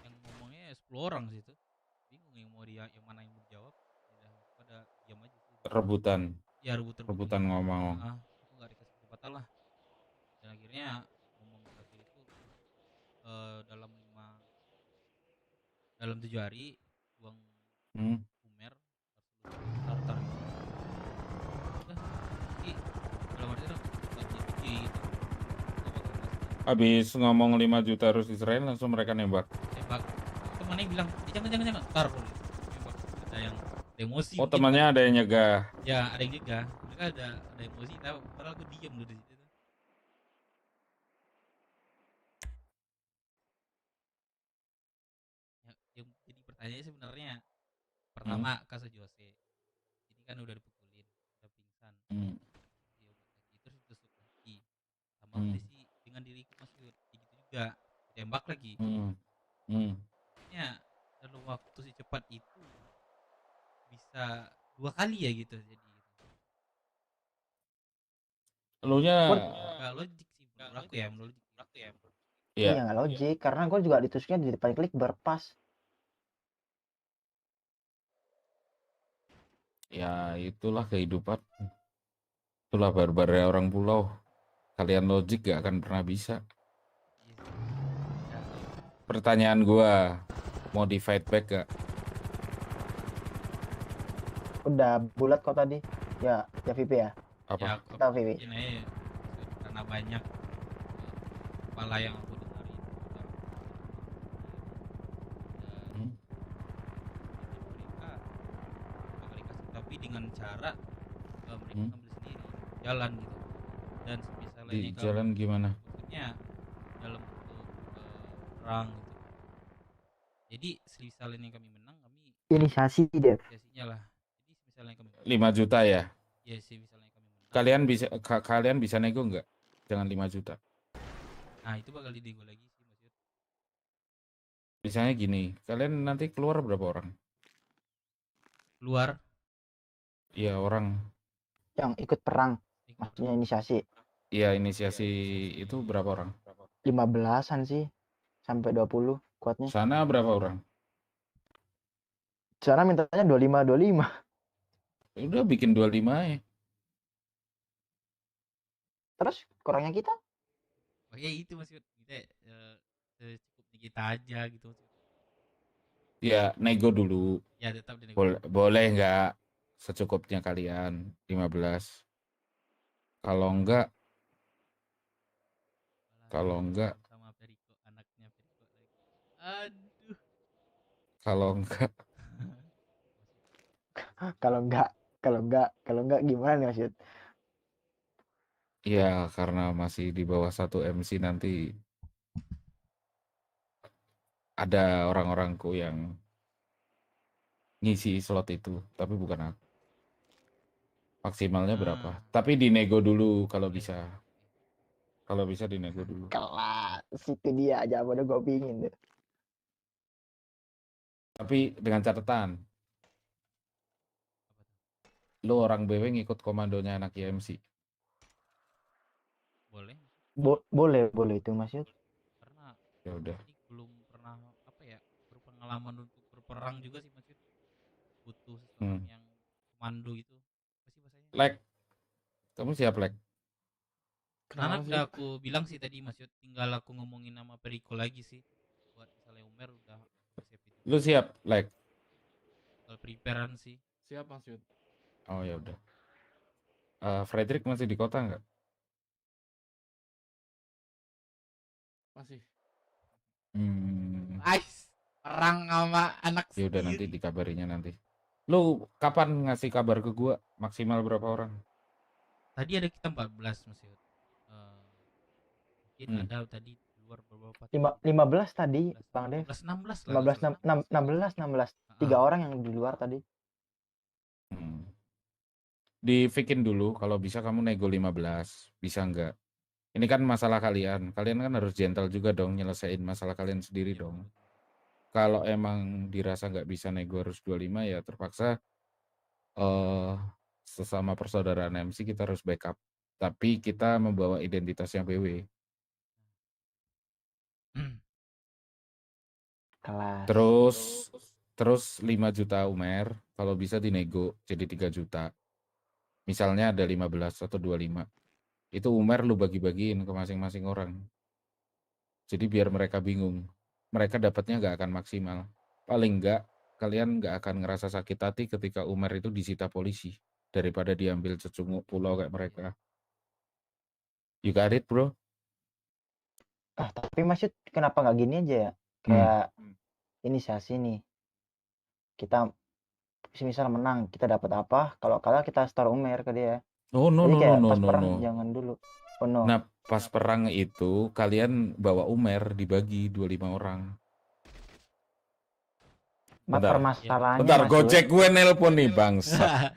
Yang ngomongnya 10 orang sih itu. Bingung yang mau dia yang mana yang mau dijawab. Udah pada diam aja sih. Rebutan. Ya rebut-rebutan Rebutan gitu. ngomong. Aku nggak dikasih kesempatan lah. Dan akhirnya ngomong terakhir itu dalam 7 hari uang Umer harus taruh di sini. Udah, jadi dalam arti itu gaji gitu. Habis ngomong 5 juta harus diserahin langsung mereka nembak. Tembak. Temannya bilang, jangan, tar dulu. Nembak. Ada yang emosi. Oh, mungkin temannya kan. ada yang nyegah. Ya, ada yang nyegah. Mereka ada emosi, tahu. Padahal aku diam dulu di situ. Yang jadi pertanyaan sebenarnya pertama kasus Jose. Ini kan udah dipukulin, udah pingsan. Diobat lagi terus ditusuk lagi. Sama kondisi dengan diriku masih gitu juga. Ditembak lagi. Ya, dalam waktu secepat itu bisa 2 kali ya gitu jadi. Elunya Gak logik sih menurut aku ya, Iya nggak logik karena gue juga ditusuknya di depan klik berpas. Ya itulah kehidupan. Itulah barbarnya orang pulau. Kalian logik gak akan pernah bisa. Pertanyaan gua, mau di fight back gak? Udah bulat kok tadi. Ya VP ya. Apa? Ya, Kita VP. Ini karena banyak kepala yang aku dengarin mereka tapi dengan cara mereka ngambil sendiri jalan gitu dan misalnya Di jalan gimana? maksudnya dalam bentuk perang gitu. Jadi misalnya kami menang kami Inisiasi dia. inisiasinya lah. Jadi misalnya kami 5 juta ya? Iya sih misalnya kami menang. Kalian bisa nego nggak? Jangan 5 juta. Nah itu bakal dinego lagi sih Mas Yud. Misalnya gini, kalian nanti keluar berapa orang? Keluar? Iya orang. Yang ikut perang. Maksudnya inisiasi. Iya inisiasi itu berapa orang? 15-an sih. Sampai 20 kuatnya. Sana berapa orang? Sana mintanya 25. Udah bikin 25 ya. Terus kurangnya kita? Oh ya itu Mas Yud. Kita secukupnya kita aja gitu. Ya nego dulu. Ya tetap dinego. Boleh nggak secukupnya kalian 15. Kalau enggak sama Periko, anaknya Periko lagi. Aduh. Kalau enggak gimana Mas Yud? Ya karena masih di bawah 1 MC nanti ada orang-orangku yang ngisi slot itu, tapi bukan aku. Maksimalnya berapa? Tapi dinego dulu kalau bisa. Kalau bisa dinego dulu. Kelas itu dia aja udah gue pingin deh. Tapi dengan catatan, lu orang BW ngikut komandonya anak IMC. Boleh. Boleh itu Mas Yud. Karena ya udah. Belum pernah berpengalaman untuk berperang juga sih Mas Yud. Butuh seseorang yang komando gitu. Apa sih bahasanya? Lek. Kamu siap Lek? Karena udah aku bilang sih tadi Mas Yud, tinggal aku ngomongin nama Periko lagi sih. Buat misalnya Umer udah siap itu. Lu siap Lek? Kalau preparean sih. Siap Mas Yud. Oh ya udah. Frederick masih di kota nggak? Masih. Ais, perang sama anak Ya udah nanti dikabarinya nanti. Lu kapan ngasih kabar ke gua? Maksimal berapa orang? Tadi ada kita 14 Mas Yud. Mungkin ada tadi di luar beberapa. 15 tadi Bang Dev. 16 16. 3 orang yang di luar tadi. Di-fix-in dulu kalau bisa kamu nego 15, bisa nggak? Ini kan masalah kalian kan harus gentle juga dong nyelesain masalah kalian sendiri dong. Kalau emang dirasa nggak bisa nego harus 25 ya terpaksa sesama persaudaraan MC kita harus backup. Tapi kita membawa identitasnya BW. Kelas. Terus 5 juta Umer, kalau bisa dinego jadi 3 juta. Misalnya ada 15 atau 25. Itu Umer lu bagi-bagiin ke masing-masing orang. Jadi biar mereka bingung. Mereka dapatnya nggak akan maksimal. Paling nggak, kalian nggak akan ngerasa sakit hati ketika Umer itu disita polisi. Daripada diambil secunguk pulau kayak mereka. You got it, bro? Tapi maksud kenapa nggak gini aja ya? Kayak inisiasi nih. Kita misal menang, kita dapat apa? Kalau kalah kita store Umer ke dia. Oh, no, Jadi no, kayak no, pas no, perang no. jangan dulu. Oh, no. Nah, pas perang itu kalian bawa Umer dibagi 25 orang. Permasalahannya Bentar, Mas Gojek Yud. gue nelpon nih bangsa.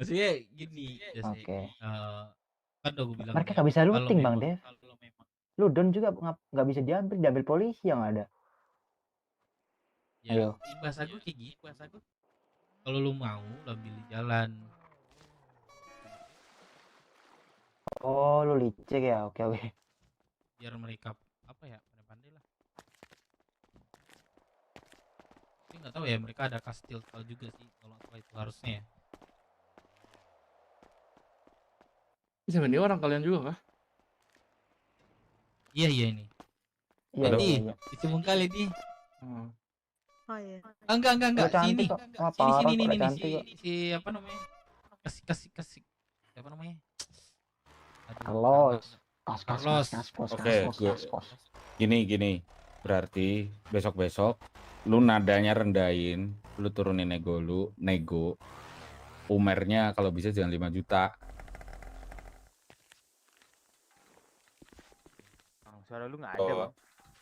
Maksudnya gini, Oke. kan udah gue bilang Mereka ya, nggak bisa kalau looting Bang memang Dev. Ludon juga nggak bisa diambil polisi yang ada. ya Ayo. bahasa gue kayak gitu, bahasa gue kalau lu mau lu ambil di jalan. Oh, lu licik ya. Oke. Biar mereka apa ya, pandai-pandai lah. Tapi nggak tahu ya, mereka ada kastil juga sih kalau itu harusnya ya. Sebenarnya orang kalian juga kah? Iya ini. Iya. Itu kali ini. Oh iya. Enggak. Sini. Sini cantik kok. si apa namanya? Kasih. Apa namanya? Carlos. Oke, gini. Berarti besok lu nadanya rendahin, lu turunin nego. Umernya kalau bisa jangan 5 juta. Suara lu nggak ada, Bang.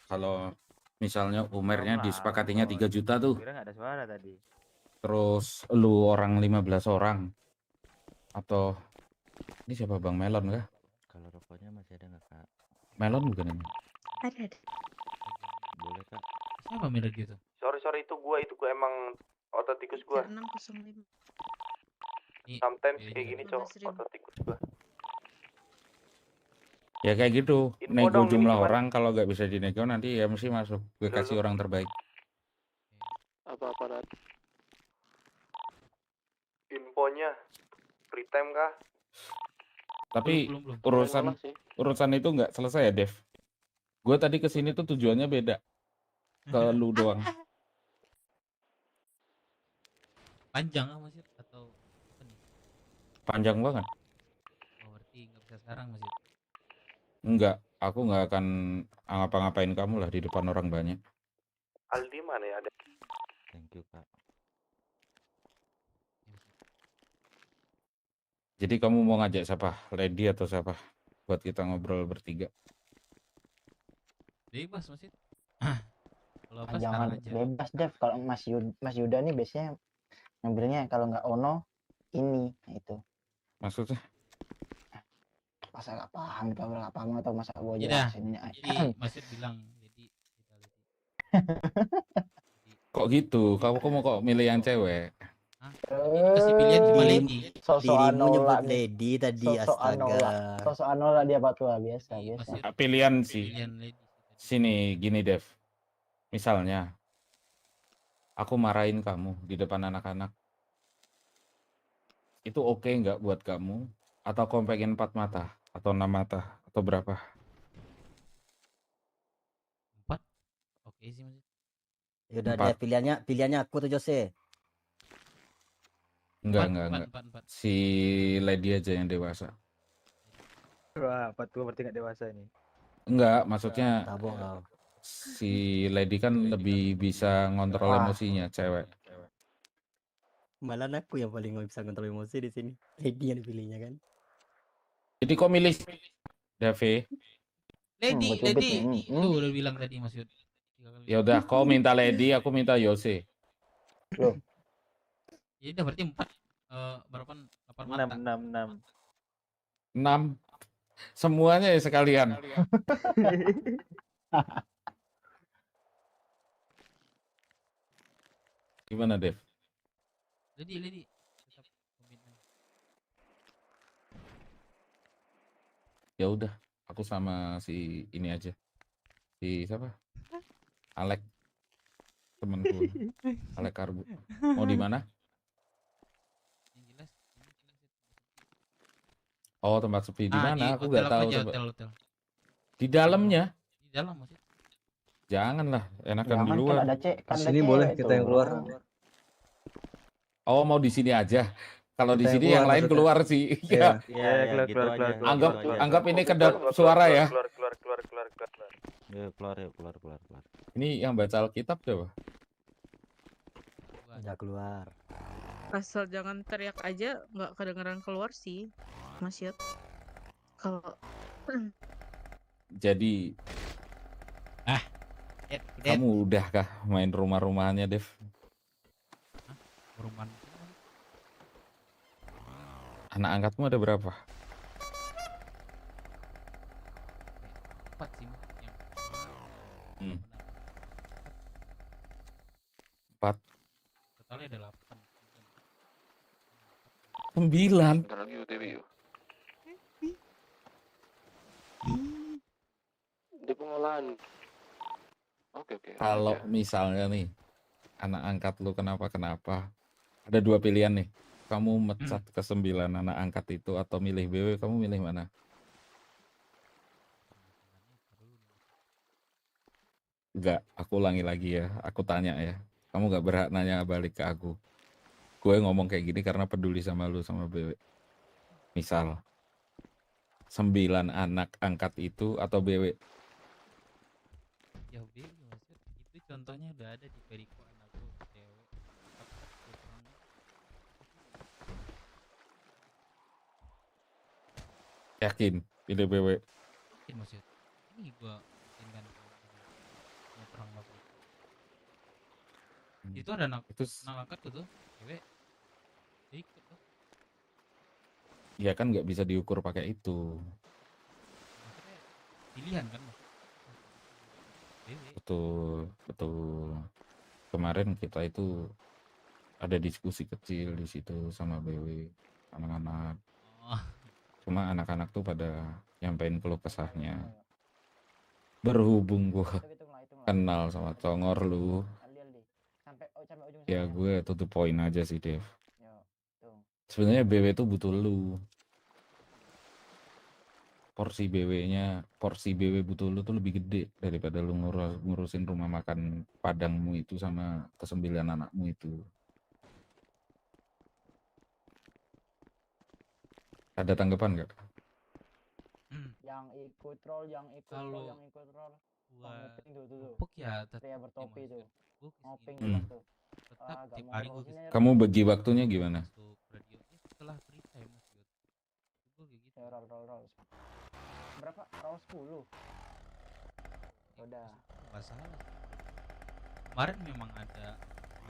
Kalau misalnya Umernya disepakatinya 3 juta tuh. Kira nggak ada suara tadi. Terus lu orang 15 orang. Atau ini siapa Bang Melon kah? Kalau rokoknya masih ada nggak, Kak? Melon bukan ini? Ada. Boleh, Kak. Siapa merah gitu? Sorry itu gua emang otot tikus gua. 605. Sometimes kayak gini, Cok. Otot tikus gua. Ya kayak gitu. Info Nego dong, ini jumlah gimana? orang, kalau nggak bisa dinego nanti ya mesti masuk. Gue kasih orang terbaik. Apa Rat? Infonya free time kah? Tapi Belum. urusan itu nggak selesai ya, Dev. Gue tadi kesini tuh tujuannya beda. Ke lu doang. Panjang masih atau apa nih? Panjang banget. Oh, berarti nggak bisa sekarang masih. Enggak, aku nggak akan ngapa-ngapain kamu lah di depan orang banyak. Aldi mana ya ada? Thank you, Kak. Jadi kamu mau ngajak siapa? Lady atau siapa? Buat kita ngobrol bertiga. Bebas masih. Kalau apa Jangan sekarang aja. bebas Dev. Kalau Mas Yuda nih biasanya ngambilnya kalau nggak Ono ini itu. Maksudnya? Masa nggak paham atau masa gua Iya, jelasin ini. jadi Masih bilang jadi Kok gitu? Kamu mau kok milih yang cewek? kasih pilihan cuma Lady. Sosokan Dirimu nyebut nolak nih. Lady tadi, Sosokan nolak. astaga. Sosokan nolak dia Patua biasa. Pilihan sih. Pilihan Lady. Sini, gini Dev. Misalnya, aku marahin kamu di depan anak-anak. Itu oke nggak buat kamu? Atau kamu pengen 4 mata? Atau 6 mata? Atau berapa? 4? Oke sih masih. Yaudah 4. deh, pilihannya aku tuh Jose. Enggak. 4. Si Lady aja yang dewasa. Wah, Patua berarti nggak dewasa ini. Enggak, maksudnya Tabung kau. si Lady kan lebih bisa ngontrol emosinya, cewek. Malah aku yang paling nggak bisa kontrol emosi di sini. Lady yang dipilihnya kan. Jadi kok milih Dave? Lady. Lu udah bilang tadi Mas Yud. Ya udah, kau minta Lady, aku minta Yose. Loh. Ya udah berarti 4. berapa? 8 6 mata. 6. Semuanya ya sekalian. Gimana, Dev? Lady tetap komitmen. Ya udah, aku sama si ini aja. Si siapa? Alek. Temanku. Alek Karbu. Mau di mana? Yang jelas ini cuma Oh, tempat sepi di di mana? Aku hotel nggak aku tahu aja, tempat. hotel. Di dalamnya? Di dalam maksudnya. Janganlah, enakan di Jangan, kan luar. ada Di sini boleh kita yang keluar. Oh, mau di sini aja. Kalau di Kita yang sini yang keluar lain maksudnya. keluar sih. Iya. Ya. Ya, gitu aja. Anggap gitu aja. anggap ini kedap suara ya. Keluar. Yuk, keluar. Ini yang baca Alkitab coba. Udah keluar. Asal jangan teriak aja nggak kedengeran keluar sih, Mas Yot. Kalau Jadi kamu udah kah main rumah-rumahannya, Dev? Rumah Anak angkatmu ada berapa? 4 sih yang 4. totalnya ada 8. 9. Bentar lagi UTW yuk. Di pengolahan. Oke. Kalau misalnya nih anak angkat lu kenapa, ada 2 pilihan nih. Kamu mecat ke 9 anak angkat itu atau milih BW, kamu milih mana? Enggak, aku ulangi lagi ya. Aku tanya ya. Kamu gak berhak nanya balik ke aku. Gue ngomong kayak gini karena peduli sama lu sama BW. Misal 9 anak angkat itu atau BW? Ya BW maksud itu contohnya udah ada di Periko anakku cewek. Yakin pilih BW? Yakin maksud ini gua dengan mau perang lagi. Itu ada anak angkat tuh cewek. Ikut tuh. Ya kan nggak bisa diukur pakai itu. Maksudnya pilihan kan mas. Betul. Kemarin kita itu ada diskusi kecil di situ sama BW anak-anak. Cuma anak-anak tuh pada nyampein keluh kesahnya. Berhubung gua kenal sama congor lu, ya gue to the point aja sih, Dev. Sebenarnya BW tuh butuh lu. Porsi BW butuh lu tuh lebih gede daripada lu ngurusin rumah makan padangmu itu sama ke-9 anakmu itu. Ada tanggapan nggak? Yang ikut roll. Buat Tuh. pupuk ya Pria bertopi tuh. Ngopeng tuh. Tetap tiap hari gue Kamu bagi waktunya gimana? masuk radio setelah free time mas Yud. Gue kayak gitu. Roll. Berapa? Roll 10. Udah. Masalah. Kemarin memang ada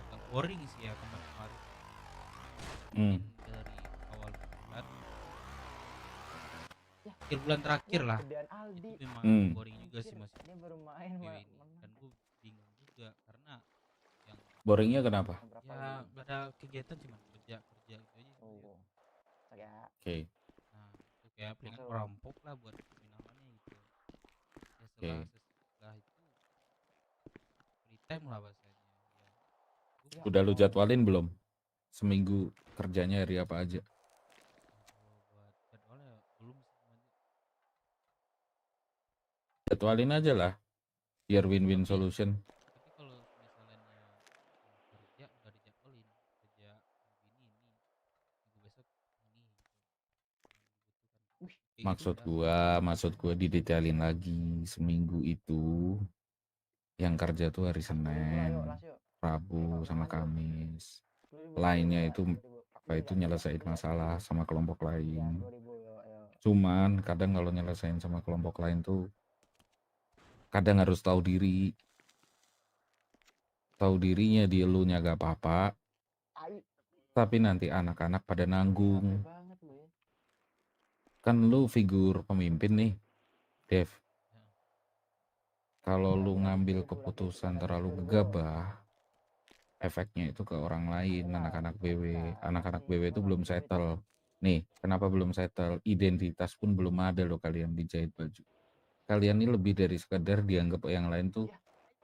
agak boring sih ya kemarin. Dari awal bulan. Akhir bulan terakhir lah. Itu memang boring juga sih mas. Dia baru main Dan gue bingung juga karena yang Boringnya kenapa? ya gak ada kegiatan cuma kerja gitu aja. Oke. Nah itu kayak peringkat perampok lah buat peminamannya gitu. Ya setelah itu free time lah bahasanya. Ya. Udah lu jadwalin belum? Seminggu kerjanya hari apa aja? Buat jadwalnya belum sih. Jadwalin aja lah. Biar win-win solution. Tapi kalau misalnya kerja udah dijadwalin kerja ini minggu besok ini gitu. Maksud gua didetailin lagi. Seminggu itu yang kerja tuh hari Senin, Rabu sama Kamis. Lainnya itu nyelesain masalah sama kelompok lain. Cuman kadang kalau nyelesain sama kelompok lain tuh kadang harus tahu diri. Tahu dirinya di elunya gak apa-apa. tapi nanti anak-anak pada nanggung. banget lu ya. Kan lu figur pemimpin nih, Dev. Kalau lu ngambil keputusan terlalu gegabah, efeknya itu ke orang lain, anak-anak BW. Anak-anak BW itu belum settle. Nih, kenapa belum settle? Identitas pun belum ada loh kalian dijahit baju. Kalian ini lebih dari sekedar dianggap yang lain tuh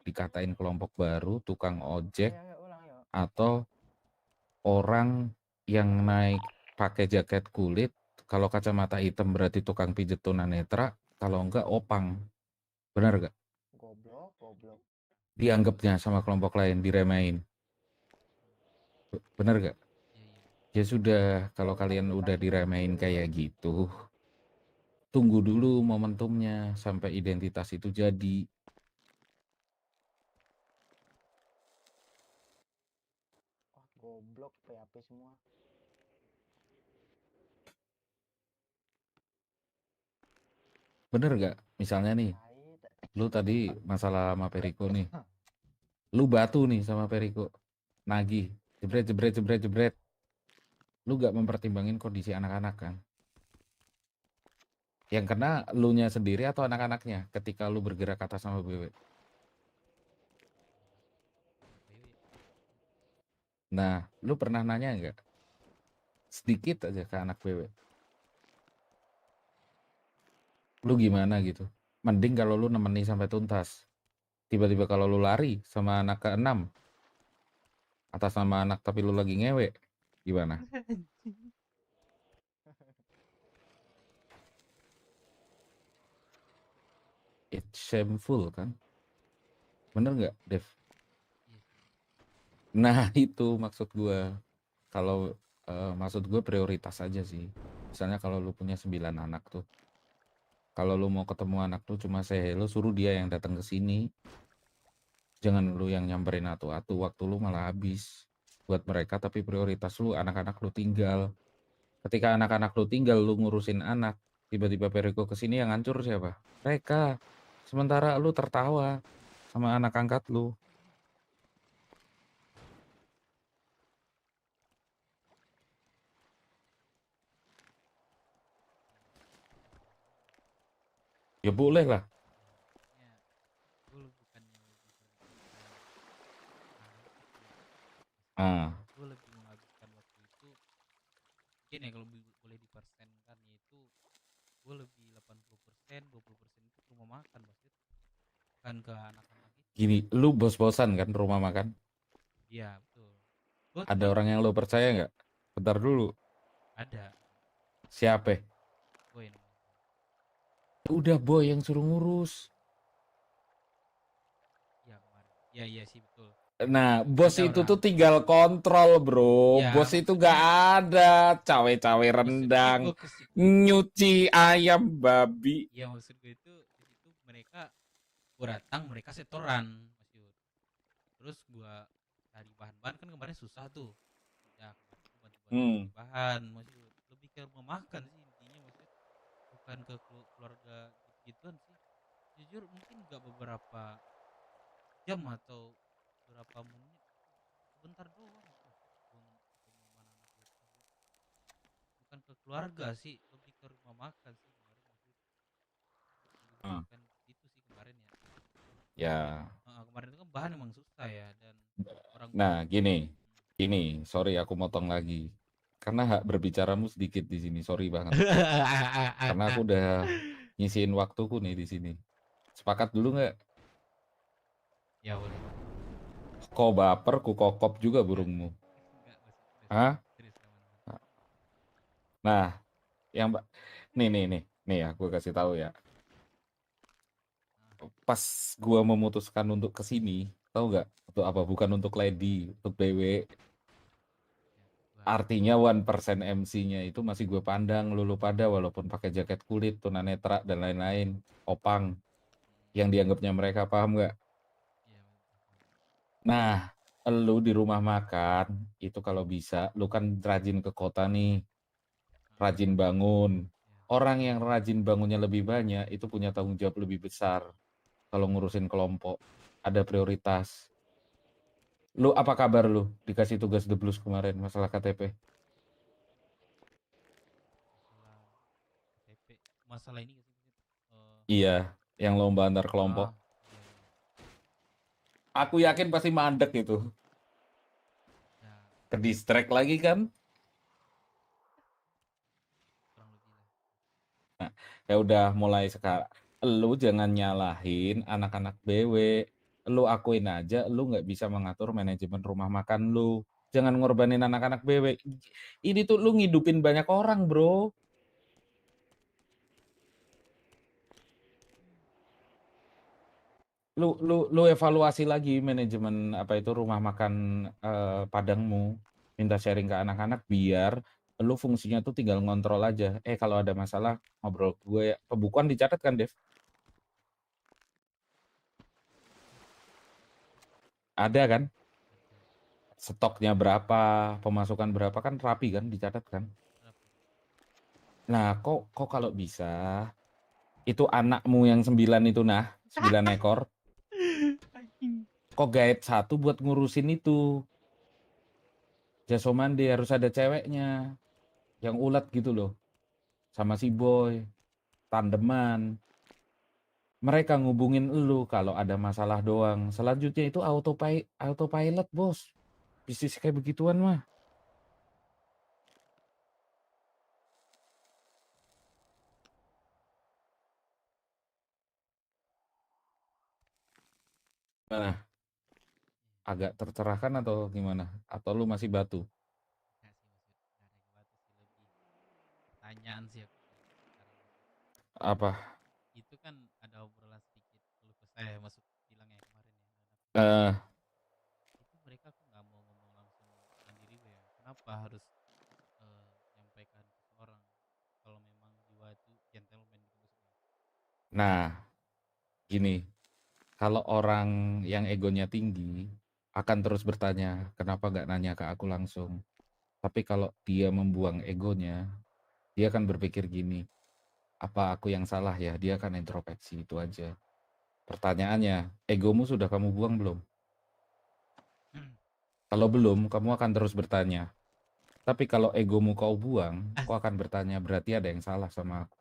dikatain kelompok baru, tukang ojek, atau orang yang naik pakai jaket kulit. Kalau kacamata hitam berarti tukang pijet tunanetra, kalau enggak opang. Benar gak? Goblok. Dianggapnya sama kelompok lain, diremehin. Bener gak? Ya sudah, kalau kalian udah diremehin kayak gitu, tunggu dulu momentumnya sampai identitas itu jadi. Goblok PHP semua. Bener gak? Misalnya nih, lu tadi masalah sama Periko nih. Lu batu nih sama Periko. Nagih, jebret. Lu gak mempertimbangin kondisi anak-anak kan? Yang kena lu nya sendiri atau anak-anaknya ketika lu bergerak atas sama BW? Nah, lu pernah nanya nggak? Sedikit aja ke anak BW. Lu gimana gitu? Mending kalau lu nemeni sampai tuntas. Tiba-tiba kalau lu lari sama anak ke-6 atas nama anak tapi lu lagi ngewe, gimana? It's shameful kan? Bener nggak, Dev? Nah itu maksud gue. Kalau maksud gue prioritas aja sih. Misalnya kalau lu punya 9 anak tuh, kalau lu mau ketemu anak tuh cuma say hello, suruh dia yang datang ke sini. Jangan lu yang nyamperin atu-atu, waktu lu malah habis buat mereka, tapi prioritas lu anak-anak lu tinggal. Ketika anak-anak lu tinggal, lu ngurusin anak, tiba-tiba Periko kesini, yang hancur siapa? Mereka. Sementara lu tertawa sama anak angkat lu. Ya boleh lah. Gue lebih menghabiskan waktu itu mungkin ya kalau boleh dipersenkan, yaitu gue lebih 80%, 20% itu ke rumah makan pasti, bukan ke anak-anak itu. Gini, lu bos-bosan kan rumah makan? Iya betul. Gua Ada cuma orang yang lu percaya nggak? Bentar dulu. ada. Siapa? Boy. Ya udah Boy yang suruh ngurus. Ya kemarin. Iya sih betul. Nah, bos Ada itu orang. tuh tinggal kontrol, bro. Ya, Bos itu gak ada cawe-cawe rendang, gua ke situ. nyuci ayam babi. Iya maksud gue itu di situ mereka, gue datang mereka setoran Mas Yud. Terus gue cari bahan-bahan, kan kemarin susah tuh. Ya kemarin gue bantu-bantu cari bahan Mas Yud. Lebih ke rumah makan sih intinya Mas Yud. Bukan ke keluarga gitu-gituan sih. Jujur mungkin gak beberapa jam atau berapa menit, sebentar doang tuh ketemu sama anak-anak gue. Bukan ke keluarga sih, lebih ke rumah makan sih kemarin Mas Yud. Kan itu sih kemarin ya. Ya. Kemarin itu kan bahan emang susah ya, dan orang. Nah, gini, sorry aku motong lagi. Karena hak berbicaramu sedikit di sini, sorry banget. Karena aku udah ngisiin waktuku nih di sini. Sepakat dulu nggak? Ya boleh. Kok baper, ku kokop juga burungmu. Hah? Nah, yang nih aku kasih tahu ya. Pas gua memutuskan untuk kesini, tahu nggak? Untuk apa? Bukan untuk lady, untuk BW. Artinya 1% MC-nya itu masih gue pandang lulu pada, walaupun pakai jaket kulit, tunanetra dan lain-lain, opang, yang dianggapnya mereka, paham nggak? Nah, lu di rumah makan itu kalau bisa, lu kan rajin ke kota nih, rajin bangun. Orang yang rajin bangunnya lebih banyak itu punya tanggung jawab lebih besar kalau ngurusin kelompok, ada prioritas. Lu apa kabar lu? Dikasih tugas The Blues kemarin masalah KTP. KTP. Masalah ini nggak sih? Iya, yang lomba antar Ah, kelompok. iya, iya. Aku yakin pasti mandek itu. Ya, Ke distract lagi kan? kurang lebih lah. Nah, ya udah mulai sekarang. Lu jangan nyalahin anak-anak BW. Lu akuin aja, lu nggak bisa mengatur manajemen rumah makan lu. Jangan ngorbanin anak-anak BW. Ini tuh lu ngidupin banyak orang, bro. Lu evaluasi lagi manajemen apa itu rumah makan Padangmu. Minta sharing ke anak-anak biar lu fungsinya tuh tinggal ngontrol aja. Kalau ada masalah ngobrol ke gue. Pembukuan dicatat kan, Dev? Ada kan? Stoknya berapa, pemasukan berapa kan rapi kan, dicatat kan? Nah, kok kalau bisa itu anakmu yang 9 itu 9 ekor. Kok gaet 1 buat ngurusin itu. Jasomande harus ada ceweknya. Yang ulet gitu loh. Sama si boy. Tandeman. Mereka ngubungin elu kalau ada masalah doang. Selanjutnya itu autopilot, bos. Bisnis kayak begituan mah. Mana? Agak tercerahkan atau gimana? Atau lu masih batu? Nggak sih, maksud nggak ada yang batu sih, lebih pertanyaan sih aku sekarang. Apa? Itu kan ada obrolan sedikit lu ke saya masuk bilang ya kemarin ya. Eh, Itu mereka kok nggak mau ngomong langsung mandiri ya. Kenapa harus nyampaikan ke seorang kalau memang jiwa itu gentleman gitu maksudnya. Nah, gini. Kalau orang yang egonya tinggi akan terus bertanya, kenapa nggak nanya ke aku langsung? Tapi kalau dia membuang egonya, dia akan berpikir gini, apa aku yang salah ya? Dia akan introspeksi, itu aja. Pertanyaannya, egomu sudah kamu buang belum? Kalau belum, kamu akan terus bertanya. Tapi kalau egomu kau buang, kau akan bertanya, berarti ada yang salah sama aku.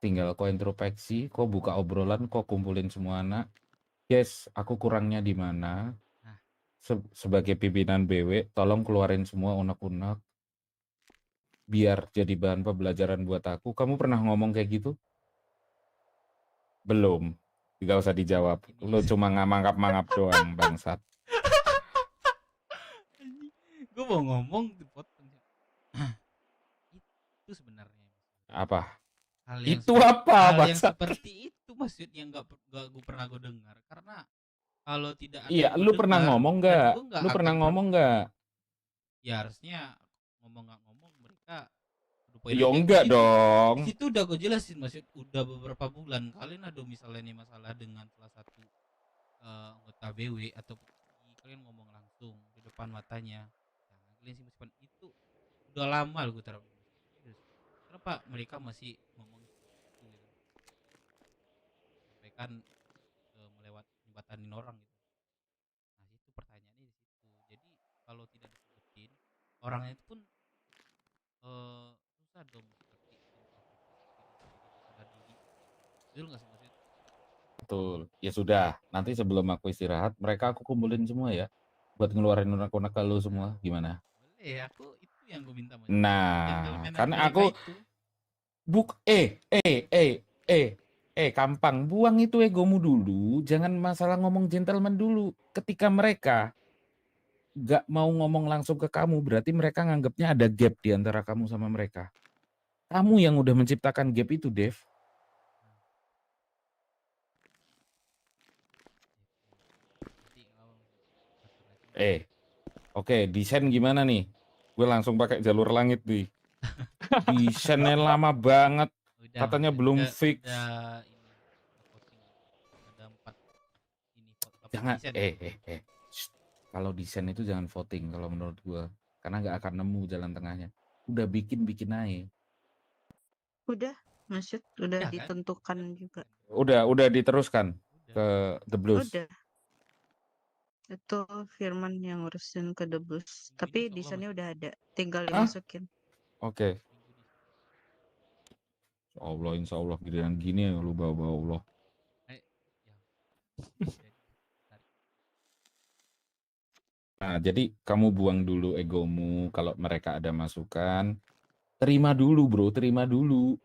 Tinggal kau introspeksi, kau buka obrolan, kau kumpulin semua anak. Yes, aku kurangnya di mana? Sebagai pimpinan BW, tolong keluarin semua unek-unek. Biar jadi bahan pembelajaran buat aku. Kamu pernah ngomong kayak gitu? Belum. Gak usah dijawab. Lu cuma mangap-mangap doang, bangsat. Gue mau ngomong dipotong. Itu sebenarnya. Apa? Hal yang Itu apa, hal yang bangsat? seperti itu maksudnya nggak gue pernah gue dengar karena kalau tidak ada Iya, yang lu gue pernah dengar ngomong dan nggak? gue nggak Lu pernah akan ngomong nggak? ya harusnya ngomong nggak ngomong mereka udah poin Ya aja enggak di dong. situ udah gue jelasin maksud udah beberapa bulan kalian ada misalnya nih masalah dengan salah satu anggota BW atau kalian ngomong langsung di depan matanya jangan kalian simpan itu udah lama loh gue taruh kenapa mereka masih ngomong itu gitu sampai kan melewat jembatanin orang gitu nah itu pertanyaannya di situ jadi kalau tidak disebutin orangnya itu pun susah dong seperti introspeksi seperti itu jadi sadar diri betul nggak sih maksud Betul. Ya sudah, nanti sebelum aku istirahat, mereka aku kumpulin semua ya. Buat ngeluarin unek-unek ke lu semua. Gimana? boleh aku itu yang gue minta maksud Nah, gentleman kan mereka aku itu Kampang, buang itu egomu dulu. Jangan masalah ngomong gentleman dulu. Ketika mereka gak mau ngomong langsung ke kamu, berarti mereka nganggapnya ada gap di antara kamu sama mereka. Kamu yang udah menciptakan gap itu, Dev. Oke, desain gimana nih? Gue langsung pakai jalur langit nih. Desainnya lama banget. Katanya belum fix. Ada 4 ini Jangan, desain. Shh. Kalau desain itu jangan voting kalau menurut gue. Karena nggak akan nemu jalan tengahnya. Udah bikin aja. Udah, maksud udah Udah kan? ditentukan juga. Udah diteruskan ke The Blues. Udah. Itu Firman yang ngurusin ke The Bus. Tapi desainnya udah ada, tinggal Hah? dimasukin. Oke. Insya Allah giliran gini ya lu bawa-bawa Allah. Nah, jadi kamu buang dulu egomu. Kalau mereka ada masukan, terima dulu bro, terima dulu.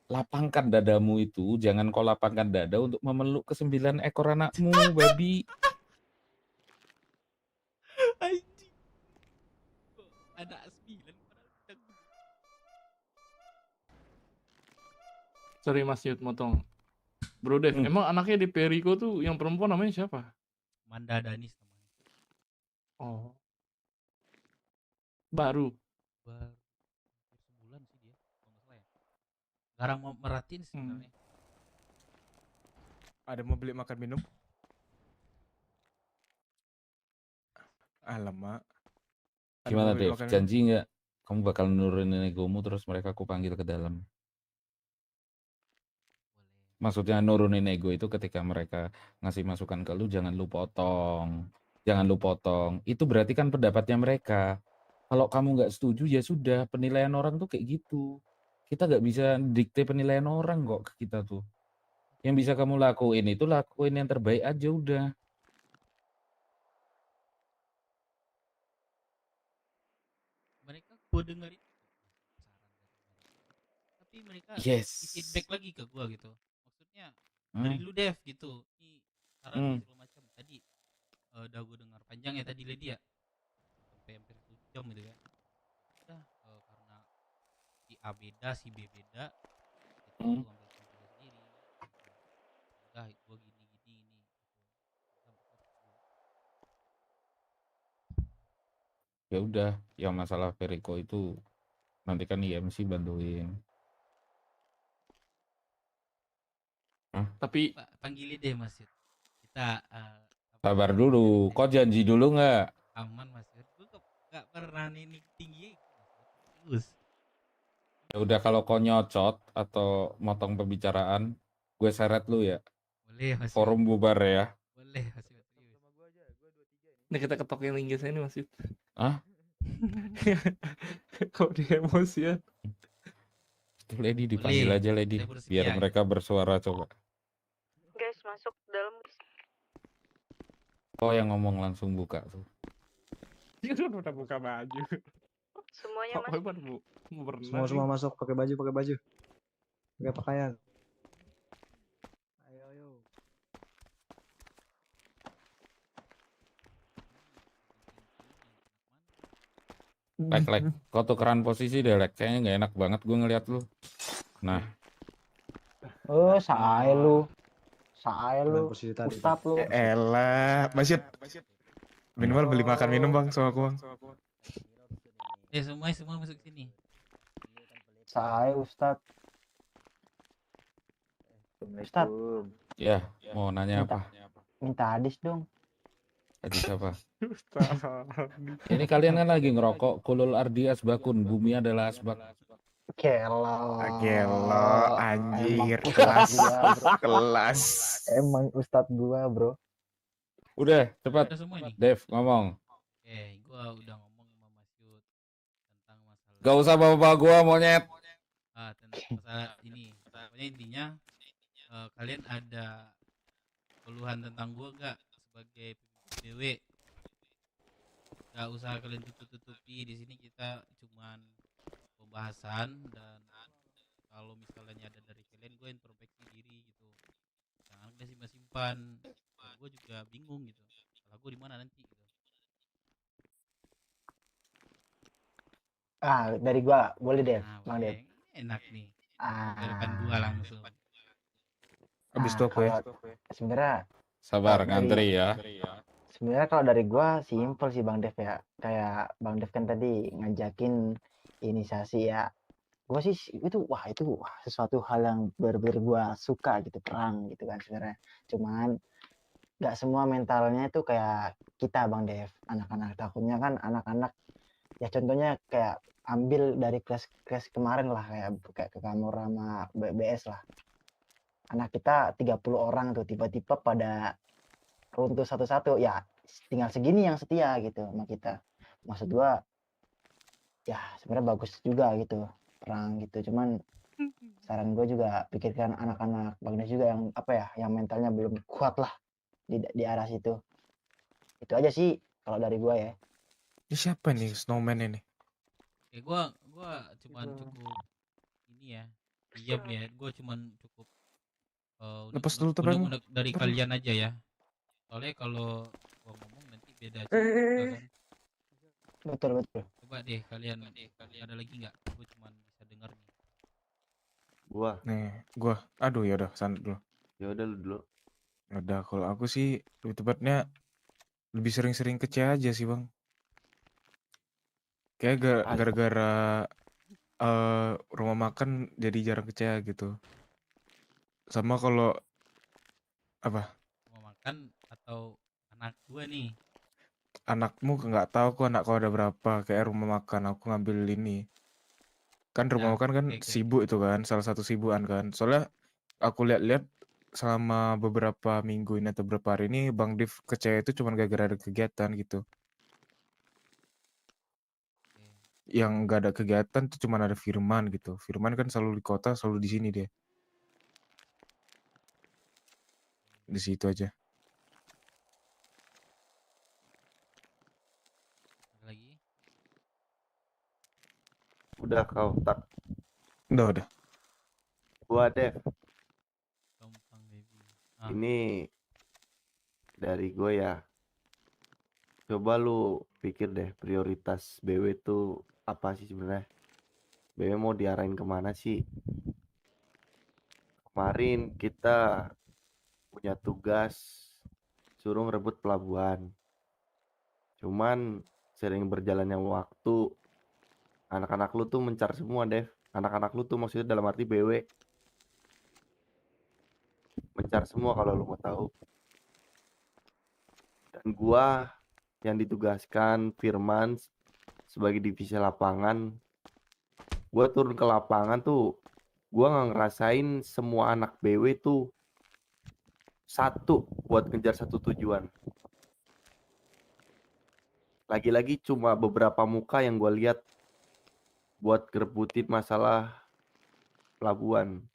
Lapangkan dadamu itu, jangan kau lapangkan dada untuk memeluk ke-9 ekor anakmu, babi. Anjing. Kok ada 9 padahal kita Sorry Mas Yud motong. Bro Dev, emang anaknya di Periko tuh yang perempuan namanya siapa? Manda Danis namanya. Oh. Baru. Baru sebulan sih dia, kalau nggak salah ya. Jarang mau merhatiin sebenarnya. Ada mau beli makan minum? Alamak. Ada Gimana mau beli Dev, makan minum? janji nggak kamu bakal nurunin egomu terus mereka aku panggil ke dalam? Maksudnya nurunin ego itu ketika mereka ngasih masukan ke lu, jangan lu potong. Jangan lu potong. Itu berarti kan pendapatnya mereka. Kalau kamu nggak setuju ya sudah, penilaian orang tuh kayak gitu. Kita nggak bisa dikte penilaian orang kok ke kita tuh. Yang bisa kamu lakuin itu lakuin yang terbaik aja udah. Mereka gue dengerin saran dari mereka. Tapi mereka Yes. feedback lagi ke gue gitu. Maksudnya dari lu Dev gitu. Ini saran segala macam. Tadi udah gue dengar panjang ya tadi Lady ya. Sampai hampir 7 jam gitu ya. Udah karena si A beda, si B beda. Itu lu ambil keputusan sendiri. Udah gue gini. Ya udah, yang masalah Periko itu nanti kan IMC bantuin. Tapi panggilin deh Mas Yud. Kita Sabar dulu, kau janji dulu nggak? aman Mas Yud. Gue gak pernah ninik tinggi terus. Ya udah kalau kau nyocot atau motong pembicaraan, gue seret lu ya. Boleh Mas Yud. Forum bubar ya. Boleh Mas Yud. Nah kita ketokin linggis ini Mas Yud. Hah? Kok dia emosian? Itu Lady dipanggil Boleh, aja Lady, saya bersedia. biar mereka bersuara coba. Guys, masuk dalam. Kau yang ngomong langsung buka tuh. Dia udah buka baju. Semuanya Kok masuk. Boy mau berenang? Semua masuk pakai baju, pakai pakaian. Ayo. Lek, kau tukeran posisi deh Lek, kayaknya nggak enak banget gue ngeliat lu. Nah, Oh, sae lu. Ustad lu. Elah, Mas Yud. Minimal beli makan minum bang sama aku bang. Semua masuk sini. Sae Ustad. Ustad, ya mau nanya apa? minta hadis dong. Hadis apa? Ini kalian kan lagi ngerokok kulul ardi asbakun, bumi adalah asbak. Gelo, anjir, Emang kelas, gua, bro. kelas. Emang Ustad gua, bro. Udah, cepat. Udah semua ini? Dev, ngomong. Gua udah ngomong sama Mas Yud tentang masalah. Gak usah bawa-bawa gua, monyet. Tentang masalah ini. Pokoknya intinya kalian ada keluhan tentang gua gak sebagai PBW? Gak usah kalian tutup-tutupi. Di sini kita cuman pembahasan, dan kalau misalnya ada dari kalian gue introspeksi diri gitu, jangan udah simpan-simpan. Gue juga bingung gitu, salah gue di mana nanti gitu. Dari gua boleh deh, Bang Dev. Enak nih, depan gua langsung. Habis itu aku ya. Sebenarnya Sabar, dari- ngantri ya. Sebenarnya kalau dari gua simpel sih Bang Dev ya. Kayak Bang Dev kan tadi ngajakin inisiasi ya. Gua sih itu sesuatu hal yang bener-bener gua suka gitu, perang gitu kan sebenarnya. Cuman nggak semua mentalnya itu kayak kita Bang Dev, anak-anak. Takutnya kan anak-anak ya contohnya kayak ambil dari kelas kemarin lah, kayak ke Kamur sama BS lah. Anak kita 30 orang tuh tiba-tiba pada runtuh satu-satu ya. tinggal segini yang setia gitu sama kita. Maksud gua ya sebenarnya bagus juga gitu perang gitu, cuman saran gue juga pikirkan anak-anak Bagnas juga yang apa ya, yang mentalnya belum kuat lah di arah situ. Itu aja sih kalau dari gua ya. Ini siapa nih snowman ini? Ya gua cuman cukup ini ya, diam ya. Gua cuman cukup Lepas dulu topeng. unek dari kalian aja ya. Soalnya kalau gua ngomong nanti beda cerita kan. Betul. Coba deh kalian ada lagi nggak? Gua cuman bisa dengar nih. Gua. Aduh ya udah sana dulu. Ya udah lu dulu. Udah kalau aku sih lebih tepatnya lebih sering-sering ke C aja sih, Bang. Kayak gara-gara rumah makan jadi jarang ke C gitu. Sama kalau apa? Mau makan atau anak gua nih? Anakmu nggak tahu kok anak kau ada berapa. Kayak rumah makan aku ngambil ini. Kan rumah makan kan sibuk itu kan, salah satu sibukan kan. Soalnya aku lihat-lihat selama beberapa minggu ini atau beberapa hari ini Bang Div ke C itu cuma gara-gara ada kegiatan gitu. Yang nggak ada kegiatan tuh cuma ada Firman gitu. Firman kan selalu di kota, selalu di sini dia. Di situ aja. Lagi? Udah kau tak. Udah. Gua Dev. Ah. Ini dari gue ya. Coba lu pikir deh prioritas BW itu apa sih sebenarnya? BW mau diarahin kemana sih? Kemarin kita punya tugas suruh ngerebut pelabuhan. Cuman sering berjalannya waktu, anak-anak lu tuh mencar semua, Dev. Anak-anak lu tuh maksudnya dalam arti BW. Mencar semua kalau lu mau tahu. Dan gua yang ditugaskan Firman sebagai divisi lapangan, gua turun ke lapangan tuh, gua nggak ngerasain semua anak BW tuh satu buat ngejar satu tujuan. Lagi-lagi cuma beberapa muka yang gua lihat buat ngerebutin masalah pelabuhan.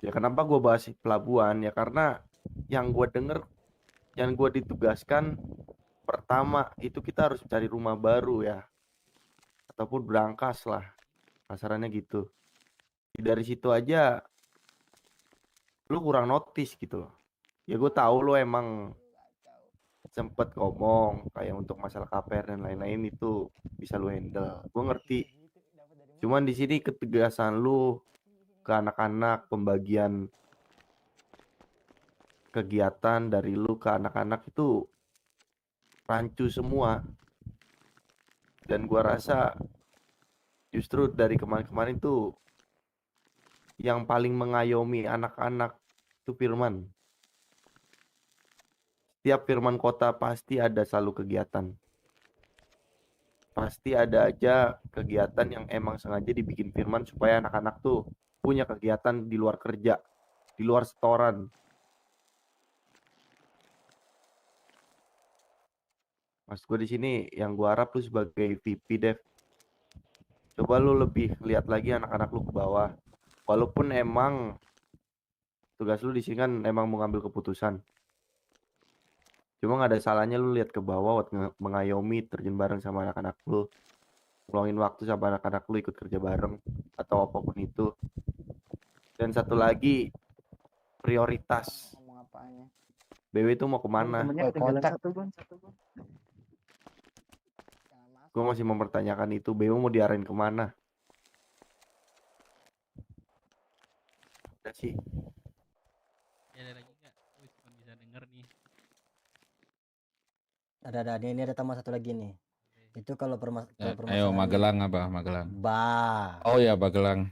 Ya kenapa gue bahas pelabuhan? Ya karena yang gue denger, yang gue ditugaskan pertama itu kita harus cari rumah baru ya, ataupun berangkas lah, kasarannya gitu. Dari situ aja lu kurang notice gitu loh. Ya gue tahu lo emang sempet ngomong kayak untuk masalah KPR dan lain-lain itu bisa lu handle, gue ngerti. Cuman di sini ketegasan lu ke anak-anak, pembagian kegiatan dari lu ke anak-anak itu rancu semua. Dan gua rasa justru dari kemarin-kemarin tuh yang paling mengayomi anak-anak itu Firman. Setiap Firman kota pasti ada selalu kegiatan. Pasti ada aja kegiatan yang emang sengaja dibikin Firman supaya anak-anak tuh punya kegiatan di luar kerja, di luar setoran. Mas gue di sini yang gue harap lu sebagai VP Dev, coba lu lebih lihat lagi anak-anak lu ke bawah. Walaupun emang tugas lu di sini kan emang mau ngambil keputusan, cuma nggak ada salahnya lu lihat ke bawah buat mengayomi, terjun bareng sama anak-anak lu, ngeluangin waktu sama anak-anak lu, ikut kerja bareng atau apapun itu. Dan satu lagi, prioritas. BW itu mau kemana? Gue masih mempertanyakan itu, BW mau diarahin kemana? Udah sih. Ya, ada lagi nggak? Gue cuma bisa denger nih. Ada ini ada tambah satu lagi nih. Itu kalau Ayo Magelang apa? Magelang. Oh ya Magelang.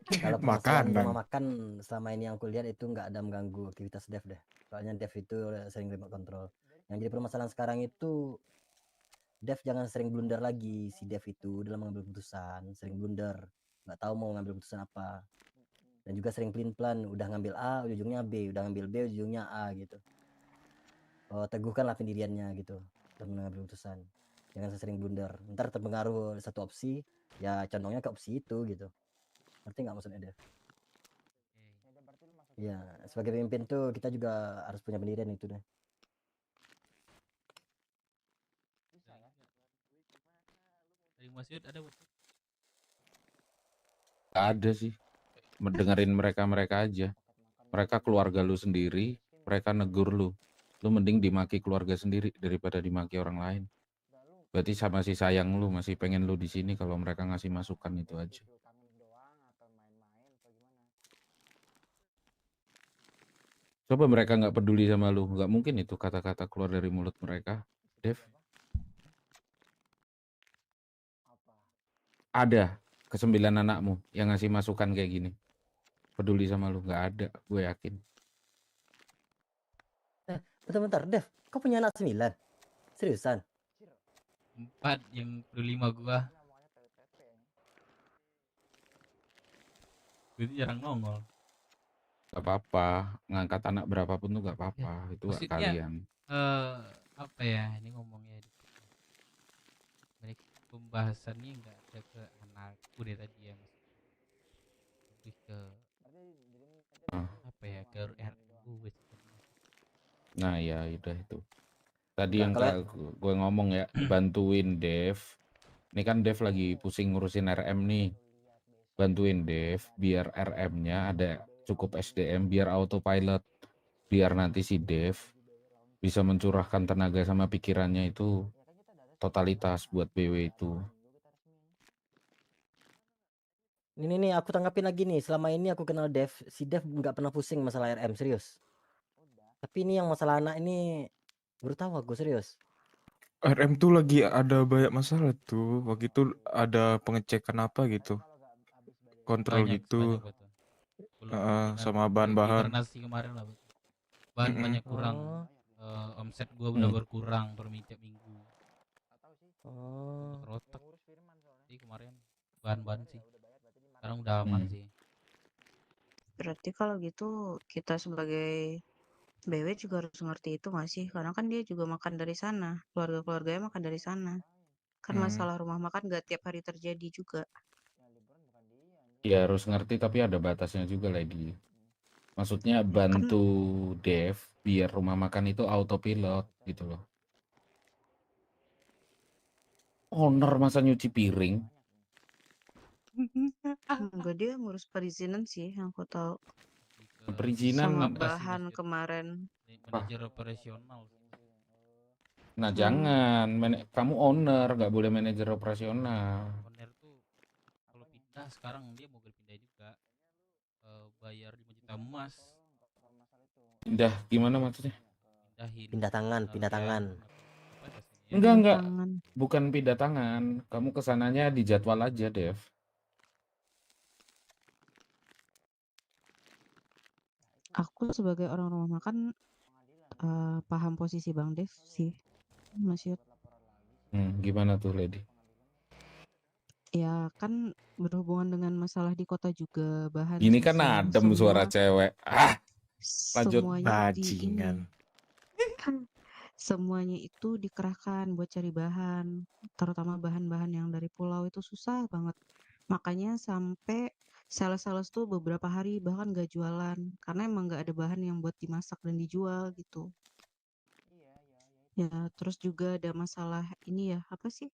Kalau permasalahan rumah makan selama ini yang aku lihat itu nggak ada mengganggu aktivitas Dev deh. Soalnya Dev itu sering remote control. Yang jadi permasalahan sekarang itu Dev jangan sering blunder lagi. Si Dev itu dalam mengambil keputusan sering blunder, nggak tahu mau ngambil keputusan apa. Dan juga sering plan, udah ngambil A ujungnya B, udah ngambil B ujungnya A gitu. teguhkanlah pendiriannya gitu dalam mengambil keputusan. Jangan sering blunder. Ntar terpengaruh satu opsi, ya condongnya ke opsi itu gitu. Ngerti nggak maksudnya Dev? Ya, sebagai pemimpin tuh kita juga harus punya pendirian itu deh. Dari Mas Yud ada buat? Gak ada sih. Mendengarin mereka aja. Mereka keluarga lu sendiri, mereka negur lu. Lu mending dimaki keluarga sendiri daripada dimaki orang lain. Berarti masih sayang lu, masih pengen lu di sini kalau mereka ngasih masukan itu aja. Coba mereka nggak peduli sama lu, nggak mungkin itu kata-kata keluar dari mulut mereka, Dev. Ada ke-9 anakmu yang ngasih masukan kayak gini. Peduli sama lu, nggak ada, gue yakin. Bentar, Dev, kau punya anak 9? Seriusan? 4 yang peduli sama gua. Gue itu jarang nongol. Gak apa-apa, ngangkat anak berapapun tuh gak apa-apa, itu hak Maksudnya kalian. apa ya, ini ngomongnya mereka pembahasannya nggak ada ke anakku deh tadi ya, Mas. Lebih ke apa ya, ke RU Nah ya udah itu. Tadi Nah, yang kalau gue ngomong ya, bantuin Dev. Ini kan Dev lagi pusing ngurusin RM nih. Bantuin Dev biar RM-nya ada cukup SDM, biar autopilot. Biar nanti si Dev bisa mencurahkan tenaga sama pikirannya itu totalitas buat BW itu. ini nih aku tanggapin lagi nih. Selama ini aku kenal Dev, si Dev nggak pernah pusing masalah RM, serius. Tapi ini yang masalah anak ini baru tahu aku, serius. RM tuh lagi ada banyak masalah tuh. Waktu itu ada pengecekan apa gitu. Kontrol banyak gitu. betul. Belum Sama bahan-bahan. hibernasi kemarin lah, betul. Bahan banyak kurang. Omset gua udah berkurang per tiap minggu. Terotak. Jadi kemarin bahan-bahan sih. Sekarang udah aman sih. Berarti kalau gitu kita sebagai BW juga harus ngerti itu nggak sih? Karena kan dia juga makan dari sana, keluarga-keluarganya makan dari sana. Kan masalah rumah makan nggak tiap hari terjadi juga. Ya harus ngerti tapi ada batasnya juga lagi. Maksudnya bantu Dev biar rumah makan itu autopilot gitu loh. Owner masa nyuci piring? Enggak, dia ngurus perizinan sih yang aku tahu. Perizinan Sama bahan kemarin. Manajer operasional. Nah jangan, kamu owner, nggak boleh manajer operasional. Owner tuh kalau pindah sekarang dia mau pindah juga, bayar 5 juta emas. Pindah gimana maksudnya? Pindah tangan. Enggak, bukan pindah tangan. Kamu kesananya di jadwal aja, Dev. Aku sebagai orang rumah makan paham posisi Bang Dev sih, Mas Yud. Gimana tuh, Lady? Ya kan berhubungan dengan masalah di kota juga, bahan Ini kan susah, adem suara cewek. Lanjut. semuanya semuanya itu dikerahkan buat cari bahan, terutama bahan-bahan yang dari pulau itu susah banget. Makanya sampai sales-sales tuh beberapa hari bahkan gak jualan, karena emang gak ada bahan yang buat dimasak dan dijual gitu. Ya, terus juga ada masalah ini ya, apa sih?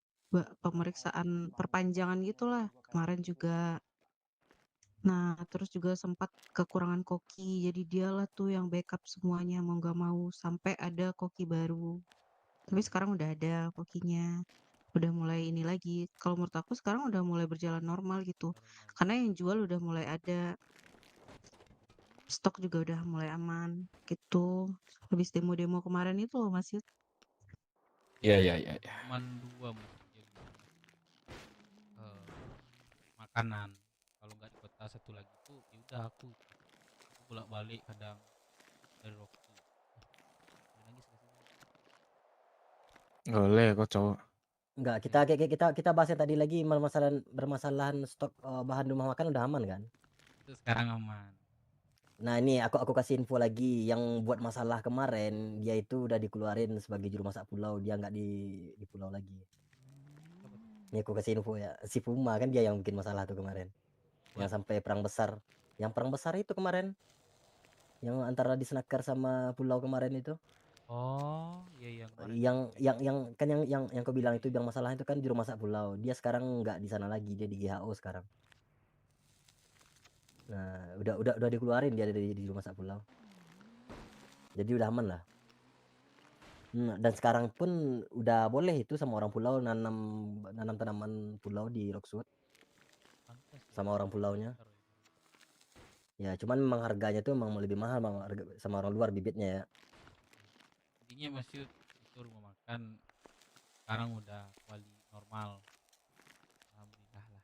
Pemeriksaan perpanjangan gitulah kemarin juga. Nah, terus juga sempat kekurangan koki, jadi dialah tuh yang backup semuanya mau gak mau sampai ada koki baru. Tapi sekarang udah ada kokinya, udah mulai ini lagi. Kalau menurut aku sekarang udah mulai berjalan normal gitu, karena yang jual udah mulai ada. Stok juga udah mulai aman gitu. Habis demo-demo kemarin itu loh Mas Yud. Iya. Cuman 2 mungkin makanan. Kalau nggak di kota satu lagi tuh ya udah aku bolak-balik kadang dari Rocky. Boleh kok cowok. Enggak, kita bahas yang tadi lagi bermasalahan stok bahan rumah makan udah aman kan? Itu sekarang aman. Nah ini aku kasih info lagi, yang buat masalah kemarin dia itu udah dikeluarin sebagai juru masak pulau, dia nggak di pulau lagi. Ini aku kasih info ya, si Puma kan dia yang bikin masalah tuh kemarin, yang sampai perang besar, itu kemarin, yang antara di Snaker sama pulau kemarin itu. Oh, iya kemarin. Yang kau bilang itu yang masalah itu kan juru masak pulau, dia sekarang nggak di sana lagi, dia di GHO sekarang. Nah udah dikeluarin dia dari juru masak pulau, jadi udah aman lah. Dan sekarang pun udah boleh itu sama orang pulau nanam tanaman pulau di Rockwood sama orang pulaunya. Ya cuman memang harganya tuh memang lebih mahal sama orang luar bibitnya ya. Intinya Mas Yud, itu rumah makan sekarang udah kembali normal, alhamdulillah lah.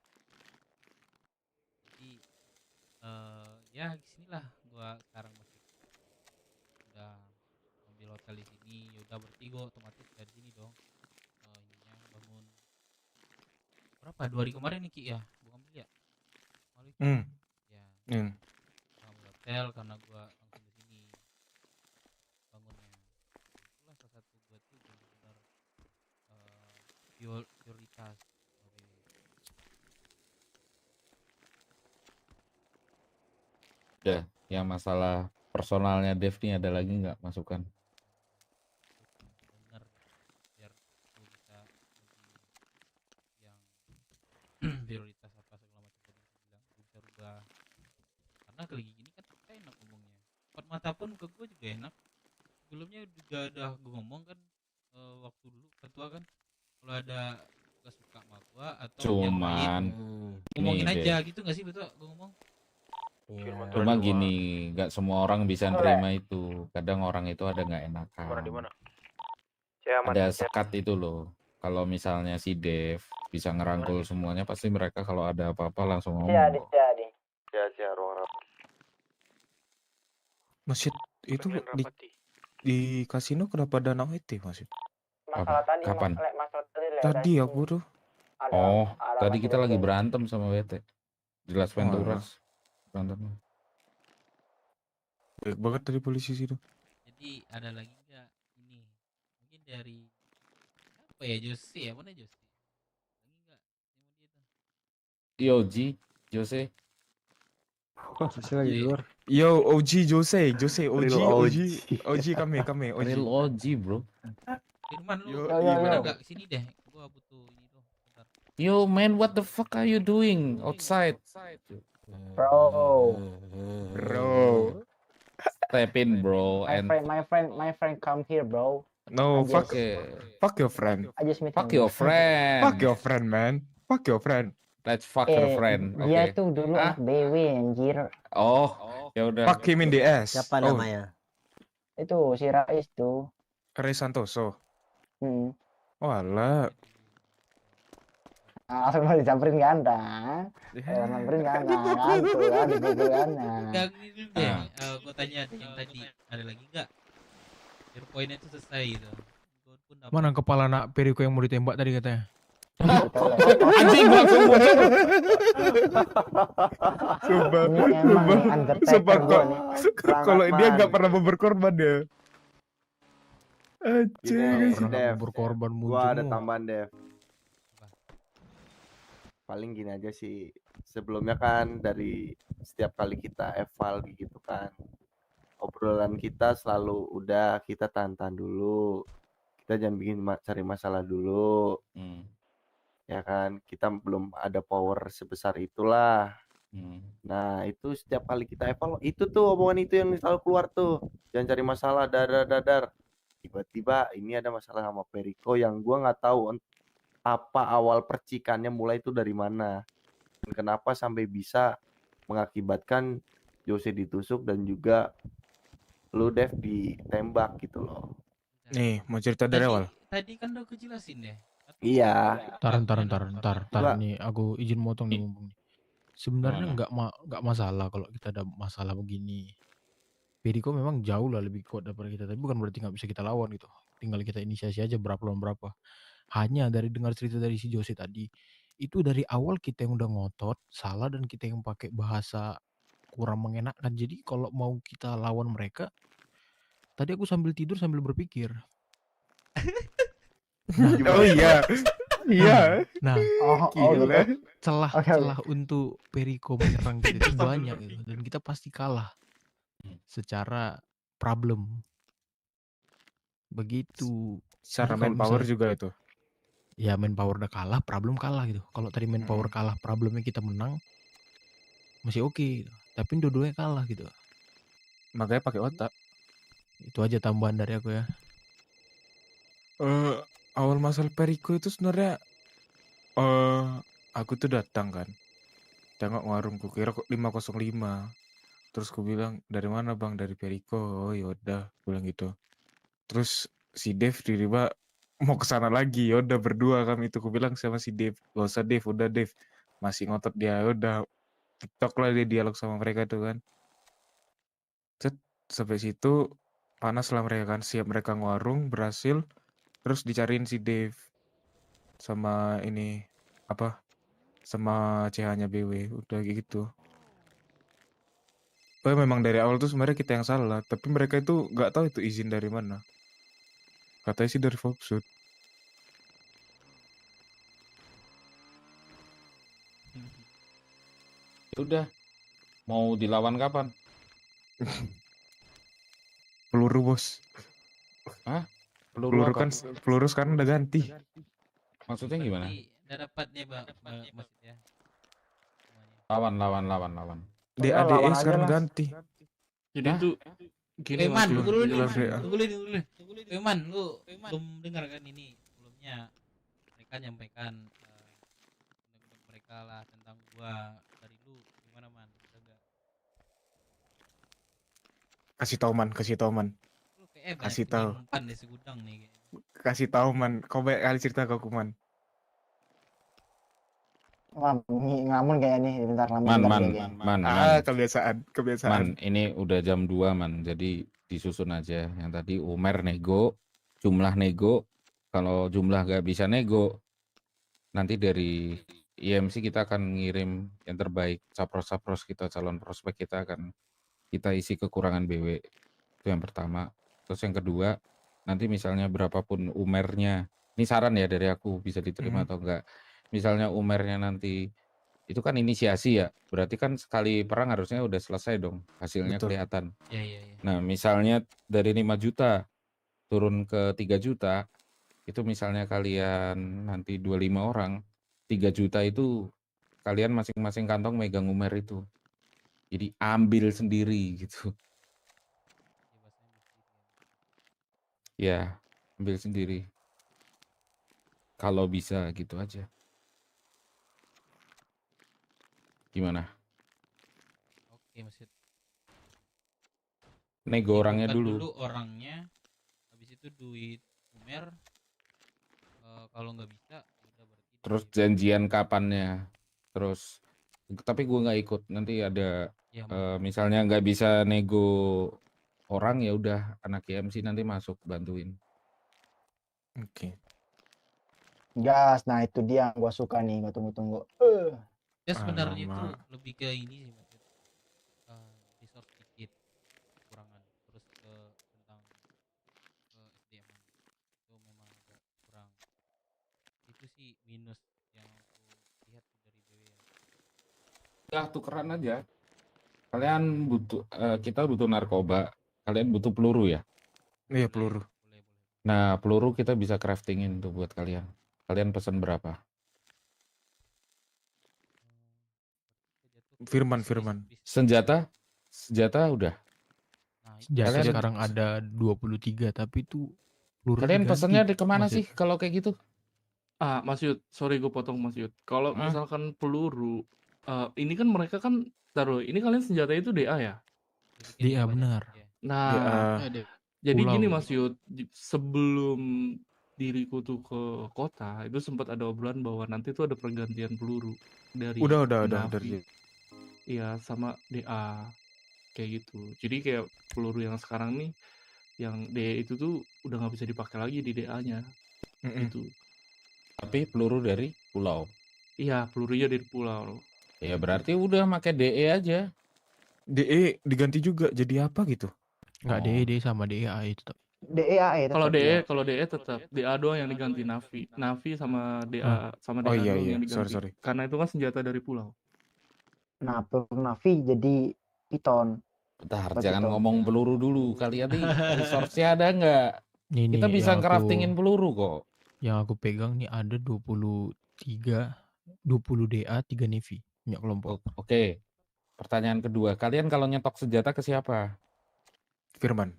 Jadi ya disinilah gua sekarang masih udah ambil hotel di sini, ya udah berarti gua otomatis dari sini dong. Ininya bangun berapa 2 hari kemarin nih Ki ya, gua ambil ya. Ya. Bangun hotel karena gua langsung ke sini bangunnya. Itulah salah satu gua tuh benar-benar prioritas. Udah, yang masalah personalnya Dev nih ada lagi nggak masukan? Bener, biar gue bisa lebih yang prioritas apa segala macam tadi gue bilang, gue bisa rubah. Karena lagi gini kan kita enak ngomongnya, empat mata pun ke gue juga enak. Sebelumnya juga udah gue ngomong kan, waktu dulu ketua kan, kalau ada gak suka sama gue atau yang lain ngomongin aja gitu gak sih, betul gue ngomong. Cuma gini, nggak semua orang bisa nerima itu. Kadang orang itu ada nggak enakan. Ada sekat itu loh. Kalau misalnya si Dev bisa ngerangkul semuanya, pasti mereka kalau ada apa-apa langsung ngomong. Masjid itu di kasino kenapa ada anak IT, Masjid? Kapan? Tadi aku tuh. Oh, tadi kita lagi berantem sama WT. Di Las Venturas. Berantem. Baik banget dari polisi situ. Jadi ada lagi nggak ini? Mungkin dari apa ya, Jose ya, mana Jose? Lagi nggak? Yo Jose. Jose lagi di luar. Yo OG Jose OG kami OG. Real OG bro. Firman lu gimana nggak sini deh? Gua butuh ini tuh. Bentar. Yo man, what the fuck are you doing outside? Bro. Step in bro. My friend come here, bro. No, fuck your friend. I just meet Fuck him. your friend. Fuck your friend, man. Fuck your friend. Let's fuck your friend. Dia Oke. tuh dulu anak BW anjir. Oh, ya udah. Fuck him in the ass. Siapa namanya? Itu si Rais tuh. Rais Santoso. Hmm. Walah. Langsung mau disamperin kan anda. Samperin kan anda. Tuh kan dipukul kan. Enggak gini dulu deh. Gua tanya yang tadi, ada lagi nggak? Biar poinnya itu selesai gitu. Gua pun dapat. Mana kepala anak Periko yang mau ditembak tadi katanya? Anjing langsung muncul. Sumpah kalau dia nggak pernah mau berkorban dia. Gini, Dev. Berkorban Gua ada muncul. tambahan, Dev. Paling gini aja sih. Sebelumnya kan dari setiap kali kita eval gitu kan, obrolan kita selalu udah kita tahan dulu. Kita jangan bikin cari masalah dulu. Ya kan, kita belum ada power sebesar itulah. Nah itu setiap kali kita eval itu tuh omongan itu yang selalu keluar tuh, jangan cari masalah, dadar. Tiba-tiba ini ada masalah sama Periko yang gua nggak tahu apa awal percikannya mulai itu dari mana dan kenapa sampai bisa mengakibatkan Jose ditusuk dan juga lu Dev ditembak gitu loh. Nih mau cerita dari awal. Tadi kan udah aku jelasin deh. Iya. Ntar. Nih aku izin motong nih ngomong. Sebenarnya nggak masalah kalau kita ada masalah begini. Periko memang jauh lah lebih kuat daripada kita, tapi bukan berarti nggak bisa kita lawan gitu. Tinggal kita inisiasi aja berapa lawan berapa. Hanya dari dengar cerita dari si Jose tadi, itu dari awal kita yang udah ngotot salah dan kita yang pakai bahasa kurang mengenakan. Jadi kalau mau kita lawan mereka, tadi aku sambil tidur sambil berpikir. Nah, Oh iya. Iya. nah, Gila. celah untuk Perico menyerang kita itu banyak gitu, dan kita pasti kalah secara problem. Begitu. Secara Jadi kalau manpower misalnya juga itu. ya manpower udah kalah, problem kalah gitu. Kalau tadi manpower kalah, problemnya kita menang, masih oke gitu. Tapi dua-duanya kalah gitu. Makanya pakai otak. Itu aja tambahan dari aku ya. Awal masalah Perico itu sebenarnya aku tuh datang kan. Tengok warungku kira kok 505. Terus aku bilang, "Dari mana, Bang?" "Dari Perico." "Oh, yaudah," bilang gitu. Terus si Dev tiba-tiba mau ke sana lagi. Ya udah berdua kami itu, aku bilang sama si Dev, "Gak usah Dev, udah Dev." Masih ngotot dia, ya udah TikTok lah dia dialog sama mereka tuh kan. Sampai situ panas lah mereka kan, siap mereka ngewarung, berhasil. Terus dicariin si Dev sama ini apa? Sama CH-nya BW, udah gitu. Memang dari awal tuh sebenarnya kita yang salah, tapi mereka itu nggak tahu itu izin dari mana. Katanya sih dari Foxwood. Ya udah, mau dilawan kapan? Peluru bos. Hah? Peluru apa? kan peluru sekarang udah ganti. Maksudnya gimana? Udah dapat nih maksudnya. Lawan. DADE sekarang ganti. Jadi tuh gini Man, Mas. tunggu dulu. Jelas. Man, lu belum dengar kan ini sebelumnya mereka nyampaikan pendapat mereka lah tentang gua. Dari lu gimana Man? Kasih tahu man. Lu kayak Kasih tahu. Umpan di segudang nih kayaknya. Kasih tahu man. Kau banyak kali cerita ke aku man. Ngamun kayak nih, bentar Man. Kebiasaan. Man, ini udah jam 2 man, jadi disusun aja. Yang tadi Umer nego, jumlah nego. Kalau jumlah gak bisa nego, nanti dari IMC kita akan ngirim yang terbaik. Capros kita, calon prospek kita akan kita isi kekurangan BW. Itu yang pertama. Terus yang kedua, nanti misalnya berapapun Umernya, ini saran ya dari aku, bisa diterima atau enggak. Misalnya Umernya nanti, itu kan inisiasi ya, berarti kan sekali perang harusnya udah selesai dong, hasilnya kelihatan. Iya. Nah misalnya dari 5 juta turun ke 3 juta, itu misalnya kalian nanti 25 orang, 3 juta itu kalian masing-masing kantong megang Umer itu. Jadi ambil sendiri gitu. Ya, ambil sendiri. Kalau bisa gitu aja. Gimana? Oke, maksud. Nego orangnya dulu. Orangnya, habis itu duit Umer. Kalau nggak bisa, udah berarti. Terus janjian kapannya. Terus, tapi gue nggak ikut. Nanti ada, misalnya nggak bisa nego orang, ya udah anak IMC nanti masuk bantuin. Oke. Gas, nah itu dia yang gua suka nih, gua tunggu-tunggu. Ya sebenarnya itu lebih ke ini sih maksud. Resource sedikit kekurangan, terus tentang SDM itu memang agak kurang. Itu sih minus yang aku lihat dari BW ya. Ya tukeran aja. Kalian butuh, kita butuh narkoba. Kalian butuh peluru ya? Iya peluru. Nah peluru kita bisa craftingin tuh buat kalian. Kalian pesan berapa? Firman. Senjata udah. Senjata sekarang ada 23, tapi itu peluru Kalian diganti, pesannya di kemana Mas Yud. sih kalau kayak gitu? Mas Yud, sorry gue potong Mas Yud. Kalau misalkan peluru, ini kan mereka kan taruh, ini kalian senjata itu DA ya? DA benar. Nah, jadi Pulau. gini Mas Yud, sebelum diriku tuh ke kota, itu sempat ada obrolan bahwa nanti tuh ada pergantian peluru dari Udah Navi. dari. Iya, sama DA kayak gitu. Jadi kayak peluru yang sekarang nih, yang DA itu tuh udah nggak bisa dipakai lagi di DA-nya. Gitu. Tapi peluru dari pulau. Iya, pelurunya dari pulau. Ya berarti udah pakai DE aja. DE diganti juga jadi apa gitu? Enggak, DE sama DEA itu. DEAE Kalau tetap ya. kalau DE tetap DA doang yang diganti Navi sama DA sama Oh DA iya doang iya, yang sorry diganti. sorry. Karena itu kan senjata dari pulau. Nah, peluru Navi jadi piton. Bentar, Buat jangan piton. ngomong peluru dulu. Kalian nih resource-nya ada nggak? Nih Kita bisa yang craftingin peluru kok. Yang aku pegang nih ada 20 DA, 3 Navy punya kelompok. Oke. Pertanyaan kedua, kalian kalau nyetok senjata ke siapa? Firman.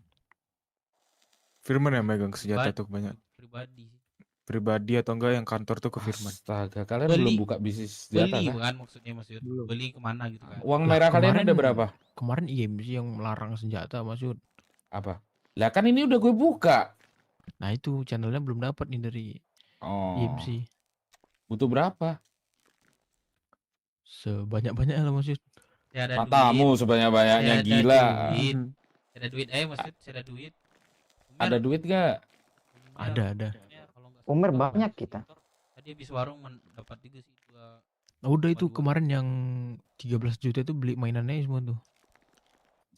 Firman yang megang senjata tuh banyak. Pribadi atau enggak yang kantor tuh ke Firman. Astaga, kalian belum buka bisnis senjata Beli kah? kan maksudnya Maksud. Beli kemana gitu kan? Uang merah kalian ada berapa? Kemarin IMC yang melarang senjata, Maksud. Apa? Lah kan ini udah gue buka. Nah itu channelnya belum dapat nih dari IMC. Butuh berapa? Sebanyak-banyaknya lah, Maksud. Matamu sebanyak-banyaknya, gila. Ada duit Maksud, ada duit. Ada duit gak? Ada. Umer banyak kita. Tadi habis warung dapat juga sih Udah itu kemarin yang 13 juta itu beli mainannya semua tuh.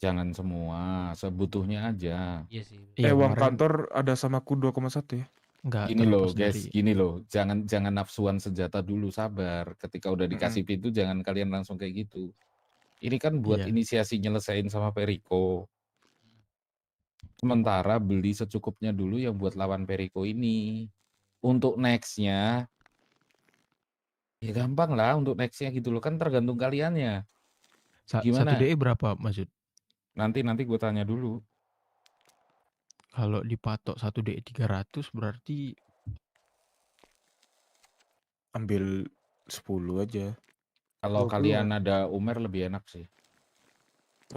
Jangan semua, sebutuhnya aja. Iya sih. Uang kantor ada sama ku 2,1 ya? Enggak. Gini loh guys, gini loh. Jangan nafsuan senjata dulu, sabar. Ketika udah dikasih pintu jangan kalian langsung kayak gitu. Ini kan buat inisiasi nyelesain sama Periko. Sementara beli secukupnya dulu yang buat lawan Periko ini. Untuk nextnya, ya gampang lah untuk nextnya gitu loh. Kan tergantung kaliannya. Gimana? 1 DE berapa, Maksud? Nanti gue tanya dulu. Kalau dipatok 1 DE 300 berarti ambil 10 aja. Kalau 20 kalian ada Umer lebih enak sih.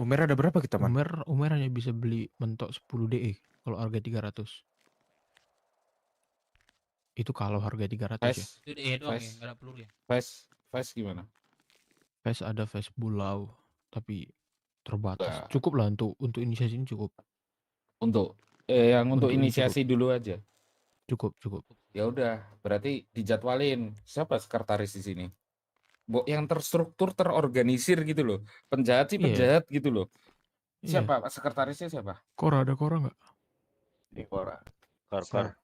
Umer ada berapa kita, Man? Umer hanya bisa beli mentok 10 DE kalau harga 300. Itu kalau harga 300 ya. Itu DE doang ya, enggak ada peluru ya. Face gimana? Face ada face bulau tapi terbatas. Cukup lah untuk inisiasi ini cukup. Untuk yang untuk Untuk ini inisiasi dulu aja. Cukup. Ya udah, berarti dijadwalin. Siapa sekretaris di sini? Yang terstruktur, terorganisir gitu loh. Penjahat sih penjahat gitu loh. Siapa? Sekretarisnya siapa? Ada Kora nggak? Di Kora. Kor.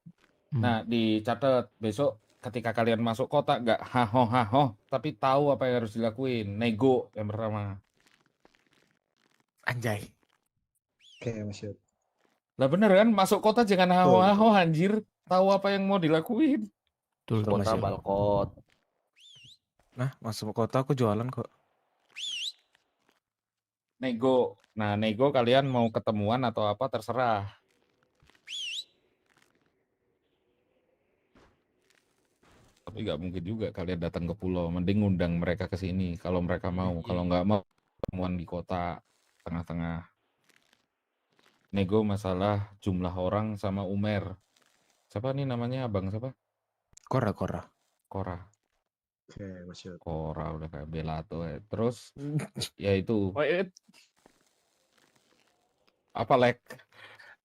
Nah, dicatat besok ketika kalian masuk kota nggak haho, tapi tahu apa yang harus dilakuin. Nego yang pertama. Anjay. Oke, Maksud. Lah bener kan, masuk kota jangan haho anjir. Tahu apa yang mau dilakuin. Kota Balkot. Nah, masuk kota aku jualan kok. Nego. Nah, nego kalian mau ketemuan atau apa terserah. Tapi nggak mungkin juga kalian datang ke pulau. Mending ngundang mereka ke sini kalau mereka mau. Kalau nggak mau ketemuan di kota tengah-tengah. Nego masalah jumlah orang sama Umer. Siapa nih namanya abang siapa? Kora. Oke, Maksud. Kora udah kayak Belato ya. Terus ya itu. Apa lek?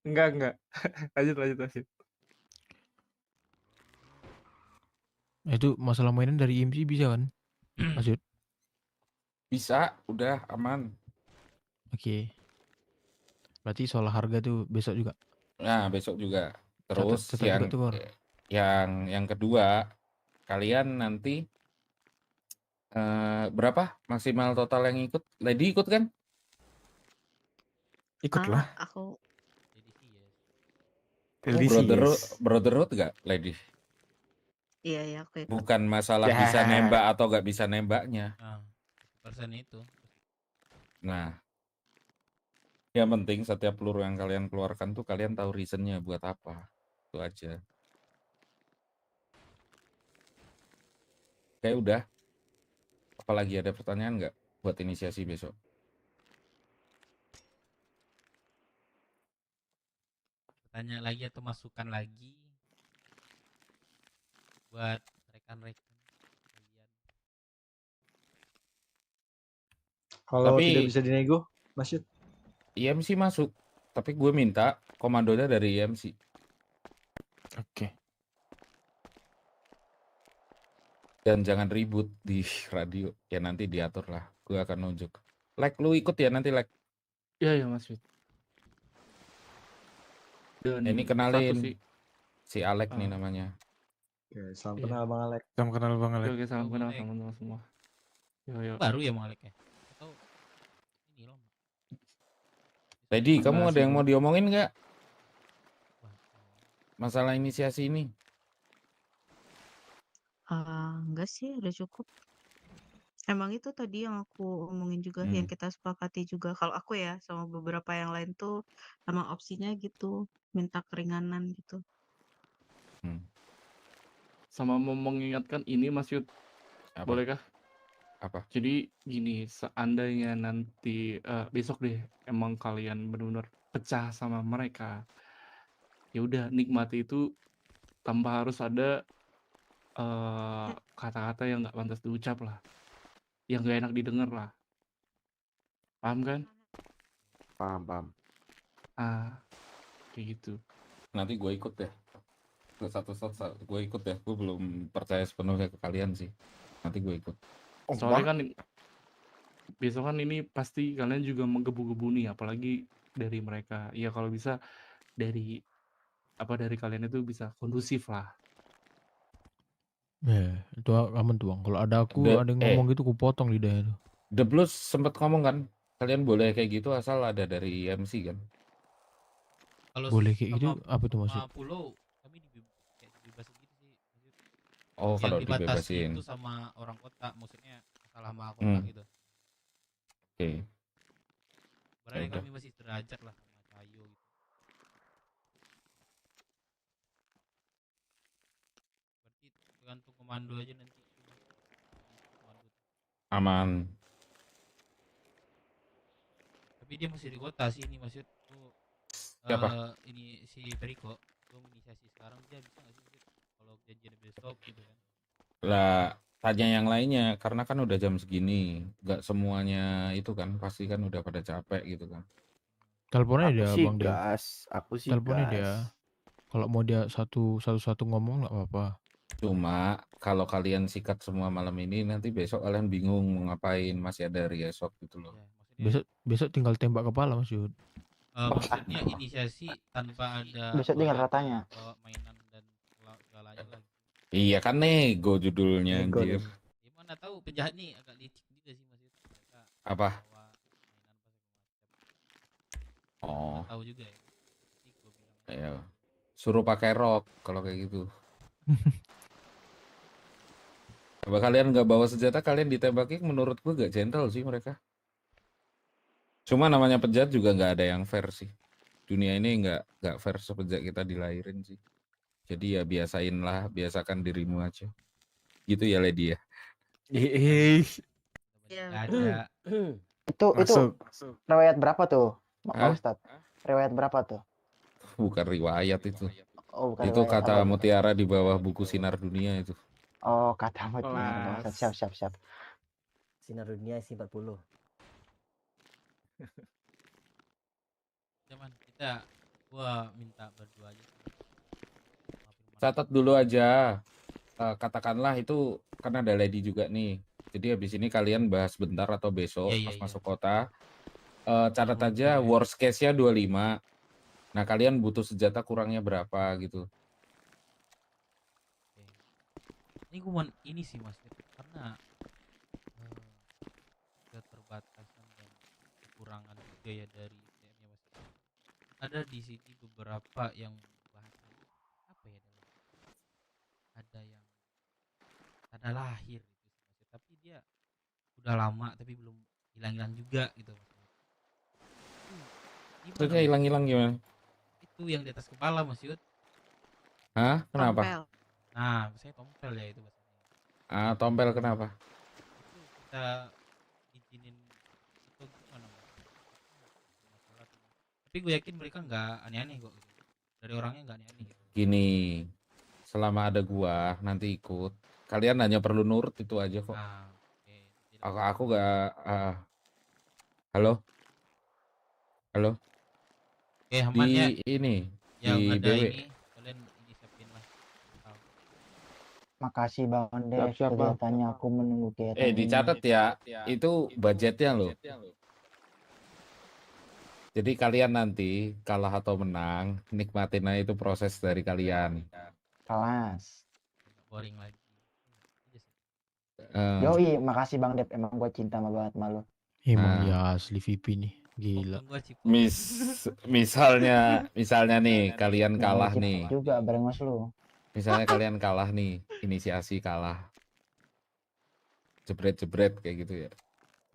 Enggak. Lanjut. Itu masalah mainan dari IMC bisa kan? Maksud? Bisa, udah aman. Oke. Berarti soal harga tuh besok juga. Nah, besok juga. Terus catat juga tuh, yang kedua, kalian nanti berapa maksimal total yang ikut? Lady ikut kan? Ikutlah. Aku Brotherhood gak, Lady? iya aku ikut. Bukan masalah bisa nembak atau gak bisa nembaknya. Persen itu. Nah, yang penting setiap peluru yang kalian keluarkan tuh kalian tahu reasonnya buat apa. Itu aja. Kayak udah. Apalagi ada pertanyaan nggak buat inisiasi besok? Tanya lagi atau masukan lagi buat rekan-rekan. Kalau tidak bisa dinego, Maksud? IMC masuk, tapi gue minta komandonya dari IMC. Oke. Dan jangan ribut di radio, ya nanti diatur lah. Gue akan nunjuk. Like lu ikut ya nanti like. Iya ya Mas Fit. Dan Ini satu kenalin sih. si Alek nih namanya. Oke, salam Iya. kenal Bang Alek. Salam kenal Bang Oke, Alek. oke, salam Oh, kenal Alek. teman-teman semua. Yo. Baru ya Bang Alek ya? Atau ini lama? Teddy, kamu Enggak ada sih, yang Bang. mau diomongin nggak? Masalah inisiasi ini. Enggak sih, udah cukup. Emang itu tadi yang aku omongin juga, yang Hmm. kita sepakati juga. Kalau aku ya, sama beberapa yang lain tuh, emang opsinya gitu, minta keringanan gitu. Sama mau mengingatkan ini Mas Yud. Apa? Bolehkah? Apa? Jadi gini, seandainya nanti besok deh emang kalian benar-benar pecah sama mereka, ya udah nikmati itu tanpa harus ada kata-kata yang nggak pantas diucap lah, yang nggak enak didengar lah. Paham kan? Paham. Kayak gitu. Nanti gue ikut deh. Ke satu gue ikut deh. Gue belum percaya sepenuhnya ke kalian sih. Nanti gue ikut. Soalnya kan besok kan ini pasti kalian juga menggebu-gebu nih, apalagi dari mereka. Ya kalau bisa dari kalian itu bisa kondusif lah. Itu aman tuh Bang. Kalau ada aku ada yang ngomong gitu, ku potong lidahnya tuh. The Blues sempat ngomong kan, kalian boleh kayak gitu asal ada dari MC kan? Kalau Boleh kayak gitu, sama apa tuh maksud? sama Pulau kami kayak dibebasin gitu sih. Oh, Yang kalau dibatasi dibebasin. itu sama orang kota, maksudnya salah sama kota Hmm. gitu. Oke. Sebenarnya Ya udah. kami masih derajat lah sama Cayo gitu. Berarti tergantung komando aja nanti. Komando. Aman. Tapi dia masih di kota sih ini maksud tuh. Siapa? Ini si Periko tuh inisiasi sekarang dia bisa nggak sih kalau janjian besok gitu kan? Lah, tanya yang lainnya karena kan udah jam segini, nggak semuanya itu kan pasti kan udah pada capek gitu kan. Teleponnya Aku dia sih Bang Dew. Aku sih Teleponnya dia. gas. Kalau mau dia satu-satu ngomong nggak apa-apa. Cuma kalau kalian sikat semua malam ini nanti besok kalian bingung mau ngapain, masih ada hari esok gitu loh. Besok tinggal tembak kepala Mas Yud. Maksudnya inisiasi tanpa ada Besok tinggal bawa ratanya. mainan dan segalanya lagi. Iya kan nego judulnya Nego anjir. nih. Gimana tahu penjahat nih agak licik juga sih Mas Yud. Mereka Apa? bawa mainan Oh, tahu juga ya. Jadi gua bilang ya. Suruh pakai rok kalau kayak gitu. Coba kalian nggak bawa senjata, kalian ditembaki, menurut gue gak gentle sih mereka. Cuma namanya penjahat juga nggak ada yang fair sih. Dunia ini nggak fair sejak kita dilahirin sih. Jadi ya biasakan dirimu aja. Gitu ya Lady ya. ada. Itu Masuk. riwayat berapa tuh, Pak Hah? Ustadz? Riwayat berapa tuh? Bukan riwayat itu. Oh, bukan Itu riwayat, kata apa? mutiara di bawah buku Sinar Dunia itu. Oh, kata mutiara. Kelas. Siap. Sinar dunia isi 40. Cuman gua minta berdua aja. Catat dulu aja. Katakanlah itu kan ada Lady juga nih. Jadi habis ini kalian bahas bentar atau besok Iya, pas iya. masuk kota. Catat aja worst case-nya 25. Nah, kalian butuh senjata kurangnya berapa gitu. Ini gua ini sih Mas karena keterbatasan dan kekurangan juga ya dari DM-nya Mas. Ada di sini beberapa yang bahasanya apa ya namanya? Ada yang tanda lahir gitu sih Mas. Tapi dia udah lama tapi belum hilang-hilang juga gitu Mas. Terusnya hilang-hilang gimana? Itu yang di atas kepala Mas Yud. Hah? Kenapa? Tompel. Nah, saya tompel ya itu Mas. Tompel kenapa? Itu kita izinin itu gimana Mas? Masalah tuh. Tapi gue yakin mereka nggak aneh-aneh kok gitu. Dari orangnya nggak aneh-aneh gitu. Gini, selama ada gua nanti ikut. Kalian hanya perlu nurut itu aja kok. Aku nggak. Halo? Oke, aman ya. Ini Yang di ada BW. ini kalian ini siapin lah. Makasih Bang Des, Siap, Bang. kegiatannya aku menunggu kegiatan ini. Dicatat ya. Itu budgetnya loh. Jadi kalian nanti kalah atau menang, nikmatin aja itu proses dari kalian. Kelas. Boring lagi. Eh, Yoi, makasih Bang Dep, emang gue cinta banget sama lu. Emang Nah. ya asli VP nih, gila. misalnya nih kalian kalah Ngecip nih. juga brengos lu. Misalnya kalian kalah nih, inisiasi kalah. Jebret-jebret kayak gitu ya.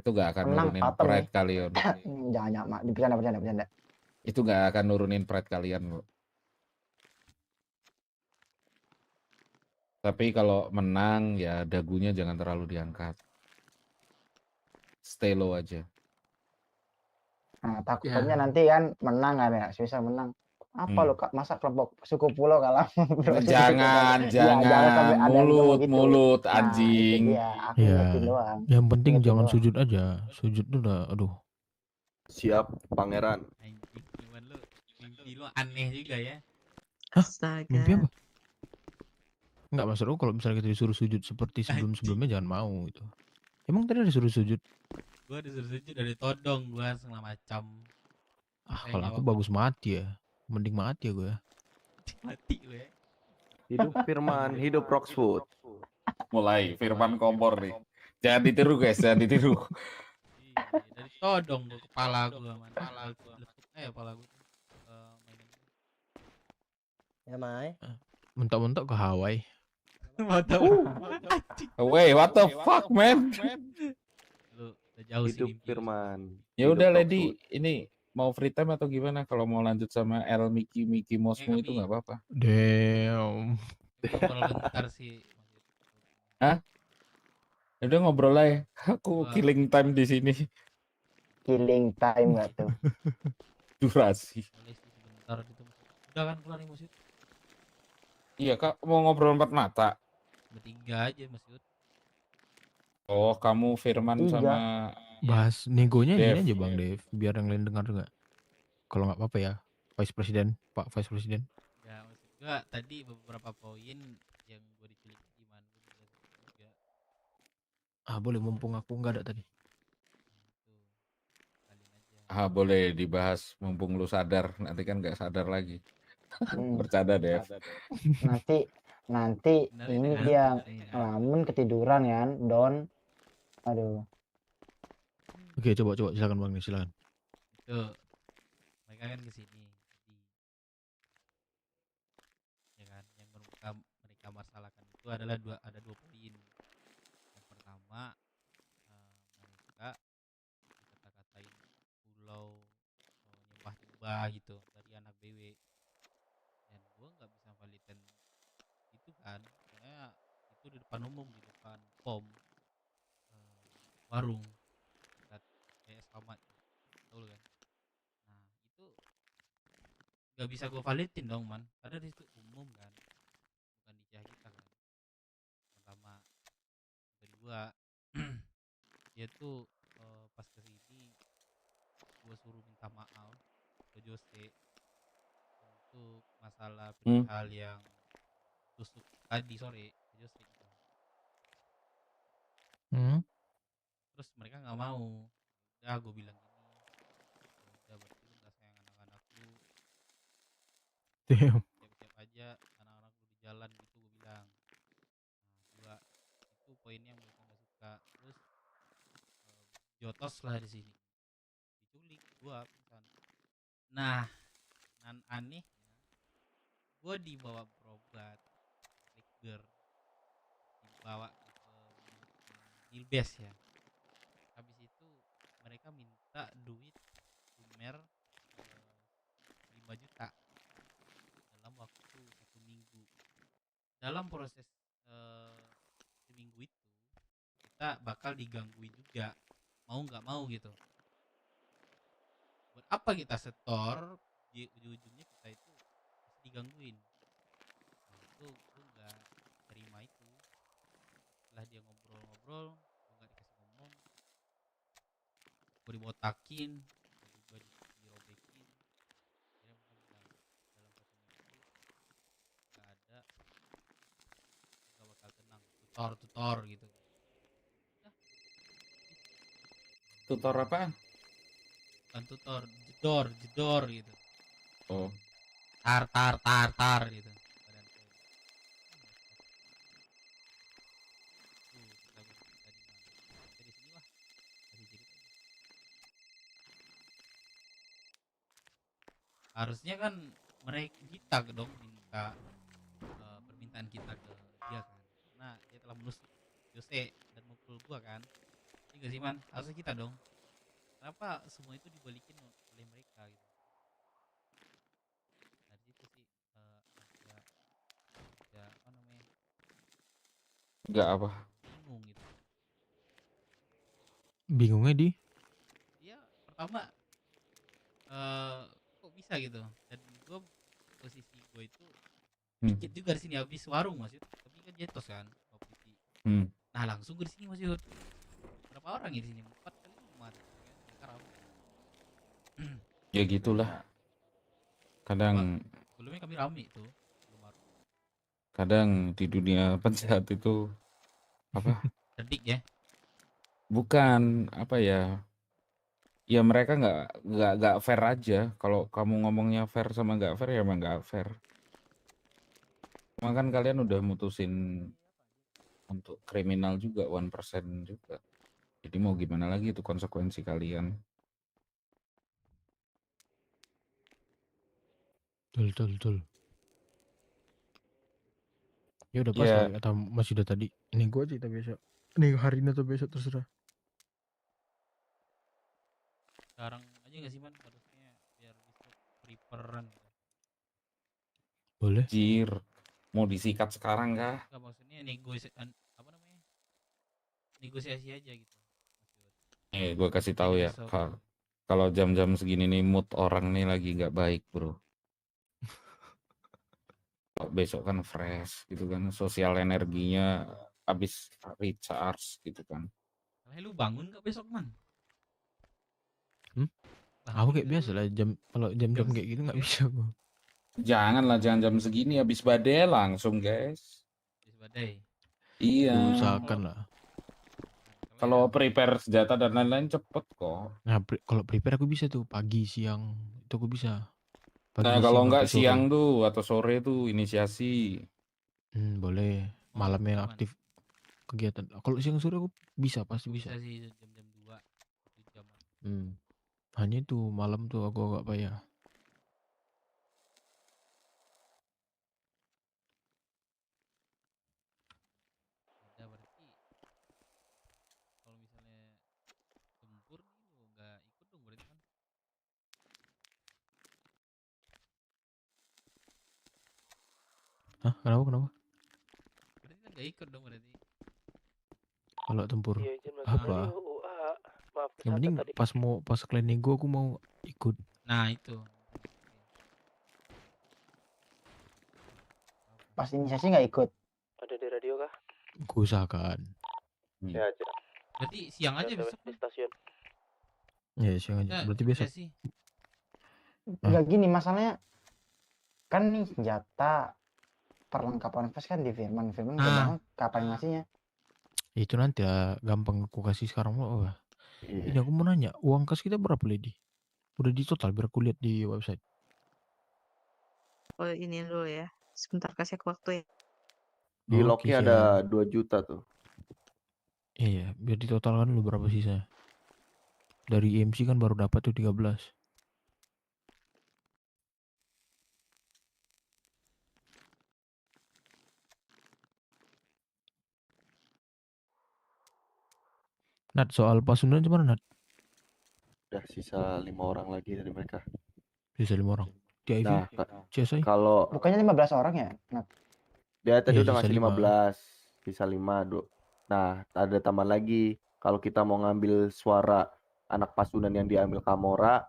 Itu gak akan Menang nurunin patem pride nih. kalian. Jangan bercanda. Itu gak akan nurunin pride kalian loh. Tapi kalau menang ya dagunya jangan terlalu diangkat. Stay low aja. Nah, takutnya nanti kan menang kan ya, susah menang. Apa lu Kak, masa kelompok suku pulau kalah? Jangan sampai ada yang ngomong gitu. mulut Nah, itu anjing. dia, aku Ya, ingetin doang. yang penting Ingetin jangan doang. sujud aja. Sujud tuh udah, aduh. Siap, pangeran. Anjing, cuman lu mimpi lu aneh juga ya. Hah? Mimpi apa? Enggak, maksud aku kalau misalnya kita disuruh sujud seperti sebelum-sebelumnya jangan mau gitu. Emang tadi disuruh sujud? Gua disuruh sujud dari todong gua segala macam. Kalau aku bagus mati ya. Mending mati ya gue ya. Mati gue. Hidup Firman, hidup Roxwood. Mulai Firman kompor nih. Jangan ditiru guys, jangan ditiru. Dari todong gua kepala gua man. Kepala gua. Ya, Mai. Mentok-mentok ke Hawaii. Mantap. Wait, what the fuck, man? Lu udah jauh sih Hidup mimpi. Firman. Ya hidup udah, Roxwood. Lady, ini mau free time atau gimana? Kalau mau lanjut sama El Miki Mosmu itu nggak apa-apa. Damn. Ngobrol bentar sih. Hah? Ya udah ngobrol aja. Aku killing time di sini. Killing time nggak tuh? Durasi. Boleh sih sebentar gitu. Udah kan keluar nih Mas Yud? Iya kak, mau ngobrol empat mata. Bertiga aja Mas Yud. Oh, kamu Firman sama Bahas negonya Dev. ini aja Bang Dev, biar yang lain dengar juga. Kalau nggak apa-apa ya, Vice President, Pak Vice President. Ya maksud gua tadi beberapa poin yang gua diculik gimana juga. Ah boleh, mumpung aku nggak ada tadi. Ah, boleh dibahas mumpung lu sadar. Nanti kan nggak sadar lagi. Bercanda, Dev. Nanti ini dia ngelamun ketiduran kan, Don. Aduh. Oke, coba silakan Bang, silakan. Itu mereka kan kesini. Ya kan, yang mereka masalahkan itu adalah ada dua poin. Yang pertama, mereka kata-katain pulau nyembah gitu dari anak BW. Dan gua nggak bisa validkan itu kan, soalnya itu di depan umum, di depan pom warung dekat PS Pamat, tahu kan? Nah itu nggak bisa gue validin dong man, karena di situ umum kan, bukan di kita kan. Pertama, kedua dia tuh pas kesini gue suruh minta maaf ke Jose untuk masalah perihal yang tusuk tadi sore ke Jose gitu. Terus mereka nggak mau. Udah gue bilang gini, udah berarti lu nggak sayang anak-anak lu. Damn. Siap-siap aja anak-anak lu di jalan gitu, gue bilang. Nah, itu poinnya yang mereka nggak suka. Terus jotos lah di sini, diculik gua pingsan. Nah, nan anehnya gua dibawa berobat, Ligger, dibawa ke Ilbes ya. Habis itu mereka minta duit Sumer 5 juta dalam waktu 1 minggu. Dalam proses seminggu itu kita bakal digangguin juga, mau nggak mau gitu. Buat apa kita setor, di ujung-ujungnya kita itu pasti digangguin. Nah, itu gue nggak terima itu. Setelah dia ngobrol-ngobrol, gue nggak dikasih ngomong, gue dibotakin, gue dirobekin. Akhirnya mereka bilang dalam 1 minggu nggak ada, nggak bakal tenang, tutor gitu. Tutor apaan? bantu tor, jedor gitu. Oh. Tar gitu. Badan tuh. Kita bercerita di mana? Kita di sini lah. Kasih cerita. Harusnya kan mereka kita dong minta permintaan kita ke dia kan. Nah, dia telah menusuk Jose dan mukul gua kan. Ini gak sih man? Harusnya kita dong. Kenapa semua itu dibalikin oleh mereka gitu? Dari situ sih ya apa namanya? Enggak apa. Bingung gitu. Bingungnya di? Iya, pertama kok bisa gitu. Dan gua posisi gua itu dikit juga di sini habis warung Mas Yud. Tapi kan jetos kan posisi. Nah, langsung gue di sini Mas Yud. Berapa orang ya di sini? 4 kali 5 kan. Mereka ramai. Ya gitulah. Kadang Sebelumnya kami rame tuh. kadang di dunia penjahat itu apa? Cerdik ya. Bukan apa ya? Ya mereka nggak fair aja. Kalau kamu ngomongnya fair sama nggak fair ya emang nggak fair. Cuma kan kalian udah mutusin untuk kriminal juga 1% juga. Jadi mau gimana lagi itu konsekuensi kalian. Betul. Ya udah pas Ya. lah atau masih udah tadi. Ini gua aja kita besok. Ini hari ini atau besok terserah. Sekarang aja gak sih man? Harusnya biar bisa preparean gitu. Boleh. Jir, mau disikat sekarang kah? Enggak, maksudnya apa namanya? Negosiasi aja gitu. Gue kasih tahu ya, besok. kalau jam-jam segini nih mood orang nih lagi nggak baik bro. Kalau besok kan fresh gitu kan, sosial energinya habis recharge gitu kan. Lu bangun gak besok man? Aku kayak biasa lah kalau jam-jam kayak gitu nggak bisa gua. Janganlah jangan jam segini habis badai langsung guys. Habis badai. Iya. Usahakan lah. Kalau prepare senjata dan lain-lain cepet kok. Nah, kalau prepare aku bisa tuh pagi, siang itu aku bisa. Pagi, Nah kalau siang, nggak atau sore. siang tuh atau sore tuh inisiasi. Boleh. Malam yang aktif kegiatan. Kalau siang sore aku bisa, pasti bisa. Bisa sih jam-jam 2 jam. Hanya itu malam tuh aku agak payah. Udah berarti kalau misalnya tempur nih lu nggak ikut dong berarti kan? Hah? Kenapa? Berarti kan nggak ikut dong berarti. Kalau tempur Iya, izin masuk apa? tadi UA. Maaf Yang penting tadi. pas klien nego aku mau ikut. Nah itu. Pas inisiasi nggak ikut. Ada di radio kah? Ku usahakan. Ya aja. Berarti siang aja besok di stasiun. Ya siang aja. Berarti besok. Nggak gini masalahnya. Kan nih senjata perlengkapan vest kan di Firman kebanyakan kapan ngasihnya? Itu nanti ya gampang aku kasih sekarang loh. Ini aku mau nanya, uang kas kita berapa Lady? Udah di total biar aku lihat di website. Oh ini dulu ya. Sebentar kasih aku waktu ya. Di Loki ada 2 juta tuh. Iya, biar ditotalkan dulu berapa sisa. Dari EMC kan baru dapat tuh 13. Nat, soal Pasundan gimana Nat? Udah sisa 5 orang lagi dari mereka. Sisa 5 orang. Di IV? Nah, CSI? kalau Bukannya 15 orang ya? Nat? dia tadi Iya, udah sisa ngasih 5. 15, sisa 5. Nah, ada tambah lagi. Kalau kita mau ngambil suara anak Pasundan yang diambil Kamora,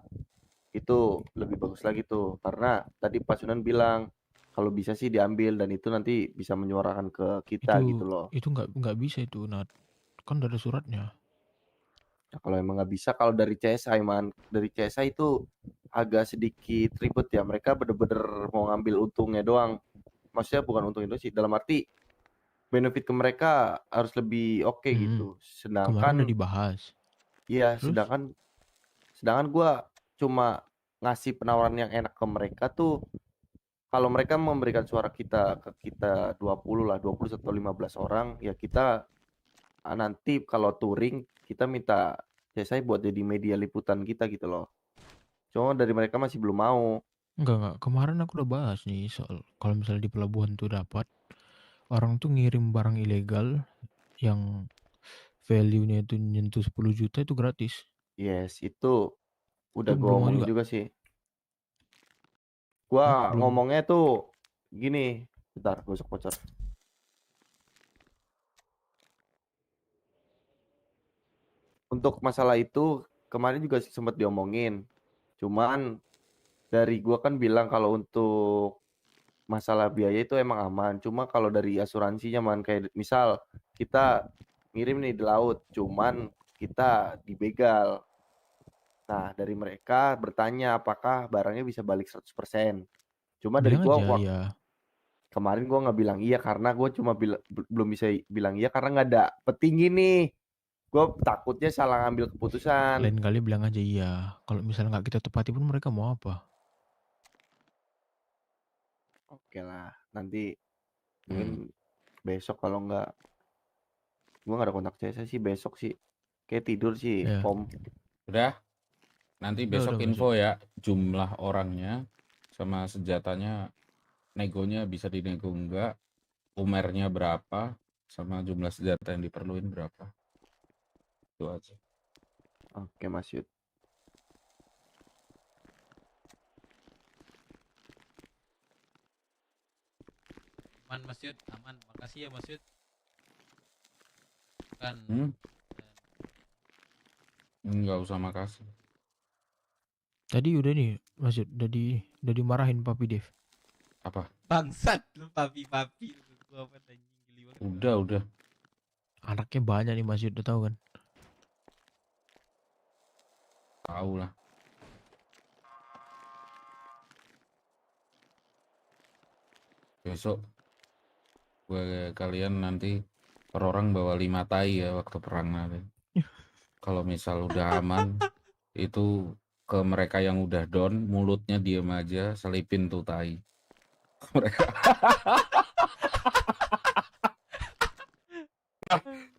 itu lebih bagus lagi tuh. Karena tadi Pasundan bilang kalau bisa sih diambil dan itu nanti bisa menyuarakan ke kita gitu loh. Itu nggak bisa itu Nat. Kan udah ada suratnya. Nah, kalau emang nggak bisa, kalau dari CSI dari CSI itu agak sedikit ribet ya. Mereka bener-bener mau ngambil untungnya doang. Maksudnya bukan untung itu sih, dalam arti benefit ke mereka harus lebih oke gitu. Kemarin udah Sedangkan dibahas. iya, Terus? sedangkan gue cuma ngasih penawaran yang enak ke mereka tuh, kalau mereka memberikan suara kita ke kita 20 lah, 20 atau 15 orang, ya kita nanti kalau touring kita minta CSI buat jadi media liputan kita gitu loh. Cuma dari mereka masih belum mau. Enggak. Kemarin aku udah bahas nih soal kalau misalnya di pelabuhan tuh dapat orang tuh ngirim barang ilegal yang value-nya itu nyentuh 10 juta itu gratis. Yes, itu udah Itu gue belum mau omongin juga. juga sih. Gua Belum. ngomongnya tuh gini, bentar, gosok bocor. Untuk masalah itu kemarin juga sempat diomongin. Cuman dari gua kan bilang kalau untuk masalah biaya itu emang aman. Cuma kalau dari asuransinya man, kayak misal kita ngirim nih di laut, cuman kita dibegal. Nah, dari mereka bertanya apakah barangnya bisa balik 100%. Cuma dari Bilang gua aja ya. kemarin gua nggak bilang iya karena gua cuma belum bisa bilang iya karena nggak ada petinggi nih. Gua takutnya salah ngambil keputusan. Lain kali bilang aja iya. Kalau misalnya nggak kita tepati pun mereka mau apa? Oke lah, nanti mungkin besok kalau nggak, gua nggak ada kontak CSI sih besok sih. Kayak tidur sih, Iya. Pom. Udah, nanti besok udah, info ya jumlah orangnya sama senjatanya, negonya bisa dinego enggak, umernya berapa, sama jumlah senjata yang diperluin berapa. Itu aja. Oke, Mas Yud. Aman Mas Yud, aman. Makasih ya Mas Yud. Kan Enggak usah makasih. Tadi udah nih, Mas Yud, udah dimarahin Papi Dev. Apa? bangsat lu papi. Gua apa anjing geli banget. Udah. Anaknya banyak nih Mas Yud, udah tahu kan? Tahu lah. Besok kalian nanti per orang bawa 5 tai ya waktu perang nanti. Kalau misal udah aman, itu ke mereka yang udah down, mulutnya diem aja, selipin tuh tai. Mereka.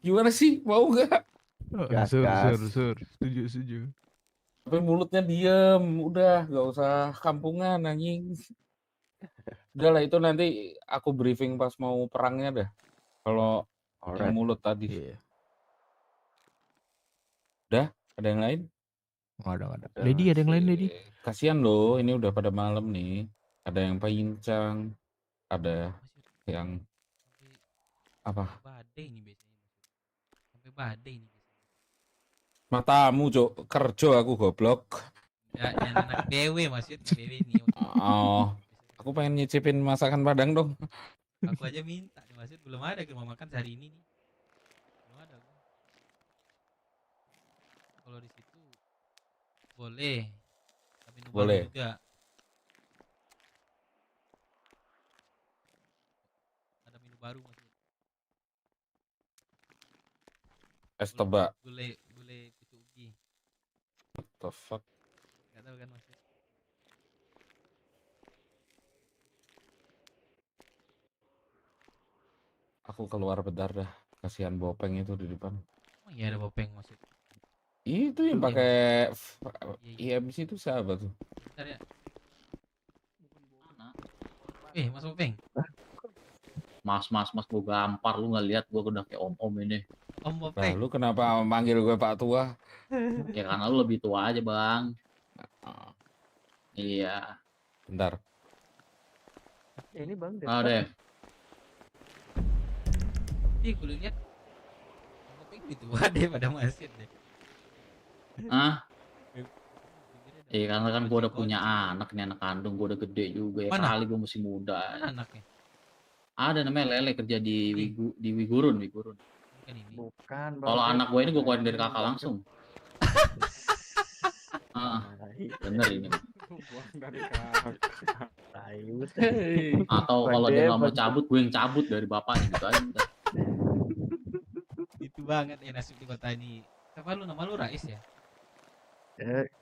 Gimana sih? Mau nggak? Sur. Setuju. Tapi mulutnya diem, udah gak usah kampungan anjing. Udah lah itu nanti aku briefing pas mau perangnya dah. Kalau yang mulut tadi. Iya. Udah? Ada yang lain? Nggak ada. Lady ada yang lain, Lady? Kasihan loh, ini udah pada malam nih. Ada yang pincang, ada yang apa? Badai nih biasanya. Sampai badai nih. Matamu, Cok. Kerja aku goblok. Ya, yang anak BW Mas Yud, BW nih. Oh, aku pengen nyicipin masakan Padang dong. Aku aja minta nih Mas Yud, belum ada ke rumah makan sehari ini nih. Belum ada. Kalau di situ boleh. Tapi Boleh. juga. Ada menu baru Mas Yud. Es tebak. Gulai pucuk ugi. What the fuck? Gak tahu kan Mas Yud. Aku keluar bentar dah. Kasihan Bopeng itu di depan. Oh iya ada Bopeng Mas Yud. Itu yang pakai IMC itu siapa tuh? Bentar ya. Mas Bopeng. Mas, gue gampar, lu nggak lihat gue udah kayak om ini. Om Nah, Bopeng. lu kenapa manggil gue Pak Tua? Ya karena lu lebih tua aja bang. Iya. Bentar. Ini bang. Deh. Ih, gue lihat Om Bopeng lebih tua deh pada Mas Yud deh. Iya karena kan gue udah punya anak nih, anak kandung gue udah gede juga ya. Mana? Kali gue masih muda. Mana anaknya? Ada namanya Lele kerja di Wigurun. Bukan. Kalau anak gue ini gue keluarin dari kakak langsung. Bener ini. Atau kalau dia nggak mau cabut, gue yang cabut dari bapaknya gitu aja. Itu banget ya nasib di kota ini. Siapa lu? Nama lu Rais ya?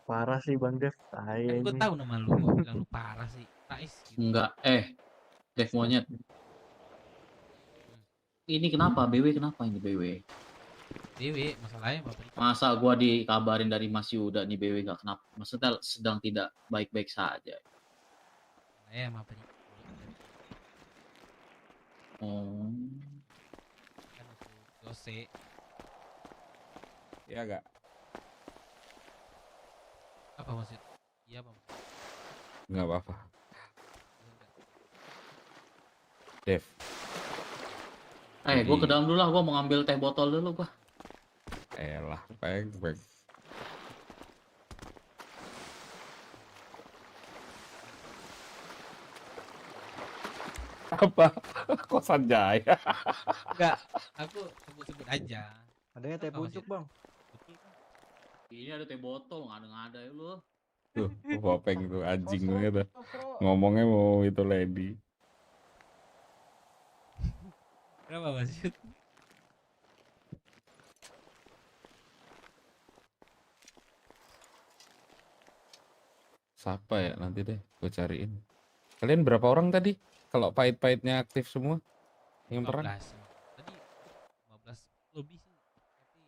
Parah sih Bang Dev, Kan gue ini. tahu nama lu, kok bilang lu parah sih. Rais gitu. Enggak, Dev monyet. Ini kenapa? BW kenapa ini BW? BW masalahnya apa? Masa gua dikabarin dari Mas Yuda nih BW nggak kenapa? Maksudnya sedang tidak baik-baik saja. Masalahnya apa? Oh. Kan Jose. Ya gak? Apa maksud? Iya apa maksud? Nggak apa-apa. Dev. Gue ke dalam dulu lah, gue mau ngambil teh botol dulu gua. Elah, peng. Apa? Kosan Jaya. Enggak, aku sebut-sebut aja. Adanya teh pucuk Bang. Ini ada teh botol, nggak ada ya lu. Tuh, Popeng tuh anjing banget. Ngomongnya mau itu lady. Kenapa maksud? Siapa ya nanti deh gue cariin. Kalian berapa orang tadi? Kalau pahit-pahitnya aktif semua yang perang? 15. Tadi 15 lebih sih. Tapi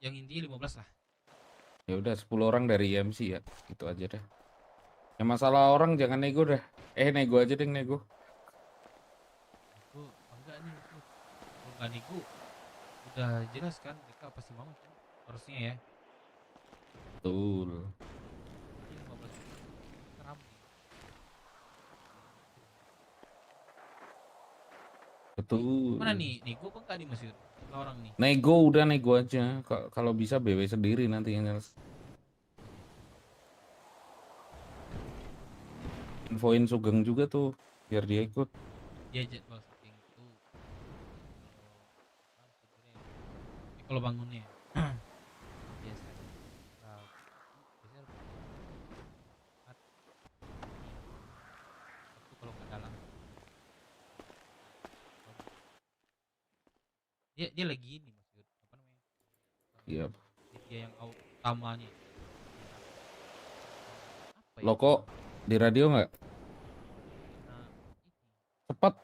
yang inti 15 lah. Ya udah 10 orang dari IMC ya. Gitu aja deh. Yang masalah orang jangan nego dah. Nego aja deh nego. Aku enggak nih. Kalau nggak nego udah jelas kan mereka pasti mau kan? Harusnya ya. Betul. Ini 15 ramai. Betul. Mana nih? Nego apa enggak nih maksud? Orang nih. Nego udah nego aja. Kalau bisa BW sendiri nanti yang jelas. Infoin Sugeng juga tuh biar dia ikut. Dia jadwal syuting itu kalau bangunnya biasa itu kalau ke dalam dia lagi ini maksud apa namanya? Iya. Dia yang utamanya. Lo kok di radio nggak? Cepat.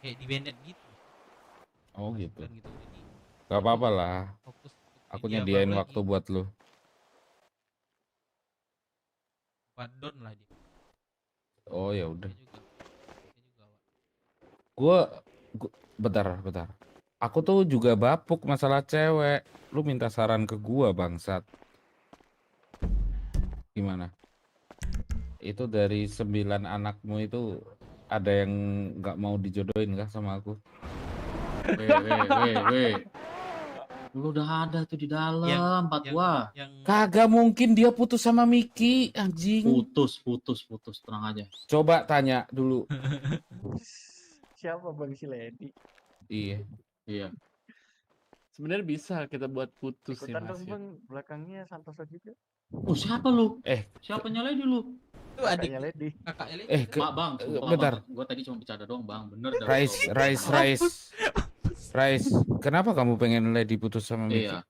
Kayak di Bennett gitu. Oh gitu. Gitu. Jadi, Gak apa-apa lah. fokus Aku dia nyediain baru waktu lagi. buat lo. Down lah dia. Oh ya udah. Gua bentar. Aku tuh juga bapuk masalah cewek. Lu minta saran ke gua bangsat. Gimana? Itu dari 9 anakmu itu ada yang nggak mau dijodohin kah sama aku? Weh. Lu udah ada tuh di dalam, Patwa. Kagak mungkin dia putus sama Miki, anjing. Putus, tenang aja. Coba tanya dulu. Siapa Bang si Lady? Iya. Sebenarnya bisa kita buat putus ya Ikutan Mas dong ya. Bang, belakangnya Santoso juga. Oh siapa lu? Eh, Siapanya Lady lu? Itu adik Kakaknya Lady. kakaknya Lady. Mak bang, sumpah, bentar. Bang. Gua tadi cuma bercanda doang bang, bener dah. Rais, kenapa kamu pengen Lady putus sama Miki? Iya.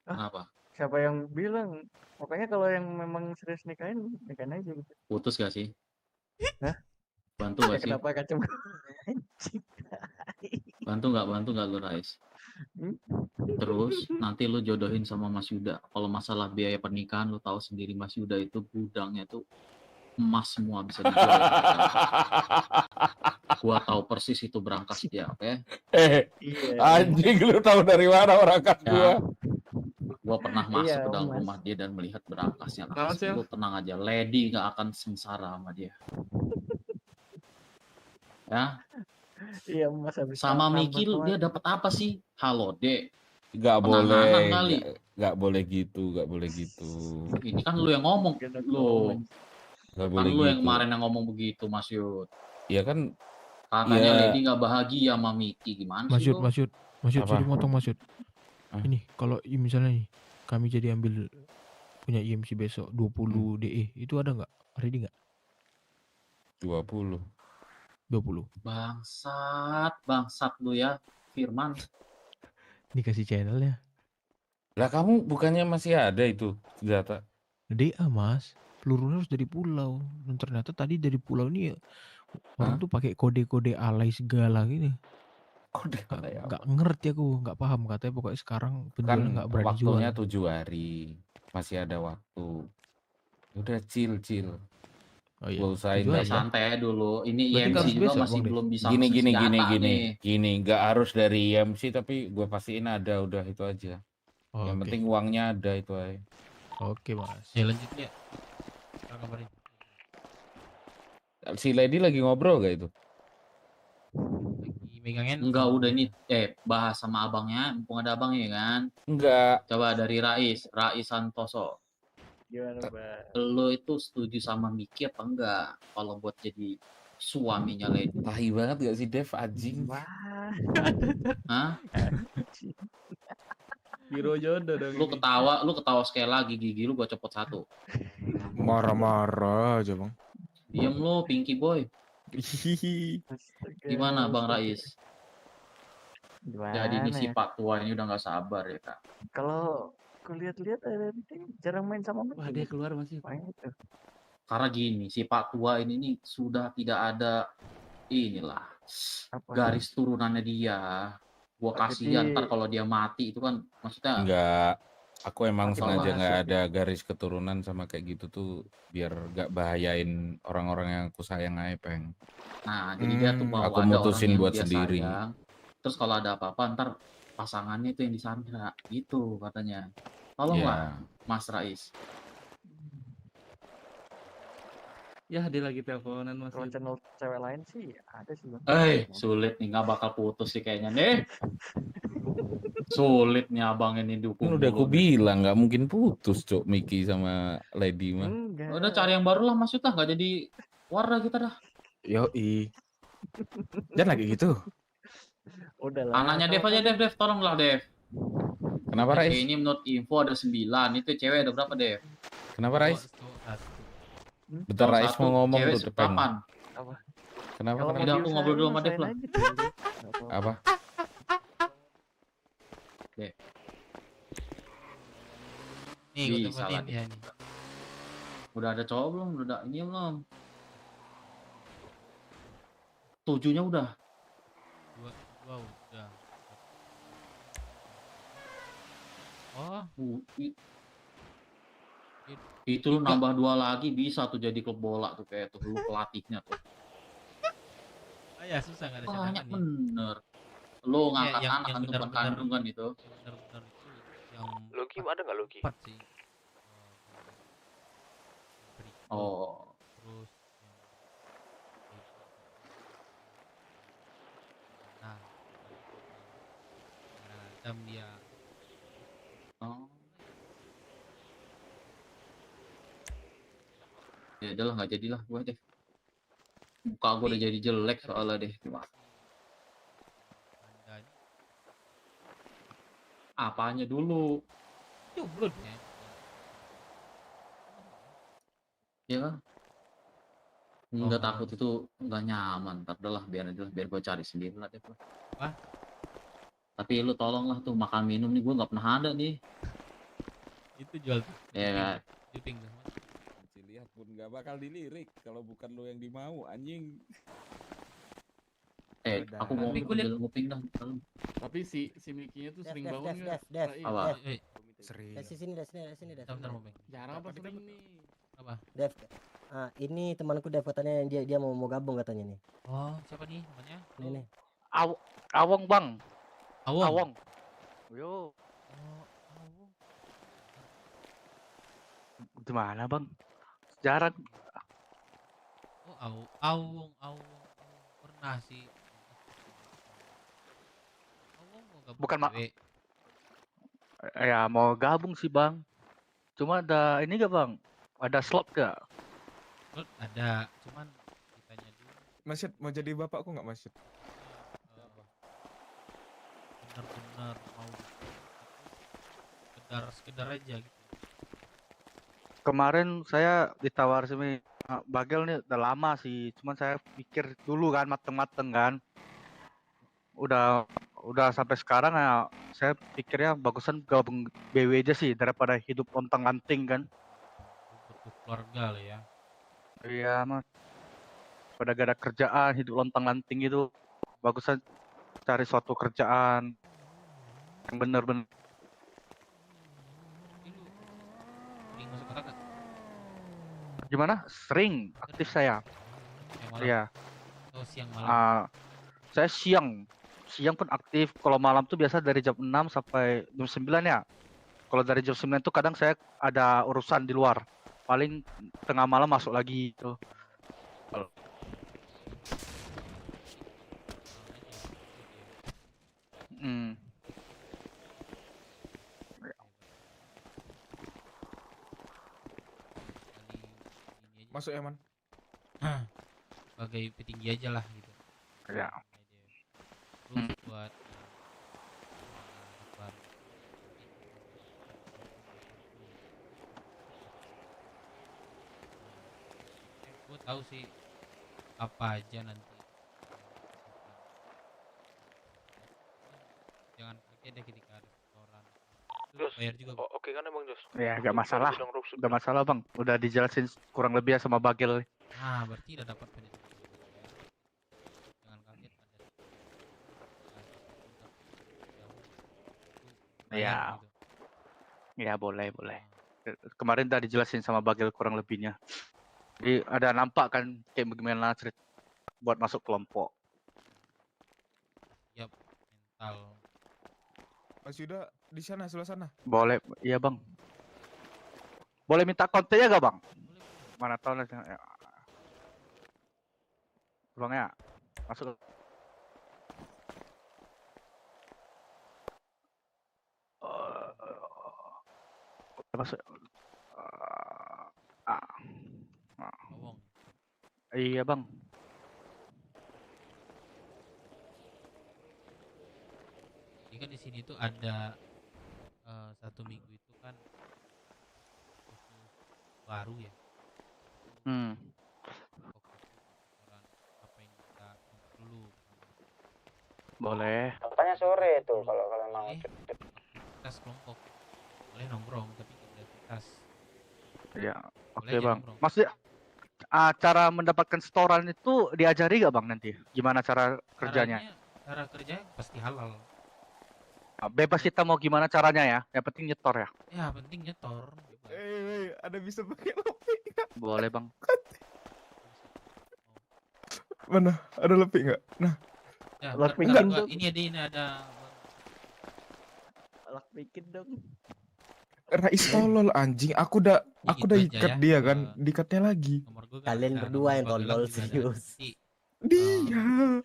Kenapa? Siapa yang bilang? Pokoknya kalau yang memang serius nikahin aja gitu. Putus gak sih? Hah? Bantu Ya gak sih? kenapa kacau? Bantu nggak lu Rais? Terus nanti lu jodohin sama Mas Yuda. Kalau masalah biaya pernikahan lu tahu sendiri Mas Yuda itu gudangnya tuh emas semua bisa dijual. Gua tahu persis itu berangkas dia, oke? Anjing lu tahu dari mana berangkas gua? Gua pernah masuk ke dalam rumah dia dan melihat berangkasnya. Lu tenang aja, Lady nggak akan sengsara sama dia. Ya. Iya Mas habis Sama Miki dia dapat apa sih? Halo, Dek. Gak Penanganan kali. Gak boleh gitu. Ini kan lu yang ngomong. Lu. Gak Kan boleh lu yang gitu. kemarin yang ngomong begitu, Mas Yud. Iya kan. Katanya ya. Lady nggak bahagia sama Miki. Gimana sih lu? Mas Yud, Apa? sorry motong Mas Yud. Ini kalau misalnya nih kami jadi ambil punya IMC besok 20 DE itu ada nggak? Ready nggak? 20. Bangsat lu ya, Firman. Dikasih channelnya. Lah kamu bukannya masih ada itu senjata? DA mas, pelurunya harus dari pulau. Dan ternyata tadi dari pulau ini orang Hah? tuh pakai kode-kode alay segala gini. Kode alay Nggak apa? ngerti aku, nggak paham katanya pokoknya sekarang penjualnya Kan nggak berani jual. waktunya 7 hari, masih ada waktu. Udah chill. Oh iya, Gak usahain 7 hari ya. Santai aja dulu. Ini Berarti IMC harus juga besok, masih Bang Dev? belum bisa Gini, pesen senjata nih. gini, nggak harus dari IMC tapi gue pastiin ada, udah itu aja. Yang Oke. penting uangnya ada itu aja. Oke mas. Ya lanjut ya. Kita kabarin. Si Lady lagi ngobrol gak itu? Lagi megangin. Enggak, udah ini bahas sama abangnya, mumpung ada abangnya kan. Enggak. Coba dari Rais Santoso. Gimana, Mbak? Lo itu setuju sama Miki apa enggak kalau buat jadi suaminya Lady? Tahi banget gak sih Dev, anjing? Wah. Hah? Biro jodoh dong. Lu ketawa sekali lagi, gigi lu gua copot satu. Marah-marah aja bang. Diem lu, Pinky Boy. Gimana Bang Rais? Jadi ini si Gimana ya? Pak tua ini udah nggak sabar ya kak. Kalau aku lihat-lihat jarang main sama Miki. Wah, dia keluar masih. Main itu. Karena gini, si Pak tua ini nih sudah tidak ada inilah Apa? garis turunannya dia. Gua kasihan Jadi- ntar kalau dia mati itu kan maksudnya. Enggak. Aku emang Makin sengaja nggak bahas ada garis keturunan sama kayak gitu tuh biar gak bahayain orang-orang yang aku sayang aja, Peng. Nah, jadi dia tuh mau Aku ada mutusin orang yang buat dia sendiri. sayang. Terus kalau ada apa-apa ntar pasangannya itu yang disandra gitu katanya. Tolonglah Mas Rais. Ya, dia lagi teleponan mas. Kalau channel cewek lain sih ada sih Bang. Sulit nih, nggak bakal putus sih kayaknya nih. Sulit nih abang ini dukung. Kan udah aku bilang nggak mungkin putus, Cok, Miki sama Lady mah. Udah cari yang baru lah Mas Yuta, nggak jadi warna kita dah. Yoi. Jangan lagi gitu. Udah lah. Anaknya Dev aja Dev, tolonglah Dev. Kenapa, Rais? Ini menurut info ada 9, itu cewek ada berapa Dev? Kenapa, Rais? Bentar, Rais mau ngomong cewek tuh depan. kapan? Apa? Kenapa? Kalau Udah, mau aku ngobrol dulu sama Dev diusahain lah. aja tuh, Dev. Nggak apa-apa. Apa? Dev. Nih, gue Bisa temenin lah, ya Dev. nih. Udah ada cowok belum? Udah ada ini belum? 7-nya udah. Dua udah. Oh, Itu lu nambah 2 lagi bisa tuh jadi klub bola tuh kayak tuh lu pelatihnya tuh. ya susah nggak ada Banyak cadangan nih. bener. Lu ngangkat yang anak kan tuh bukan benar-benar kandungan itu. yang benar-benar itu yang Loki ada nggak Loki? 4 sih. Oh. Terus nah, Adam dia. Oh. Ya udahlah nggak jadilah gua deh. Muka gua udah jadi jelek soalnya deh. Gimana? Apanya dulu? Jomblonya. Ya kan? Nggak takut itu nggak nyaman. Ntar dah lah biar aja lah, biar gua cari sendiri lah deh. Wah. Tapi lu tolonglah tuh makan minum nih gua nggak pernah ada nih. Itu jual tuh. Ya kan? Juping tuh. Lihat pun nggak bakal dilirik kalau bukan lo yang dimau, anjing. Aku mau nguping dah. Tapi si Mikinya tuh sering bangun Dev, nggak? Dev. Rais? Apa? Sering. Dari sini, Dev. Bentar, Bang. Jarang apa sering nih? Apa? Dev, ini temanku Dev katanya dia mau gabung katanya nih. Oh, siapa nih namanya? Nih. Awong Bang. Awong. Yo. Gimana Bang? Jarang. Oh, Awong. Pernah sih. Awong mau gabung Bukan mak. cewek. Ya mau gabung sih Bang. Cuma ada ini gak Bang? Ada slot gak? Slot ada, cuman ditanya dulu. Masyid mau jadi bapakku nggak Masyid? Bener-bener mau sekedar aja gitu. Kemarin saya ditawar sama Bagel nih udah lama sih. Cuman saya pikir dulu kan mateng-mateng kan. Udah sampai sekarang ya saya pikirnya bagusan gabung BW aja sih daripada hidup lontang-lanting kan. Butuh keluarga lah ya. Iya mas. Pada gak ada kerjaan hidup lontang-lanting itu bagusan cari suatu kerjaan yang bener-bener. Sering masuk kota gak? Gimana? Sering aktif saya. Yang malam? Iya. Oh siang malam? Saya siang pun aktif. Kalau malam tuh biasa dari jam 6 sampai jam 9 ya. Kalau dari jam 9 tuh kadang saya ada urusan di luar. Paling tengah malam masuk lagi gitu. Masuk ya, Man. Sebagai petinggi aja lah gitu. Ya. Terus buat gue tahu sih apa aja nanti. Jangan pakai deh ketika ada setoran. Jos, Bayar juga. oke kan emang Jos? Ya gak masalah. Bidang ruksud. Gak masalah bang. Udah dijelasin kurang lebih ya sama Bagel. Nah berarti udah dapat banyak. Jangan kaget ada. Iya. Ya boleh. Kemarin udah dijelasin sama Bagel kurang lebihnya. Jadi ada nampak kan kayak bagaimana cerita buat masuk kelompok. Yap, mental. Mas Yuda di sana sebelah sana. Boleh, iya bang. Boleh minta kontennya gak bang? Mana tahu lah. Ya. Bang ya, masuk. Masuk. Iya bang. Jadi kan di sini tuh ada 1 minggu itu kan khusus baru ya. Fokus apa yang kita coba dulu. Boleh. Katanya sore tuh kalau kalian mau. Aktivitas kelompok. Boleh nongkrong tapi aktivitas. Iya. Boleh Oke aja bang. nongkrong. Maksudnya cara mendapatkan setoran itu diajari gak bang nanti? Gimana cara kerjanya? Cara kerjanya pasti halal. Bebas kita mau gimana caranya ya. Yang penting nyetor ya. Ya penting nyetor. Ada bisa pakai lepik nggak? Boleh bang. Mana? Ada lepik nggak? Nah. Ya, Lapikin bentar, dong. ini ada. Lapikin dong. Rais tolol anjing. Aku udah gitu aja ikat ya. dia kan. Dikatnya lagi. Kalian berdua yang tolol serius. Dia.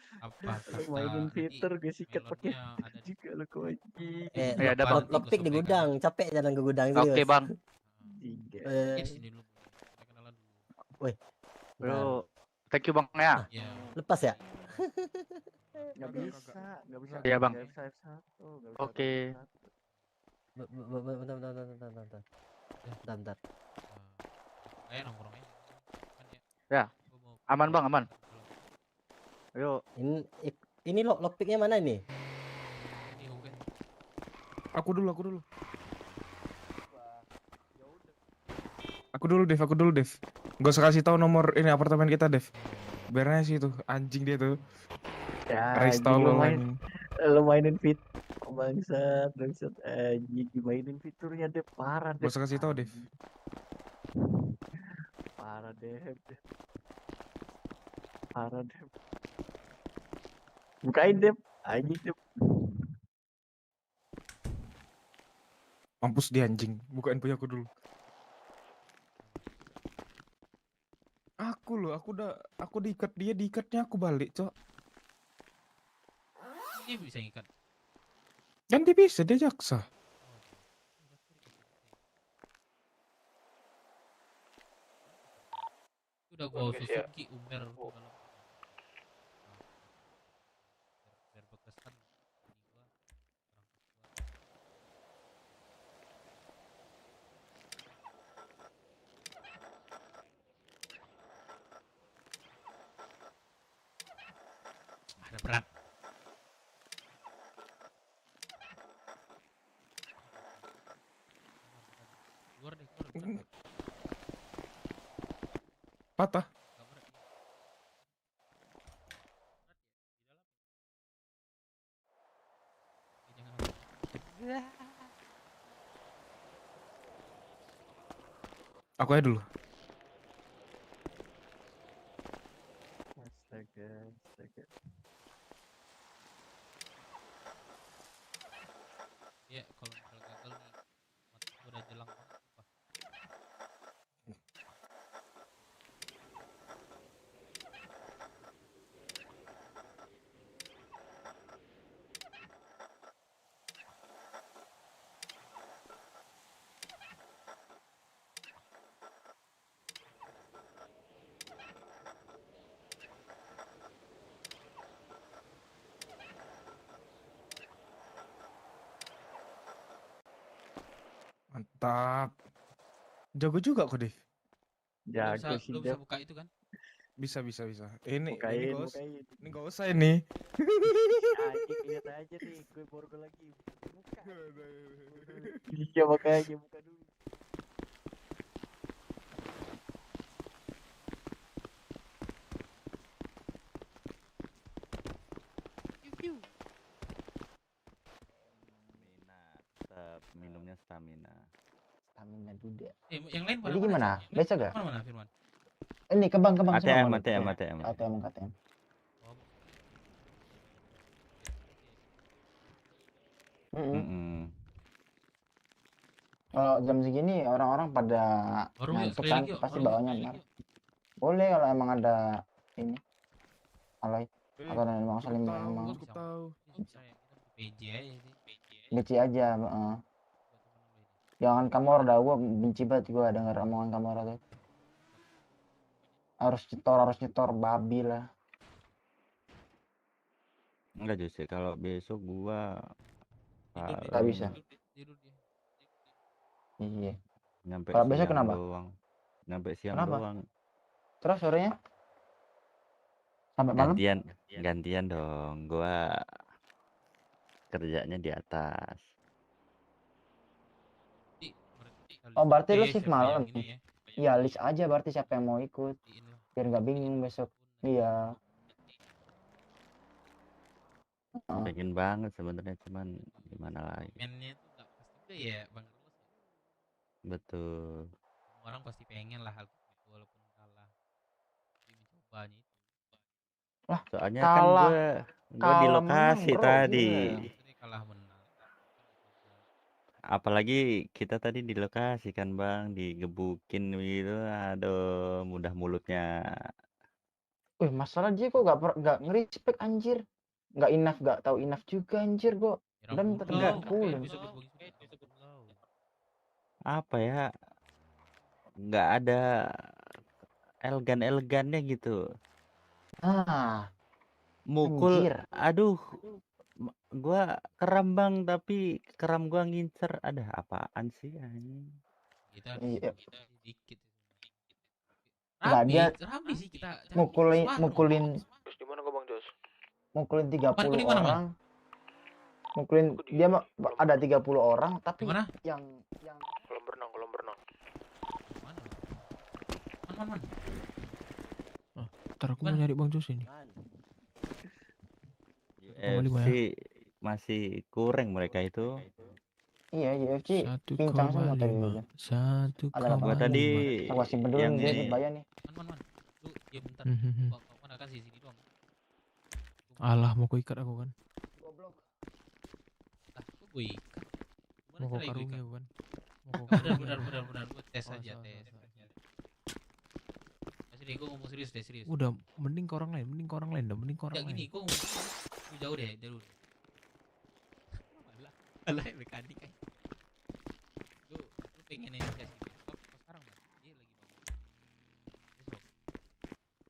Mainin fitur gue sikat pakai juga lo kau anjing. ada bang. Lockpick di gudang, capek jalan ke gudang serius. Oke bang. Woi. Bro, thank you bang ya. Lepas ya? Nggak bisa. Iya bang. Oke. Bentar. Ayo nongkrong aja. Ya. Aman bang, aman. Ayo. Ini lockpicknya mana ini? Aku dulu. Aku dulu, Dev. Gak usah kasih tahu nomor ini apartemen kita, Dev. Biar aja sih itu, anjing dia tuh. Ya, Rais tolol anjing. Lo mainin fit. Bangsat anjing dimainin fiturnya Dev, parah Dev. Gak usah kasih tahu, Dev. Parah Dev. Bukain Dev, anjing Dev. Mampus dia anjing, bukain punya aku dulu. Aku diikat dia, diikatnya aku balik, Cok. Dia bisa ngikat. Kan dia bisa, dia jaksa. Udah gua Suzuki Uber biar berkesan. Ada berat. Keluar deh, keluar. Patah. Gak berat. Jangan. Aku aja dulu. Astaga, astaga. Ya kalau misal gagal nih, mata gua udah jelang banget. Sumpah. Mantap. Jago juga kok, Dev. Jago sih, Lu bisa Dev. buka itu kan? Bisa. Ini Bukain, gak usah. bukain. Ini gak usah ini. Anjing, lihat aja nih, gue borgol lagi. Buka. Iya, makanya buka dulu. Tetap minumnya stamina. Stamina juga. Yang lain pada Jadi mana, gimana? Cak? Yang Besok lain ya? mana Firman? Ini ke bank ATM, semua. ATM. ATM. Mm-mm. Kalau jam segini orang-orang pada Warung yuk, ngantuk sekali kan, lagi yuk. pasti Warung yuk, bawanya sekali mar. lagi yuk. Boleh kalau emang ada ini alloy atau memang saling Tahu, memang aku tahu. Bisa ya, kita buka PJ aja sih. benci aja. Jangan Kamora dah, gua benci banget gua denger omongan Kamora tuh. Harus nyetor babi lah. Enggak justru kalau besok gua Nggak bisa. Tidur dia. Iya. Nyampe Kalau besok siang kenapa? doang. Nyampe siang Kenapa? doang. Terus sorenya? Sampai malam? Gantian dong. Gua kerjanya di atas. Oh, berarti lu Eh, shift siapa malam. yang ini ya? Iya, list aja berarti siapa yang mau ikut. Biar nggak bingung besok. Iya. Pengen banget sebenarnya, cuman gimana lagi. Mainnya tuh gak pasti juga ya Bang Carlos ya. Betul. Semua orang pasti pengen lah hal itu walaupun kalah. Tapi mencobanya itu. Lah, Soalnya kan gua di kalah menang, lokasi bro, tadi. gila. Maksudnya kalah menang. Apalagi kita tadi di lokasi kan Bang, digebukin gitu. Aduh, mudah mulutnya. Wih, masalah dia kok nggak ngerespek anjir. Nggak tahu enough juga anjir kok. Dan tetap dipukulin. Apa ya? Nggak ada elegannya gitu. Mukul, anjir. aduh, gua keram Bang, tapi keram gua ngincer. Ada apaan sih anjing? Kita Iya. dikit. Nggak dia Rame sih kita. mukulin Terus di mana kok Bang Jos? mukulin 30 Di mana, orang. Mukulin dia ada 30 orang tapi Mana? yang Kolam renang. Man. Ntar aku mau nyari Bang Jos ini. UFC masih kurang mereka itu. iya UFC pincang semua tadi aja. 1,5. Ada Gua tadi Aku simpen dulu yang dia ini bayar nih. Man. Lu dia bentar. Kau mana kan sini doang. Alah, mau ku ikat aku kan. Lah, kok gue ikat? Mau kau Gimana karungi caranya aku kan. Benar. Gue tes aja, tes. Sini, gue ngomong serius. Udah, mending ke orang lain dah, Ya gini, gue ngomong lu jauh deh, jauh. Alah, mekanik kan. Lu pengen ini sih besok atau sekarang, Mas? Dia lagi bangun. Besok.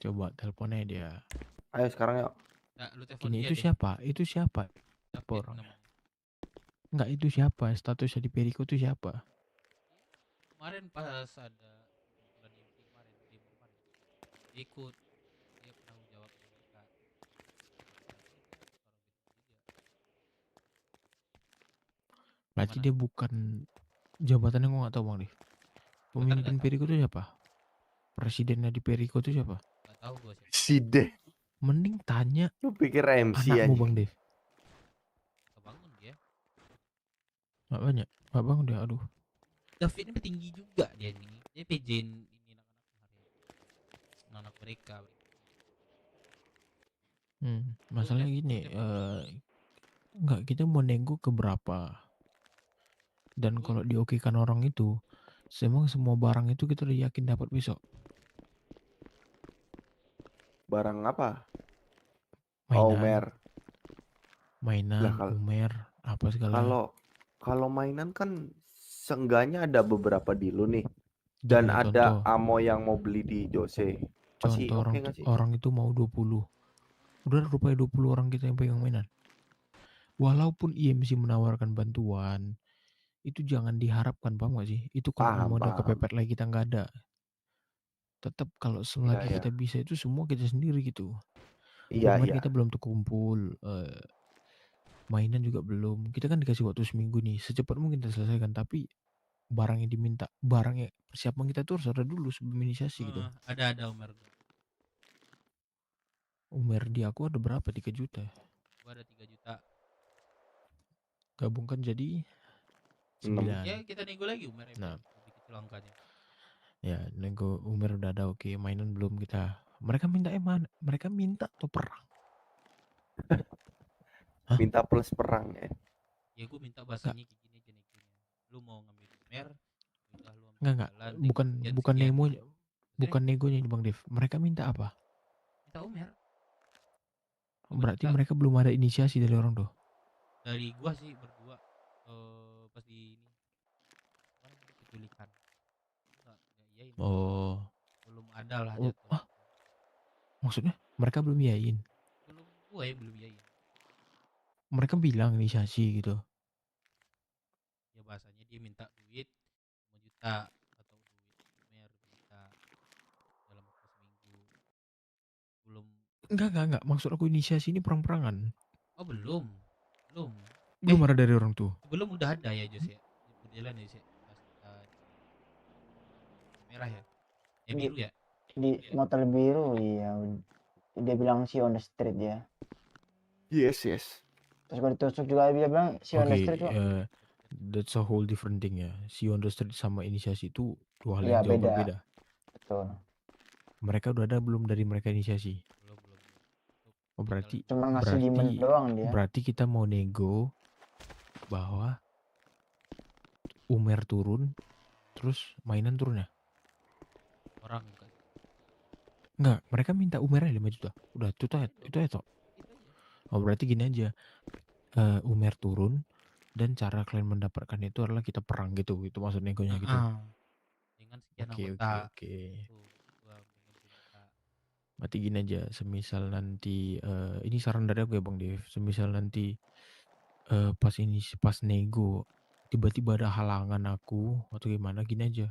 Coba teleponnya dia. Ayo sekarang yuk. Nah, lu telepon Gini, dia itu deh. siapa? Apa orang? Enggak, itu siapa? Statusnya di Periko itu siapa? Kemarin pas ada kumpulan MC kemarin, demo kemarin, dia ikut, dia penanggung jawab mereka. Berarti dia bukan jabatannya, gua nggak tahu Bang Dev. Pemimpin Periko itu siapa? Presidennya di Periko itu siapa? Gak tahu gue siapa. Side. Mending tanya Lu pikir MC anakmu aja. Bang Dev. Kebangun dia. Nggak banyak. Nggak bangun dia. Aduh. David ini tinggi juga dia ini. Dia PJ-in ini anak-anak mereka. Masalahnya gini, nggak, kita mau nego ke berapa? Dan kalau diokekan orang itu, emang semua barang itu kita udah yakin dapat besok. Barang apa? Mainan. Umer. Mainan, Lah, Umer, apa segala. Kalau mainan kan seenggaknya ada beberapa dulu nih. Dan Contoh. ada Amo yang mau beli di Jose. Masih Contoh oke nggak sih? orang itu mau 20. Udah rupanya 20 orang kita yang pegang mainan. Walaupun IMC menawarkan bantuan, itu jangan diharapkan, paham gak sih? Itu kalau Paham, mau udah paham. kepepet lagi kita nggak ada. Tetap kalau selagi Iya. kita bisa itu semua kita sendiri gitu. Iya, Umer iya. kita belum terkumpul, mainan juga belum. Kita kan dikasih waktu seminggu nih, secepat mungkin kita selesaikan. Tapi barang yang diminta, barang yang persiapan kita tuh harus ada dulu sebelum inisiasi gitu. Ada Umer. Umer di aku ada berapa? 3 juta. Gua ada 3 juta. Gabungkan jadi 9. Ya kita nego lagi Umer. Nah, lebih kecil angkanya. ya nego Umer udah ada, oke. Mainan belum kita. Mereka minta mana? Mereka minta atau perang? Minta plus perang ya. Ya gue minta bahasanya kayak gini aja negonya. Lu mau ngambil Umer, udah lu ambil Enggak. jalan, Bukan sekian. negonya. Bukan negonya Bang Dev. Mereka minta apa? Minta Umer. Berarti mereka belum ada inisiasi dari orang tuh. Dari gua sih berdua pas di ini penculikan. Enggak iyain. Oh. Belum ada lah Oh, jatuh. Maksudnya mereka belum yain. Belum iyain. Mereka bilang inisiasi gitu. Ya bahasanya dia minta duit 5 juta atau duit Umer bisa dalam waktu seminggu. Enggak. Maksud aku inisiasi ini perang-perangan. Oh belum. Belum ada dari orang tuh. Belum udah ada ya Jos ya. Berjalan ya Jos. Merah ya. Biru ya. Di motor biru, iya. Dia bilang si on the street ya. Yes. Terus gue ditusuk juga, dia bilang si on the Oke, street kok. that's a whole different thing ya. Si on the street sama inisiasi itu dua hal Iya, yang jauh beda. berbeda. Betul. Mereka udah ada belum dari mereka inisiasi? Oh, berarti Cuma ngasih demand doang dia. Berarti kita mau nego bahwa Umer turun, terus mainan turun ya? Orang kan. Enggak, mereka minta Umernya 5 juta. Udah itu aja toh. Oh, berarti gini aja. Umer turun dan cara kalian mendapatkan itu adalah kita perang gitu. Itu maksud negonya gitu. Dengan sekian Oke. Berarti gini aja, semisal nanti ini saran dari aku ya Bang Dev, semisal nanti pas nego tiba-tiba ada halangan aku atau gimana, gini aja.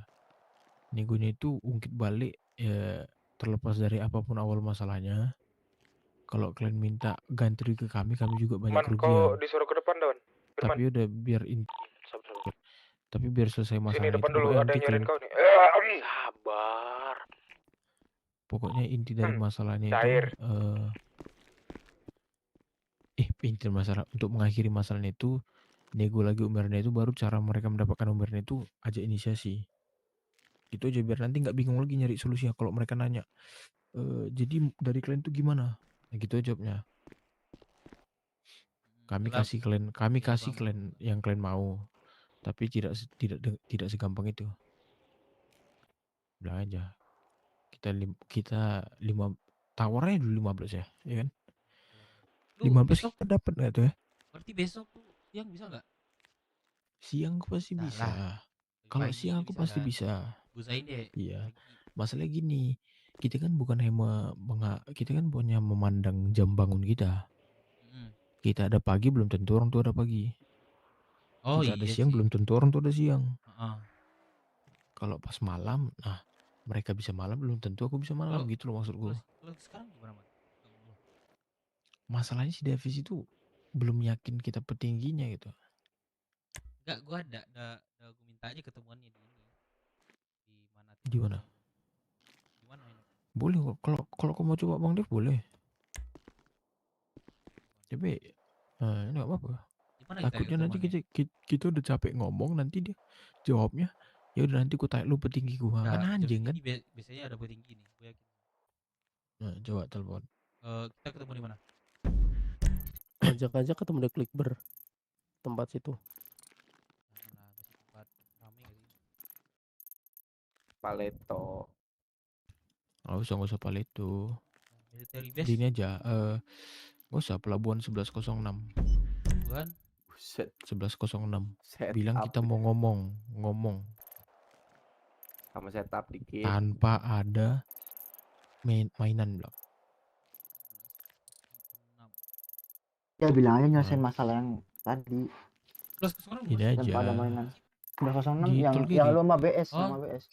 Negonya itu ungkit balik ya, terlepas dari apapun awal masalahnya. Kalau kalian minta ganti ke kami juga banyak kerugian. Kau disuruh ke depan, Don. Tapi udah biar tapi biar selesai Sini masalah depan itu. dulu, Pokoknya ada nanti yang nyariin kalian, kau nih. Sabar. pokoknya inti dari masalahnya Cair. itu inti masalah untuk mengakhiri masalahnya itu nego lagi Umernya itu, baru cara mereka mendapatkan Umernya itu aja inisiasi. Gitu aja biar nanti nggak bingung lagi nyari solusinya. Kalau mereka nanya, jadi dari kalian tuh gimana? Nah, gitu aja jawabnya. Kami kasih kalian yang kalian mau, tapi tidak segampang itu. Bilang aja. Kita 5 tawarnya dulu 15 ya kan? 15 kita dapat nggak tuh ya? Berarti besok tuh siang bisa nggak? Siang aku pasti bisa. Kalau siang aku pasti bisa. Usahain deh. Iya. Masalah gini, kita kan bukan kita kan punya memandang jam bangun kita. Kita ada pagi belum tentu orang tua ada pagi. Kita ada siang belum tentu orang tua ada siang. Kalau pas malam, nah mereka bisa malam belum tentu aku bisa malam, gitu loh maksudku. Kalau sekarang gimana, Mas? Masalahnya si Davis itu belum yakin kita petingginya gitu. Enggak, gua ada gua minta aja ketemuannya di Di mana? Gimana ini? Boleh kok. Kalau kau mau coba Bang Dev boleh. Tapi ini nggak apa-apa. Gimana kita Takutnya nanti ketemuannya? kita udah capek ngomong, nanti dia jawabnya ya udah nanti ku tanya lu petinggi gua kan Nah, jam anjing kan. segini biasanya ada petinggi nih, gue yakin. Nah, coba telepon. Kita ketemu di mana? Ajak aja ketemu di Clickber. Tempat situ. Janganlah, masih tempat rame gak sih? Paleto. Nggak usah Paleto. Military Di base. ini aja. Nggak usah Pelabuhan 1106. Bukan? Buset. 1106. Set Bilang up kita mau ngomong sama setup dikit. tanpa ada mainan belum. Ya bilang aja nyelesain masalah yang tadi. Ini aja. Tanpa ada mainan. 1106 Di yang tol yang kiri. lu sama BS, Oh. sama BS.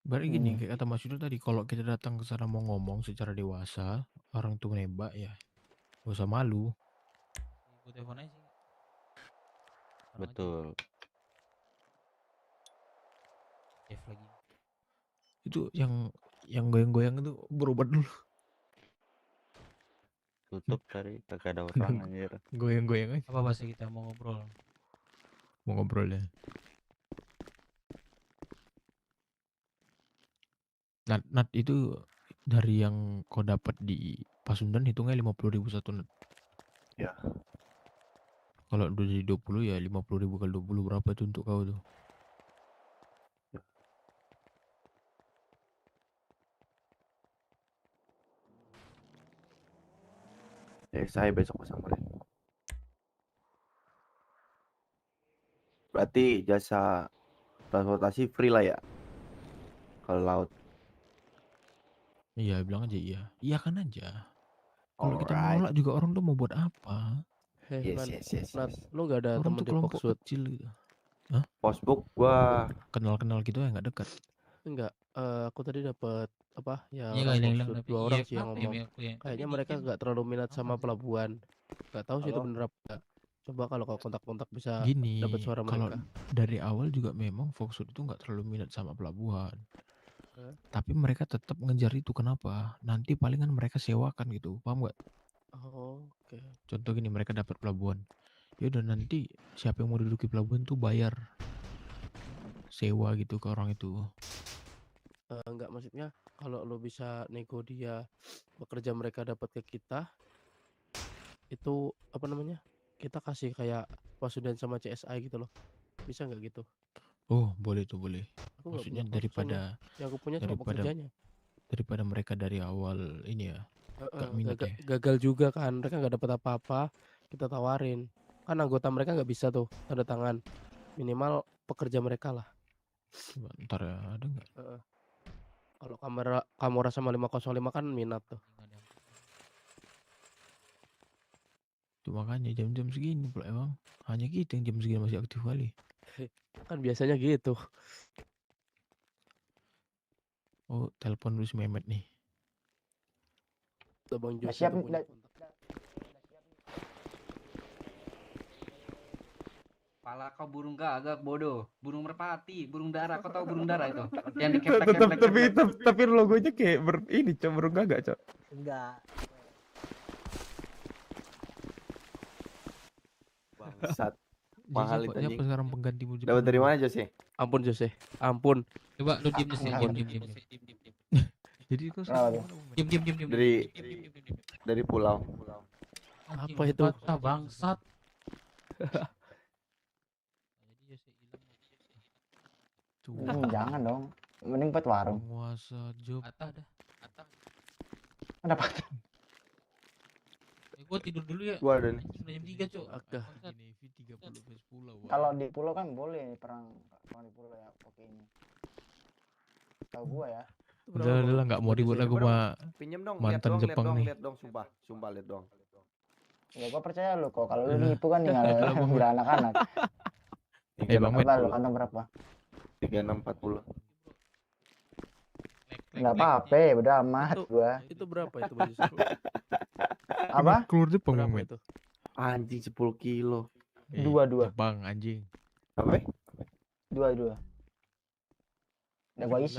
Berarti gini, kayak kata Mas Yudo tadi, kalau kita datang ke sana mau ngomong secara dewasa, orang tuh nembak ya, gak usah malu. Gue telepon aja sih. Betul. F lagi. Itu yang goyang-goyang itu berobat dulu. Tutup tadi kagak ada orang anjir. Goyang-goyang aja. Apa bahasa kita mau ngobrol? Mau ngobrol ya. Nat itu dari yang kau dapat di Pasundan hitungnya 50.000 satu nat. Ya. Kalau udah jadi 20 ya 50.000 kali 20 berapa itu untuk kau tuh? Saya besok samperin. Berarti jasa transportasi free lah ya. Kalau laut. Iya bilang aja iya. Iya kan aja. Kalau kita Alright. menolak juga orang tuh mau buat apa? Nat, lu gak ada Orang temen tuh di kelompok Foxwood? kecil gitu. Hah? Postbook gua Kenal-kenal gitu ya nggak dekat. Enggak, aku tadi dapat apa ya Iya, orang hilang-hilang Foxwood tapi dua iya, orang sih yang kenapa ya, ngomong. aku ya? Tapi Kayaknya di mereka game nggak terlalu minat sama sih? pelabuhan. Nggak tahu sih itu Halo? bener apa enggak. Coba kalau kau kontak-kontak bisa Gini, dapat suara kalau mereka. dari awal juga memang Foxwood itu nggak terlalu minat sama pelabuhan. Tapi mereka tetap ngejar itu kenapa? Nanti palingan mereka sewakan gitu, paham nggak? Oh, oke. Contoh gini, mereka dapat pelabuhan. Ya udah nanti siapa yang mau duduki pelabuhan tuh bayar sewa gitu ke orang itu. Enggak, maksudnya kalau lo bisa nego dia bekerja mereka dapat ke kita, itu apa namanya? Kita kasih kayak Pasundan sama CSI gitu loh. Bisa nggak gitu? Oh, boleh tuh boleh. Aku nggak Maksudnya punya kosan daripada yang aku punya cuma pekerjanya. daripada mereka dari awal ini ya gak minat ya. Gagal juga kan, mereka nggak dapat apa-apa, kita tawarin. Kan anggota mereka nggak bisa tuh tanda tangan, minimal pekerja mereka lah. Coba ntar ya ada nggak? Kalau Kamora sama 505 kan minat tuh. Tuh makanya jam-jam segini pula emang hanya kita yang jam segini masih aktif kali. Kan biasanya gitu. Oh, telepon dulu si Mehmet nih. Tuh Bang Jos Siap, itu punya kontak. Pala kau burung gagak bodoh, burung merpati, burung dara. Kau tahu burung dara itu? Yang dikeplek-keplek. Tapi logonya kayak ini cok, burung gagak cok. Enggak. Bangsat. Jadi Mahal siapa, itu siapa anjing. sekarang penggantimu di Dapat dari pelabuhan? mana Jose? Ampun Jose, ampun. Coba lu diem sih, Ampun. diem. Jadi kau Diem. Dari pulau. Apa itu? Bangsat. Jangan dong. Mending buat warung. Penguasa job. Ada. Ada apa? Gua tidur dulu ya. Gua ada nih. Udah jam 3, Cok. Agak. Navy 30 base pulau. Kalau di pulau kan boleh perang. Kalau di pulau ya oke ini. Tahu gua ya. Udah nggak mau ribut aku sama Pinjem dong, mantan Jepang nih. lihat dong, sumpah lihat dong. Ya gua percaya lu kok. Kalau lu nipu kan tinggal udah anak-anak. Bang Met. Berapa lu kantong berapa? 3640. Enggak apa-apa, udah amat gua. Itu berapa itu Bang Jos? Apa? Keluar Jepang Bang Berapa Met. itu? Anjing 10 kilo. Dua. Jepang anjing. Apa? Dua. Udah gua isi.